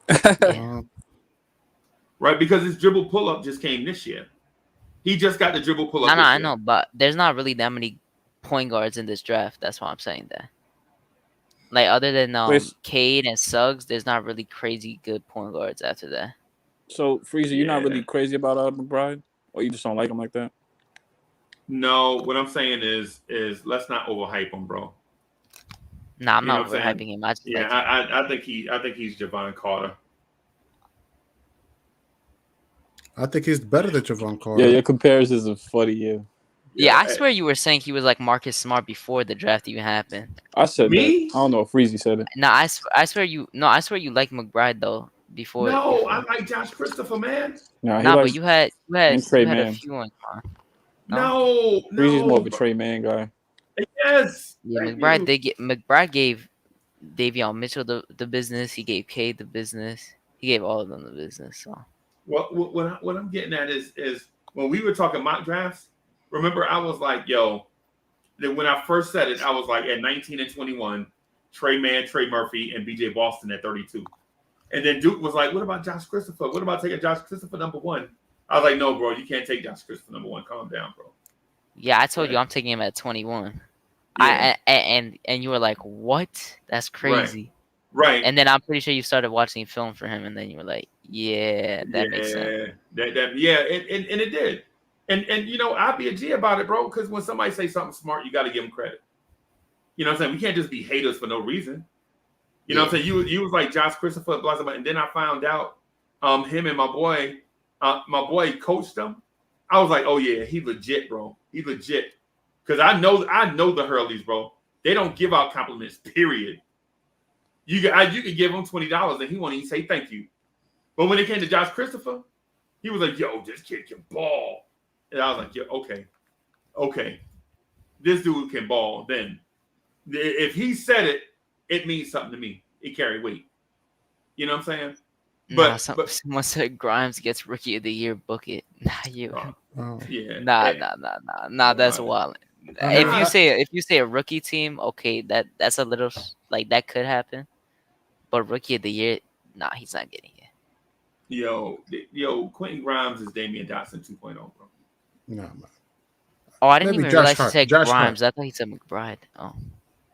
that. Right, because his dribble pull up just came this year. He just got the dribble pull up. No, I know, but there's not really that many point guards in this draft. That's why I'm saying that. Like other than Cade and Suggs, there's not really crazy good point guards after that. So Freezer, you're not really crazy about McBride, or you just don't like him like that? No, what I'm saying is let's not overhype him, bro. Nah, I'm not overhyping him. I think he's Javon Carter. I think he's better than Javon Carter. Yeah, your comparisons are funny, yeah. Yeah, I swear you were saying he was like Marcus Smart before the draft even happened. I said me? That. I don't know if Freezy said it. No, I swear you like McBride though before. No, I like Josh Christopher, man. Nah, but you had a few ones, man. No. Freezy's more of a Trey Man guy. Yes. Yeah, McBride gave Davion Mitchell the business. He gave Cade the business. He gave all of them the business. So. What I'm getting at is when we were talking mock drafts. Remember, I was like, yo, when I first said it, I was like, at 19 and 21, Trey Mann, Trey Murphy, and BJ Boston at 32. And then Duke was like, what about Josh Christopher? What about taking Josh Christopher number 1? I was like, no, bro, you can't take Josh Christopher number 1. Calm down, bro. Yeah, I told you I'm taking him at 21. Yeah. And you were like, what? That's crazy. Right. And then I'm pretty sure you started watching film for him, and then you were like, yeah, that makes sense. And it did. And you know, I'll be a G about it, bro, because when somebody say something smart, you got to give them credit. You know what I'm saying? We can't just be haters for no reason. You know what I'm saying? You was like Josh Christopher, blah, blah, blah. And then I found out him and my boy coached him. I was like, oh, yeah, he legit, bro. He legit. Because I know the Hurleys, bro. They don't give out compliments, period. You could give him $20 and he won't even say thank you. But when it came to Josh Christopher, he was like, yo, this kid can ball. And I was like, yeah, okay. This dude can ball. Then if he said it, it means something to me. It carry weight. You know what I'm saying? Nah, someone said Grimes gets Rookie of the Year. Book it. Nah, you. Yeah. Nah. That's wild. If you say a rookie team, okay, that's a little like that could happen. But Rookie of the Year, nah, he's not getting it. Yo, Quentin Grimes is Damian Dotson 2.0, bro. No, man. Oh, I didn't Maybe even Josh realize he Hart. said Josh Grimes. Hart. I thought he said McBride. Oh,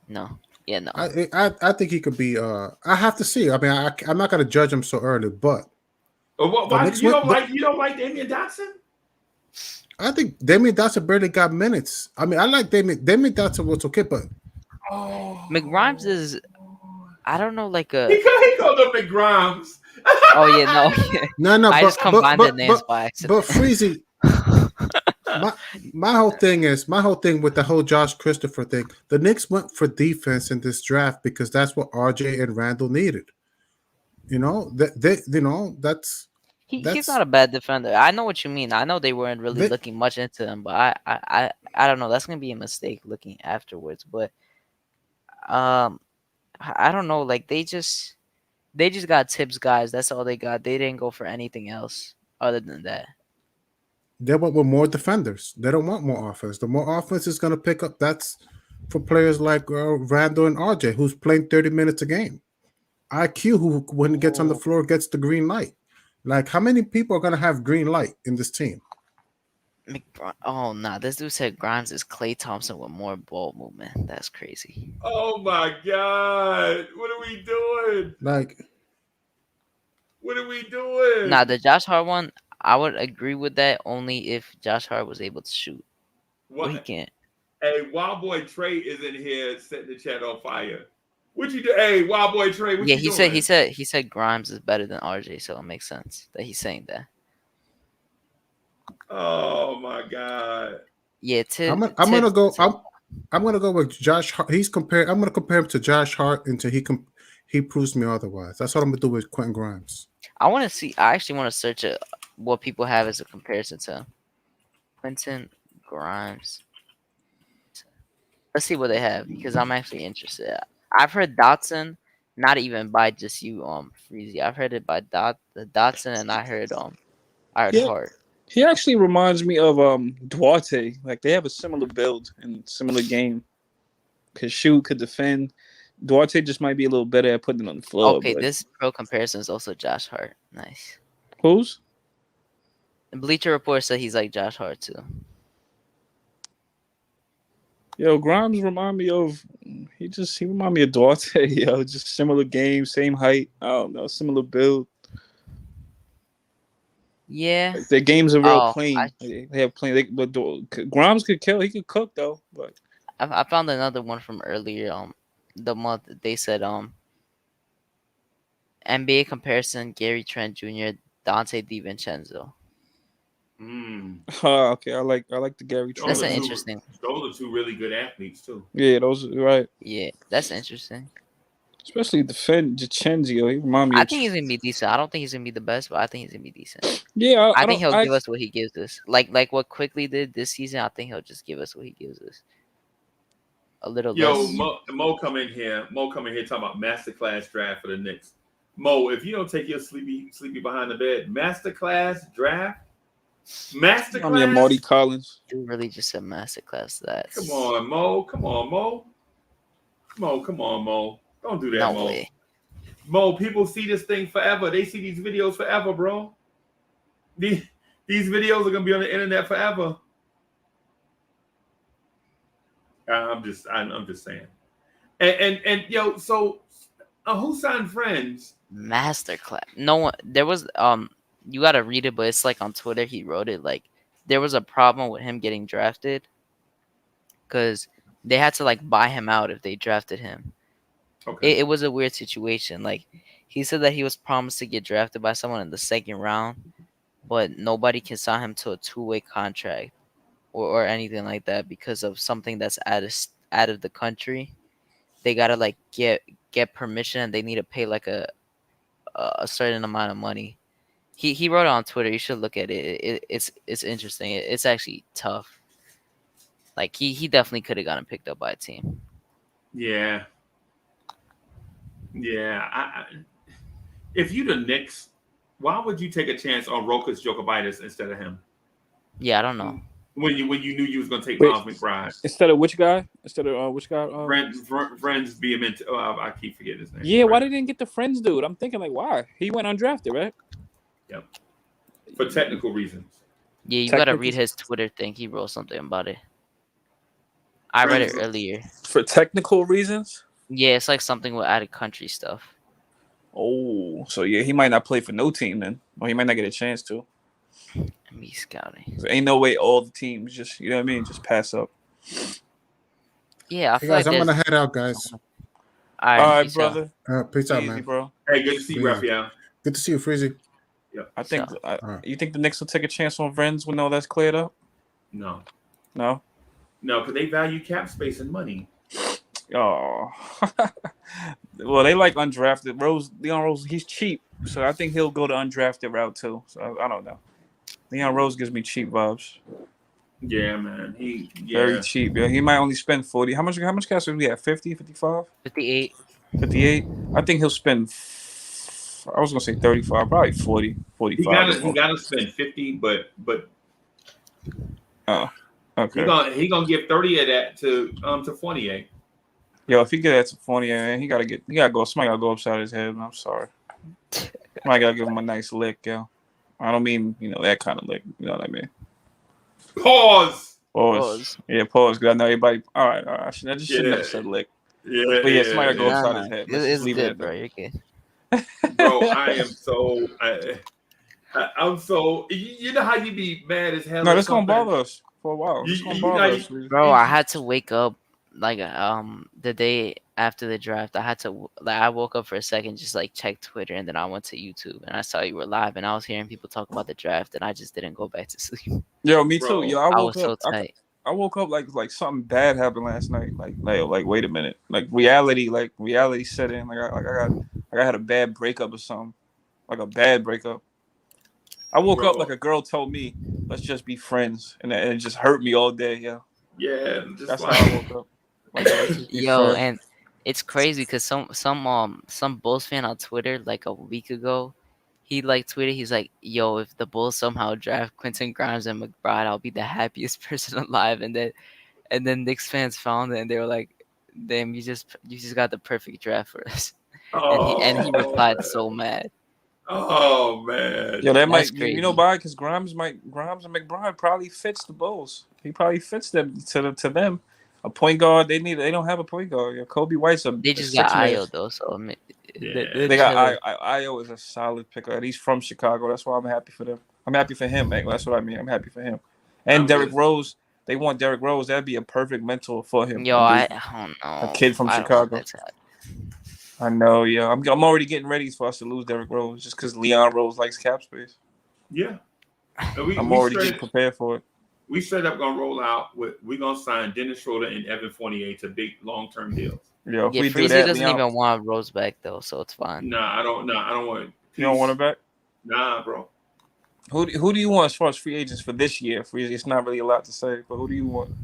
no. Yeah, no. I think he could be. I have to see. I mean, I'm not gonna judge him so early, but Why you don't like Damian Dotson? I think Damian Dotson barely got minutes. I mean, I like Damian Dotson was okay, but McGrimes is, I don't know, like a. He called him McGrimes. Oh yeah, no. no. I just combined the names by accident. But Freezy, my whole thing with the whole Josh Christopher thing. The Knicks went for defense in this draft because that's what RJ and Randall needed. You know that's. He's not a bad defender. I know what you mean. I know they weren't really looking much into him, but I don't know. That's gonna be a mistake looking afterwards. But I don't know. Like they just got Tibbs guys. That's all they got. They didn't go for anything else other than that. They went with more defenders. They don't want more offense. The more offense is gonna pick up. That's for players like Randall and RJ, who's playing 30 minutes a game. IQ, who when he gets on the floor gets the green light. Like, how many people are gonna have green light in this team? Oh nah, this dude said Grimes is Klay Thompson with more ball movement. That's crazy. Oh my god, what are we doing? Like, what are we doing? Nah, the Josh Hart one, I would agree with that only if Josh Hart was able to shoot. Well, he can't. Hey, Wild Boy Trey is in here setting the chat on fire. What you do? Hey, Wild Boy Trey, what you doing? He said Grimes is better than RJ, so it makes sense that he's saying that. Oh my god. Yeah, I'm gonna go with Josh Hart. I'm gonna compare him to Josh Hart until he proves me otherwise. That's what I'm gonna do with Quentin Grimes. I actually want to search what people have as a comparison to Quentin Grimes. Let's see what they have because I'm actually interested. I've heard Dotson, not even by just you, Freezy. I've heard it by Dotson, and I heard Hart. He actually reminds me of Duarte. Like they have a similar build and similar game. Could shoot, could defend. Duarte just might be a little better at putting it on the floor. Okay, this pro comparison is also Josh Hart. Nice. Who's? Bleacher Report said he's like Josh Hart too. Yo, Grimes remind me of Duarte. Yo, just similar game, same height. I don't know, similar build. Yeah, like their games are real clean. They have clean. But Grimes could kill. He could cook though. But I found another one from earlier the month. They said NBA comparison: Gary Trent Jr., Dante DiVincenzo. Okay, I like the Gary Trent. That's interesting. Those are two really good athletes too. Yeah, those are right. Yeah, that's interesting. Especially DiVincenzo. He remind me. I think he's gonna be decent. I don't think he's gonna be the best, but I think he's gonna be decent. Yeah, I think he'll give us what he gives us. Like what Quickly did this season. I think he'll just give us what he gives us. A little less. Mo come in here talking about masterclass draft for the Knicks. Mo, if you don't take your sleepy behind the bed, masterclass draft. Masterclass. I mean, Marty Collins. You really just said masterclass. That. Come on, Mo. Come on, Mo. Don't do that, No Mo. way. Mo, people see this thing forever. They see these videos forever, bro. These videos are gonna be on the internet forever. I'm just saying. And yo, so who signed Friends? Masterclass. No one. There was You gotta read it, but it's like on Twitter. He wrote it like there was a problem with him getting drafted because they had to like buy him out if they drafted him. Okay. It was a weird situation. Like he said that he was promised to get drafted by someone in the second round, but nobody can sign him to a 2-way contract or anything like that because of something that's out of the country. They gotta like get permission and they need to pay like a certain amount of money. He wrote it on Twitter. You should look at it. It's interesting. It's actually tough. Like he definitely could have gotten picked up by a team. Yeah. Yeah. If you the Knicks, why would you take a chance on Rokas Jokovitis instead of him? Yeah, I don't know. When you knew you was gonna take Wait, Miles McBride instead of which guy? Instead of which guy? Friends Beament. I keep forgetting his name. Yeah, why they didn't get the Friends dude? I'm thinking like, why? He went undrafted, right? Yep. For technical reasons. Yeah, you gotta read his Twitter thing. He wrote something about it. I read it earlier. For technical reasons? Yeah, it's like something with out of country stuff. Oh, so yeah, he might not play for no team then, or he might not get a chance to. Me scouting. There ain't no way all the teams just, you know what I mean, just pass up. Yeah, I Hey feel guys, like I'm gonna head out, guys. All right, brother. Peace out, Easy, man. bro. Hey, good to see you, Raphael. Good to see you, Freezy. Yep. I think. You think the Knicks will take a chance on Friends when all that's cleared up? No, because they value cap space and money. Oh, well, they like undrafted Leon Rose. He's cheap, so I think he'll go the undrafted route too. So I don't know. Leon Rose gives me cheap vibes. Yeah, man. Very cheap. Yeah, he might only spend 40. How much cash do we have? 50, 55? 58. 58. I think he'll spend. I was gonna say 35, probably 40, 45. He gotta spend 50, but oh, okay. He gonna give 30 of that to Fournier. Yo, if he get that to Fournier, man, he gotta go. Somebody gotta go upside his head. I'm sorry. Somebody gotta give him a nice lick, yo. I don't mean that kind of lick. You know what I mean? Pause. Yeah, pause. Because I know everybody. All right. I just shouldn't have said lick. Yeah, but yeah, somebody gotta go upside Nah, his head. it's good, bro. You're good. Bro, I am so. I'm so. You know how you be mad as hell. No, that's gonna bother us for a while. It's gonna bother us. Bro, I had to wake up like the day after the draft. I woke up for a second, just like check Twitter, and then I went to YouTube and I saw you were live, and I was hearing people talk about the draft, and I just didn't go back to sleep. Yo, me too. Yo, I was so tight. I woke up like something bad happened last night. Like wait a minute. Like reality set in. I had a bad breakup or something. Like a bad breakup. I woke up like a girl told me, "Let's just be friends," and it just hurt me all day. Yeah. Yeah. That's how I woke up. Yo, and it's crazy because some Bulls fan on Twitter like a week ago, he tweeted, he's like, "Yo, if the Bulls somehow draft Quentin Grimes and McBride, I'll be the happiest person alive." And then Knicks fans found it and they were like, "Damn, you just got the perfect draft for us." And he replied so mad. Oh man. Yeah, that might crazy. why? Because Grimes and McBride probably fits the Bulls. He probably fits them to them. A point guard, they don't have a point guard. Yeah, Kobe White's They just got Ayo though, so they got Ayo is a solid picker, and he's from Chicago. That's why I'm happy for them. I'm happy for him, man. That's what I mean. I'm happy for him. And Derrick Rose, they want Derrick Rose. That'd be a perfect mentor for him. Yo, I don't know. A kid from Chicago. I know, yeah. I'm already getting ready for us to lose Derrick Rose just because Leon Rose likes cap space. Yeah. I'm already getting prepared for it. We straight up gonna roll out we're gonna sign Dennis Schroeder and Evan Fournier to big long-term deals. Yeah, Freezy do that, doesn't even want Rose back though, so it's fine. I don't want it. You don't want him back? Nah, bro. Who do you want as far as free agents for this year? It's not really a lot to say, but who do you want?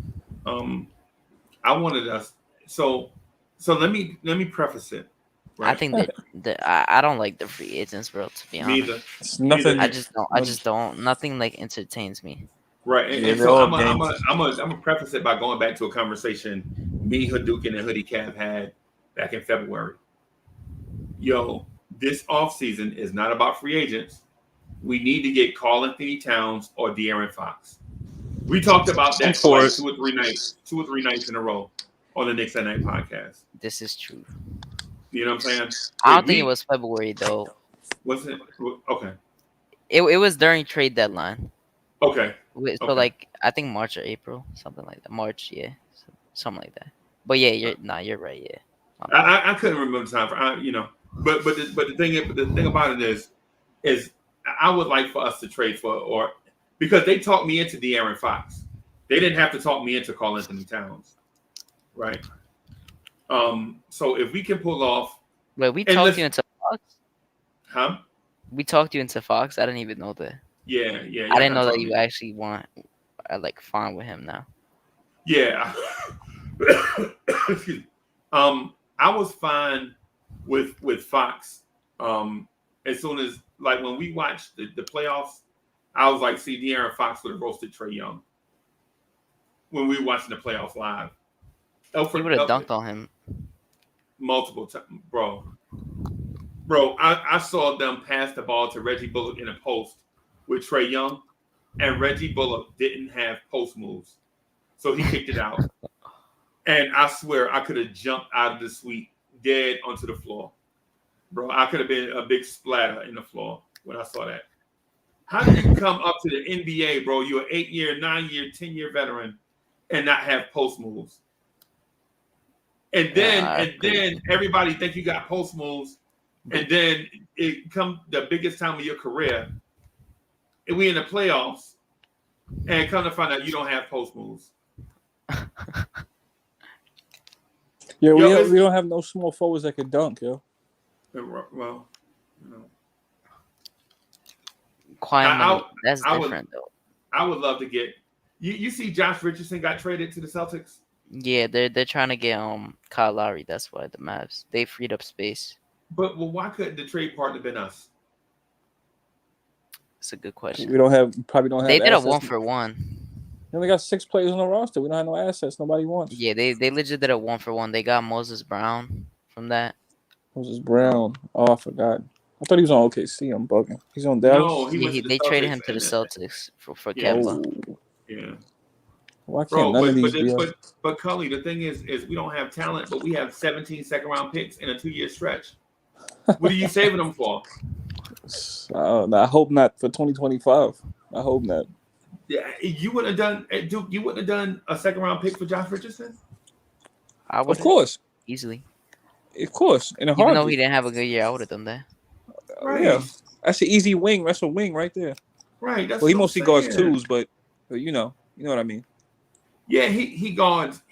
I wanted us. So let me preface it. Right? I think that I don't like the free agents, bro. To be honest, Neither. It's nothing. I just don't. Nothing entertains me. Right, and so I'm gonna preface it by going back to a conversation me, Hadouken, and Hoodie Cab had back in February. Yo, this offseason is not about free agents. We need to get Karl Anthony Towns or De'Aaron Fox. We talked about that for 2 or 3 nights in a row on the Knicks at Night podcast. This is true. You know what I'm saying? I don't think it was February though. Was it? Okay. It was during trade deadline. Okay. So I think March or April, something like that. March, yeah, something like that. But yeah, you're right. Yeah. I couldn't remember the time for but the thing about it is I would like for us to trade for because they talked me into De'Aaron Fox. They didn't have to talk me into Karl Anthony Towns, right? So if we can pull off, we talked you into Fox. Huh? We talked you into Fox. I didn't even know that. Yeah. I didn't know that you actually like fine with him now. Yeah. Excuse me. I was fine with Fox. As soon as like when we watched the playoffs, I was like, see, De'Aaron Fox would have roasted Trae Young when we were watching the playoffs live. He would have dunked on him multiple times, bro. Bro, I saw them pass the ball to Reggie Bullock in a post with Trae Young, and Reggie Bullock didn't have post moves, so he kicked it out. And I swear I could have jumped out of the suite dead onto the floor. Bro, I could have been a big splatter in the floor when I saw that. How do you come up to the NBA, bro? You're an 8-year, 9-year, 10-year veteran and not have post moves. And then everybody think you got post moves, and then it come the biggest time of your career, and we in the playoffs, and come to find out you don't have post moves. Yeah, we don't have no small forwards that can dunk, yo. Well, you know. That's different though. I would love to get you see Josh Richardson got traded to the Celtics. Yeah, they're trying to get Kyle Lowry. That's why the Mavs, they freed up space. But why couldn't the trade partner been us? That's a good question. We probably don't have. They did assets. a 1-for-1. They only got 6 players on the roster. We don't have no assets. Nobody wants. Yeah, they legit did a 1-for-1. They got Moses Brown from that. Moses Brown. Oh, I forgot. I thought he was on OKC. I'm bugging. He's on Dallas. No, they traded him to the Celtics for Kemba. Yeah. Why can't none of these be? But Cully, the thing is we don't have talent, but we have 17 second-round picks in a 2-year stretch. What are you saving them for? I hope not for 2025. I hope not. Yeah, you wouldn't have done, Duke. You wouldn't have done a second-round pick for Josh Richardson. Of course, easily. Of course, in a Even heartbeat. though he didn't have a good year, I would have done that. Right. Yeah, that's an easy wing. That's a wing right there. Right. That's well, he what mostly I'm guards saying. twos, but you know what I mean. Yeah, he guards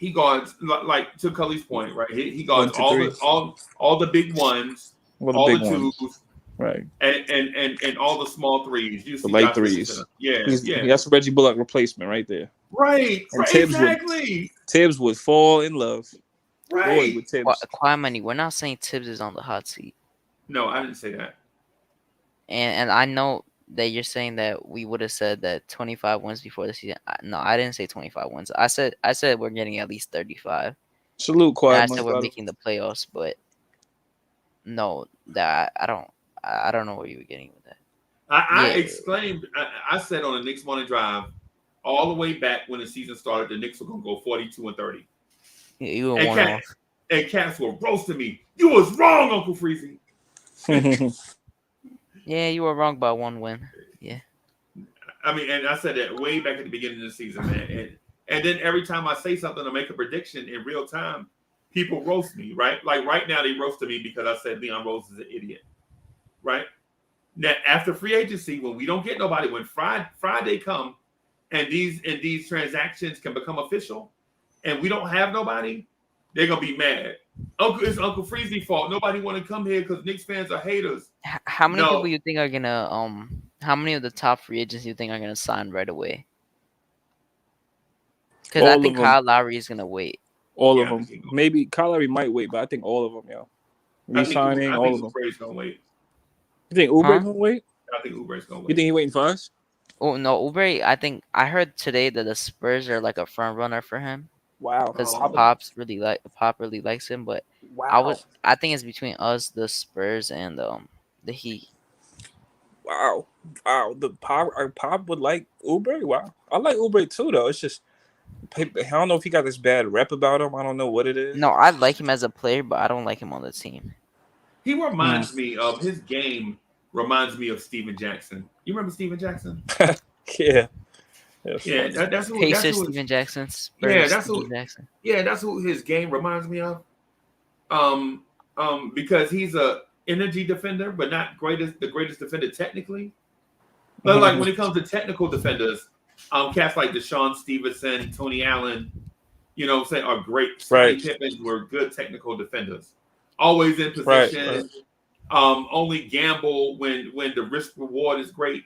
like to Cully's point, right? He guards 1, 2, 3. all the big ones, all the twos, right? And all the small threes. You The see light Josh threes. Richardson. Yeah, Yeah, that's a Reggie Bullock replacement right there. Right. And Right. Tibbs Exactly. Tibbs would fall in love. Right. Boy, with Tibbs. Kwame, we're not saying Tibbs is on the hot seat. No, I didn't say that. And I know that you're saying that we would have said that 25 wins before the season. No, I didn't say 25 wins. I said we're getting at least 35. Salute, Kwame. I said we're making the playoffs, but no, that I don't know where you were getting with that. I exclaimed. I said on the Knicks morning drive, all the way back when the season started, the Knicks were gonna go 42-30. Yeah, you were one off. And Cats were roasting me. You was wrong, Uncle Freezy. Yeah, you were wrong by 1 win. Yeah. I mean, and I said that way back at the beginning of the season, man. And then every time I say something or make a prediction in real time, people roast me, right? Like right now, they roasted me because I said Leon Rose is an idiot, right? Now, after free agency, when we don't get nobody, when Friday come and these transactions can become official, and we don't have nobody, they're gonna be mad. It's Uncle Freezy's fault. Nobody want to come here because Knicks fans are haters. How many people you think are gonna how many of the top free agents you think are gonna sign right away? Because I think Kyle Lowry is gonna wait. All of them. Maybe Kyle Lowry might wait, but I think all of them, yo. Resigning, all of them. Oubre's gonna wait. You think Oubre's gonna wait? I think Oubre's gonna wait. You think he waiting for us? Oh no, Oubre. I heard today that the Spurs are like a front runner for him. Wow. Because Pop really likes him, but wow. I think it's between us, the Spurs, and the Heat. Wow. The Pop would like Oubre. Wow. I like Oubre too, though. It's just I don't know if he got this bad rep about him. I don't know what it is. No, I like him as a player, but I don't like him on the team. He reminds me of his game. Reminds me of Steven Jackson. You remember Steven Jackson? Yeah. Yeah, that's who. Pacers, Steven Jackson. Spurs, Yeah, that's Steven who. Jackson. Yeah, that's who his game reminds me of. Because he's a energy defender, but not the greatest defender technically. But like when it comes to technical defenders, cats like Deshaun Stevenson, Tony Allen, you know what I'm saying, are great. Right. Pippins were good technical defenders. Always in position. only gamble when the risk reward is great.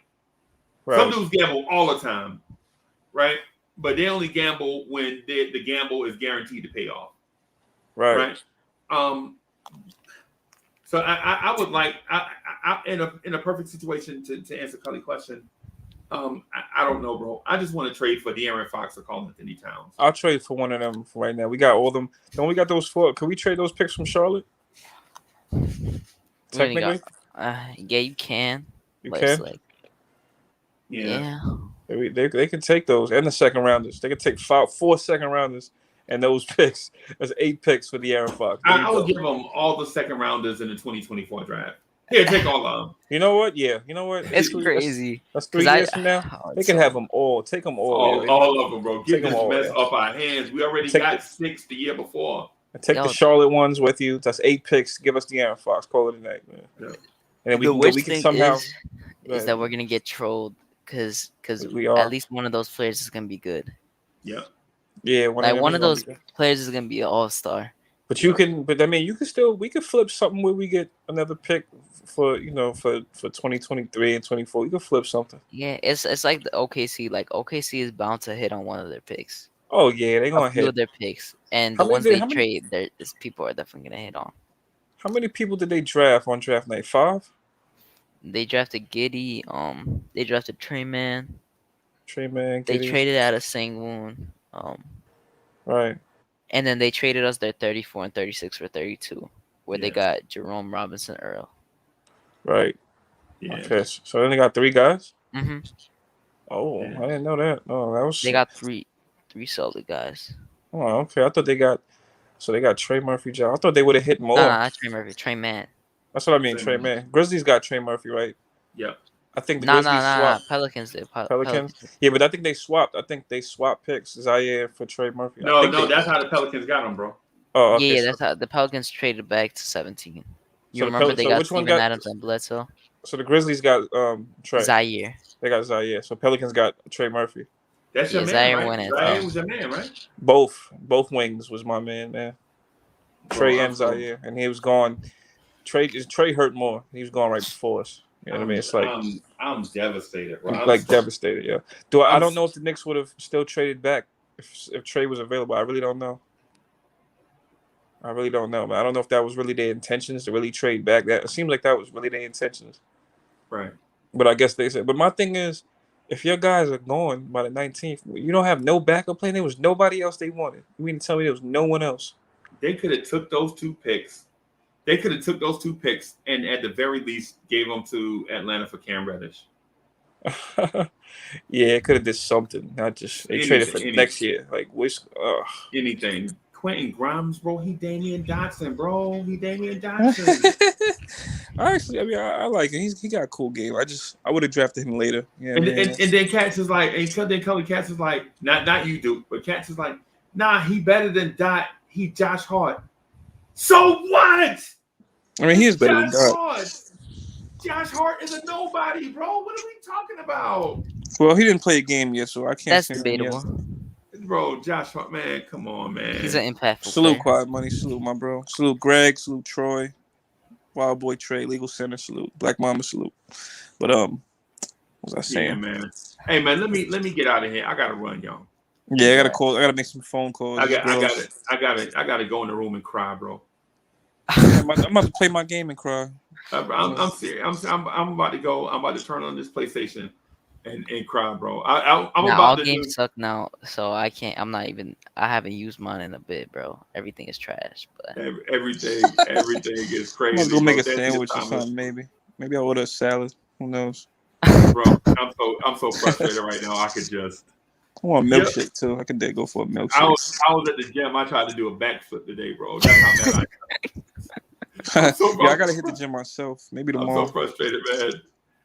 Right. Some dudes gamble all the time, right? But they only gamble when the gamble is guaranteed to pay off. Right. So I would like in a perfect situation to answer Cully's question. I don't know, bro. I just want to trade for De'Aaron Fox or Karl Anthony Towns. I'll trade for one of them for right now. We got all of them. Don't we got those four? Can we trade those picks from Charlotte? Technically, yeah, you can. You but can? It's like, yeah. They can take those and the second rounders. They can take 4 second rounders and those picks. That's 8 picks for De'Aaron Fox. I would give them all the second rounders in the 2024 draft. Here, take all of them. You know what? Yeah. You know what? It's crazy. That's 3 years from now. They can have them all. Take them all. All of them, bro. Get Take this them all, mess yeah. off our hands. We already got 6 the year before. Take the Charlotte ones with you. That's 8 picks. Give us De'Aaron Fox. Call it a night, man. Yeah. And then The we worst can thing somehow. is that we're gonna get trolled because We are. at least one of those players is gonna be good. Yeah. Yeah. One of those players is gonna be an all-star. But you can. But I mean, we could flip something where we get another pick for 2023 and 24. You could flip something. Yeah, it's like the OKC. Like OKC is bound to hit on one of their picks. Oh yeah, they're gonna A few hit of their picks, and How the many ones did- they how many- trade, there's people are definitely gonna hit on. How many people did they draft on draft night? 5. They drafted Giddy. They drafted Trey Man. Trey Man. They Giddey. traded out of Sangwoon. Right. And then they traded us their 34 and 36 for 32, where they Yeah. got Jerome Robinson Earl. Right. Yeah. Okay. So then they got 3 guys. Mm-hmm. Oh, I didn't know that. No, that was. They got three solid guys. Oh, okay. I thought they got. So they got Trey Murphy. I thought they would have hit more. Nah, not Trey Murphy. Trey Man. That's what I mean. Trey Man. Grizzlies got Trey Murphy, right? Yeah. I think the Nah. Grizzlies swapped. Pelicans did. Pelicans. Yeah, but I think they swapped. I think they swapped picks. Zaire for Trey Murphy. No, that's how the Pelicans got him, bro. Oh, okay. Yeah, that's how the Pelicans traded back to 17. You So the remember they got which one Steven got- Adams and Bledsoe? So the Grizzlies got Trey. Zaire. They got Zaire. So Pelicans got Trey Murphy. That's your Yeah, man, Zaire right? went at Zaire 10. was your man, right? Both wings was my man. Trey and I'm Zaire, and he was gone. Trey hurt more. He was gone right before us. You know what I mean? It's like I'm devastated, bro. I'm like devastated. Yeah. I don't know if the Knicks would have still traded back if Trey was available. I really don't know. I really don't know, man. I don't know if that was really their intentions to really trade back. That it seems like that was really their intentions. Right. But I guess they said. But my thing is, if your guys are going by the 19th, you don't have no backup plan. There was nobody else they wanted. You mean to tell me there was no one else? They could have took those 2 picks. They could have took those 2 picks and at the very least gave them to Atlanta for Cam Reddish. Yeah, it could have did something. Not just they traded for next year. Like which anything. Quentin Grimes, bro. He Damian Dotson, bro. He Damian Dotson. I like it. He got a cool game. I would have drafted him later. Yeah, and then Katz is like, then Kelly Katz is like, not you, Duke, but Katz is like, nah, he better than Dot. He Josh Hart. So what? I mean, he is better than Josh Dot. Hart. Josh Hart is a nobody, bro. What are we talking about? Well, he didn't play a game yet, so I can't. That's say debatable. Bro, Josh Hart, man, come on, man. He's an impactful Salute player. Quad Money, salute my bro, salute Greg, salute Troy, Wild Boy Trey, Legal Center, salute Black Mama, salute. But what was I saying? Yeah, man. Hey, man, let me get out of here. I gotta run, y'all. Yeah, I gotta call. I gotta make some phone calls. I gotta go in the room and cry, bro. I'm about to play my game and cry. I'm serious. I'm about to go. I'm about to turn on this PlayStation and cry, bro. I'm about all to games suck now, so I can't. I haven't used mine in a bit, bro. Everything is trash. But everything is crazy. I'm gonna go make a bro. sandwich or something. Maybe I'll order a salad. Who knows? Bro, I'm so frustrated right now. I could just. I want a milkshake too. I could go for a milkshake. I was at the gym. I tried to do a backflip today, bro. That's how mad I am. Yeah, I gotta hit the gym myself. Maybe tomorrow. I'm so frustrated, man.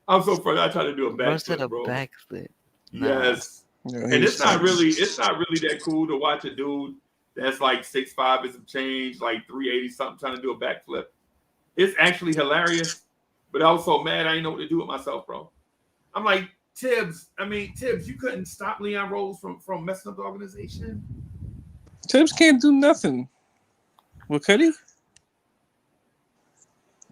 I'm so frustrated. I tried to do a Bro said backflip, a bro. backflip. Yes. Yeah, And it's not really that cool to watch a dude that's like 6'5" and some change, like 380 something, trying to do a backflip. It's actually hilarious, but I was so mad I didn't know what to do with myself, bro. I'm like, Tibbs, you couldn't stop Leon Rose from messing up the organization. Tibbs can't do nothing. Well, could he?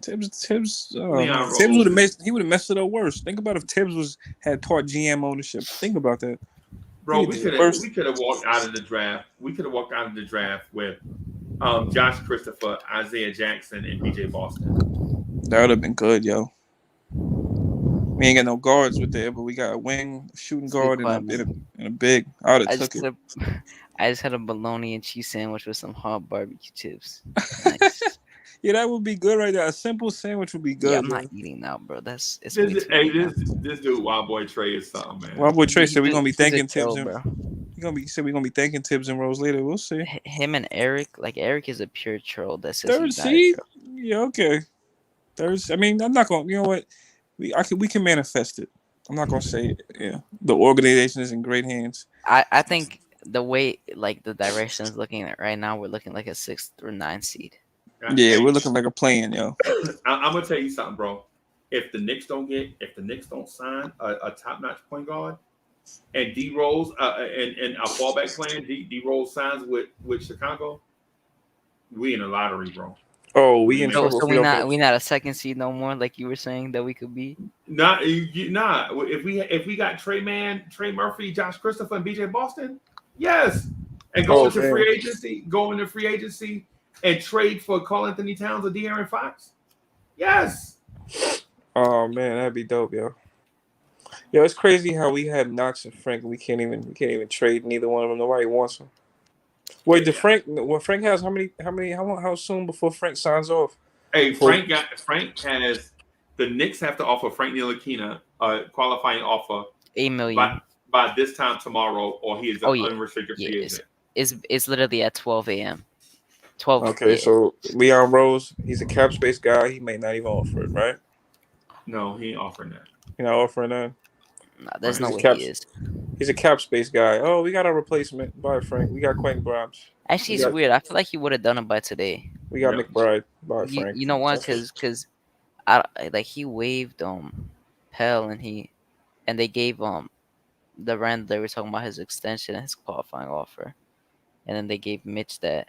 Tibbs Leon Tibbs Rose. would have messed it up worse. Think about if Tibbs had taught GM ownership. Think about that. Bro, we could have walked out of the draft. We could have walked out of the draft with Josh Christopher, Isaiah Jackson, and BJ Boston. That would have been good, yo. We ain't got no guards with there, but we got a wing, a shooting guard, and a big. I would have took it. I just had a bologna and cheese sandwich with some hot barbecue chips. Nice. Yeah, that would be good right there. A simple sandwich would be good. Yeah, I'm not eating now, bro. It's this dude, Wild Boy Trey is something, man. Wild Boy Trey said we're gonna be thanking Tibbs, Tibbs. bro. We're gonna be thanking Tibbs and Rose later. We'll see. Him and Eric, like Eric is a pure troll. That says Third he's not a seed. troll. Yeah, okay. I mean, I'm not gonna. You know what? We can manifest it. I'm not gonna say it. Yeah, the organization is in great hands. I think the way like the direction is looking at right now, we're looking like a 6th or 9th seed. Yeah, we're looking like a play-in, yo. I'm gonna tell you something, bro. If the Knicks don't sign a top-notch point guard, and D Rose and a fallback plan, D Rose signs with Chicago, we in the lottery, bro. Oh, we in trouble. So we not a 2nd seed no more, like you were saying that we could be. Nah. If we got Trey Murphy, Josh Christopher, and BJ Boston, yes, and go into free agency, and trade for Karl Anthony Towns or De'Aaron Fox, yes. Oh man, that'd be dope, yo. Yo, it's crazy how we had Knox and Frank. We can't even trade neither one of them. Nobody wants them. Wait, Frank has how soon before Frank signs off? Hey, Frank has the Knicks have to offer Frank Ntilikina a qualifying offer $8 million by this time tomorrow, or he is an unrestricted free agent. It's literally at 12 a.m. 12. Okay, so Leon Rose, he's a cap space guy. He may not even offer it, right? No, he ain't offering that. You're not offering that? Nah, there's no way he is. He's a cap space guy. Oh, we got a replacement. Bye, Frank. We got Quentin Grimes. Actually, it's weird. I feel like he would have done it by today. We got McBride. Bye, Frank. You know what? Because he waived Pell and they gave the Rand they were talking about his extension and his qualifying offer, and then they gave Mitch that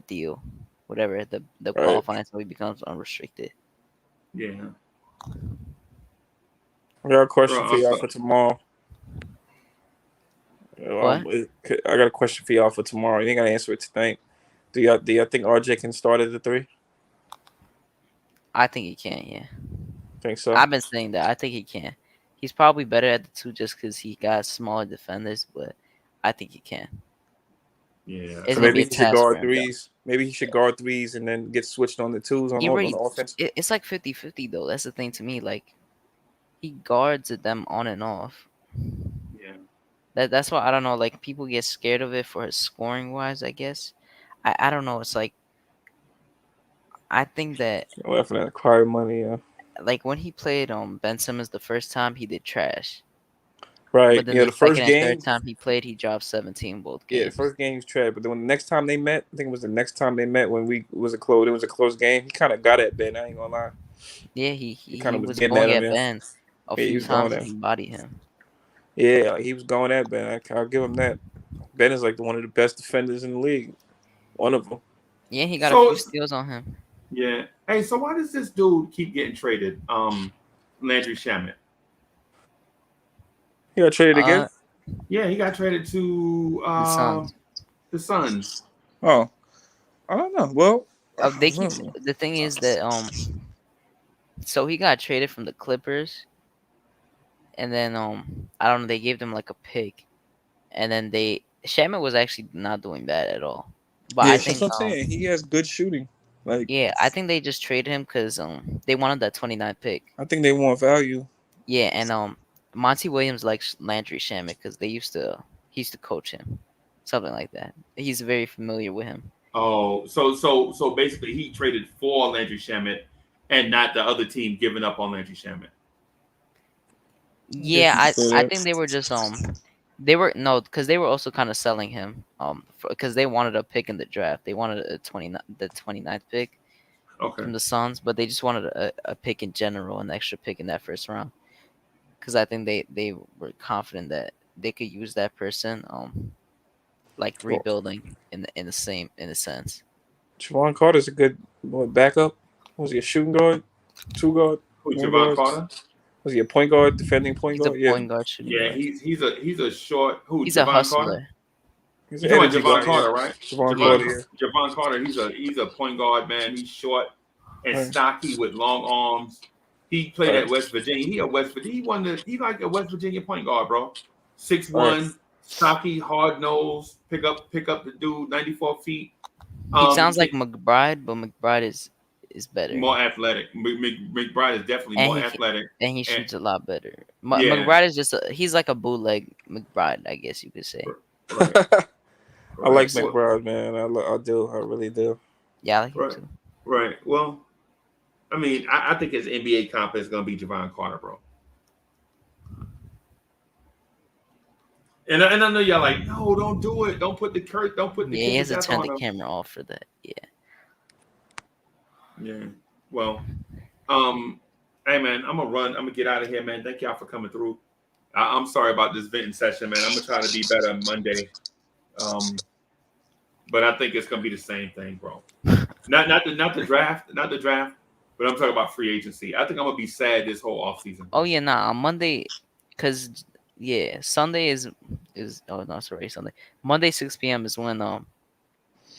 deal, whatever the qualifying, so he becomes unrestricted. Yeah. I got a question for y'all for tomorrow. What? I got a question for y'all for tomorrow. You ain't gotta answer it tonight. Do y'all think RJ can start at the 3? I think he can. Yeah. Think so? I've been saying that. I think he can. He's probably better at the 2 just because he got smaller defenders, but I think he can. Yeah. So maybe he should guard 3s. Maybe he should guard 3s and then get switched on the 2s on the offense. It's like 50-50 though. That's the thing to me. Like he guards them on and off. Yeah. That's why I don't know. Like people get scared of it for his scoring wise. I guess. I don't know. It's like I think that. Well, for that acquire money, yeah. Like when he played Ben Simmons the first time, he did trash. Right. But then the first second game. and third time he played, he dropped 17 both games. Yeah, the first game was trash. But then when the next time they met, I think it was the next time they met when it was a close game. He kind of got at Ben. I ain't gonna lie. Yeah, he kind of was getting going at at him. Ben a few times and he bodied him. Yeah, like he was going at Ben. I'll give him that. Ben is like one of the best defenders in the league. One of them. Yeah, he got a few steals on him. Yeah. Hey, so why does this dude keep getting traded? Landry Shamet. He got traded again? Yeah, he got traded to the Suns. Oh, I don't know. Well, they keep. The thing is that so he got traded from the Clippers, and then I don't know. They gave them like a pick, and then Shamet was actually not doing bad at all. But yeah, I think that's what I'm saying. He has good shooting. Like yeah, I think they just traded him because they wanted that 29 pick. I think they want value. Yeah, and Monty Williams likes Landry Shamet because he used to coach him, something like that. He's very familiar with him. Oh, so basically he traded for Landry Shamet and not the other team giving up on Landry Shamet. Yeah, I think they were just because they were also kind of selling him because they wanted a pick in the draft. They wanted the 29th pick from the Suns, but they just wanted a pick in general, an extra pick in that first round. Because I think they were confident that they could use that person, like rebuilding in a sense. Javon Carter's a good backup. Was he a shooting guard? Two guard? Who, One Javon guard? Carter? Was he a point guard, defending point He's a guard? Yeah. point guard, shooting Yeah, guard. he's a short. Who? He's a Javon Carter? hustler. He's You an talking energy about Javon guy. Carter, Yeah. right? Javon Carter. Yeah. Javon Carter. He's a point guard, man. He's short and Right. stocky with long arms. He played Right. at West Virginia. He like a West Virginia point guard, bro. 6'1", Right. stocky, hard nose, pick up the dude, 94 feet. He sounds like McBride, but McBride is better. More athletic. McBride is definitely more athletic. And he shoots a lot better. Yeah. McBride is he's like a bootleg McBride, I guess you could say. I like McBride, man. I do. I really do. Yeah, I like him too. Right. Well, I mean, I think his NBA comp is going to be Javon Carter, bro. And I know y'all like, no, don't do it. Don't put the curse. Don't put the. Yeah, he has to death turn on the him. camera off for that. Yeah. Yeah. Well, hey man, I'm gonna run. I'm gonna get out of here, man. Thank y'all for coming through. I'm sorry about this venting session, man. I'm gonna try to be better Monday. But I think it's gonna be the same thing, bro. Not the draft, but I'm talking about free agency. I think I'm gonna be sad this whole offseason. Oh yeah, nah. On Monday, cause Sunday is oh no, sorry, Sunday. Monday 6 p.m. is when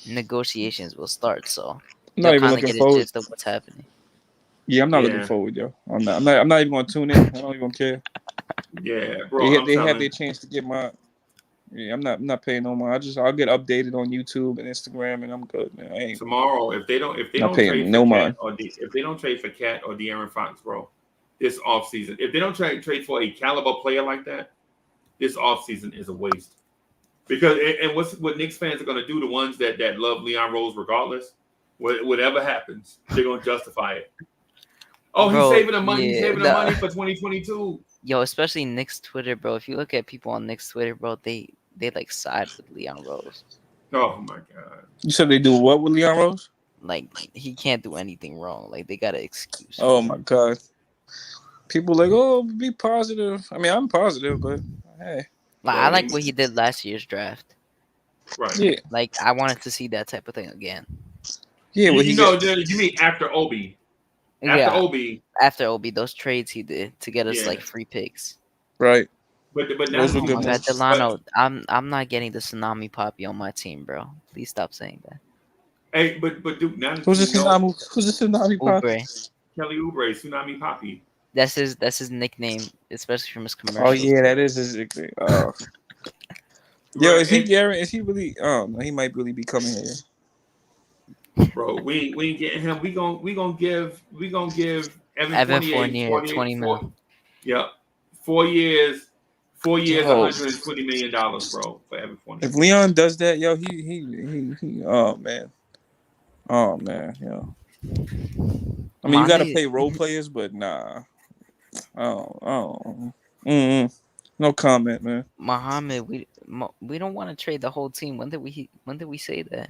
negotiations will start. So I'm not you'll even kinda looking get a forward. gist of what's happening. Yeah, I'm not looking forward, yo. I'm not even gonna tune in. I don't even care. Yeah, bro. They have their chance to get my. Yeah, I'm not paying no more. I'll get updated on YouTube and Instagram, and I'm good, man. I ain't Tomorrow, if they don't not trade paying for no Cat mind. if they don't trade for Cat or De'Aaron Fox, bro, this offseason, if they don't trade for a caliber player like that, this offseason is a waste. Because and what Knicks fans are gonna do, the ones that love Leon Rose regardless, whatever happens, they're gonna justify it. Oh, Bro, he's saving the money. yeah, He's saving the money for 2022. Yo, especially Knicks Twitter, bro. If you look at people on Knicks Twitter, bro, they like side with Leon Rose. Oh my god. You said they do what with Leon Rose? Like he can't do anything wrong. Like they got an excuse. Oh my god. People like, oh, be positive. I mean, I'm positive, but hey. Like I like what he did last year's draft. Right. Yeah. Like I wanted to see that type of thing again. Yeah. Well, you mean after Obi? After Obi, those trades he did to get us Yeah. like free picks. Right. But now Those were Oh good my God, moves. Delano, I'm not getting the tsunami poppy on my team, bro. Please stop saying that. Hey, but dude, now that Who's you this know, tsunami? Who's this tsunami? Oubre. Kelly Oubre, Tsunami Poppy. That's his nickname, especially from his commercials. Oh yeah, that is his nickname. Oh. Yo, is he Gary? Is he really? He might really be coming here. Bro, we ain't getting him. We gonna give Evan Fournier 20 mil. Yep, 4 years, Yo. $120 million, bro, for Evan Fournier. If Leon does that, yo, he oh man, yo. I mean, you gotta pay role players, but nah. No comment, man. Muhammad, we don't want to trade the whole team. When did we say that?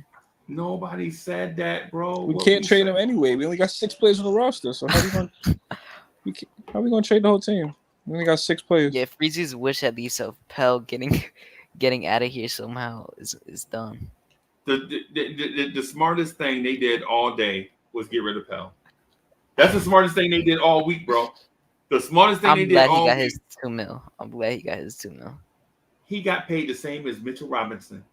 Nobody said that, bro. We can't trade him anyway. We only got 6 players on the roster, so how we gonna trade the whole team? We only got 6 players. Yeah, Freezy's wish at least of Pell getting out of here somehow is done. The smartest thing they did all day was get rid of Pell. That's the smartest thing they did all week, bro. The smartest thing they did all week. His 2 mil. I'm glad he got his 2 mil. He got paid the same as Mitchell Robinson.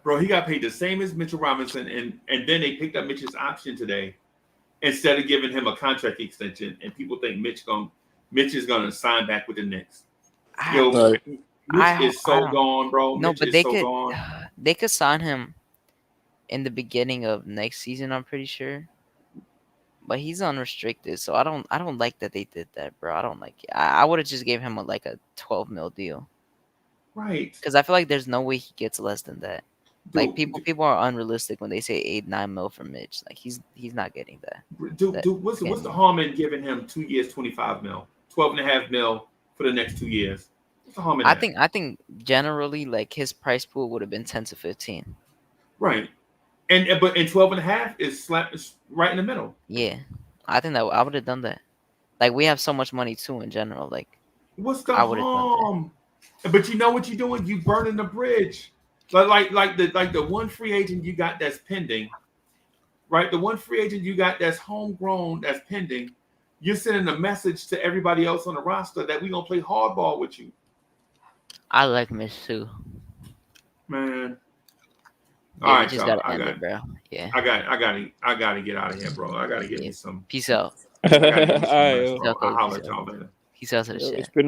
Bro, he got paid the same as Mitchell Robinson, and then they picked up Mitch's option today instead of giving him a contract extension. And people think Mitch is gonna sign back with the Knicks. Yo, Mitch is so gone, bro. No, Mitch but is they could sign him in the beginning of next season, I'm pretty sure. But he's unrestricted, so I don't like that they did that, bro. I don't like it. I would have just gave him a 12 mil deal. Right. Because I feel like there's no way he gets less than that. Like people are unrealistic when they say 8-9 mil for Mitch. Like he's not getting that. Dude, what's the harm in giving him 2 years, 25 mil, 12.5 mil for the next 2 years? What's the harm in that? I think generally like his price pool would have been 10 to 15. Right. But 12.5 is right in the middle. Yeah, I think that I would have done that. Like we have so much money too in general. Like what's the harm? But you know what you're doing? You burning the bridge. Like the one free agent you got that's pending right? The one free agent you got that's homegrown, that's pending, you're sending a message to everybody else on the roster that we're gonna play hardball with you. I like Miss too. Man. Yeah, All we right, just y'all. gotta end it, bro. Yeah. I gotta get out of here, bro. I gotta get me some. Peace out. I gotta get me some All rest, right, bro. Okay, I'll holler peace at out. y'all later. Peace out to the yo, chat. it's been